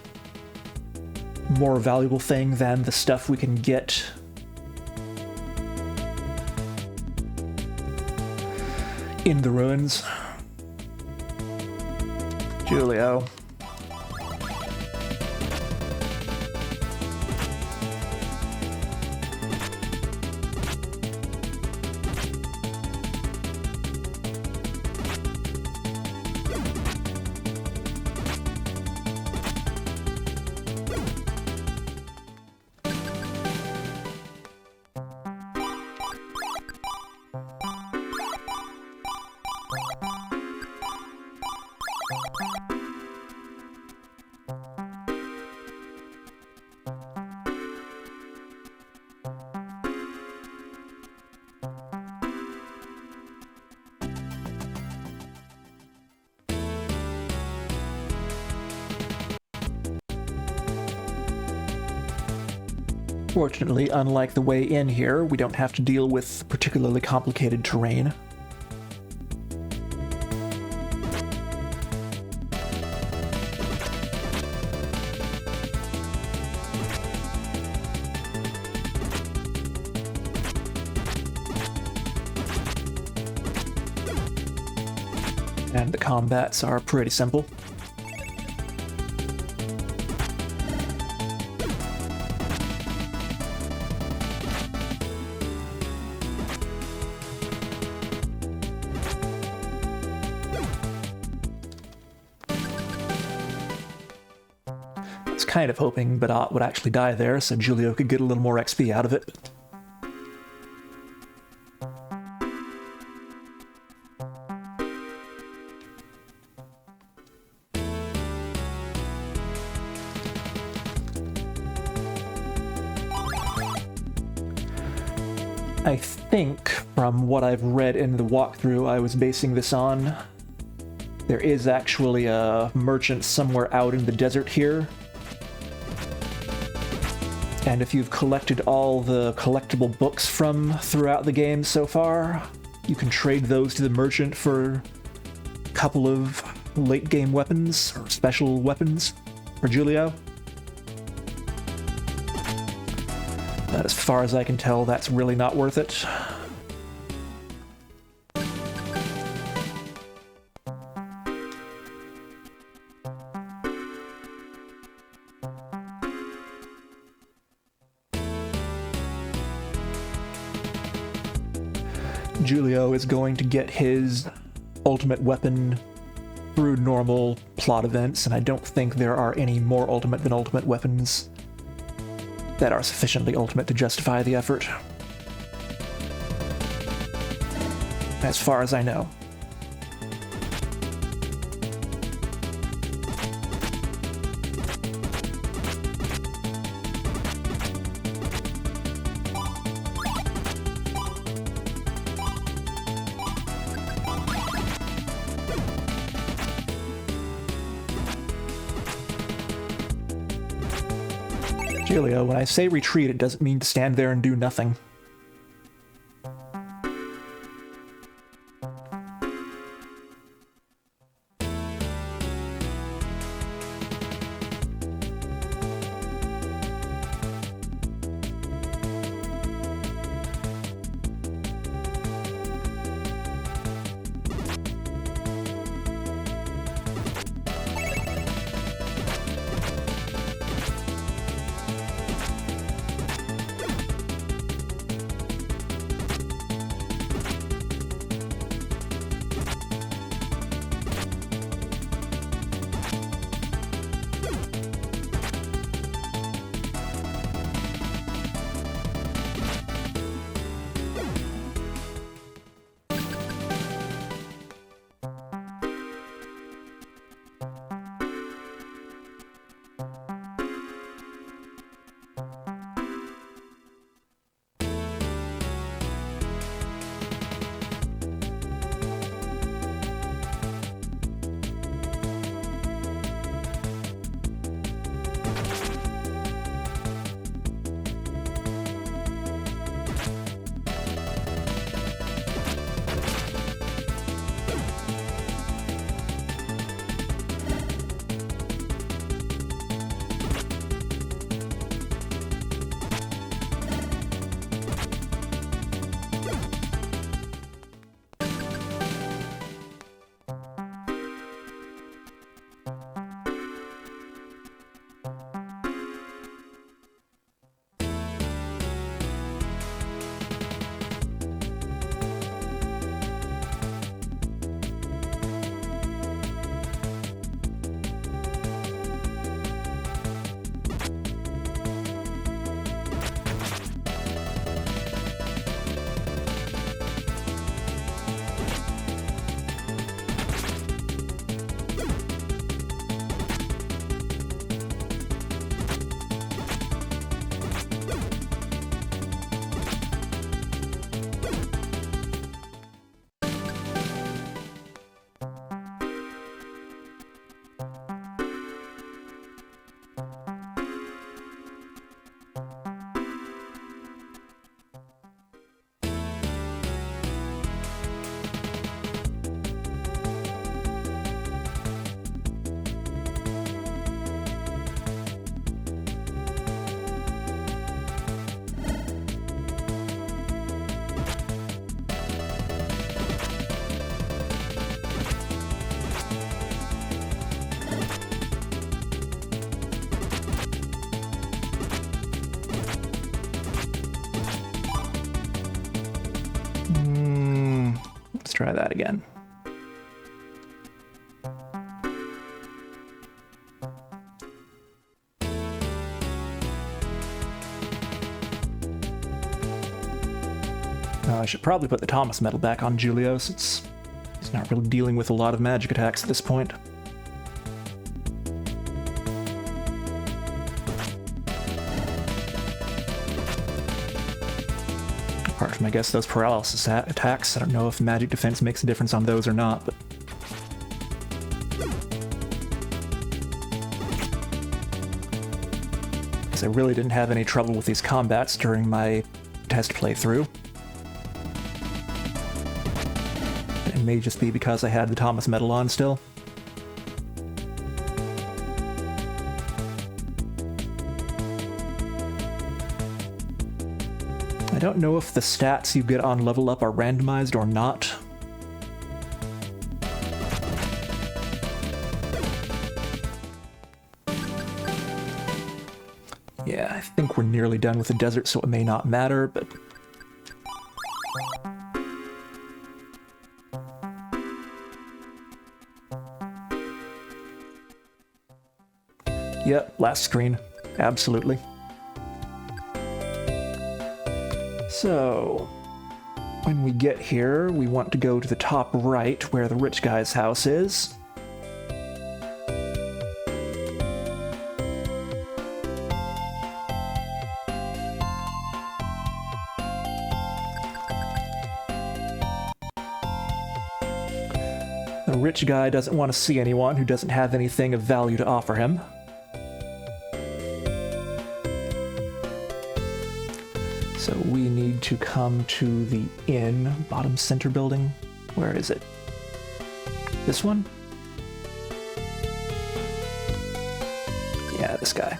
Speaker 1: more valuable thing than the stuff we can get in the ruins. Julio. Fortunately, unlike the way in here, we don't have to deal with particularly complicated terrain. And the combats are pretty simple. Kind of hoping Badat would actually die there so Julio could get a little more XP out of it. I think, from what I've read in the walkthrough I was basing this on, there is actually a merchant somewhere out in the desert here. And if you've collected all the collectible books from throughout the game so far, you can trade those to the merchant for a couple of late-game weapons, or special weapons, for Julio. But as far as I can tell, that's really not worth it. Julio is going to get his ultimate weapon through normal plot events, and I don't think there are any more ultimate than ultimate weapons that are sufficiently ultimate to justify the effort. As far as I know. Julio, when I say retreat, it doesn't mean to stand there and do nothing. Let's try that again. I should probably put the Thomas medal back on Julio, since he's not really dealing with a lot of magic attacks at this point. Apart from, I guess, those paralysis attacks, I don't know if magic defense makes a difference on those or not, but... because I really didn't have any trouble with these combats during my test playthrough. It may just be because I had the Thomas medal on still. I don't know if the stats you get on level up are randomized or not. Yeah, I think we're nearly done with the desert, so it may not matter, but... Yep, last screen. Absolutely. So, when we get here, we want to go to the top right where the rich guy's house is. The rich guy doesn't want to see anyone who doesn't have anything of value to offer him. So we need to come to the inn, bottom center building. Where is it? This one? Yeah, this guy.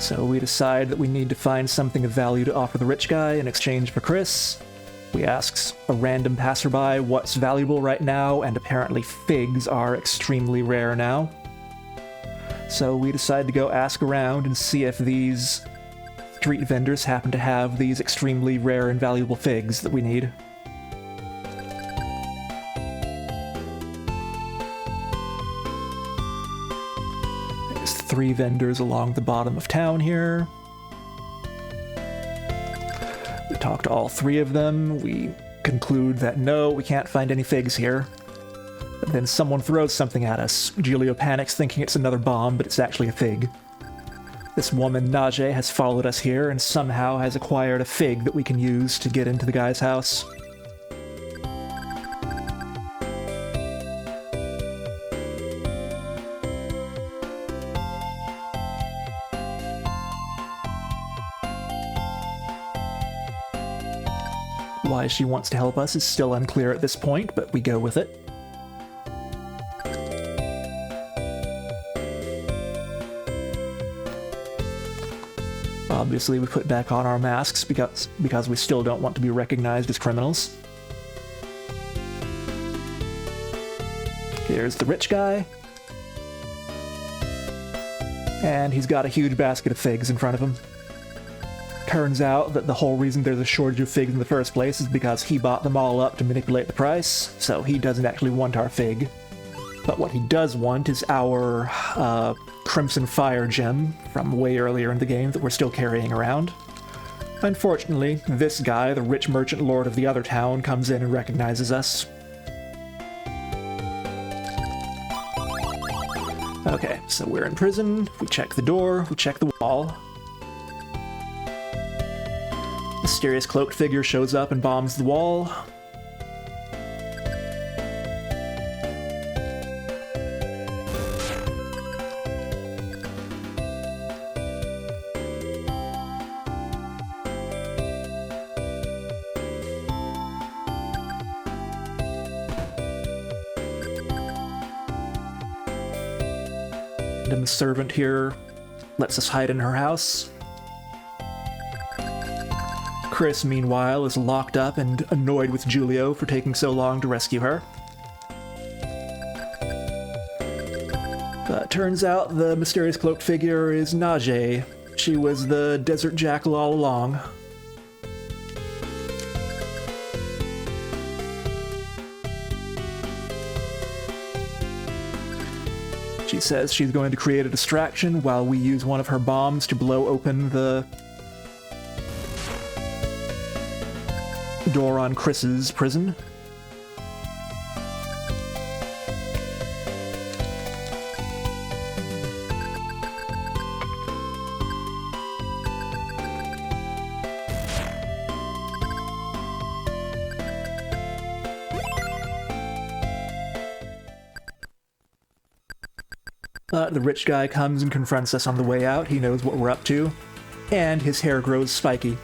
Speaker 1: So we decide that we need to find something of value to offer the rich guy in exchange for Chris. We ask a random passerby what's valuable right now, and apparently figs are extremely rare now. So we decide to go ask around and see if these street vendors happen to have these extremely rare and valuable figs that we need. There's 3 vendors along the bottom of town here. We talk to all 3 of them. We conclude that no, we can't find any figs here. But then someone throws something at us. Giulio panics, thinking it's another bomb, but it's actually a fig. This woman, Najee, has followed us here and somehow has acquired a fig that we can use to get into the guy's house. Why she wants to help us is still unclear at this point, but we go with it. Obviously, we put back on our masks because we still don't want to be recognized as criminals. Here's the rich guy. And he's got a huge basket of figs in front of him. Turns out that the whole reason there's a shortage of figs in the first place is because he bought them all up to manipulate the price, so he doesn't actually want our fig. But what he does want is our Crimson Fire gem from way earlier in the game that we're still carrying around. Unfortunately, this guy, the rich merchant lord of the other town, comes in and recognizes us. Okay, so we're in prison, we check the door, we check the wall. Mysterious cloaked figure shows up and bombs the wall. And the servant here lets us hide in her house. Chris, meanwhile, is locked up and annoyed with Giulio for taking so long to rescue her. But turns out the mysterious cloaked figure is Najee. She was the desert jackal all along. She says she's going to create a distraction while we use one of her bombs to blow open the door on Chris's prison. The rich guy comes and confronts us on the way out. He knows what we're up to, and his hair grows spiky.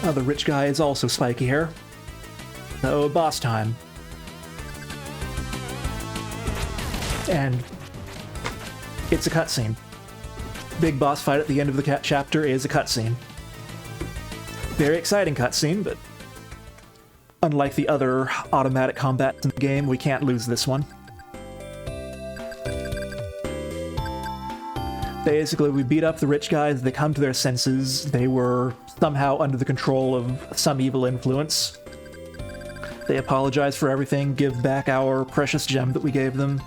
Speaker 1: The rich guy is also spiky hair. So, boss time. And it's a cutscene. big boss fight at the end of the chapter is a cutscene. Very exciting cutscene, but unlike the other automatic combats in the game, we can't lose this one. Basically, we beat up the rich guys, they come to their senses, they were somehow under the control of some evil influence. They apologize for everything, give back our precious gem that we gave them.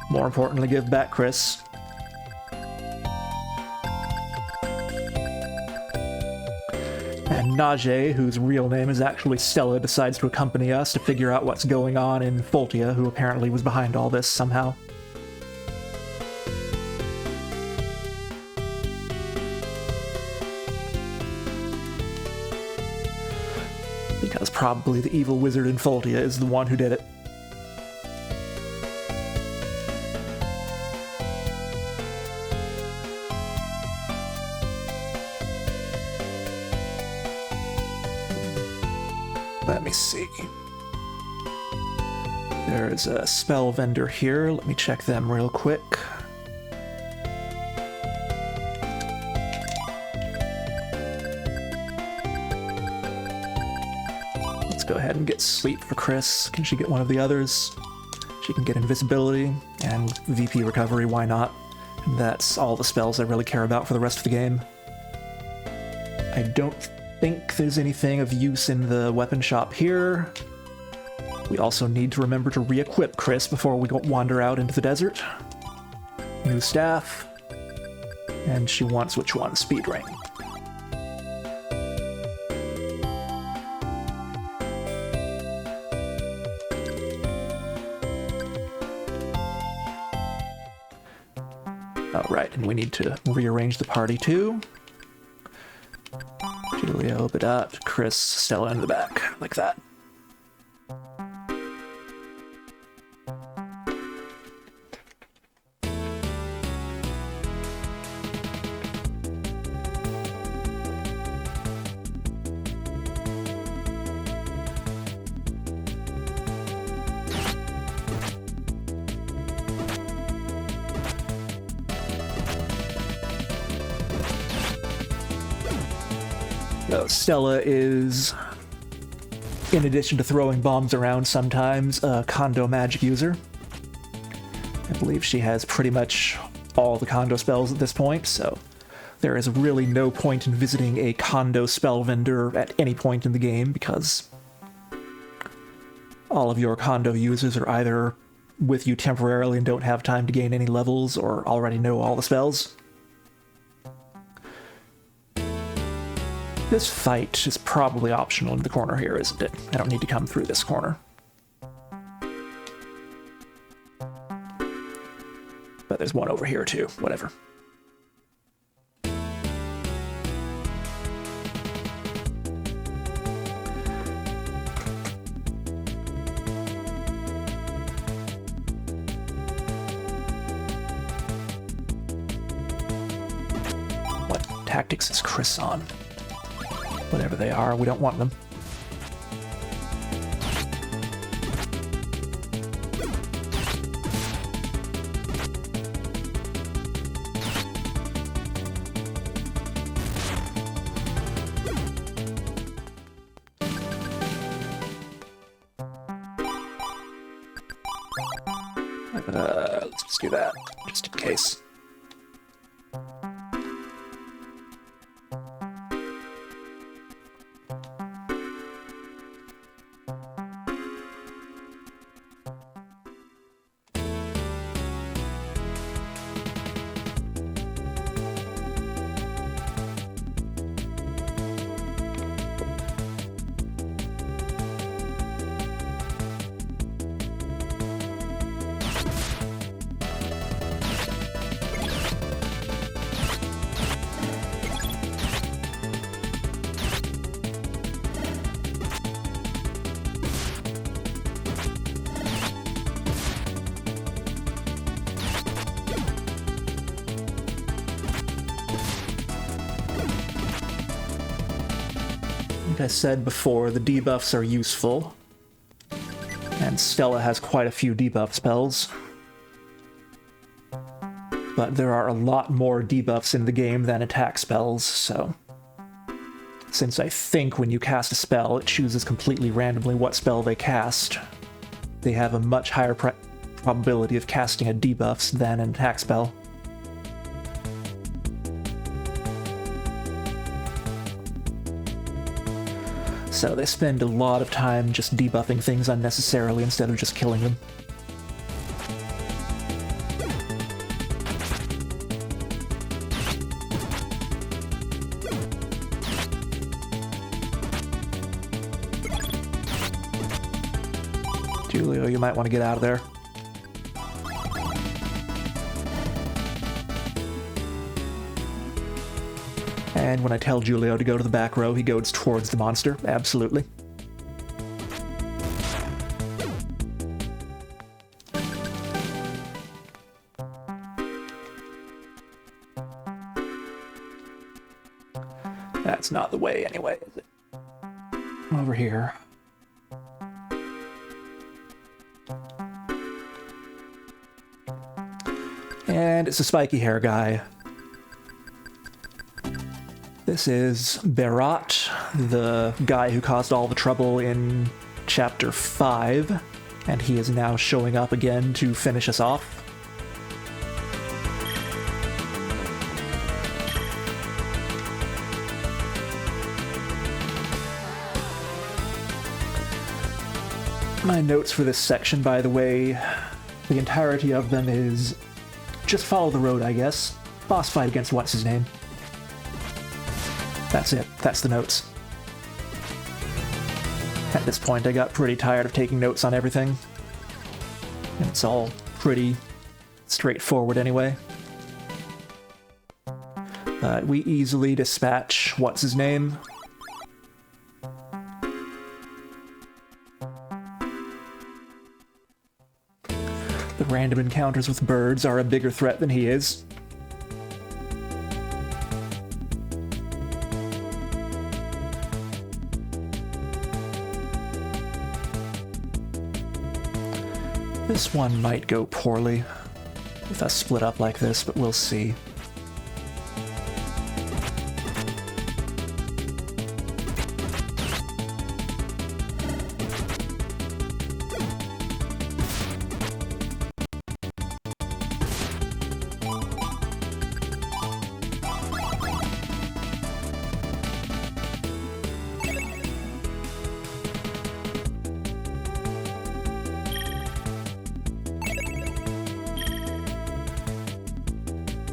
Speaker 1: More importantly, give back Chris. And Najee, whose real name is actually Stella, decides to accompany us to figure out what's going on in Foltia, who apparently was behind all this somehow. Because probably the evil wizard in Foltia is the one who did it. Let me see. There's a spell vendor here. Let me check them real quick. Let's go ahead and get sleep for Chris. Can she get one of the others? She can get invisibility and VP recovery, why not? And that's all the spells I really care about for the rest of the game. I don't think there's anything of use in the weapon shop here. We also need to remember to re-equip Chris before we wander out into the desert. New staff. And she wants which one? Speed ring. Alright, and we need to rearrange the party too. Julia, Obidat, Chris, Stella in the back, like that. Stella is, in addition to throwing bombs around sometimes, a Kondo magic user. I believe she has pretty much all the Kondo spells at this point, so there is really no point in visiting a Kondo spell vendor at any point in the game, because all of your Kondo users are either with you temporarily and don't have time to gain any levels, or already know all the spells. This fight is probably optional in the corner here, isn't it? I don't need to come through this corner. But there's one over here too, whatever. What tactics is Chris on? Whatever they are, we don't want them. Let's just do that, just in case. Like I said before, the debuffs are useful, and Stella has quite a few debuff spells. but there are a lot more debuffs in the game than attack spells, so... Since I think when you cast a spell, it chooses completely randomly what spell they cast, they have a much higher probability of casting a debuffs than an attack spell. So they spend a lot of time just debuffing things unnecessarily instead of just killing them. Julio, you might want to get out of there. And when I tell Julio to go to the back row, he goes towards the monster. Absolutely. That's not the way anyway, is it? Over here. And it's a spiky hair guy. This is Berat, the guy who caused all the trouble in Chapter 5, and he is now showing up again to finish us off. My notes for this section, by the way, the entirety of them is just follow the road, I guess. Boss fight against what's-his-name. That's it. That's the notes. At this point, I got pretty tired of taking notes on everything. And it's all pretty straightforward anyway. We easily dispatch what's-his-name. The random encounters with birds are a bigger threat than he is. This one might go poorly with us split up like this, but we'll see.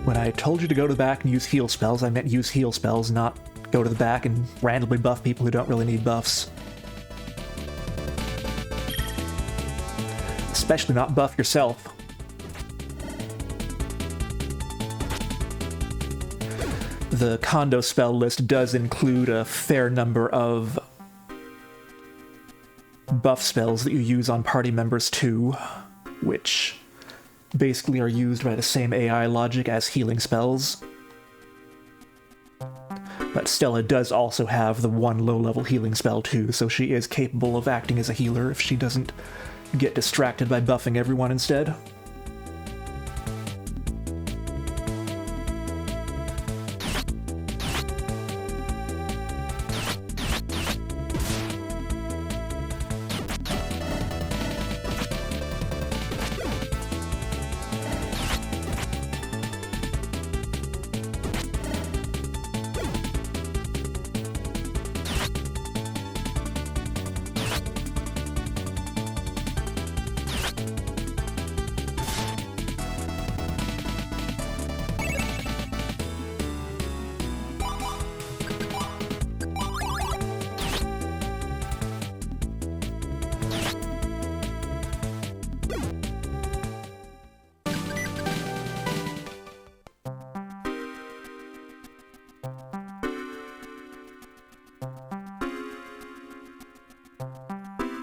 Speaker 1: When I told you to go to the back and use heal spells, I meant use heal spells, not go to the back and randomly buff people who don't really need buffs. Especially not buff yourself. The condo spell list does include a fair number of buff spells that you use on party members too, which basically are used by the same AI logic as healing spells. But Stella does also have the one low-level healing spell too, so she is capable of acting as a healer if she doesn't get distracted by buffing everyone instead.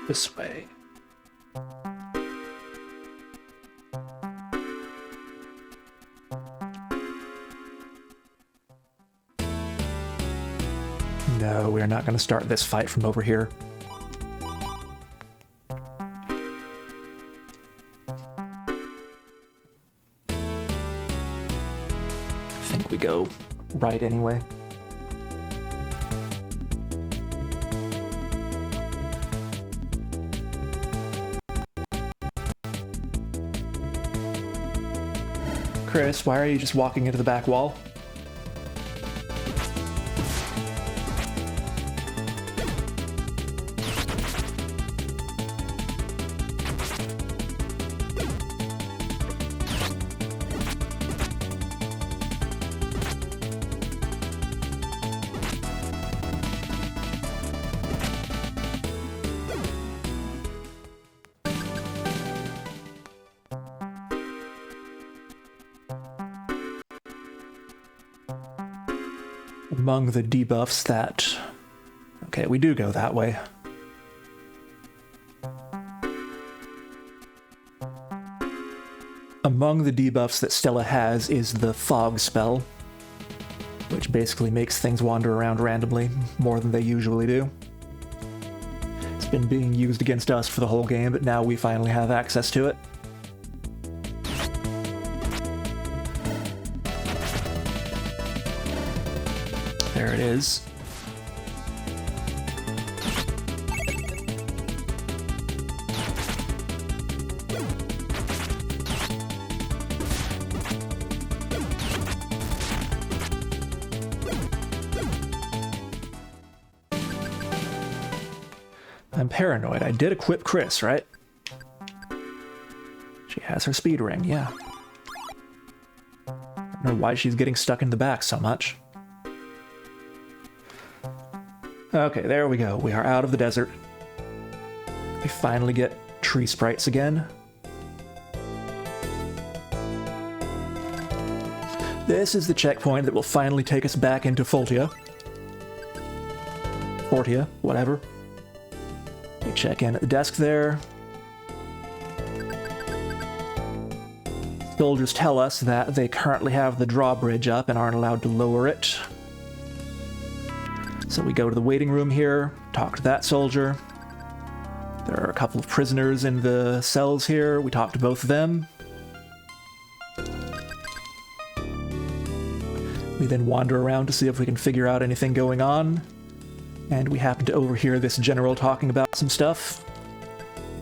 Speaker 1: This way. No, we're not going to start this fight from over here. think we go right anyway. Chris, why are you just walking into the back wall? Among the debuffs that... Okay, we do go that way. Among the debuffs that Stella has is the fog spell, which basically makes things wander around randomly, more than they usually do. It's been being used against us for the whole game, but now we finally have access to it. There it is. I'm paranoid. I did equip Chris, right? She has her speed ring, yeah. I don't know why she's getting stuck in the back so much. Okay, there we go. We are out of the desert. We finally get tree sprites again. This is the checkpoint that will finally take us back into Fortia, whatever. We check in at the desk there. Soldiers tell us that they currently have the drawbridge up and aren't allowed to lower it. So we go to the waiting room here, talk to that soldier. There are a couple of prisoners in the cells here. We talk to both of them. We then wander around to see if we can figure out anything going on. And we happen to overhear this general talking about some stuff.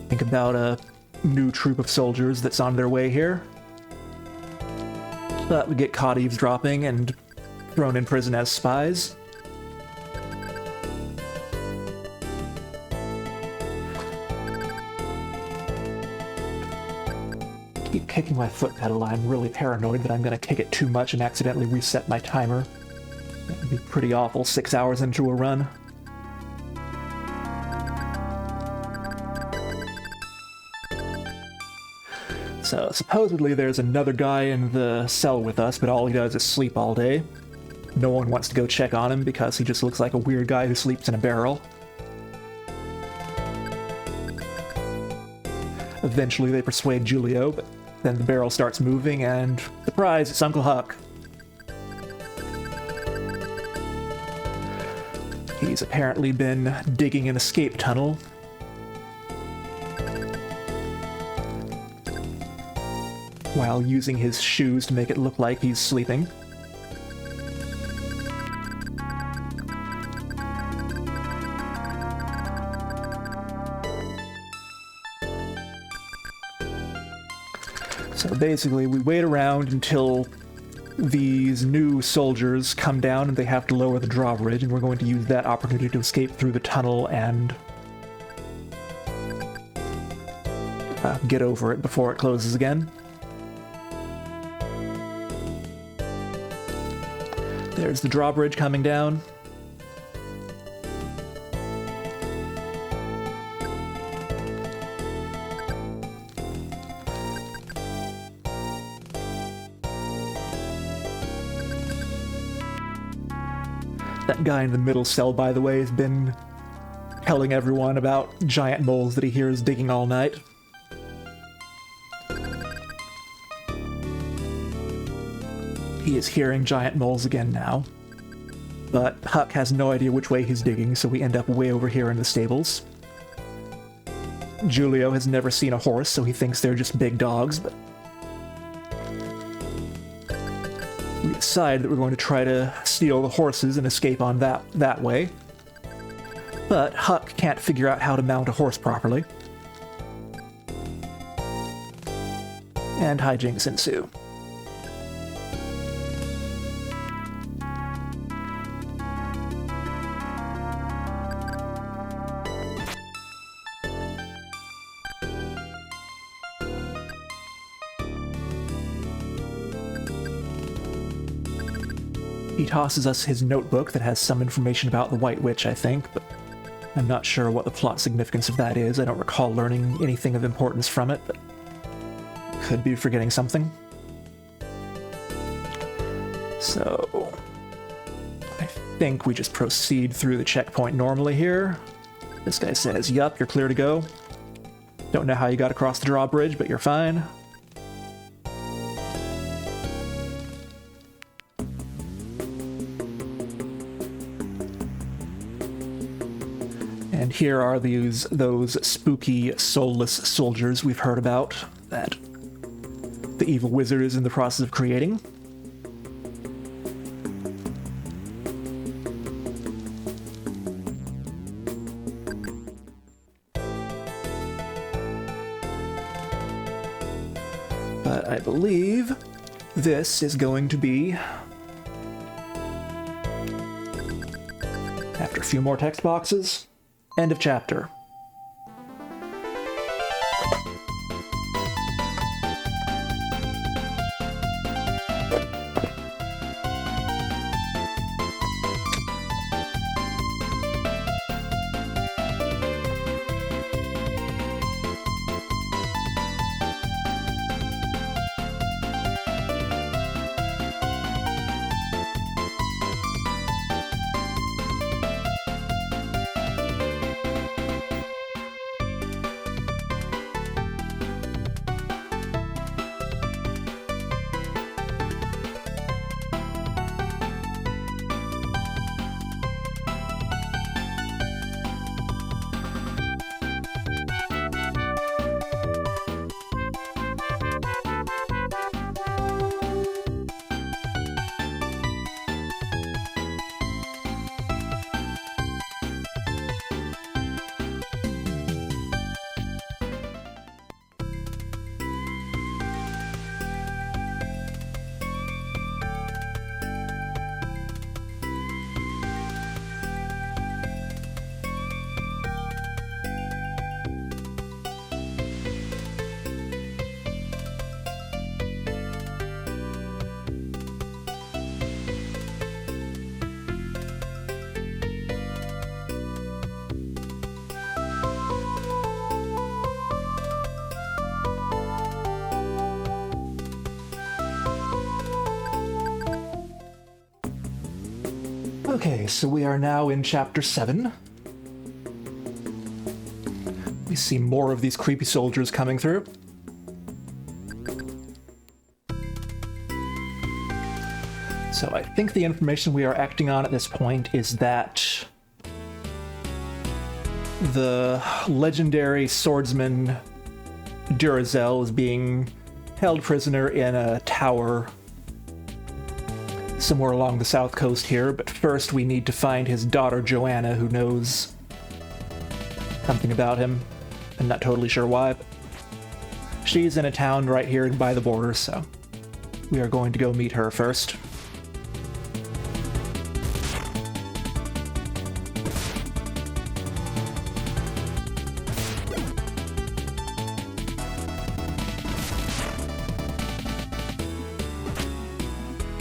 Speaker 1: Think about a new troop of soldiers that's on their way here. But we get caught eavesdropping and thrown in prison as spies. Keep kicking my foot pedal. I'm really paranoid that I'm going to kick it too much and accidentally reset my timer. That would be pretty awful 6 hours into a run. So supposedly there's another guy in the cell with us, but all he does is sleep all day. No one wants to go check on him because he just looks like a weird guy who sleeps in a barrel. Eventually they persuade Julio, but then the barrel starts moving and, surprise, it's Uncle Huck. He's apparently been digging an escape tunnel. While using his shoes to make it look like he's sleeping. So basically, we wait around until these new soldiers come down and they have to lower the drawbridge, and we're going to use that opportunity to escape through the tunnel and get over it before it closes again. There's the drawbridge coming down. That guy in the middle cell, by the way, has been telling everyone about giant moles that he hears digging all night. He is hearing giant moles again now. But Huck has no idea which way he's digging, so we end up way over here in the stables. Julio has never seen a horse, so he thinks they're just big dogs, but We decide that we're going to try to steal the horses and escape on that way. But Huck can't figure out how to mount a horse properly. And hijinks ensue. He tosses us his notebook that has some information about the White Witch, I think, but I'm not sure what the plot significance of that is. I don't recall learning anything of importance from it, but could be forgetting something. So I think we just proceed through the checkpoint normally here. This guy says, yup, you're clear to go. Don't know how you got across the drawbridge, but you're fine. And here are those spooky, soulless soldiers we've heard about that the evil wizard is in the process of creating. But I believe this is going to be, after a few more text boxes, end of chapter. Okay, so we are now in Chapter 7. We see more of these creepy soldiers coming through. So I think the information we are acting on at this point is that the legendary swordsman Durazel is being held prisoner in a tower somewhere along the south coast here, but first we need to find his daughter Joanna, who knows something about him. I'm not totally sure why, but she's in a town right here by the border, so we are going to go meet her first.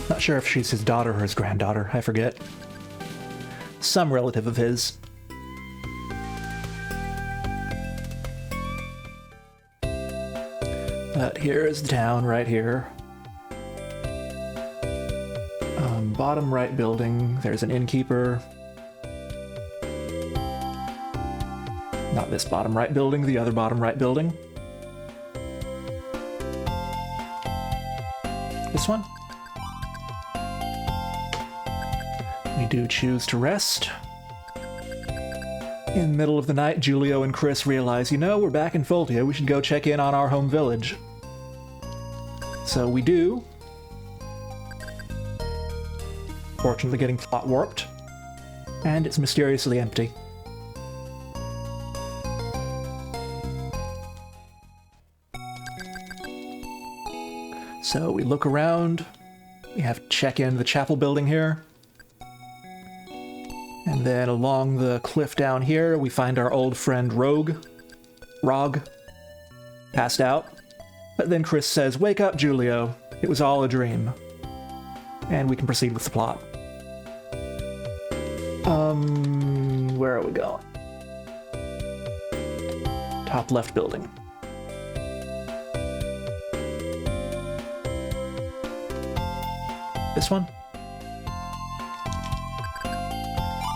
Speaker 1: Not sure if she's his daughter or his granddaughter, I forget. Some relative of his. But here is the town right here. Bottom right building, there's an innkeeper. Not this bottom right building, the other bottom right building. This one? We do choose to rest. In the middle of the night, Julio and Chris realize, you know, we're back in Foltia, we should go check in on our home village. So we do. unfortunately getting plot warped. And it's mysteriously empty. So we look around, we have to check in the chapel building here. And then along the cliff down here, we find our old friend Rog, passed out. But then Chris says, "Wake up, Julio. It was all a dream." And we can proceed with the plot. Where are we going? Top left building. This one?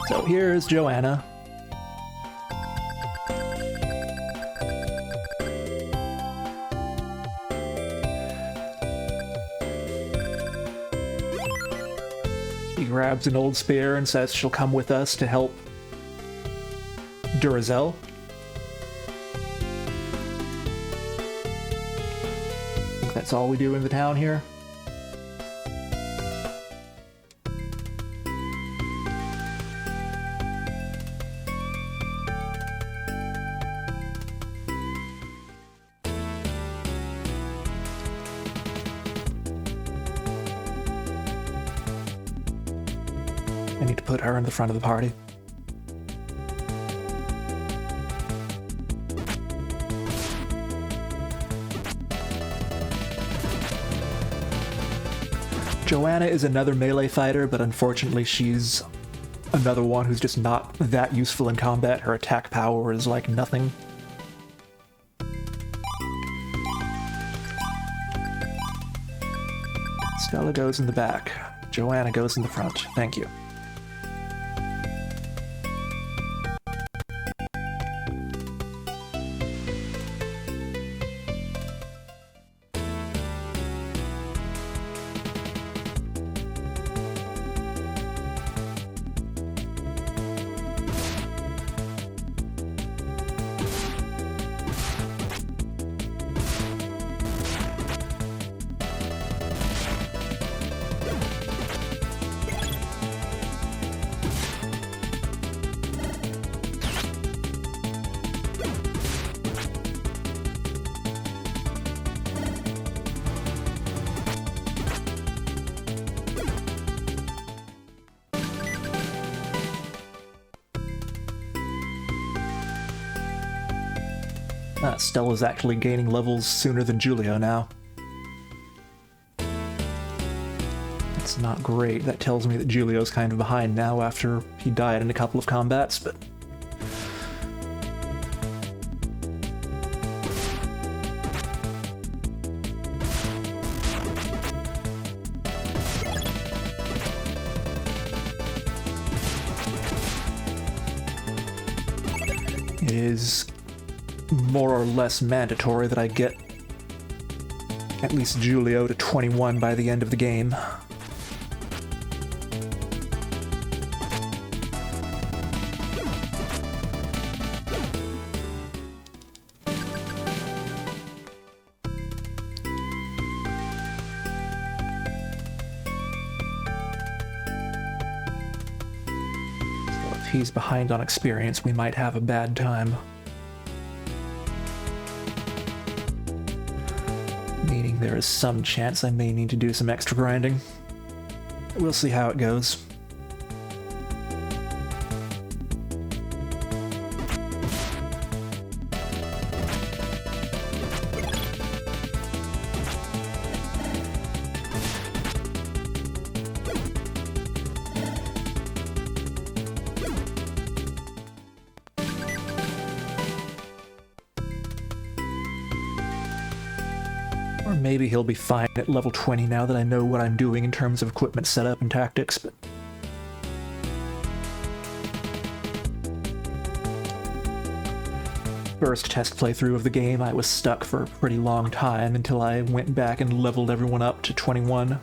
Speaker 1: So here's Joanna. She grabs an old spear and says she'll come with us to help Duracell. I think that's all we do in the town here. I need to put her in the front of the party. Joanna is another melee fighter, but unfortunately she's another one who's just not that useful in combat. Her attack power is like nothing. Stella goes in the back. Joanna goes in the front. Thank you. Stella's actually gaining levels sooner than Julio now. That's not great. That tells me that Julio's kind of behind now after he died in a couple of combats, but... it is more or less mandatory that I get at least Julio to 21 by the end of the game. So if he's behind on experience, we might have a bad time. Meaning there is some chance I may need to do some extra grinding. We'll see how it goes. Or maybe he'll be fine at level 20 now that I know what I'm doing in terms of equipment setup and tactics, but... First test playthrough of the game, I was stuck for a pretty long time until I went back and leveled everyone up to 21.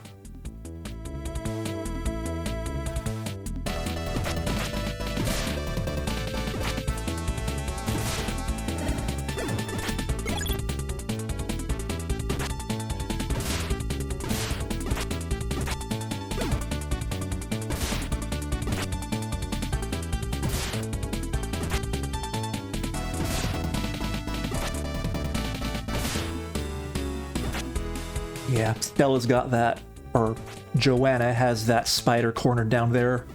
Speaker 1: Yeah, Stella's got that, or Joanna has that spider cornered down there,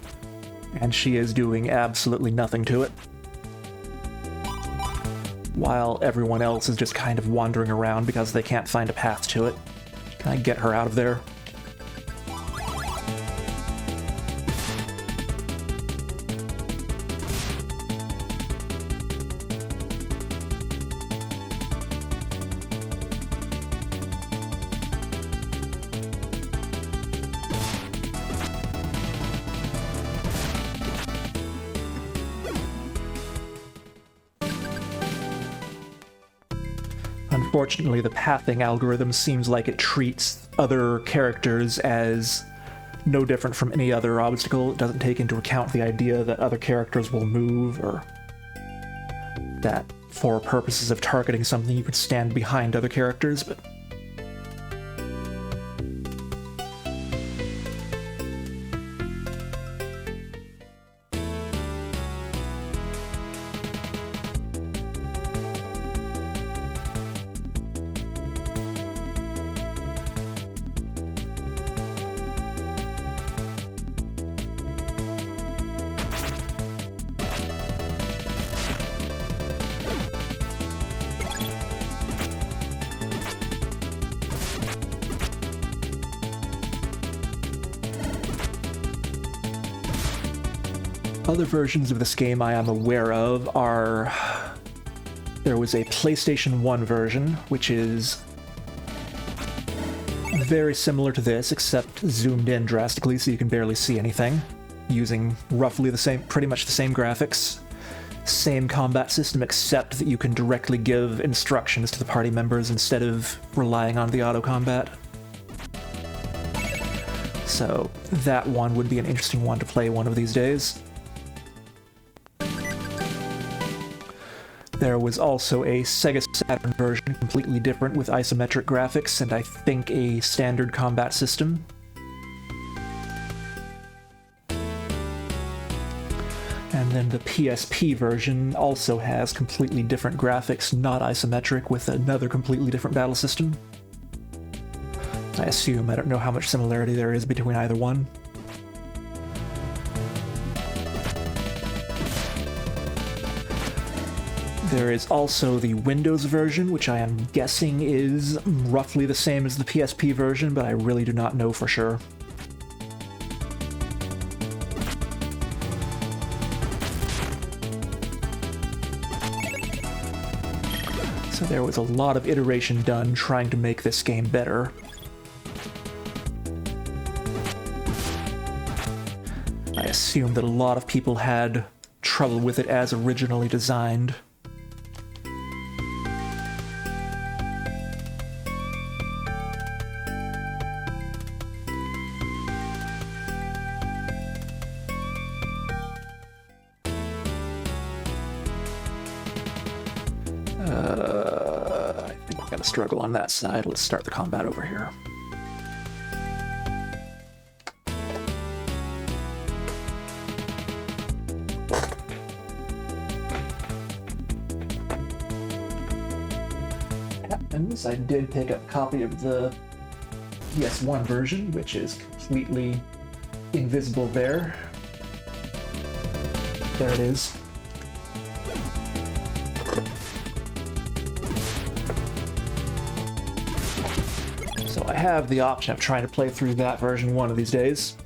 Speaker 1: and she is doing absolutely nothing to it. While everyone else is just kind of wandering around because they can't find a path to it. Can I get her out of there? Unfortunately, the pathing algorithm seems like it treats other characters as no different from any other obstacle. It doesn't take into account the idea that other characters will move, or that for purposes of targeting something you could stand behind other characters, but other versions of this game I am aware of are... There was a PlayStation 1 version, which is very similar to this, except zoomed in drastically so you can barely see anything, using roughly the same, pretty much the same graphics. Same combat system, except that you can directly give instructions to the party members instead of relying on the auto-combat. So that one would be an interesting one to play one of these days. There was also a Sega Saturn version, completely different with isometric graphics and I think a standard combat system. And then the PSP version also has completely different graphics, not isometric, with another completely different battle system. I assume, I don't know how much similarity there is between either one. There is also the Windows version, which I am guessing is roughly the same as the PSP version, but I really do not know for sure. So there was a lot of iteration done trying to make this game better. I assume that a lot of people had trouble with it as originally designed. I think we're gonna struggle on that side. Let's start the combat over here. Happens, I did pick up a copy of the PS1 version, which is completely invisible there. There it is. So I have the option of trying to play through that version one of these days.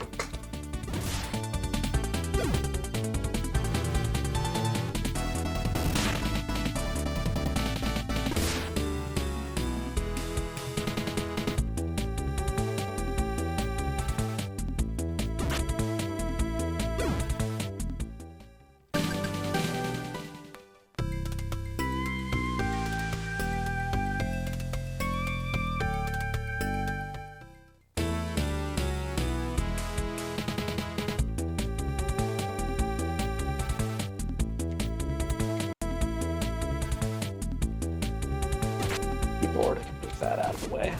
Speaker 1: Keyboard, I can move that out of the way.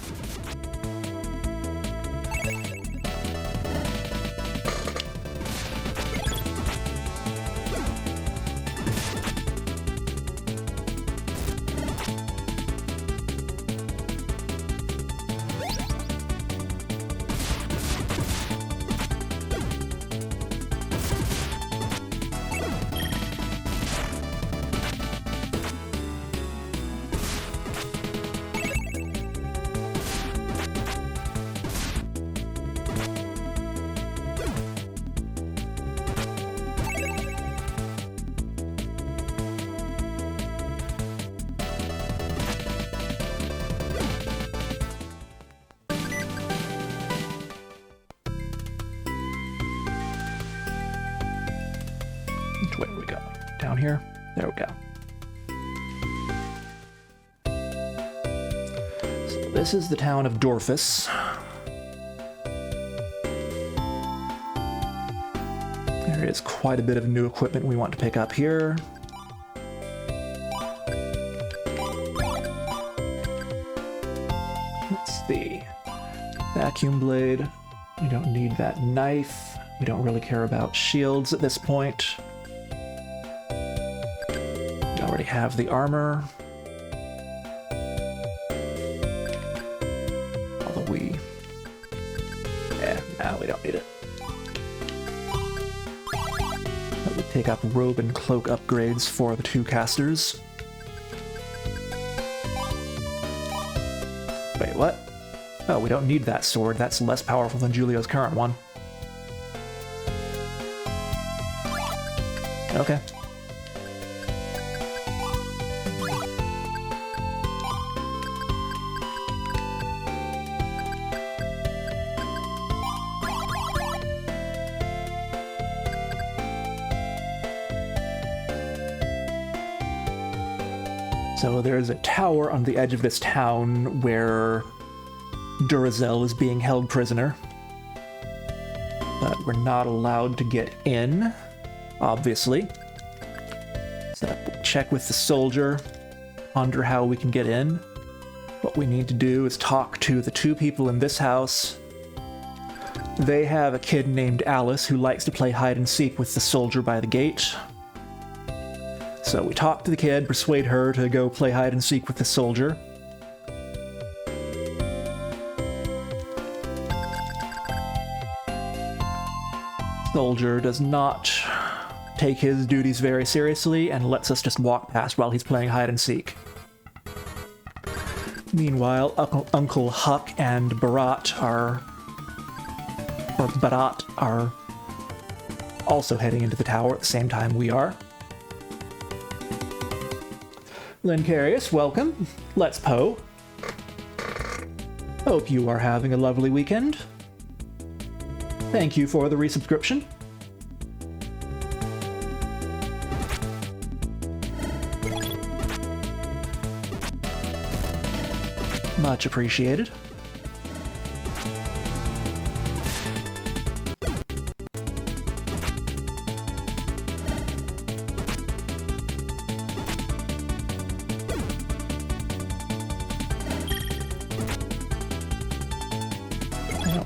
Speaker 1: down here. There we go. So this is the town of Dorfus. There is quite a bit of new equipment we want to pick up here. Let's see. Vacuum blade. We don't need that knife. We don't really care about shields at this point. We already have the armor. Although no, we don't need it. But we pick up robe and cloak upgrades for the two casters. Wait, what? Oh, we don't need that sword. That's less powerful than Julio's current one. Okay. So there's a tower on the edge of this town where Duracell is being held prisoner. But we're not allowed to get in, obviously. So check with the soldier, ponder how we can get in. What we need to do is talk to the two people in this house. They have a kid named Alice who likes to play hide and seek with the soldier by the gate. So we talk to the kid, persuade her to go play hide and seek with the soldier. Soldier does not take his duties very seriously and lets us just walk past while he's playing hide and seek. Meanwhile, Uncle Huck and Barat are also heading into the tower at the same time we are. Lincarius, welcome. Let's Poe. Hope you are having a lovely weekend. Thank you for the resubscription. Much appreciated.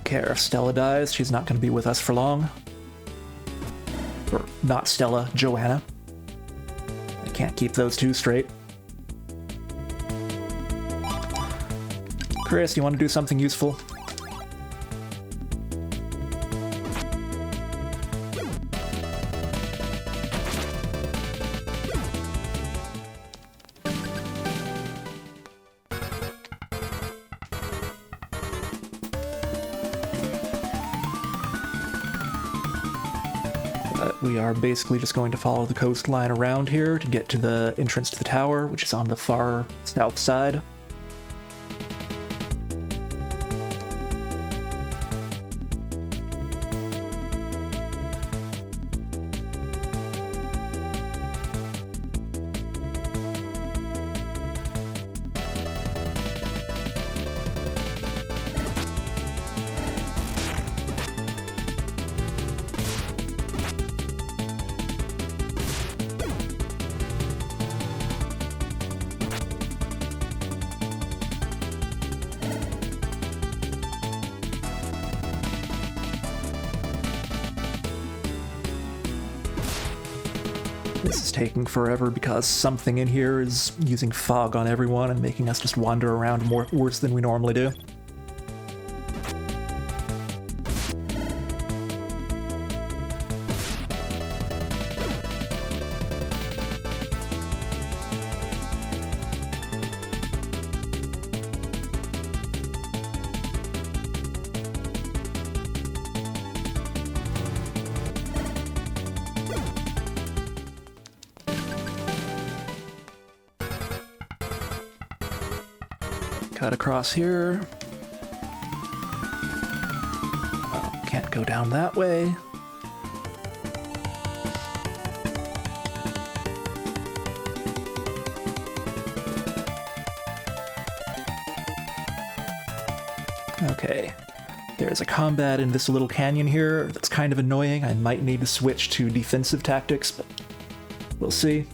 Speaker 1: Care if Stella dies, she's not going to be with us for long. Or not Stella, Joanna. I can't keep those two straight. Chris, you want to do something useful? We are basically just going to follow the coastline around here to get to the entrance to the tower, which is on the far south side. This is taking forever because something in here is using fog on everyone and making us just wander around worse than we normally do. Cut across here. Oh, can't go down that way. Okay. There's a combat in this little canyon here that's kind of annoying. I might need to switch to defensive tactics, but we'll see.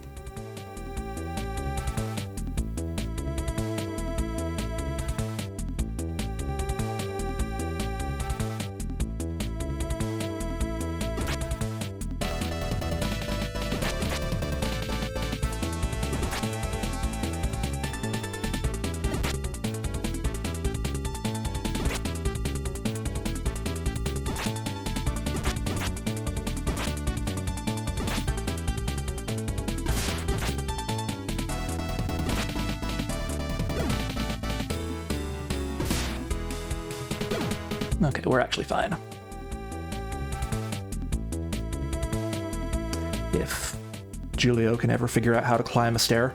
Speaker 1: Okay, we're actually fine. If Julio can ever figure out how to climb a stair.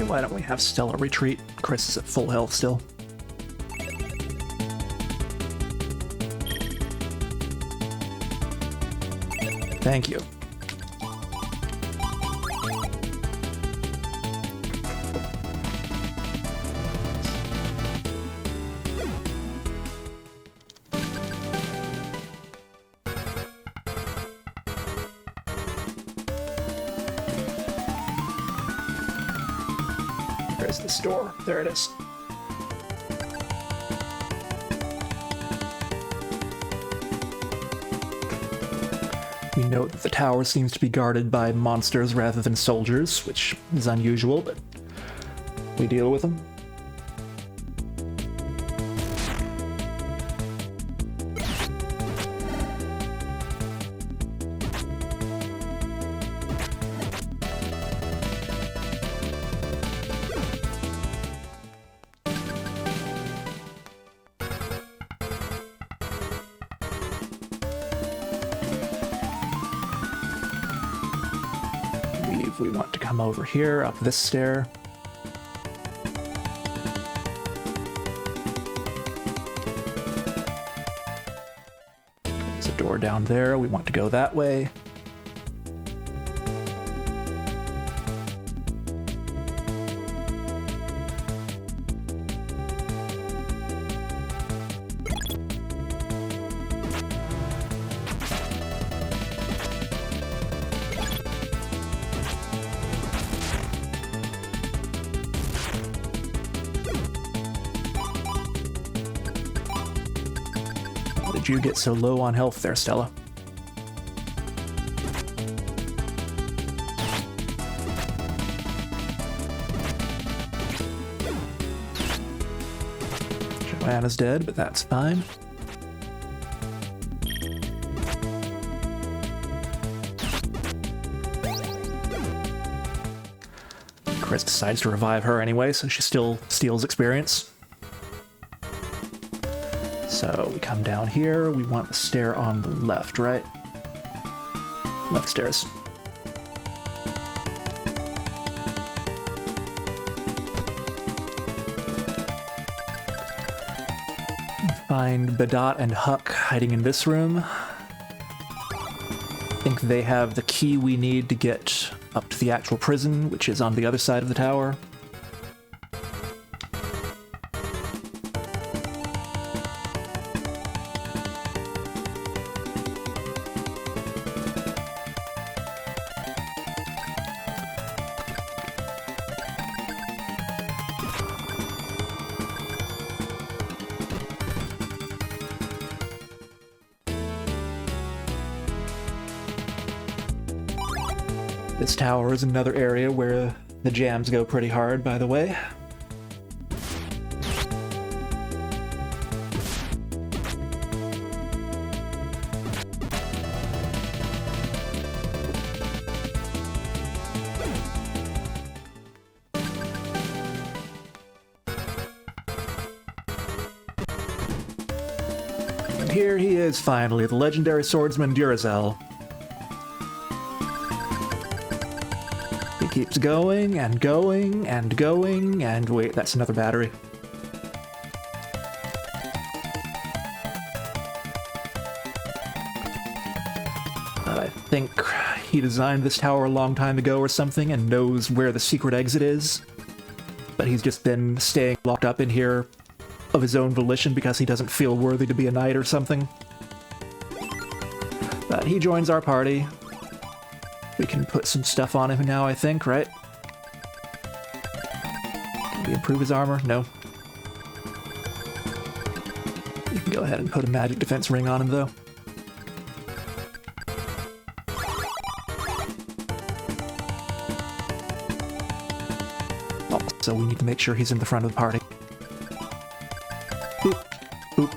Speaker 1: Why don't we have Stella retreat? Chris is at full health still. Thank you. Where's the store? There it is. We note that the tower seems to be guarded by monsters rather than soldiers, which is unusual, but we deal with them. We want to come over here, up this stair. There's a door down there. We want to go that way. How did you get so low on health there, Stella? Joanna's dead, but that's fine. Chris decides to revive her anyway, so she still steals experience. So we come down here, we want the stair on the left, right? Left stairs. Find Badot and Huck hiding in this room. I think they have the key we need to get up to the actual prison, which is on the other side of the tower. This tower is another area where the jams go pretty hard, by the way. And here he is finally, the legendary swordsman Duracell. He keeps going and going and going, and wait, that's another battery. I think he designed this tower a long time ago or something and knows where the secret exit is, but he's just been staying locked up in here of his own volition because he doesn't feel worthy to be a knight or something. But he joins our party. We can put some stuff on him now, I think, right? Can we improve his armor? No. You can go ahead and put a magic defense ring on him, though. Also, we need to make sure he's in the front of the party. Boop. Boop.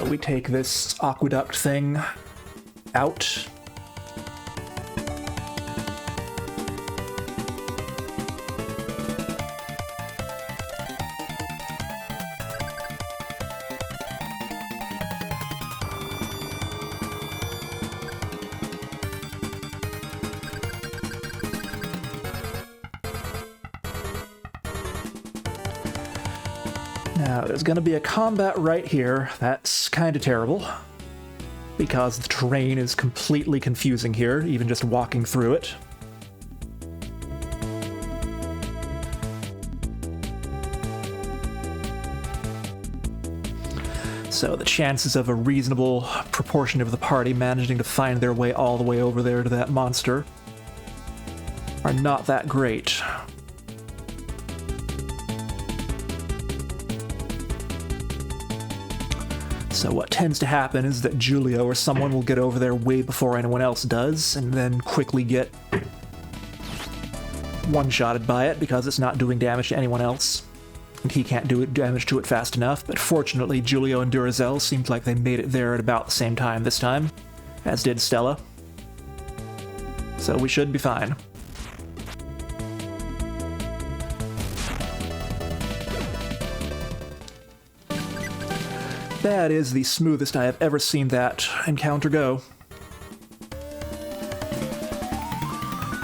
Speaker 1: We take this aqueduct thing out. Now, there's going to be a combat right here. That's kind of terrible, because the terrain is completely confusing here, even just walking through it. So the chances of a reasonable proportion of the party managing to find their way all the way over there to that monster are not that great. So what tends to happen is that Julio or someone will get over there way before anyone else does, and then quickly get one-shotted by it because it's not doing damage to anyone else, and he can't do damage to it fast enough. But fortunately, Julio and Duracell seemed like they made it there at about the same time this time, as did Stella. So we should be fine. That is the smoothest I have ever seen that encounter go.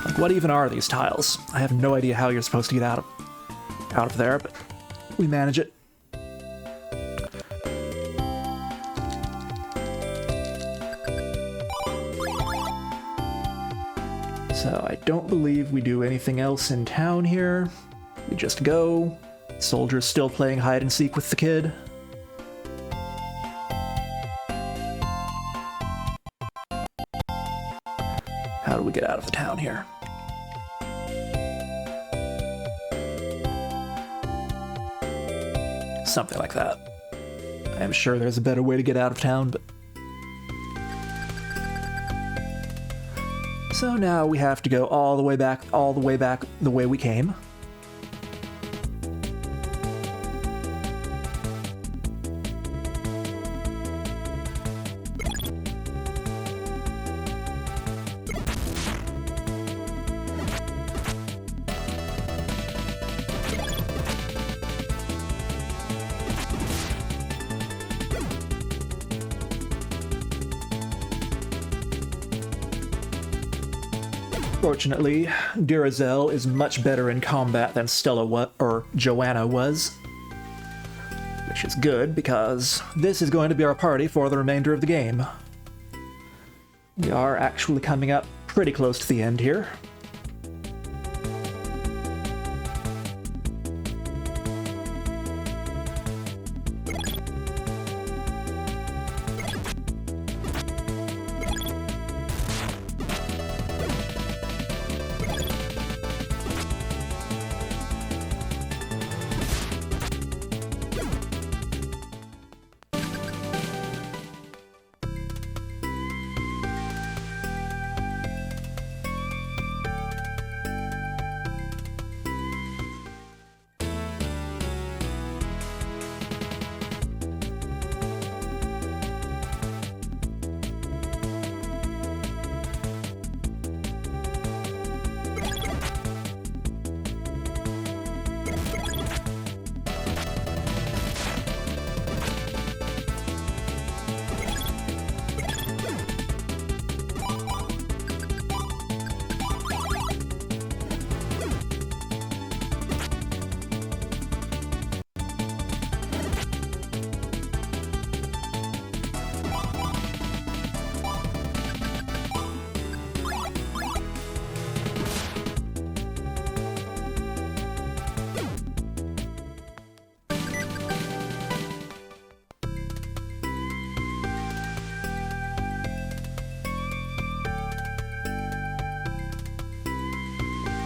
Speaker 1: Like, what even are these tiles? I have no idea how you're supposed to get out of there, but we manage it. So I don't believe we do anything else in town here. We just go. Soldier's still playing hide and seek with the kid. How do we get out of the town here? Something like that. I am sure there's a better way to get out of town, but... So now we have to go all the way back the way we came. Fortunately, Duracell is much better in combat than Stella or Joanna was. Which is good, because this is going to be our party for the remainder of the game. We are actually coming up pretty close to the end here.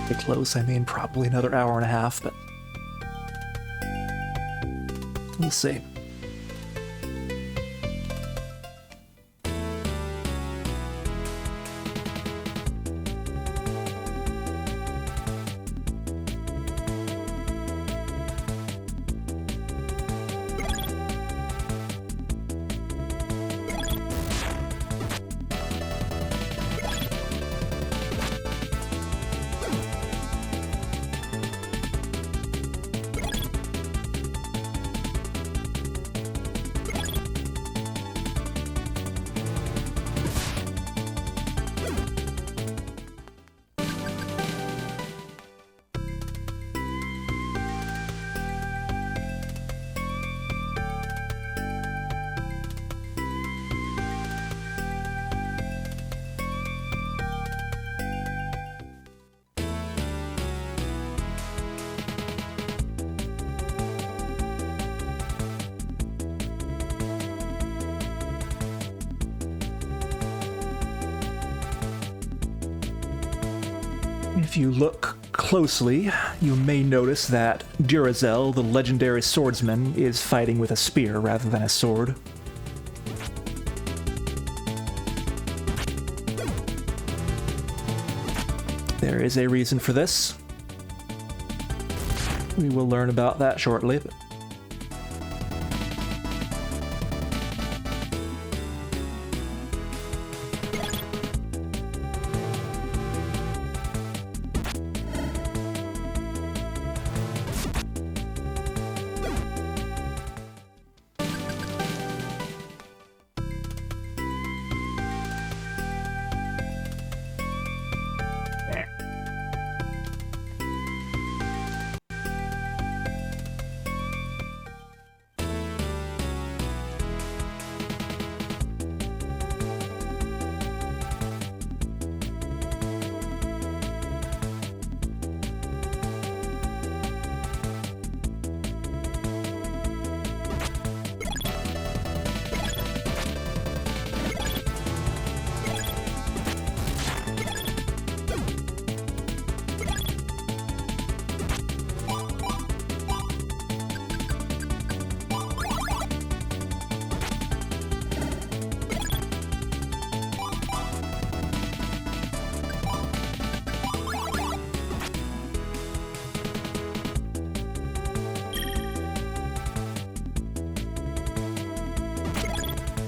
Speaker 1: Be close, I mean probably another hour and a half, but we'll see. If you look closely, you may notice that Durazel, the legendary swordsman, is fighting with a spear rather than a sword. There is a reason for this. We will learn about that shortly.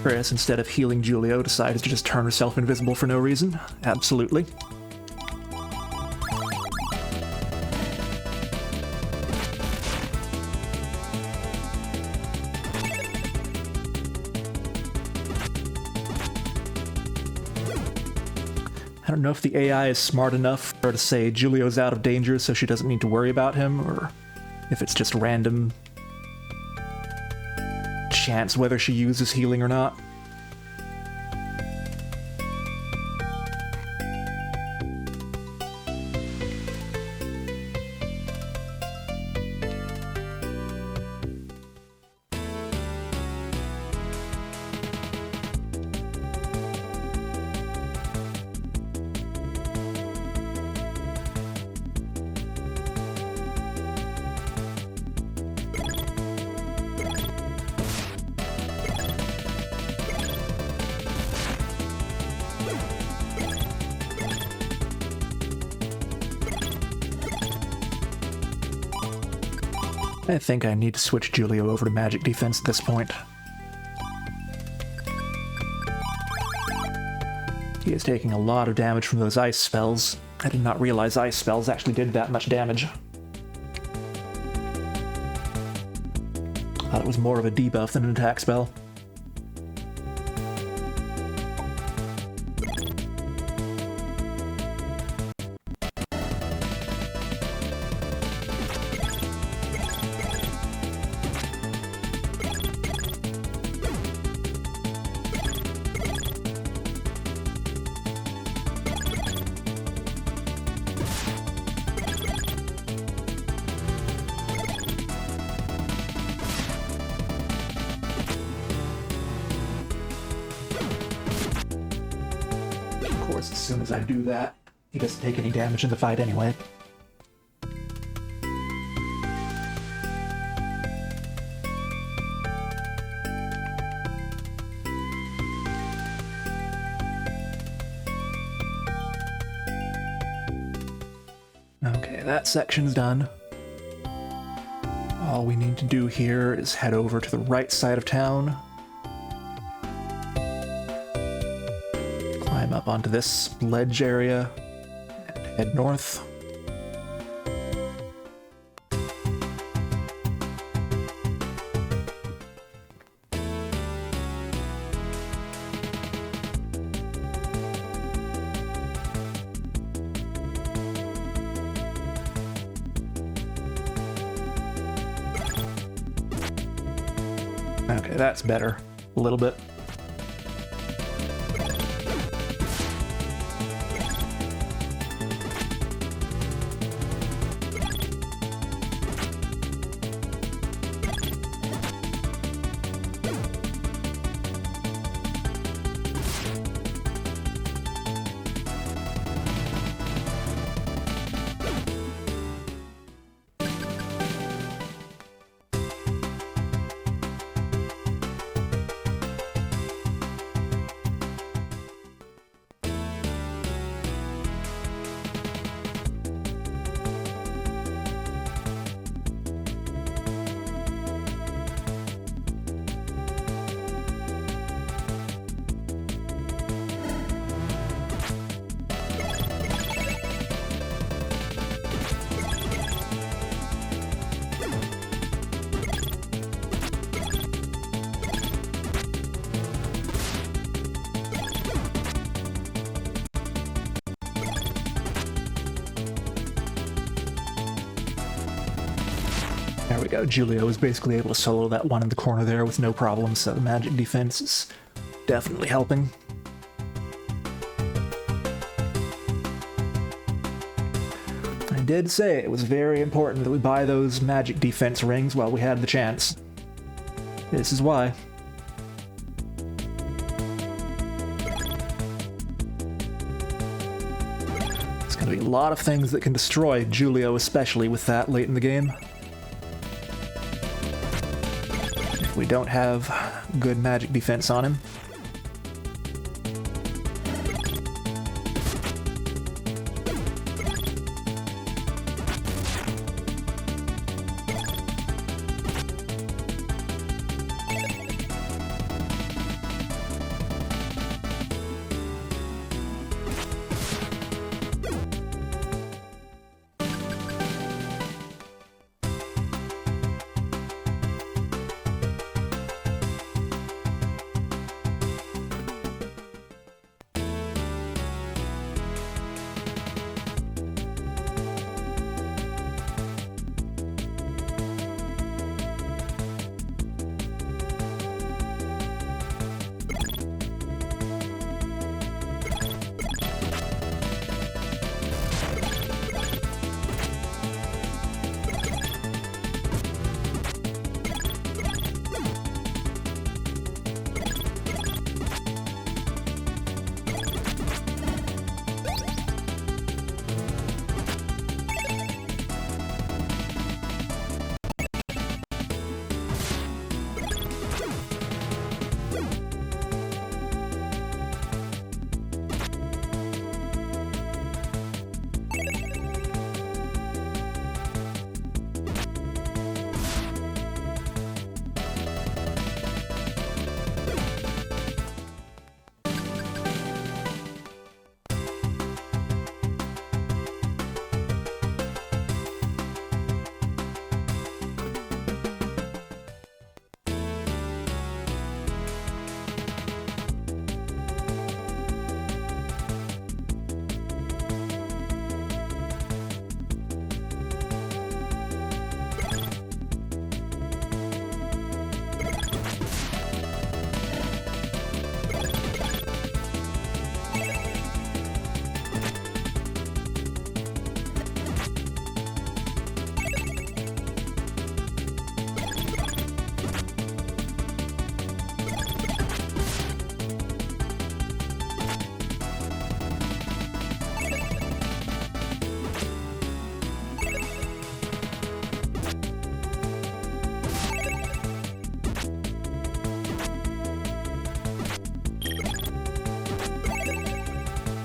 Speaker 1: Chris, instead of healing Julio, decided to just turn herself invisible for no reason. Absolutely. I don't know if the AI is smart enough for her to say Julio's out of danger so she doesn't need to worry about him, or if it's just random chance whether she uses healing or not. I think I need to switch Julio over to magic defense at this point. He is taking a lot of damage from those ice spells. I did not realize ice spells actually did that much damage. Thought it was more of a debuff than an attack spell. As soon as I do that, he doesn't take any damage in the fight anyway. Okay, that section's done. All we need to do here is head over to the right side of town. Climb up onto this ledge area and head north. Okay, that's better. A little bit. There we go. Julio was basically able to solo that one in the corner there with no problem, so the magic defense is definitely helping. I did say it was very important that we buy those magic defense rings while we had the chance. This is why. There's going to be a lot of things that can destroy Julio, especially with that late in the game. If we don't have good magic defense on him.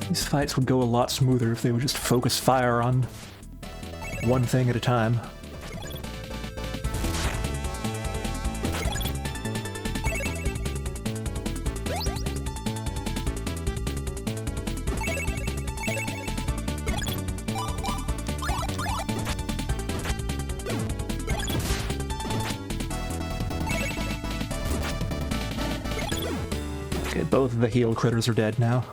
Speaker 1: These fights would go a lot smoother if they would just focus fire on One thing at a time. Okay, both of the healed critters are dead now.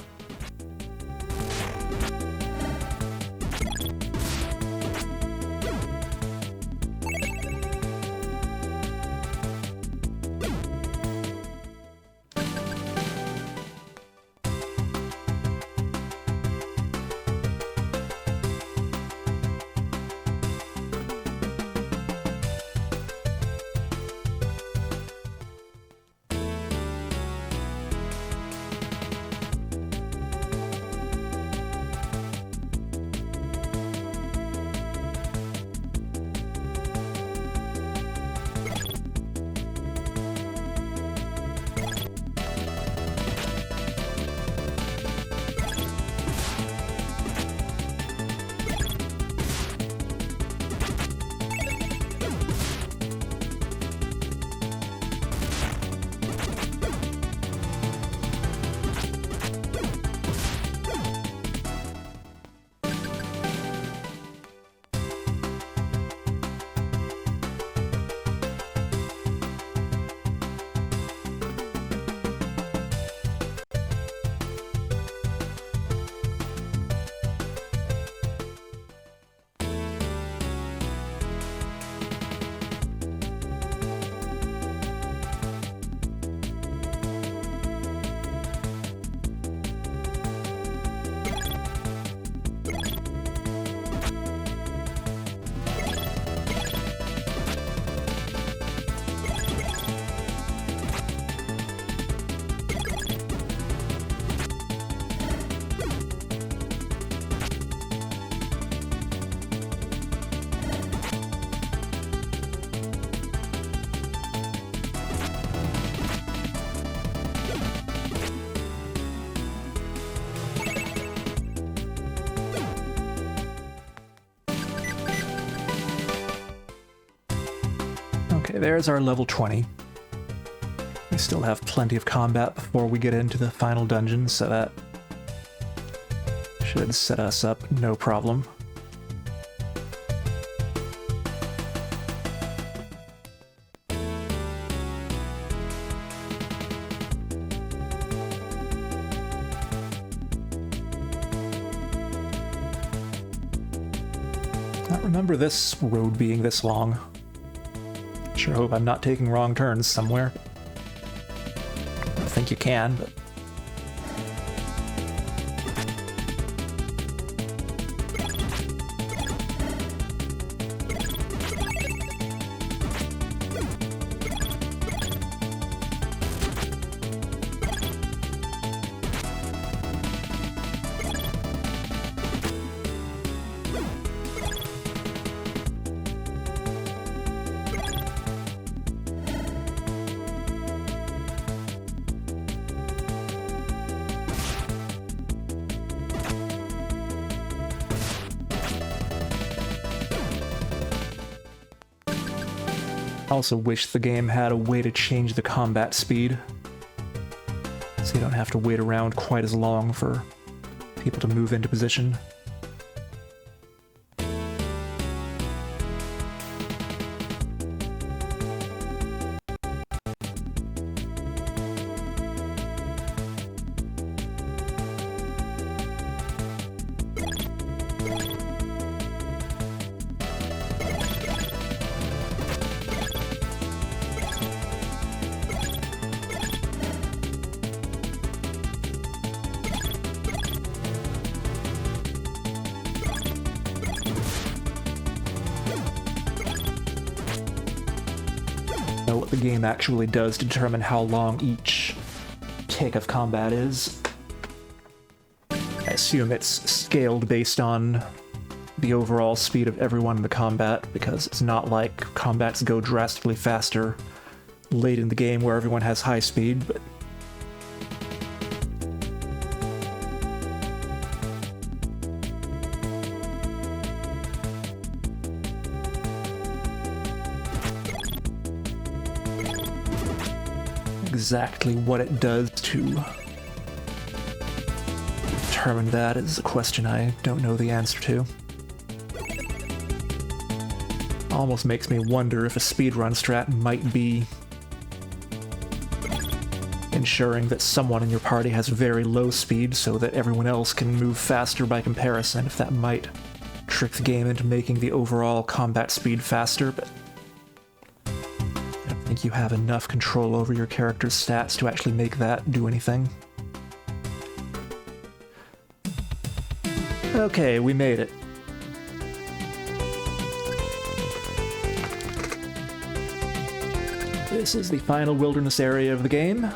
Speaker 1: Okay, there's our level 20. We still have plenty of combat before we get into the final dungeon, so that should set us up no problem. I remember this road being this long. Sure hope I'm not taking wrong turns somewhere. I think you can, but... I also wish the game had a way to change the combat speed, so you don't have to wait around quite as long for people to move into position. What the game actually does to determine how long each tick of combat is. I assume it's scaled based on the overall speed of everyone in the combat, because it's not like combats go drastically faster late in the game where everyone has high speed, but Exactly what it does to determine that is a question I don't know the answer to. Almost makes me wonder if a speedrun strat might be ensuring that someone in your party has very low speed so that everyone else can move faster by comparison, if that might trick the game into making the overall combat speed faster, but I don't think you have enough control over your character's stats to actually make that do anything. Okay, we made it. This is the final wilderness area of the game.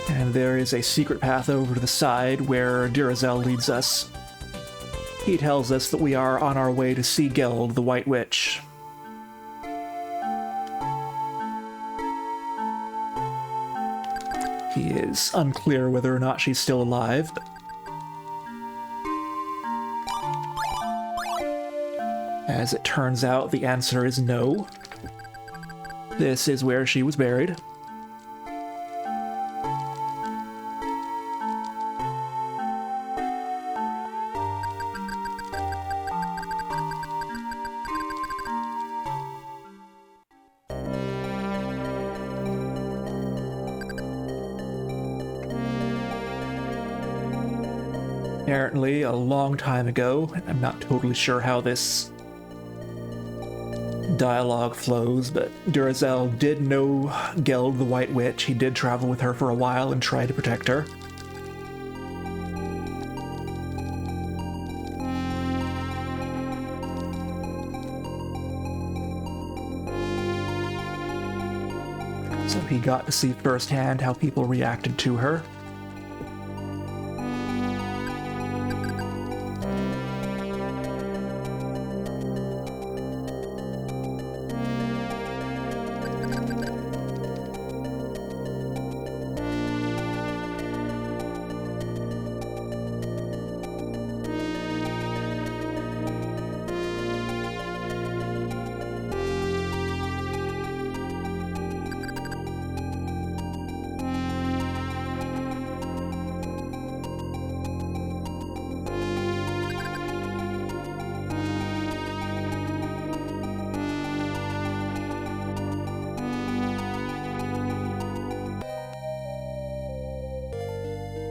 Speaker 1: And there is a secret path over to the side where Durazel leads us. He tells us that we are on our way to see Geld, the White Witch. He is unclear whether or not she's still alive, but as it turns out, the answer is no. This is where she was buried. Apparently, a long time ago, and I'm not totally sure how this dialogue flows, but Durazel did know Geld, the White Witch. He did travel with her for a while and try to protect her. So he got to see firsthand how people reacted to her.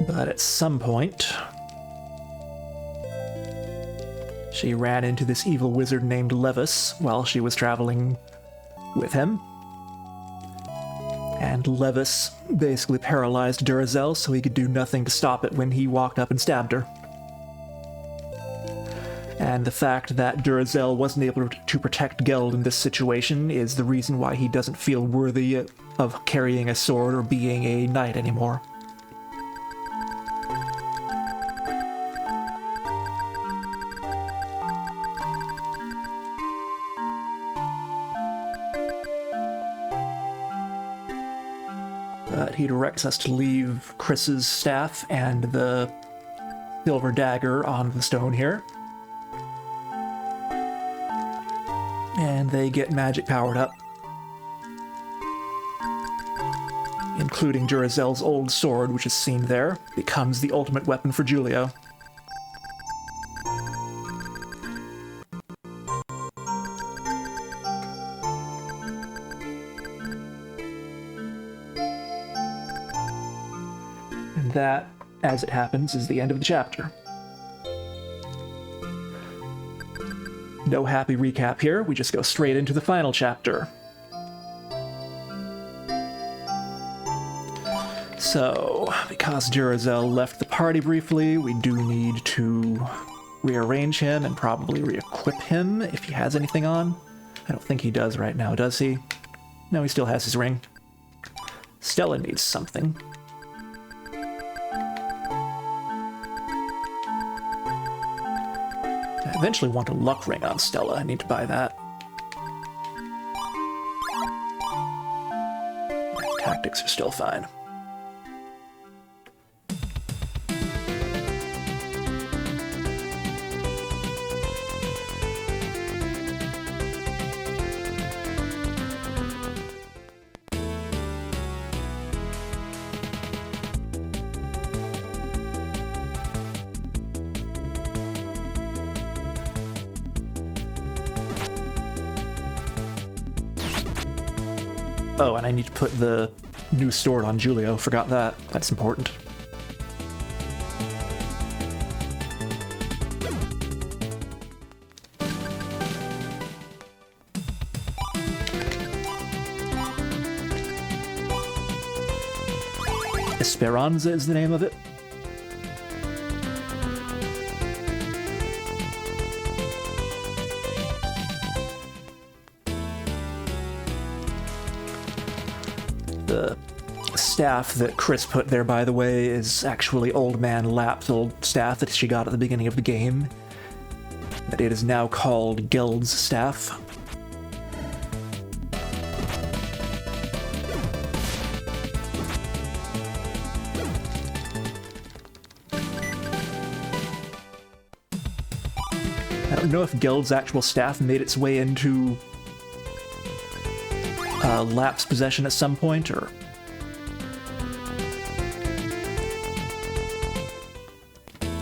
Speaker 1: But at some point, she ran into this evil wizard named Levis while she was traveling with him. And Levis basically paralyzed Durazel so he could do nothing to stop it when he walked up and stabbed her. And the fact that Durazel wasn't able to protect Geld in this situation is the reason why he doesn't feel worthy of carrying a sword or being a knight anymore. But he directs us to leave Chris's staff and the silver dagger on the stone here. And they get magic powered up, including Durazel's old sword, which is seen there, becomes the ultimate weapon for Julio. And that, as it happens, is the end of the chapter. No happy recap here, we just go straight into the final chapter. So, because Durazel left the party briefly, we do need to rearrange him and probably re-equip him if he has anything on. I don't think he does right now, does he? No, he still has his ring. Stella needs something. I eventually want a luck ring on Stella. I need to buy that. Tactics are still fine. Oh, and I need to put the new sword on Julio. Forgot that. That's important. Esperanza is the name of it. The staff that Chris put there, by the way, is actually Old Man Lap's old staff that she got at the beginning of the game. But it is now called Geld's staff. I don't know if Geld's actual staff made its way into Lap's possession at some point, or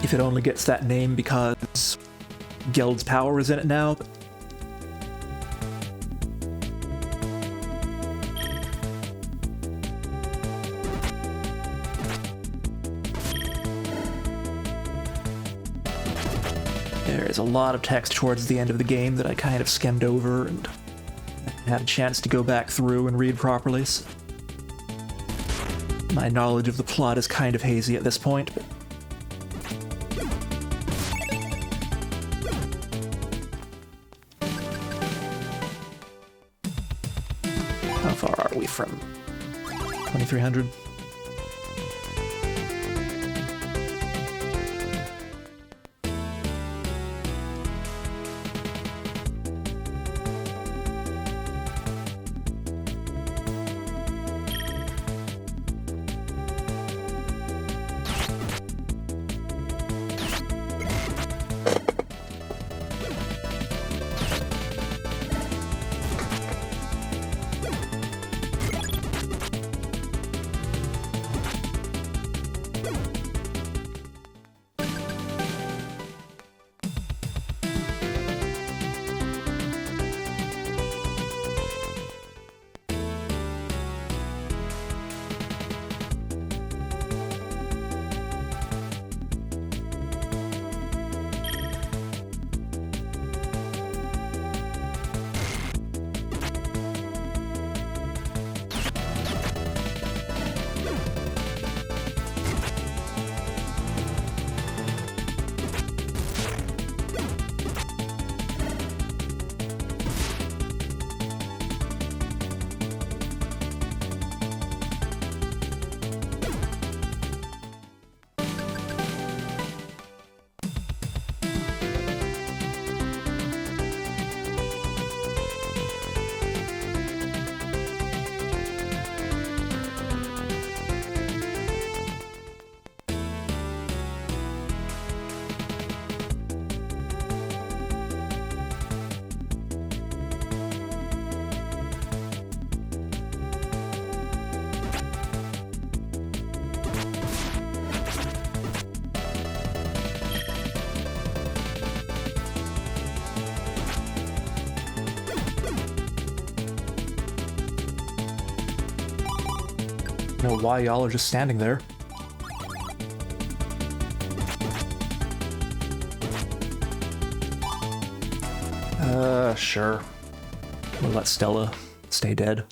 Speaker 1: if it only gets that name because Geld's power is in it now. There is a lot of text towards the end of the game that I kind of skimmed over and had a chance to go back through and read properly. So my knowledge of the plot is kind of hazy at this point, but how far are we from 2300? I don't know why y'all are just standing there. Sure. We'll let Stella stay dead.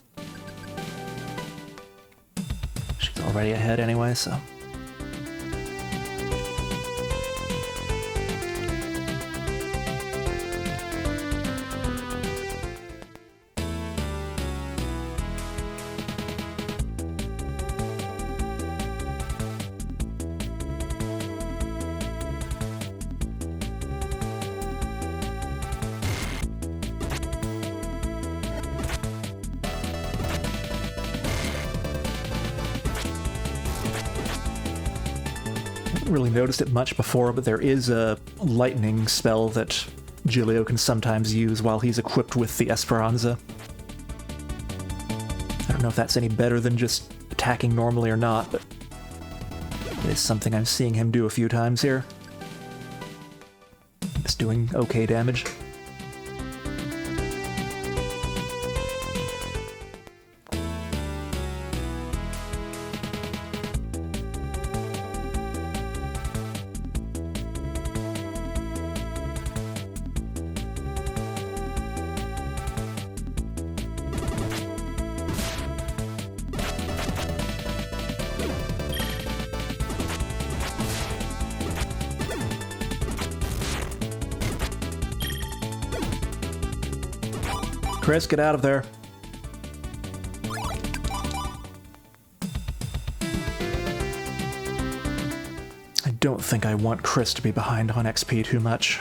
Speaker 1: She's already ahead anyway, so. Really noticed it much before, but there is a lightning spell that Julio can sometimes use while he's equipped with the Esperanza. I don't know if that's any better than just attacking normally or not, but it is something I'm seeing him do a few times here. It's doing okay damage. Chris, get out of there. I don't think I want Chris to be behind on XP too much.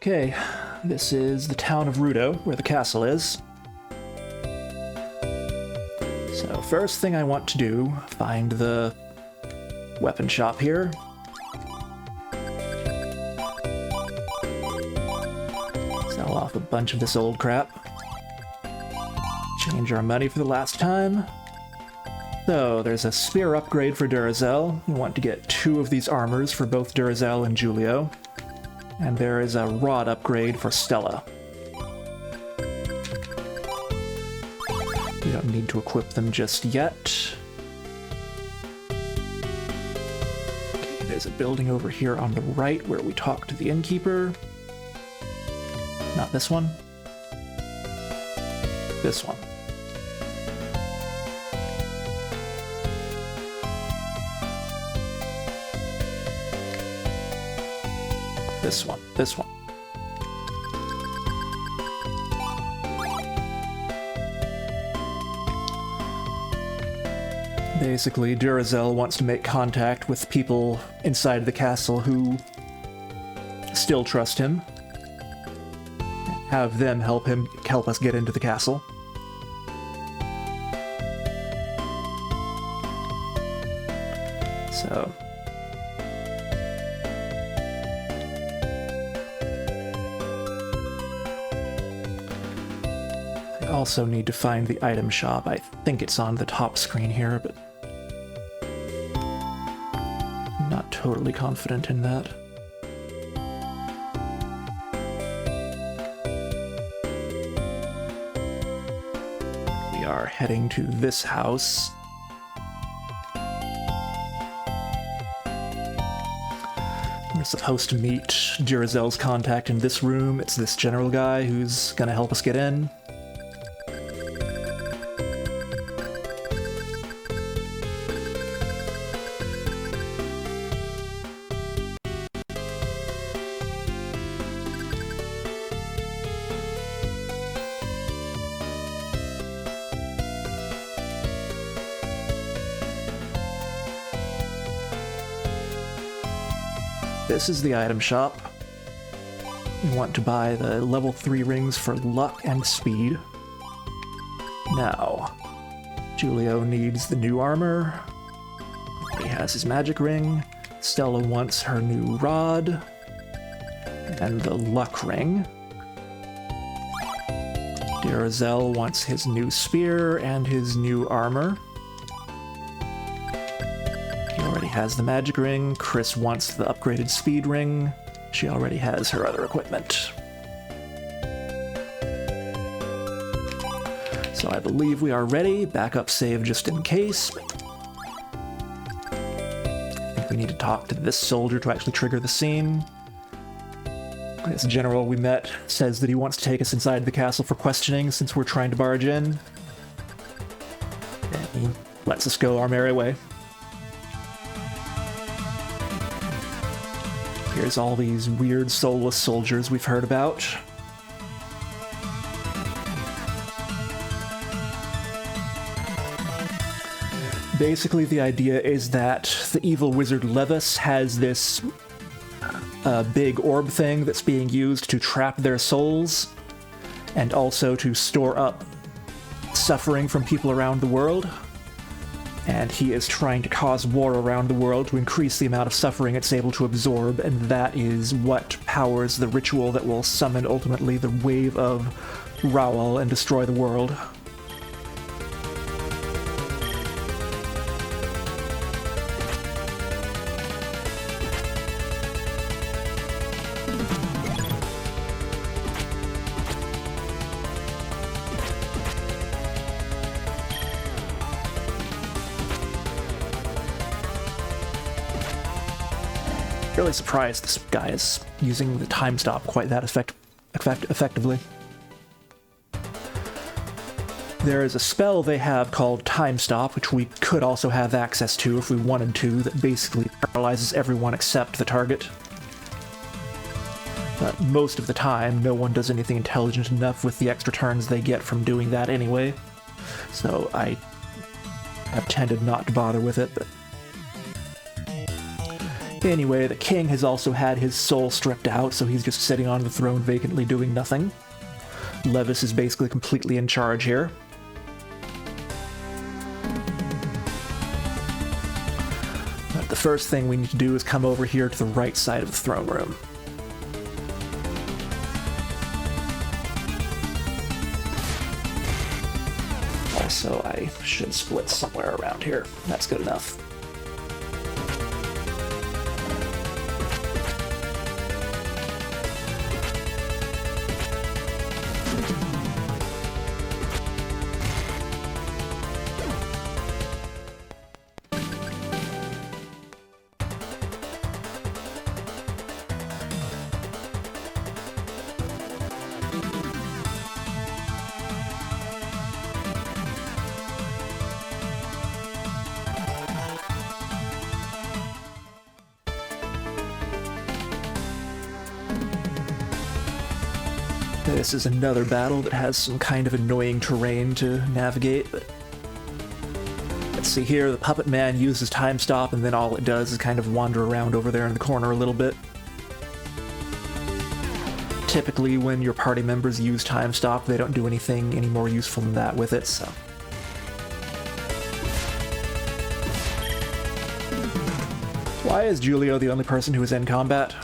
Speaker 1: Okay, this is the town of Rudo, where the castle is. So first thing I want to do, find the weapon shop here. Sell off a bunch of this old crap. Change our money for the last time. So, there's a spear upgrade for Duracell. We want to get 2 of these armors for both Duracell and Julio. And there is a rod upgrade for Stella. We don't need to equip them just yet. Okay, there's a building over here on the right where we talk to the innkeeper. Not this one. This one. This one. This one. Basically, Duracell wants to make contact with people inside the castle who still trust him. Have them help us get into the castle. So... also need to find the item shop. I think it's on the top screen here, but I'm not totally confident in that. We are heading to this house. We're supposed to meet Duracell's contact in this room. It's this general guy who's gonna help us get in. This is the item shop. We want to buy the level 3 rings for luck and speed. Now, Julio needs the new armor. He has his magic ring. Stella wants her new rod. And the luck ring. Duracell wants his new spear and his new armor. Has the magic ring. Chris wants the upgraded speed ring. She already has her other equipment. So I believe we are ready. Backup save just in case. I think we need to talk to this soldier to actually trigger the scene. This general we met says that he wants to take us inside the castle for questioning since we're trying to barge in. And he lets us go our merry way. Here's all these weird soulless soldiers we've heard about. Basically, the idea is that the evil wizard Levis has this big orb thing that's being used to trap their souls, and also to store up suffering from people around the world. And he is trying to cause war around the world to increase the amount of suffering it's able to absorb, and that is what powers the ritual that will summon ultimately the wave of Raoul and destroy the world. Really surprised this guy is using the time stop quite that effectively. There is a spell they have called Time Stop, which we could also have access to if we wanted to, that basically paralyzes everyone except the target. But most of the time, no one does anything intelligent enough with the extra turns they get from doing that anyway. So I have tended not to bother with it, but... Anyway, the king has also had his soul stripped out, so he's just sitting on the throne vacantly doing nothing. Levis is basically completely in charge here. But the first thing we need to do is come over here to the right side of the throne room. Also, I should split somewhere around here. That's good enough. This is another battle that has some kind of annoying terrain to navigate, but let's see here, the Puppet Man uses Time Stop, and then all it does is kind of wander around over there in the corner a little bit. Typically, when your party members use Time Stop, they don't do anything any more useful than that with it, so... Why is Julio the only person who is in combat?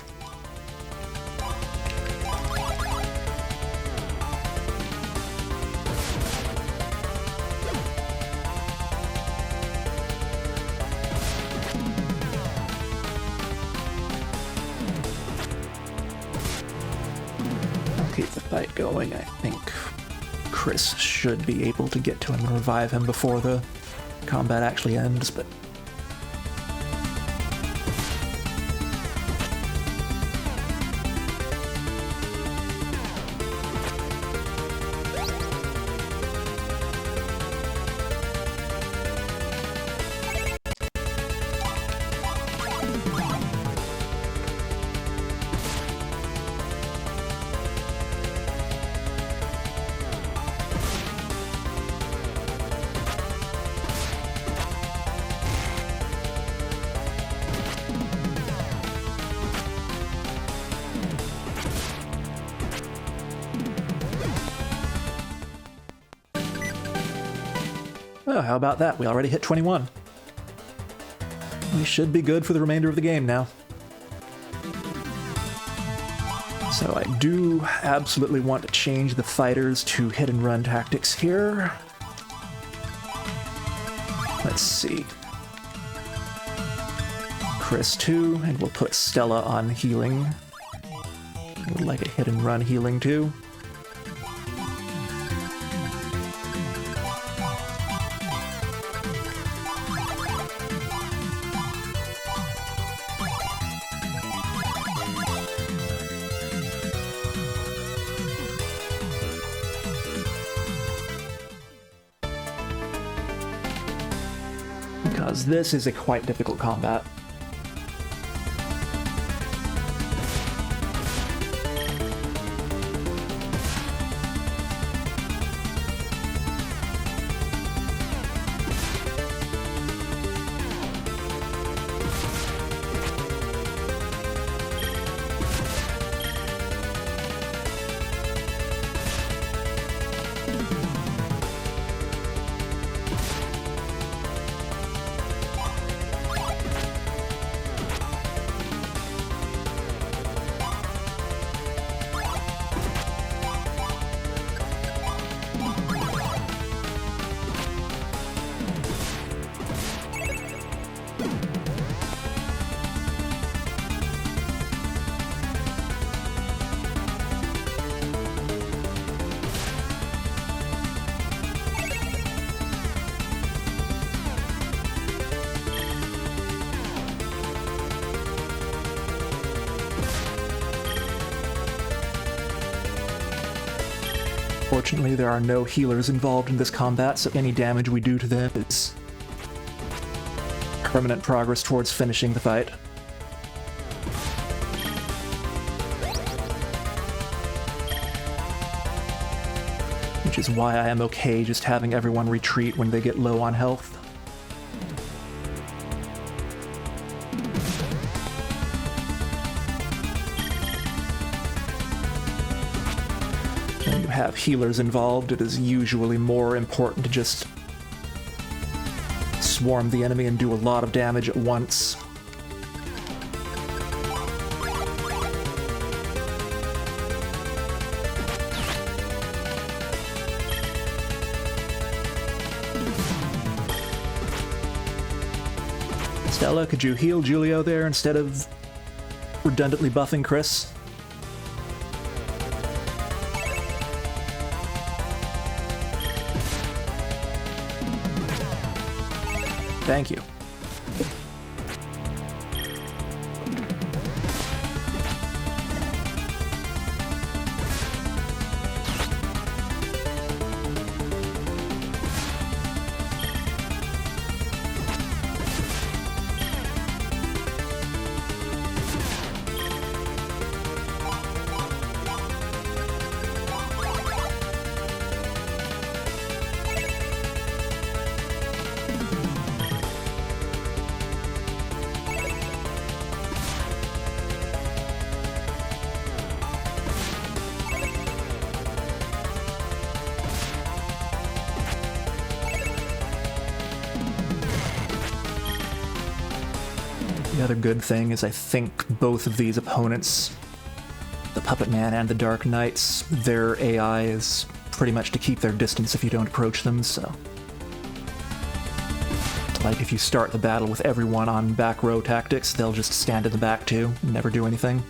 Speaker 1: Keep the fight going. I think Chris should be able to get to him and revive him before the combat actually ends, but... Oh, how about that? We already hit 21. We should be good for the remainder of the game now. So I do absolutely want to change the fighters to hit and run tactics here. Let's see. Chris 2, and we'll put Stella on healing. I would like a hit and run healing too. Because this is a quite difficult combat. Fortunately, there are no healers involved in this combat, so any damage we do to them is permanent progress towards finishing the fight. Which is why I am okay just having everyone retreat when they get low on health. When you have healers involved, it is usually more important to just swarm the enemy and do a lot of damage at once. Stella, could you heal Julio there instead of redundantly buffing Chris? Thank you. The other good thing is I think both of these opponents, the Puppet Man and the Dark Knights, their AI is pretty much to keep their distance if you don't approach them, so... Like if you start the battle with everyone on back row tactics, they'll just stand in the back too, and never do anything.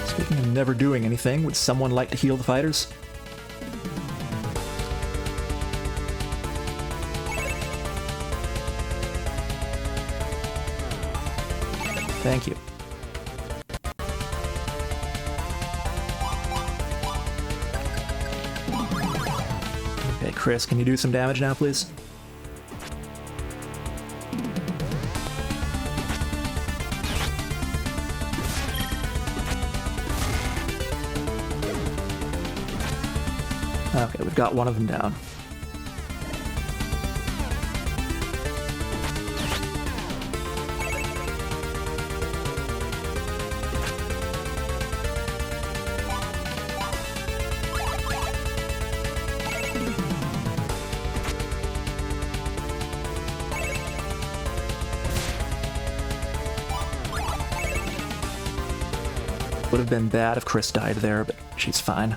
Speaker 1: Speaking of never doing anything, would someone like to heal the fighters? Thank you. Okay, Chris, can you do some damage now, please? Okay, we've got one of them down. Would have been bad if Chris died there, but she's fine.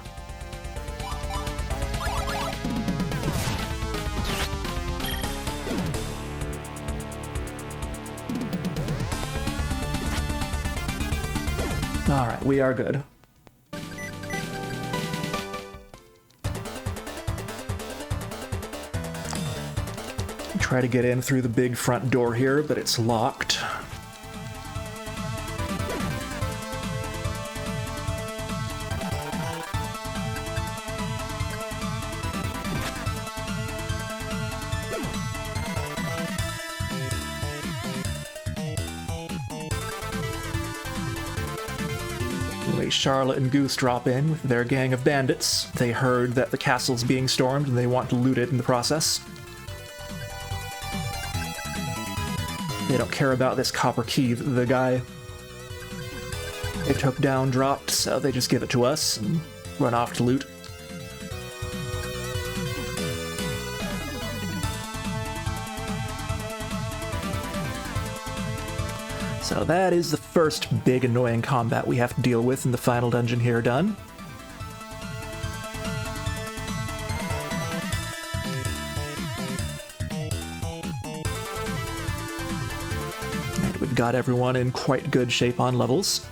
Speaker 1: Alright, we are good. Try to get in through the big front door here, but it's locked. Charlotte and Goose drop in with their gang of bandits. They heard that the castle's being stormed and they want to loot it in the process. They don't care about this copper key that the guy they took down dropped, so they just give it to us and run off to loot. So that is the first big annoying combat we have to deal with in the final dungeon here done. And we've got everyone in quite good shape on levels.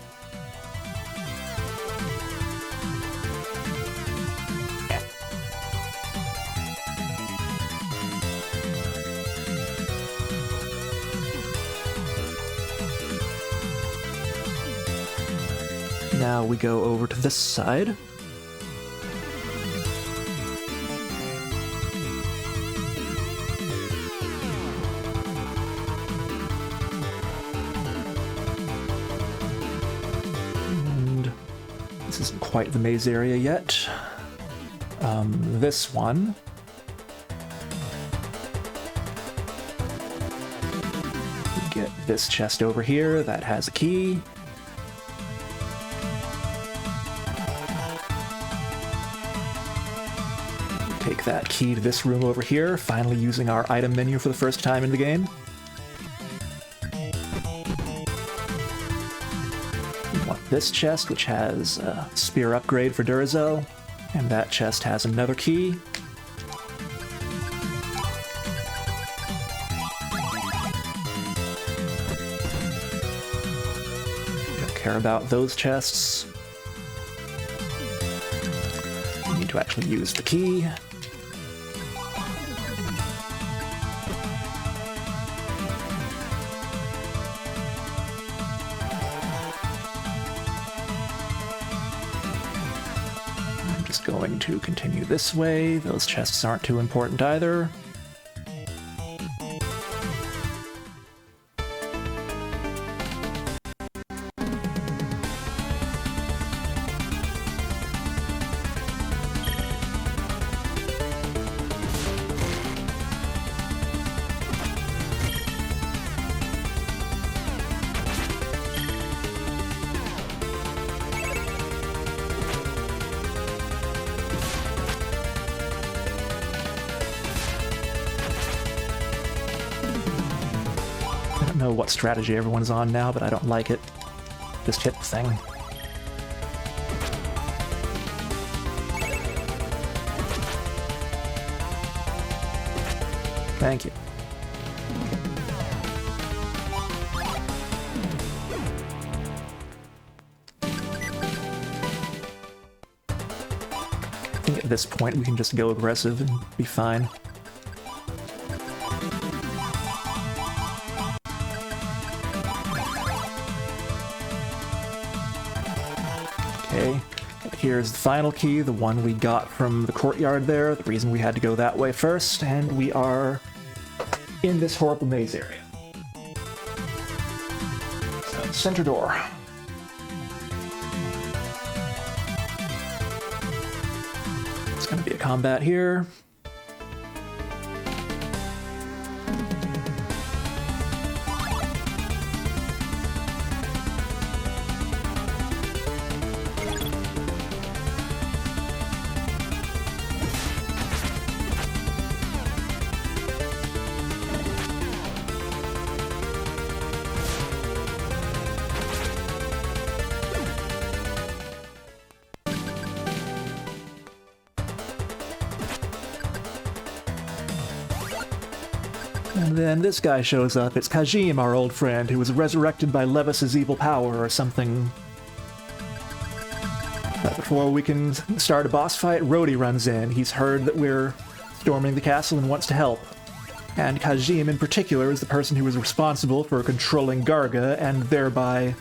Speaker 1: Now we go over to this side. And this isn't quite the maze area yet. This one. We get this chest over here that has a key. Take that key to this room over here, finally using our item menu for the first time in the game. We want this chest, which has a spear upgrade for Duracell, and that chest has another key. Don't care about those chests. We need to actually use the key. Going to continue this way. Those chests aren't too important either. I don't know what strategy everyone's on now, but I don't like it. Just hit the thing. Thank you. I think at this point we can just go aggressive and be fine. Okay, here's the final key, the one we got from the courtyard there, the reason we had to go that way first, and we are in this horrible maze area. So, center door. It's going to be a combat here. And then this guy shows up. It's Kajim, our old friend, who was resurrected by Levis's evil power or something. But before we can start a boss fight, Rhodey runs in. He's heard that we're storming the castle and wants to help. And Kajim in particular is the person who was responsible for controlling Garga, and thereby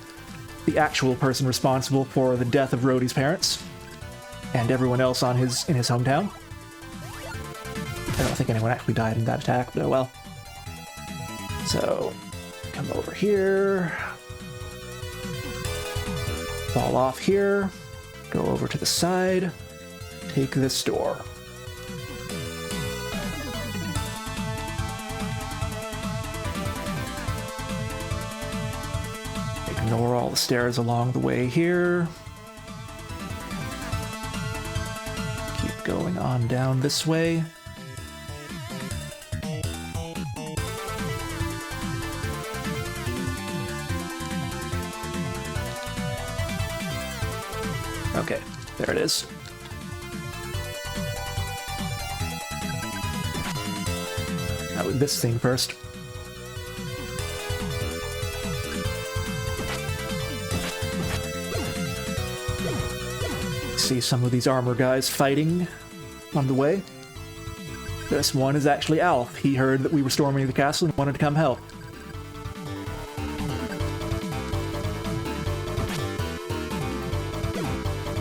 Speaker 1: the actual person responsible for the death of Rhodey's parents and everyone else in his hometown. I don't think anyone actually died in that attack, but oh well. So, come over here, fall off here, go over to the side, take this door. Ignore all the stairs along the way here. Keep going on down this way. Okay, there it is. Now with this thing first. See some of these armor guys fighting on the way. This one is actually Alf. He heard that we were storming the castle and wanted to come help.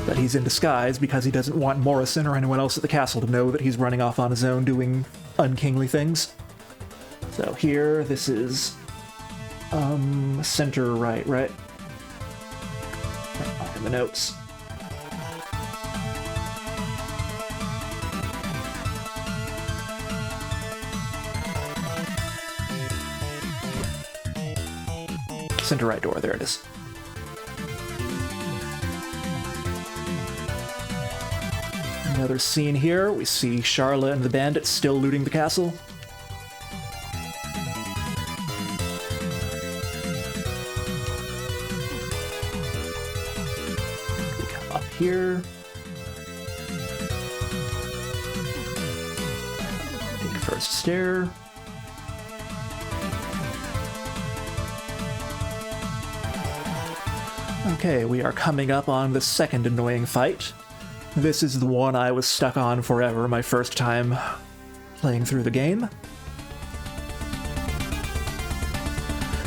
Speaker 1: But he's in disguise because he doesn't want Morrison or anyone else at the castle to know that he's running off on his own doing unkingly things. So here, this is center right? In the notes. Center right door, there it is. Another scene here, we see Charlotte and the bandits still looting the castle. We come up here. Take first stair. Okay, we are coming up on the second annoying fight. This is the one I was stuck on forever, my first time playing through the game.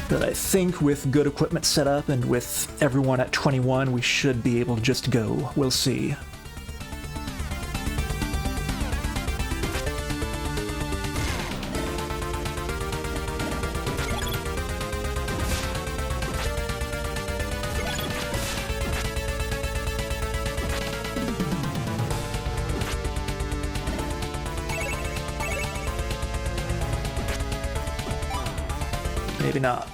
Speaker 1: But I think with good equipment set up and with everyone at 21, we should be able to just go. We'll see. Maybe not.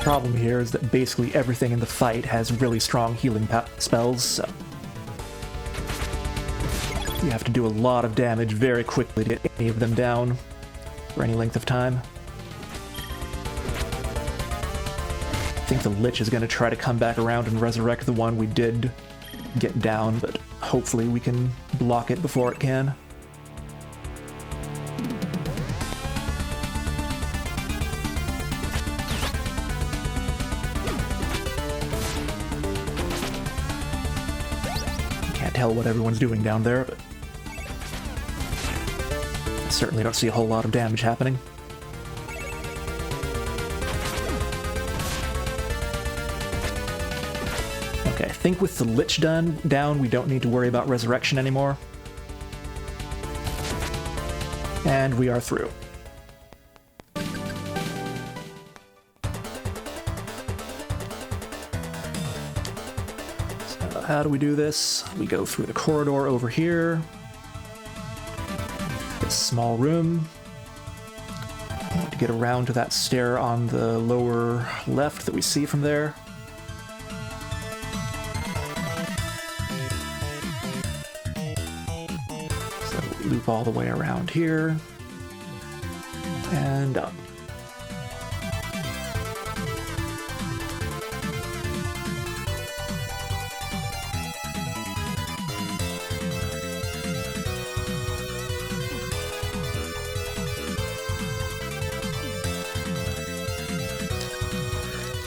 Speaker 1: Problem here is that basically everything in the fight has really strong healing spells, so you have to do a lot of damage very quickly to get any of them down for any length of time. I think the Lich is going to try to come back around and resurrect the one we did get down, but hopefully we can block it before it can. Tell what everyone's doing down there, but I certainly don't see a whole lot of damage happening. Okay, I think with the Lich down, we don't need to worry about resurrection anymore. And we are through. How do we do this? We go through the corridor over here. This small room. We need to get around to that stair on the lower left that we see from there. So we loop all the way around here. And up.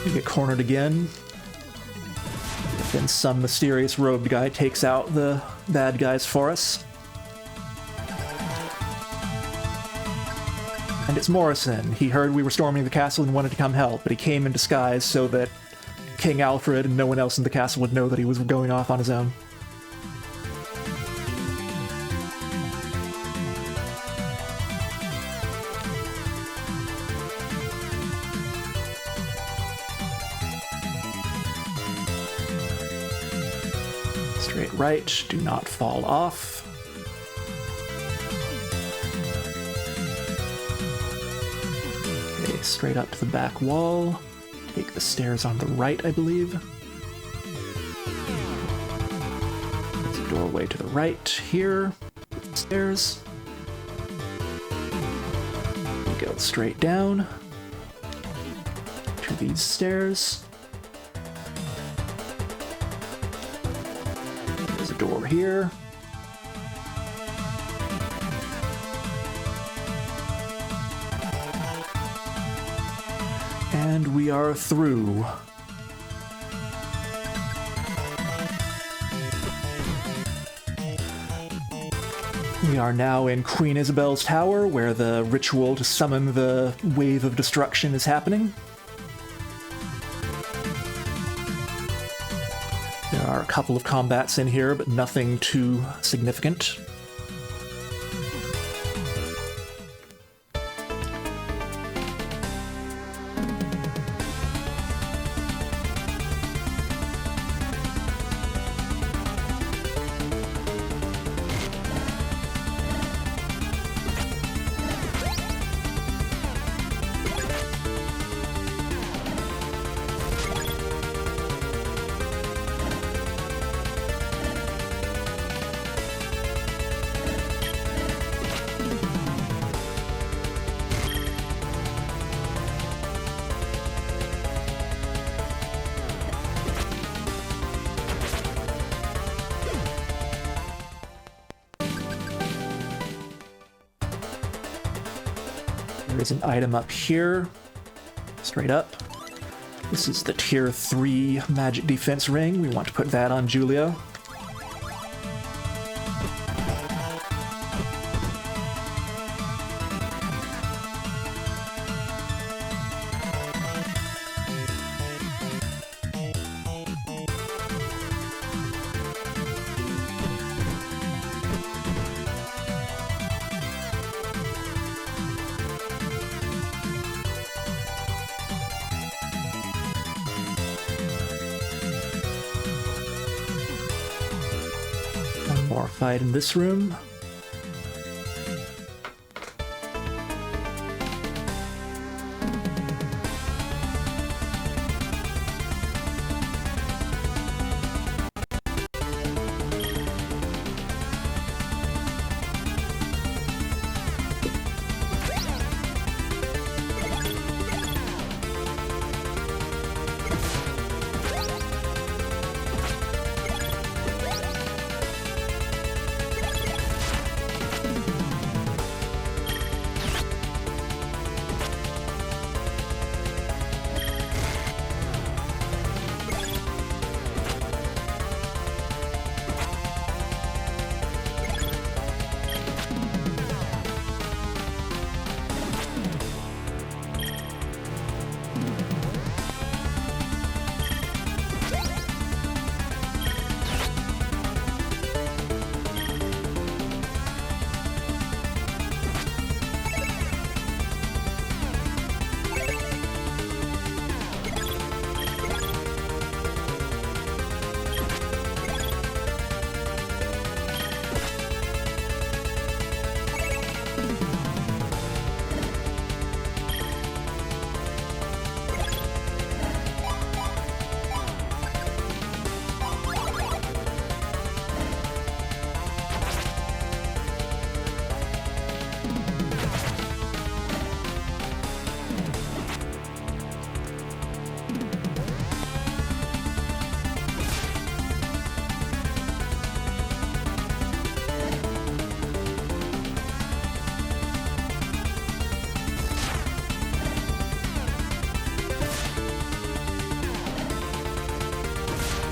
Speaker 1: We get cornered again. Then some mysterious robed guy takes out the bad guys for us. And it's Morrison. He heard we were storming the castle and wanted to come help, but he came in disguise so that King Alfred and no one else in the castle would know that he was going off on his own. Straight right, do not fall off. Okay, straight up to the back wall. Take the stairs on the right, I believe. There's a doorway to the right here. Stairs. We go straight down to these stairs. door here. And we are through. We are now in Queen Isabel's tower, where the ritual to summon the wave of destruction is happening. There are a couple of combats in here, but nothing too significant. There's an item up here, straight up. This is the tier 3 magic defense ring. We want to put that on Julia. More fight in this room.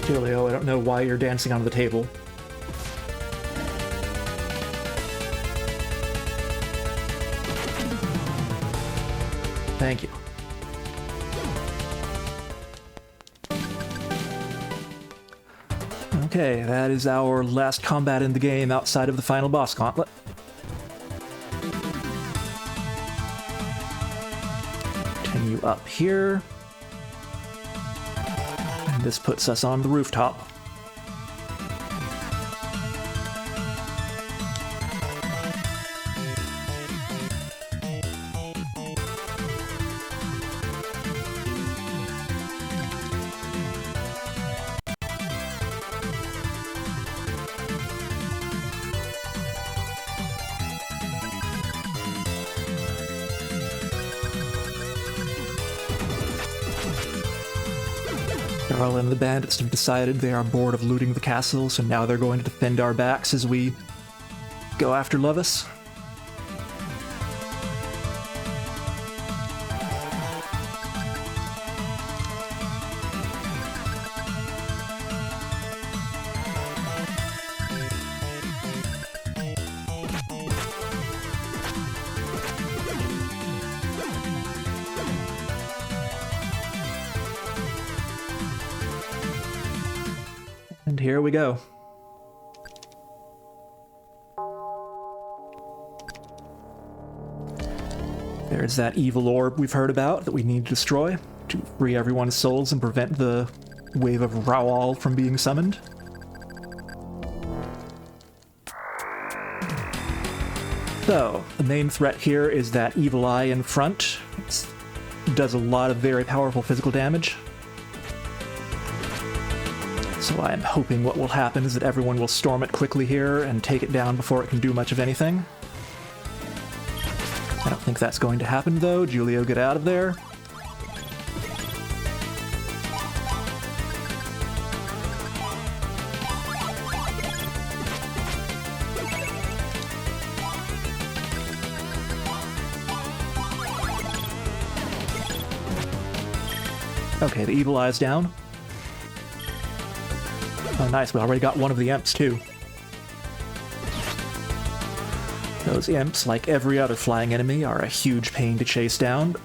Speaker 1: Julio, I don't know why you're dancing on the table. Thank you. Okay, that is our last combat in the game outside of the final boss gauntlet. Continue up here. And this puts us on the rooftop. Darla and the bandits have decided they are bored of looting the castle, so now they're going to defend our backs as we go after Lovis. And here we go. There's that evil orb we've heard about that we need to destroy to free everyone's souls and prevent the wave of Rawal from being summoned. So, the main threat here is that evil eye in front. It does a lot of very powerful physical damage. So I'm hoping what will happen is that everyone will storm it quickly here and take it down before it can do much of anything. I don't think that's going to happen, though. Julio, get out of there. Okay, the evil eye's down. Oh, nice. We already got one of the imps, too. Those imps, like every other flying enemy, are a huge pain to chase down.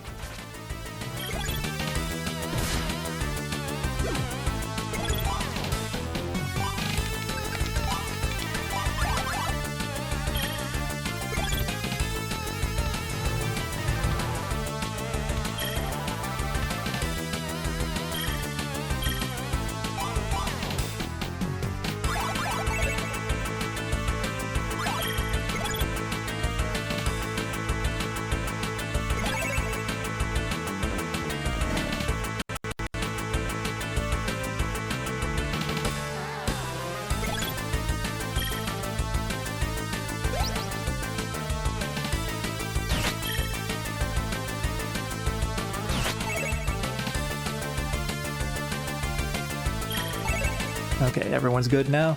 Speaker 1: Okay, everyone's good now.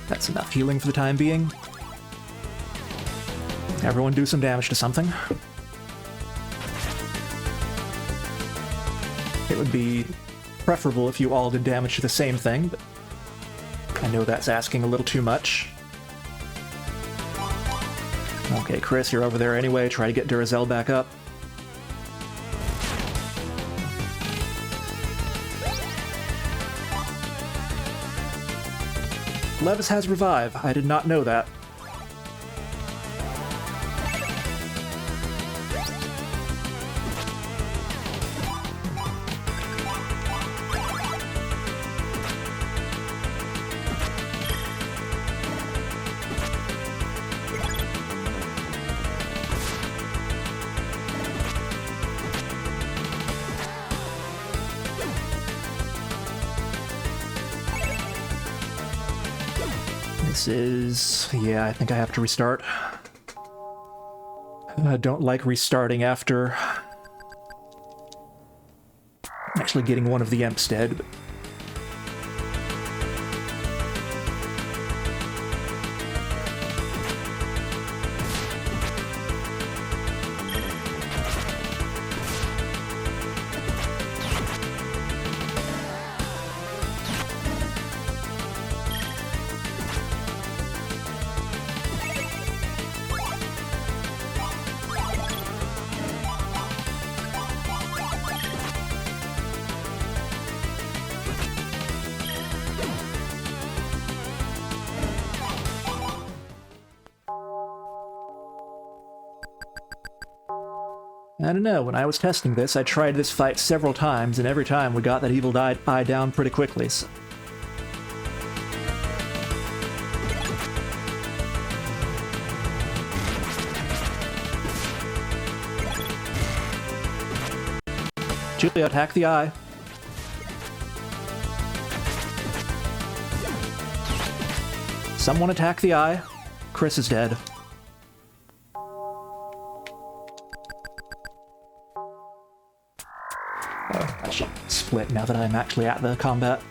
Speaker 1: That's enough healing for the time being. Everyone do some damage to something. It would be preferable if you all did damage to the same thing, but I know that's asking a little too much. Okay, Chris, you're over there anyway. Try to get Duracell back up. Levis has revive. I did not know that. This is... yeah, I think I have to restart. I don't like restarting after actually getting one of the imps dead. But... I don't know, when I was testing this, I tried this fight several times, and every time we got that evil eye down pretty quickly, so... Julia, attack the eye. Someone attack the eye. Chris is dead. split now that I'm actually at the combat.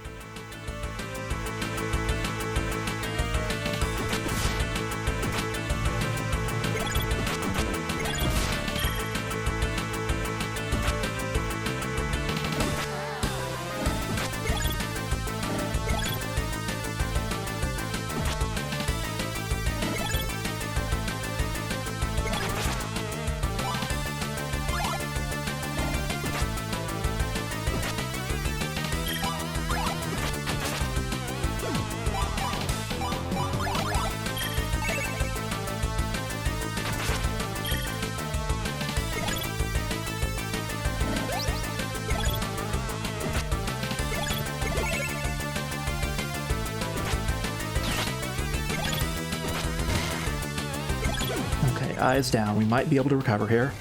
Speaker 1: Okay, eyes down. We might be able to recover here.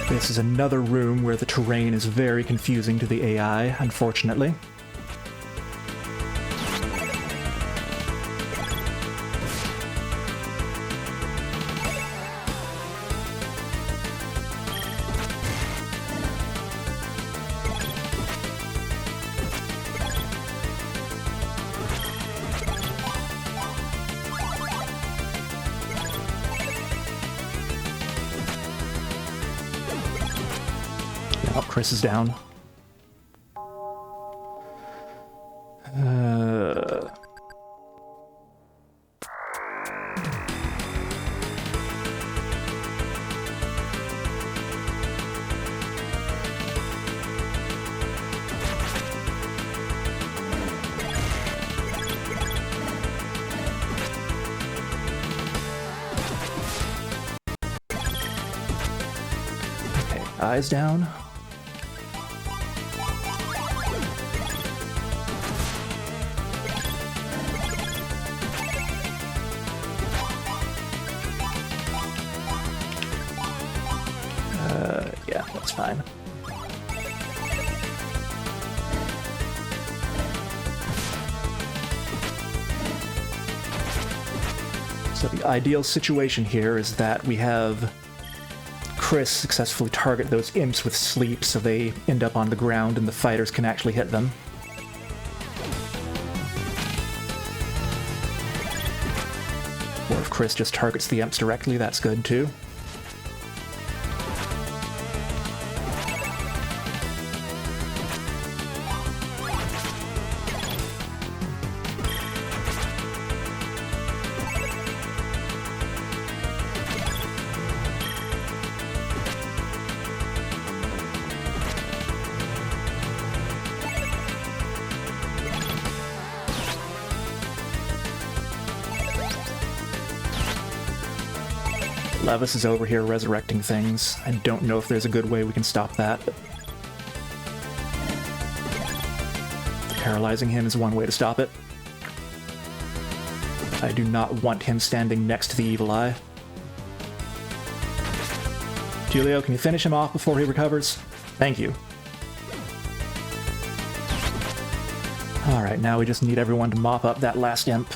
Speaker 1: This is another room where the terrain is very confusing to the AI, unfortunately. Oh, Chris is down. Okay, eyes down. Yeah, that's fine. So the ideal situation here is that we have Chris successfully target those imps with sleep so they end up on the ground and the fighters can actually hit them. Or if Chris just targets the imps directly, that's good too. Levis is over here resurrecting things. I don't know if there's a good way we can stop that. Paralyzing him is one way to stop it. I do not want him standing next to the evil eye. Julio, can you finish him off before he recovers? Thank you. Alright, now we just need everyone to mop up that last imp.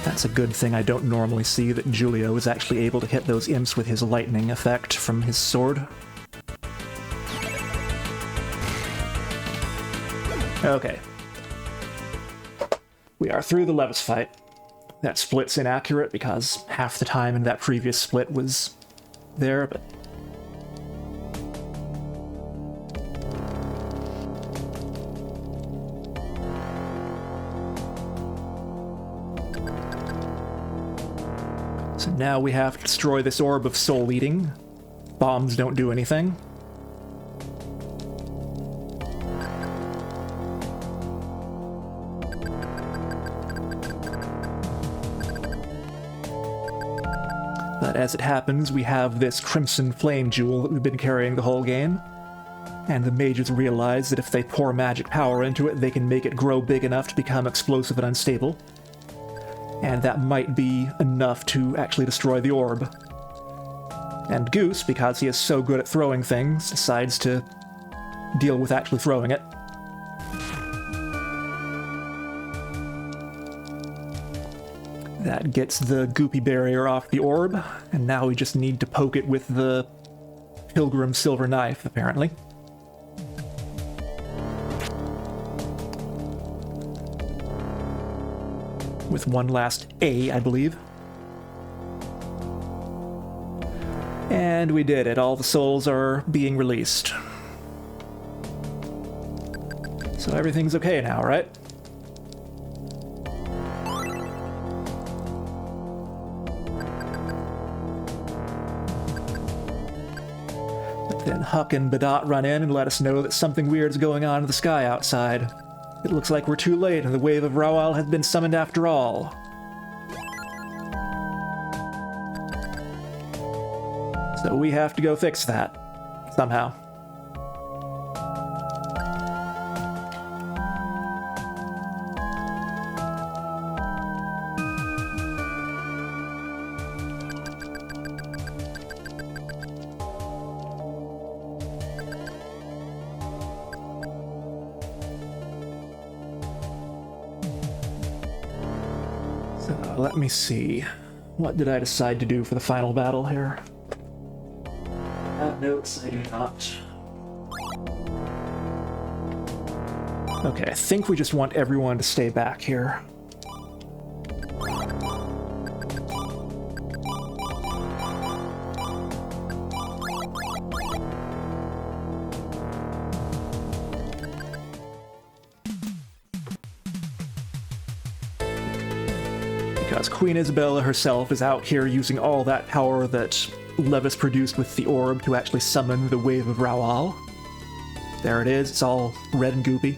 Speaker 1: That's a good thing I don't normally see, that Julio is actually able to hit those imps with his lightning effect from his sword. Okay. We are through the Levis fight. That split's inaccurate because half the time in that previous split was there, but... So now we have to destroy this orb of soul eating. Bombs don't do anything. But as it happens, we have this Crimson Flame Jewel that we've been carrying the whole game. And the mages realize that if they pour magic power into it, they can make it grow big enough to become explosive and unstable. And that might be enough to actually destroy the orb. And Goose, because he is so good at throwing things, decides to deal with actually throwing it. That gets the goopy barrier off the orb, and now we just need to poke it with the Pilgrim Silver Knife, apparently. With one last A, I believe. And we did it. All the souls are being released. So everything's okay now, right? But then Huck and Badot run in and let us know that something weird's going on in the sky outside. It looks like we're too late and the wave of Rawal has been summoned after all. So we have to go fix that. Somehow. So let me see. What did I decide to do for the final battle here? Notes, I do not. Okay, I think we just want everyone to stay back here. Because Queen Isabella herself is out here using all that power that Levis produced with the orb to actually summon the Wave of Rawal. There it is, it's all red and goopy.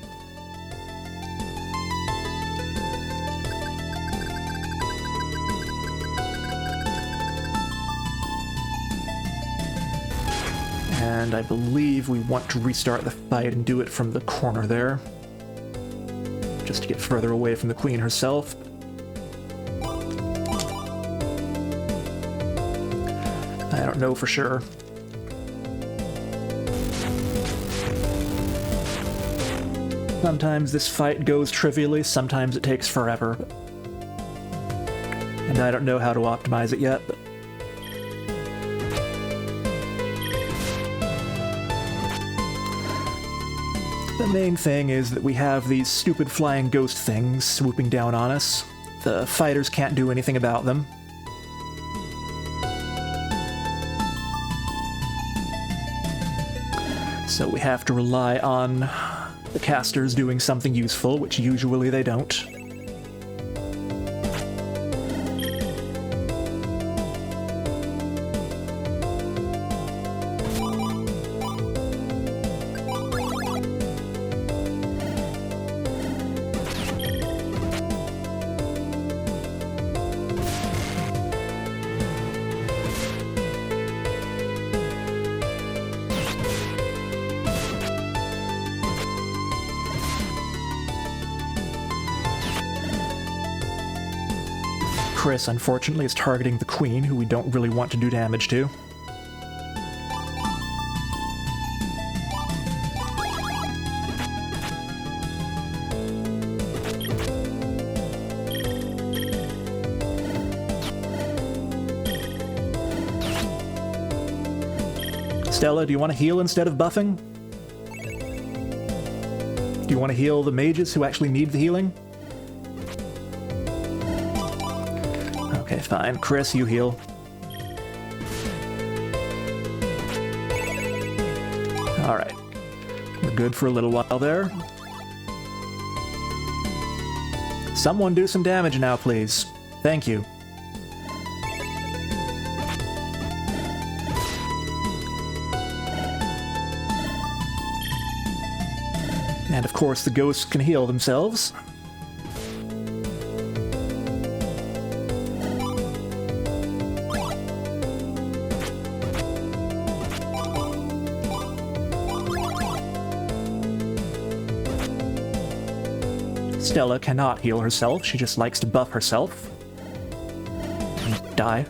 Speaker 1: And I believe we want to restart the fight and do it from the corner there. Just to get further away from the Queen herself. I don't know for sure. Sometimes this fight goes trivially, sometimes it takes forever. And I don't know how to optimize it yet, but... The main thing is that we have these stupid flying ghost things swooping down on us. The fighters can't do anything about them. So we have to rely on the casters doing something useful, which usually they don't. Chris, unfortunately, is targeting the Queen, who we don't really want to do damage to. Stella, do you want to heal instead of buffing? Do you want to heal the mages who actually need the healing? Okay, fine. Chris, you heal. Alright. We're good for a little while there. Someone do some damage now, please. Thank you. And of course, the ghosts can heal themselves. Stella cannot heal herself, she just likes to buff herself. And die.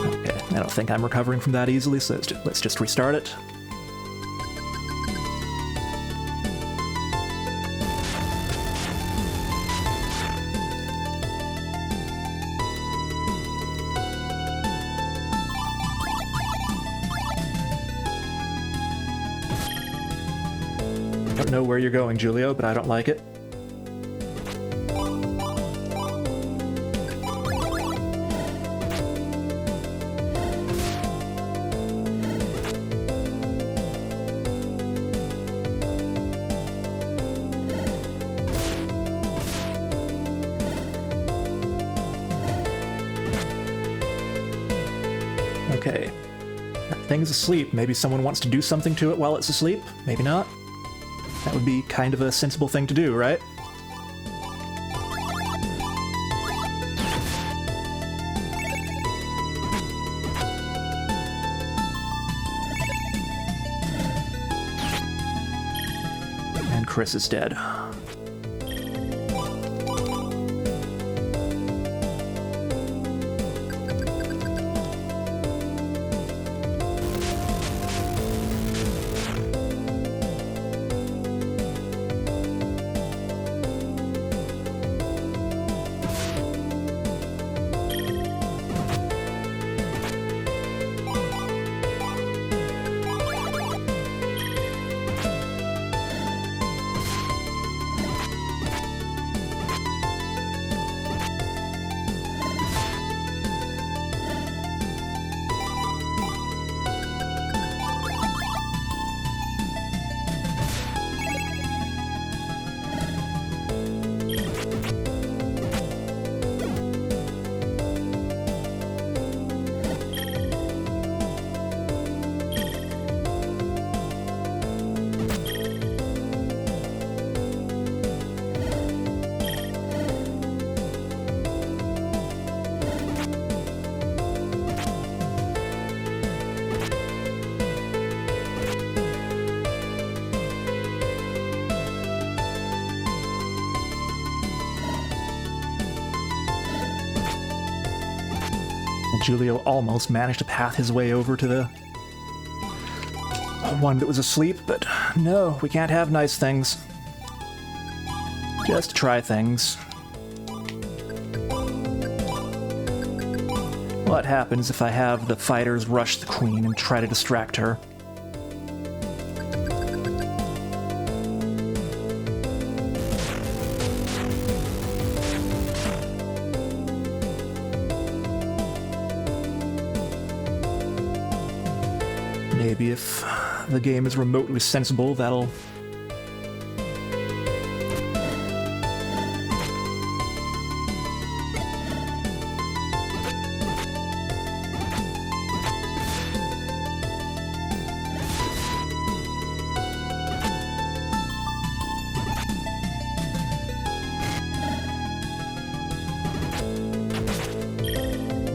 Speaker 1: Okay, I don't think I'm recovering from that easily, so let's just restart it. I don't know where you're going, Julio, but I don't like it. Okay. That thing's asleep. Maybe someone wants to do something to it while it's asleep? Maybe not. That would be kind of a sensible thing to do, right? And Chris is dead. Julio almost managed to path his way over to the one that was asleep, but no, we can't have nice things. Just try things. What happens if I have the fighters rush the queen and try to distract her? Maybe if the game is remotely sensible, that'll...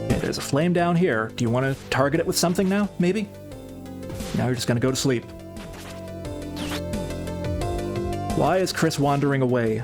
Speaker 1: Okay, there's a flame down here. Do you want to target it with something now, maybe? Now you're just gonna go to sleep. Why is Chris wandering away?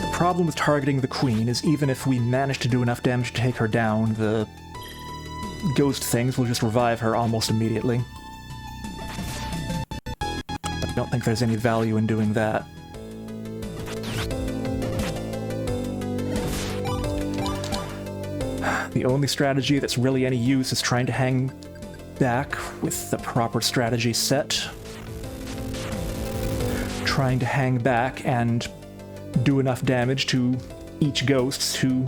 Speaker 1: The problem with targeting the queen is even if we manage to do enough damage to take her down, the ghost things will just revive her almost immediately. I don't think there's any value in doing that. The only strategy that's really any use is trying to hang back with the proper strategy set. Trying to hang back and do enough damage to each ghost to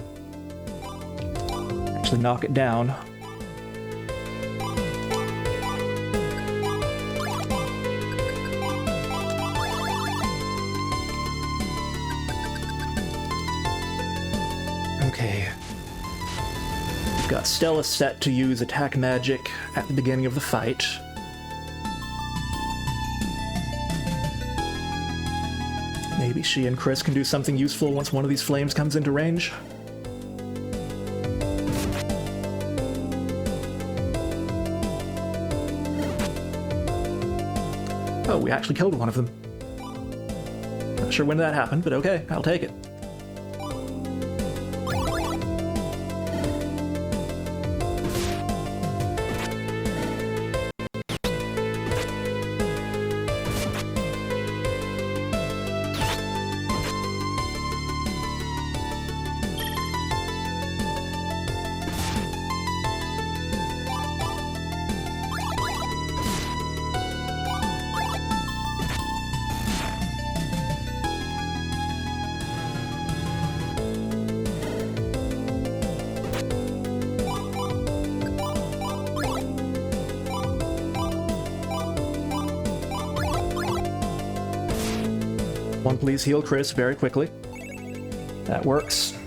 Speaker 1: actually knock it down. Okay. got Stella set to use attack magic at the beginning of the fight. Maybe she and Chris can do something useful once one of these flames comes into range. Oh, we actually killed one of them. Not sure when that happened, but okay, I'll take it. One, please heal Chris very quickly. That works.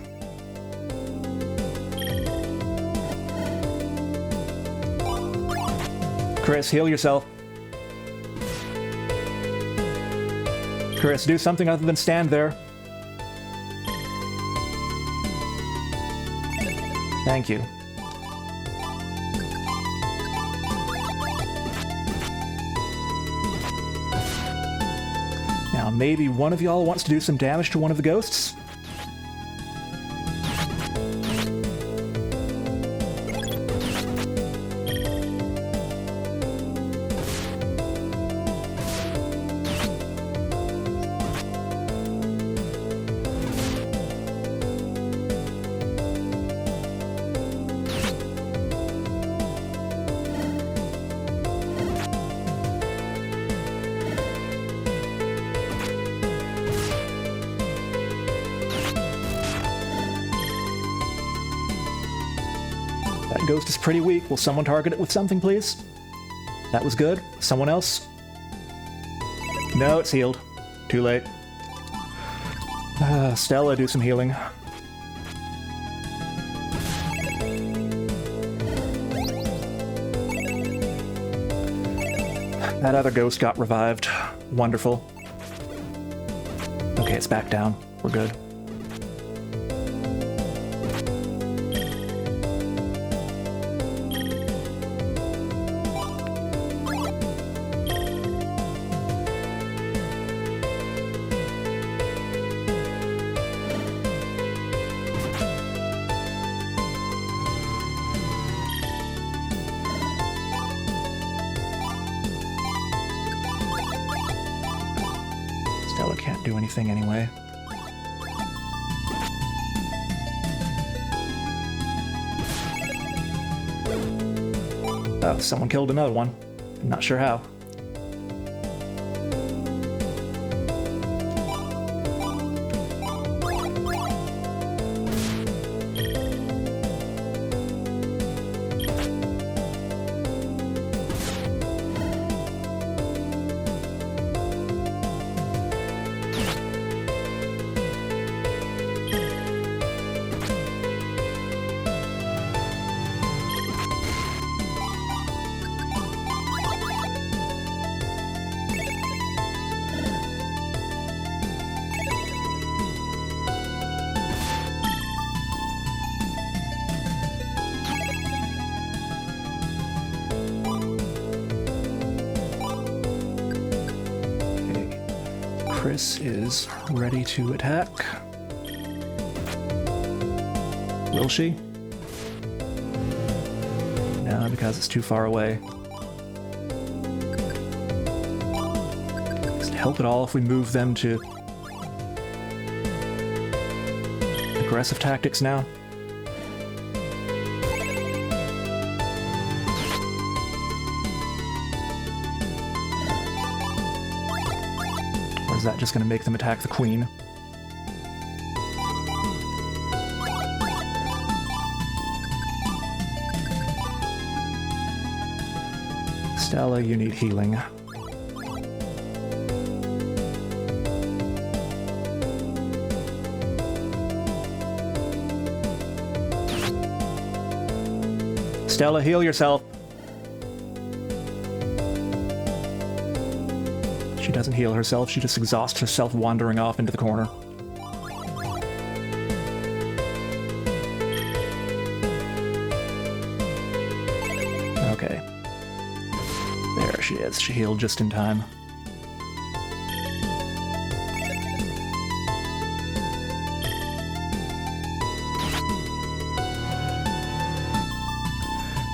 Speaker 1: Chris, heal yourself. Chris, do something other than stand there. Thank you. Now, maybe one of y'all wants to do some damage to one of the ghosts? That ghost is pretty weak. Will someone target it with something, please? That was good. Someone else? No, it's healed. Too late. Stella, do some healing. That other ghost got revived. Wonderful. Okay, it's back down. We're good. Stella can't do anything anyway. Oh, someone killed another one. I'm not sure how. Chris is ready to attack. Will she? No, because it's too far away. Does it help at all if we move them to aggressive tactics now? Or is that just going to make them attack the queen? Stella, you need healing. Stella, heal yourself. She doesn't heal herself, she just exhausts herself wandering off into the corner. Okay. There she is. She healed just in time.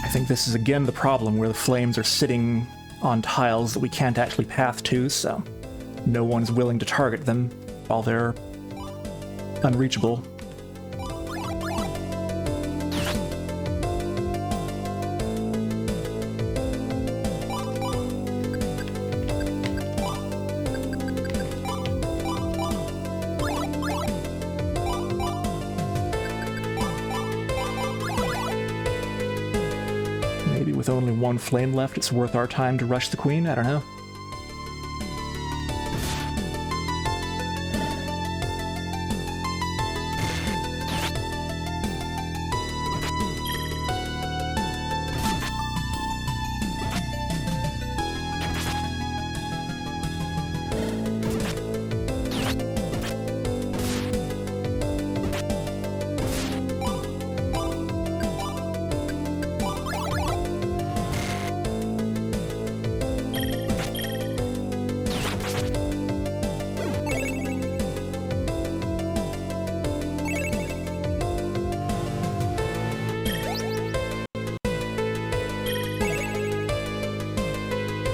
Speaker 1: I think this is again the problem where the flames are sitting on tiles that we can't actually path to, so no one's willing to target them while they're unreachable. Maybe with only one flame left, it's worth our time to rush the queen? I don't know.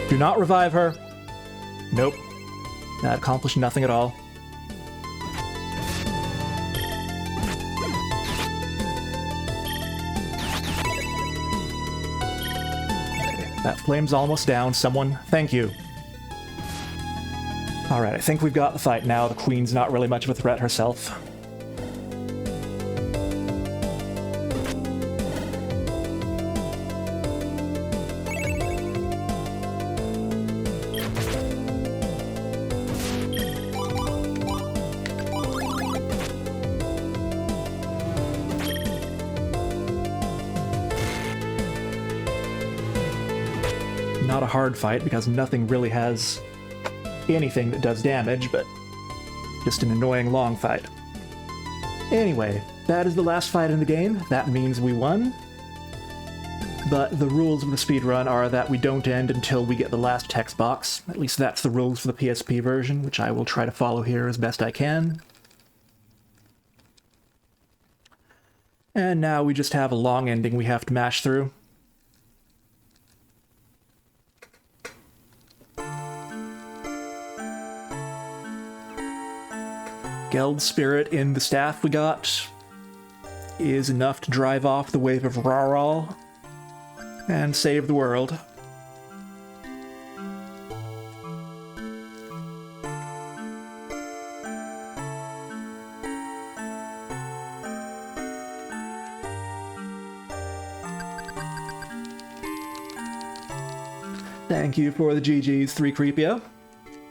Speaker 1: Do not revive her. Nope. That accomplished nothing at all. Okay, that flame's almost down. Someone, thank you. Alright, I think we've got the fight now. The queen's not really much of a threat herself. Not a hard fight because nothing really has anything that does damage, but just an annoying long fight. Anyway, that is the last fight in the game. That means we won. But the rules of the speedrun are that we don't end until we get the last text box. At least that's the rules for the PSP version, which I will try to follow here as best I can. And now we just have a long ending we have to mash through. Geld spirit in the staff we got is enough to drive off the wave of Raral and save the world. Thank you for the GG's 3 Creepia.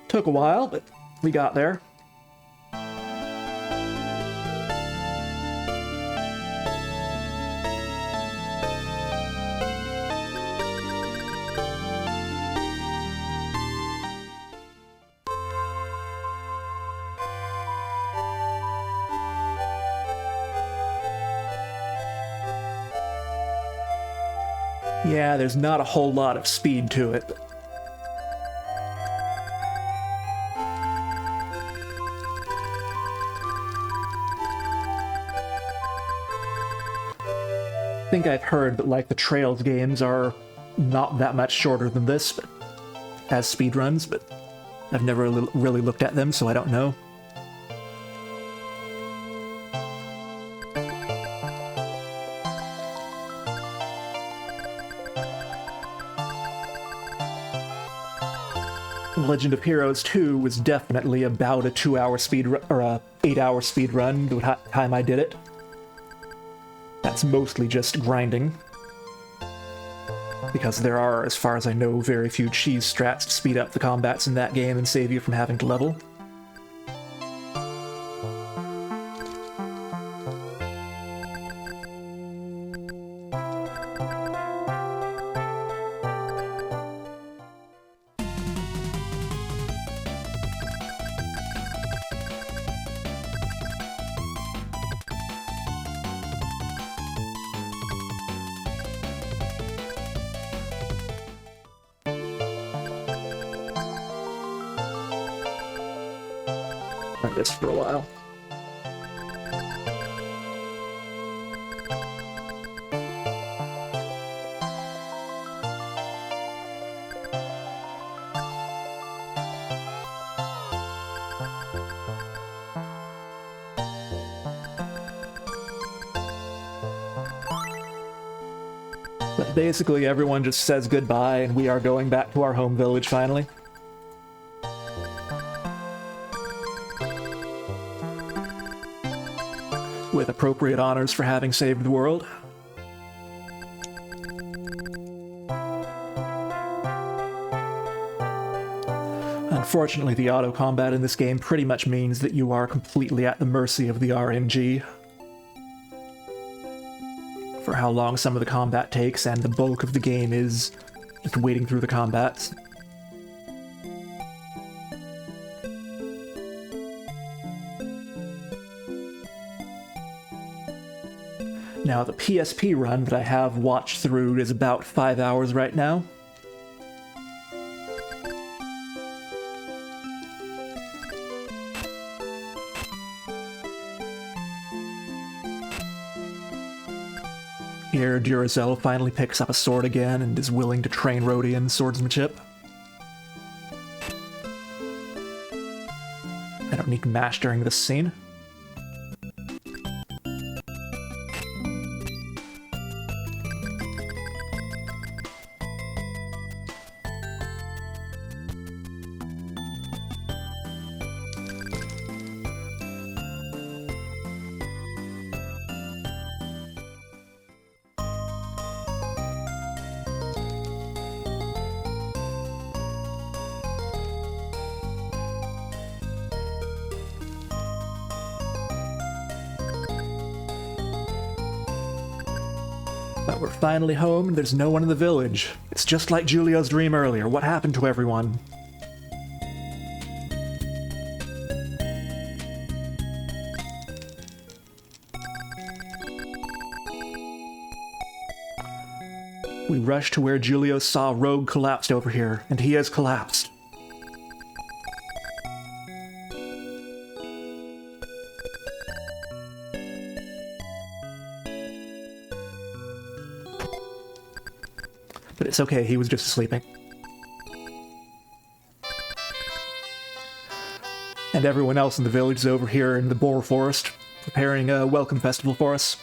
Speaker 1: Took a while, but we got there. Yeah, there's not a whole lot of speed to it. I think I've heard that, like, the Trails games are not that much shorter than this, but as speedruns, but I've never really looked at them, so I don't know. Legend of Heroes 2 was definitely about a 2-hour speedrun, or a 8-hour speedrun the time I did it. That's mostly just grinding. Because there are, as far as I know, very few cheese strats to speed up the combats in that game and save you from having to level. this for a while. But basically everyone just says goodbye and we are going back to our home village finally. With appropriate honors for having saved the world. Unfortunately, the auto-combat in this game pretty much means that you are completely at the mercy of the RNG. For how long some of the combat takes, and the bulk of the game is just wading through the combats. Now, the PSP run that I have watched through is about 5 hours right now. Here, Duracell finally picks up a sword again and is willing to train Rhodey in swordsmanship. I don't need to mash during this scene. But we're finally home and there's no one in the village. It's just like Julio's dream earlier. What happened to everyone? We rush to where Julio saw Rogue collapsed over here, and he has collapsed. But it's okay, he was just sleeping. And everyone else in the village is over here in the Boar Forest, preparing a welcome festival for us.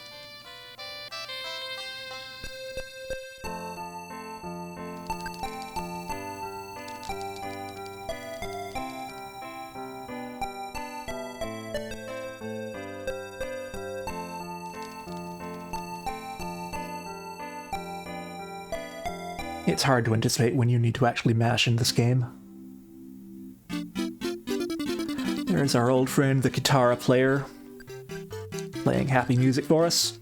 Speaker 1: It's hard to anticipate when you need to actually mash in this game. There's our old friend, the Kitara player, playing happy music for us.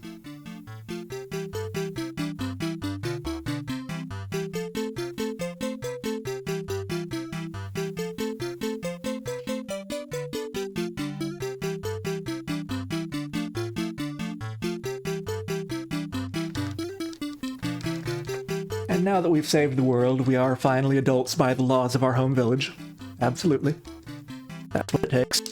Speaker 1: And now that we've saved the world, we are finally adults by the laws of our home village. Absolutely. That's what it takes.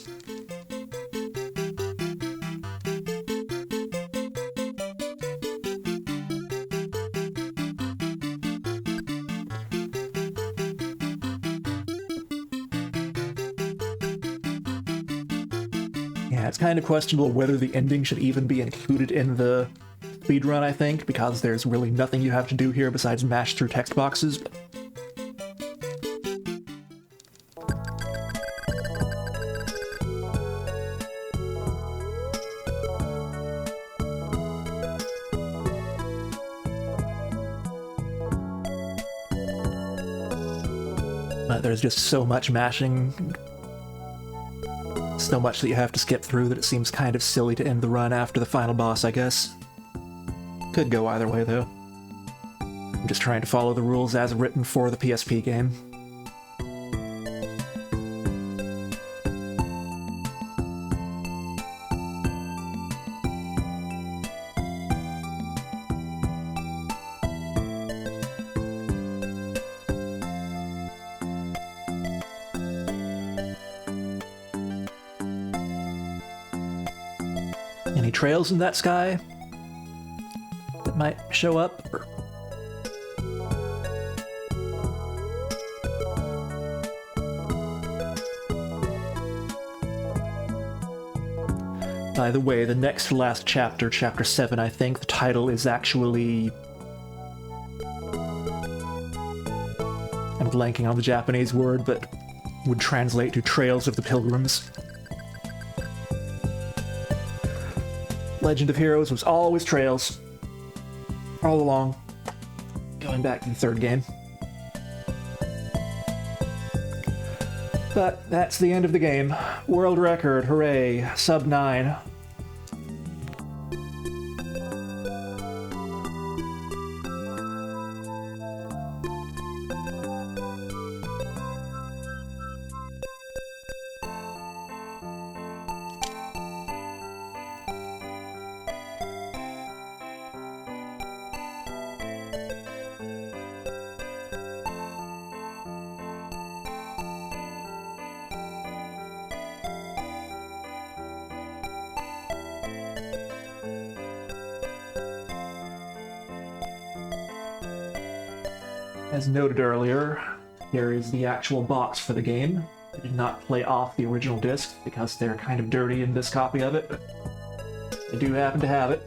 Speaker 1: Yeah, it's kind of questionable whether the ending should even be included in the speedrun, I think, because there's really nothing you have to do here besides mash through text boxes. But there's just so much mashing, so much that you have to skip through that it seems kind of silly to end the run after the final boss, I guess. Could go either way, though. I'm just trying to follow the rules as written for the PSP game. Any trails in that sky that might show up? By the way, the next to last chapter, chapter 7, I think, the title is actually... I'm blanking on the Japanese word, but would translate to Trails of the Pilgrims. Legend of Heroes was always trails. All along. Going back to the third game. But that's the end of the game. World record, hooray, sub 9. As noted earlier, here is the actual box for the game. I did not play off the original disc because they're kind of dirty in this copy of it, but I do happen to have it.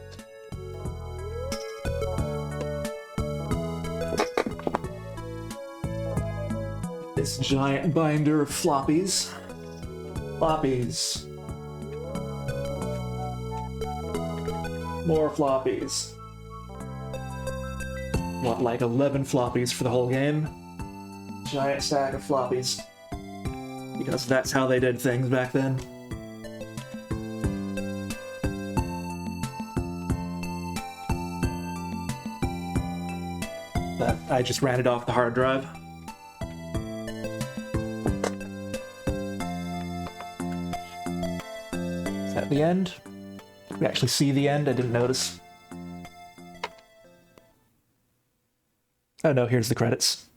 Speaker 1: This giant binder of floppies. Floppies. More floppies. What, like 11 floppies for the whole game? Giant stack of floppies. Because that's how they did things back then. But I just ran it off the hard drive. Is that the end? Did we actually see the end? I didn't notice. Oh no, here's the credits.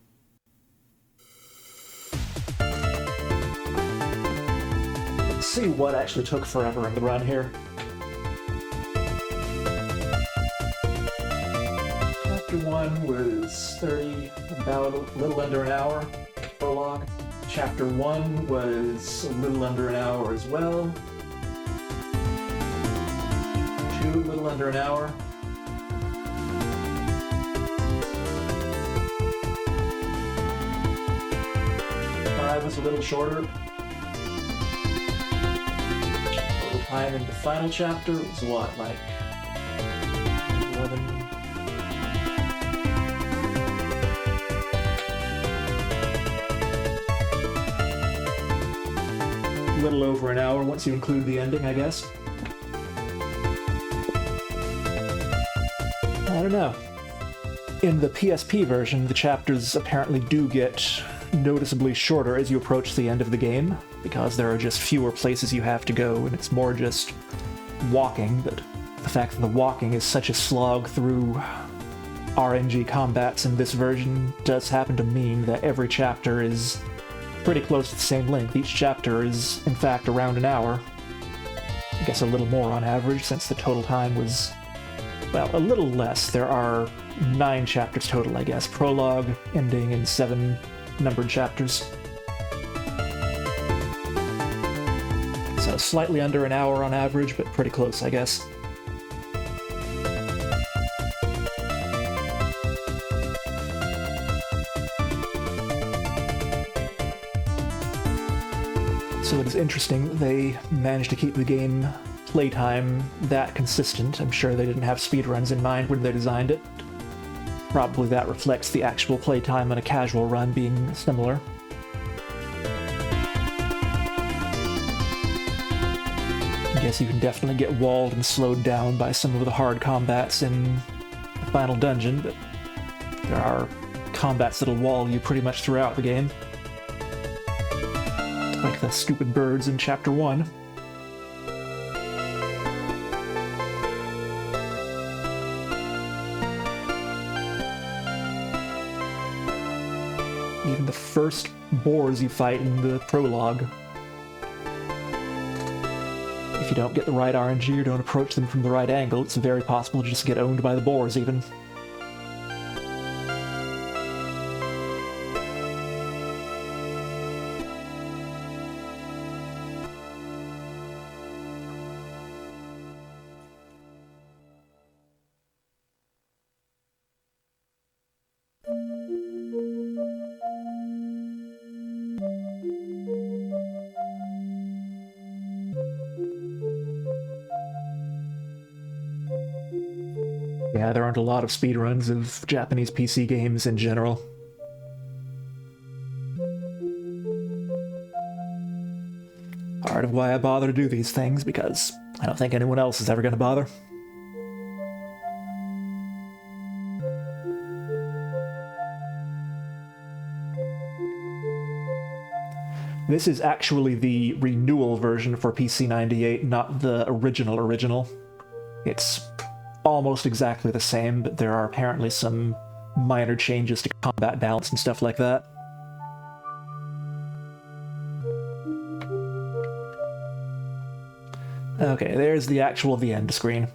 Speaker 1: Let's see what actually took forever in the run here. Chapter 1 was about a little under an hour. Prologue. Chapter 1 was a little under an hour as well. 2, a little under an hour. 5 was a little shorter. Total time in the final chapter was what, like 11? A little over an hour once you include the ending, I guess. I don't know. In the PSP version, the chapters apparently do get noticeably shorter as you approach the end of the game, because there are just fewer places you have to go, and it's more just walking, but the fact that the walking is such a slog through RNG combats in this version does happen to mean that every chapter is pretty close to the same length. Each chapter is, in fact, around an hour. I guess a little more on average, since the total time was, well, a little less. There are 9 chapters total, I guess. Prologue, ending, and 7 numbered chapters. So slightly under an hour on average, but pretty close, I guess. So it is interesting that they managed to keep the game playtime that consistent. I'm sure they didn't have speedruns in mind when they designed it. Probably that reflects the actual playtime on a casual run being similar. I guess you can definitely get walled and slowed down by some of the hard combats in the final dungeon, but there are combats that'll wall you pretty much throughout the game. Like the stupid birds in Chapter 1. Even the first boars you fight in the prologue, you if you don't get the right RNG or don't approach them from the right angle, it's very possible to just get owned by the boars even. Yeah, there aren't a lot of speedruns of Japanese PC games in general. Part of why I bother to do these things, because I don't think anyone else is ever going to bother. This is actually the renewal version for PC-98, not the original. It's almost exactly the same, but there are apparently some minor changes to combat balance and stuff like that. Okay, there's the end screen.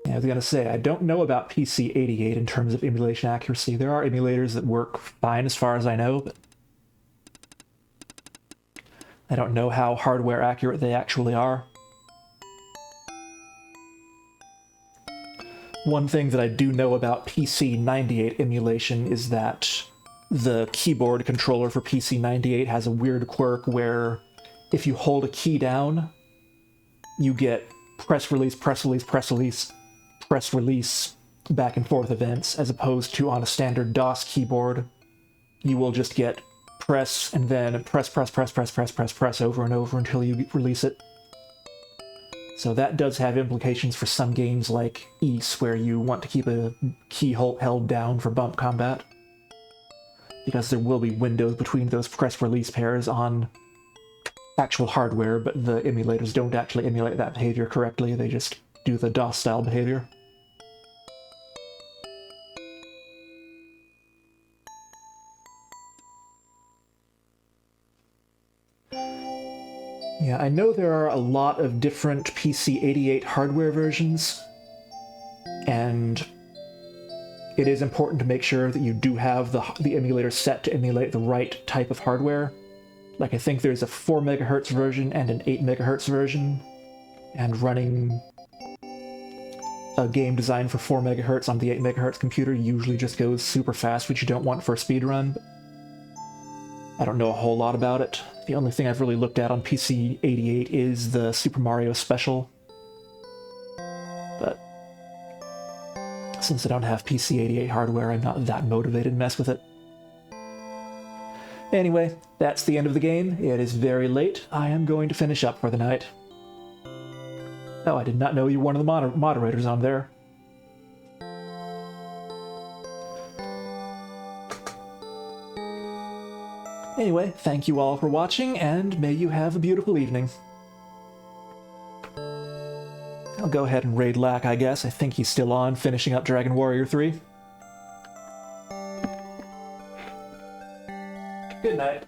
Speaker 1: I was gonna say, I don't know about PC-88 in terms of emulation accuracy. There are emulators that work fine as far as I know, but I don't know how hardware accurate they actually are. One thing that I do know about PC-98 emulation is that the keyboard controller for PC-98 has a weird quirk where if you hold a key down, you get press release, press release, press release, press release back and forth events, as opposed to on a standard DOS keyboard, you will just get press and then press, press, press, press, press, press, press over and over until you release it. So that does have implications for some games like Ys, where you want to keep a key held down for bump combat, because there will be windows between those press-release pairs on actual hardware, but the emulators don't actually emulate that behavior correctly, they just do the DOS-style behavior. Yeah, I know there are a lot of different PC-88 hardware versions, and it is important to make sure that you do have the emulator set to emulate the right type of hardware. Like, I think there's a 4 MHz version and an 8 MHz version, and running a game designed for 4 MHz on the 8 MHz computer usually just goes super fast, which you don't want for a speedrun. I don't know a whole lot about it. The only thing I've really looked at on PC-88 is the Super Mario Special. But since I don't have PC-88 hardware, I'm not that motivated to mess with it. Anyway, that's the end of the game. It is very late. I am going to finish up for the night. Oh, I did not know you were one of the moderators on there. Anyway, thank you all for watching, and may you have a beautiful evening. I'll go ahead and raid Lack, I guess. I think he's still on, finishing up Dragon Warrior 3. Good night.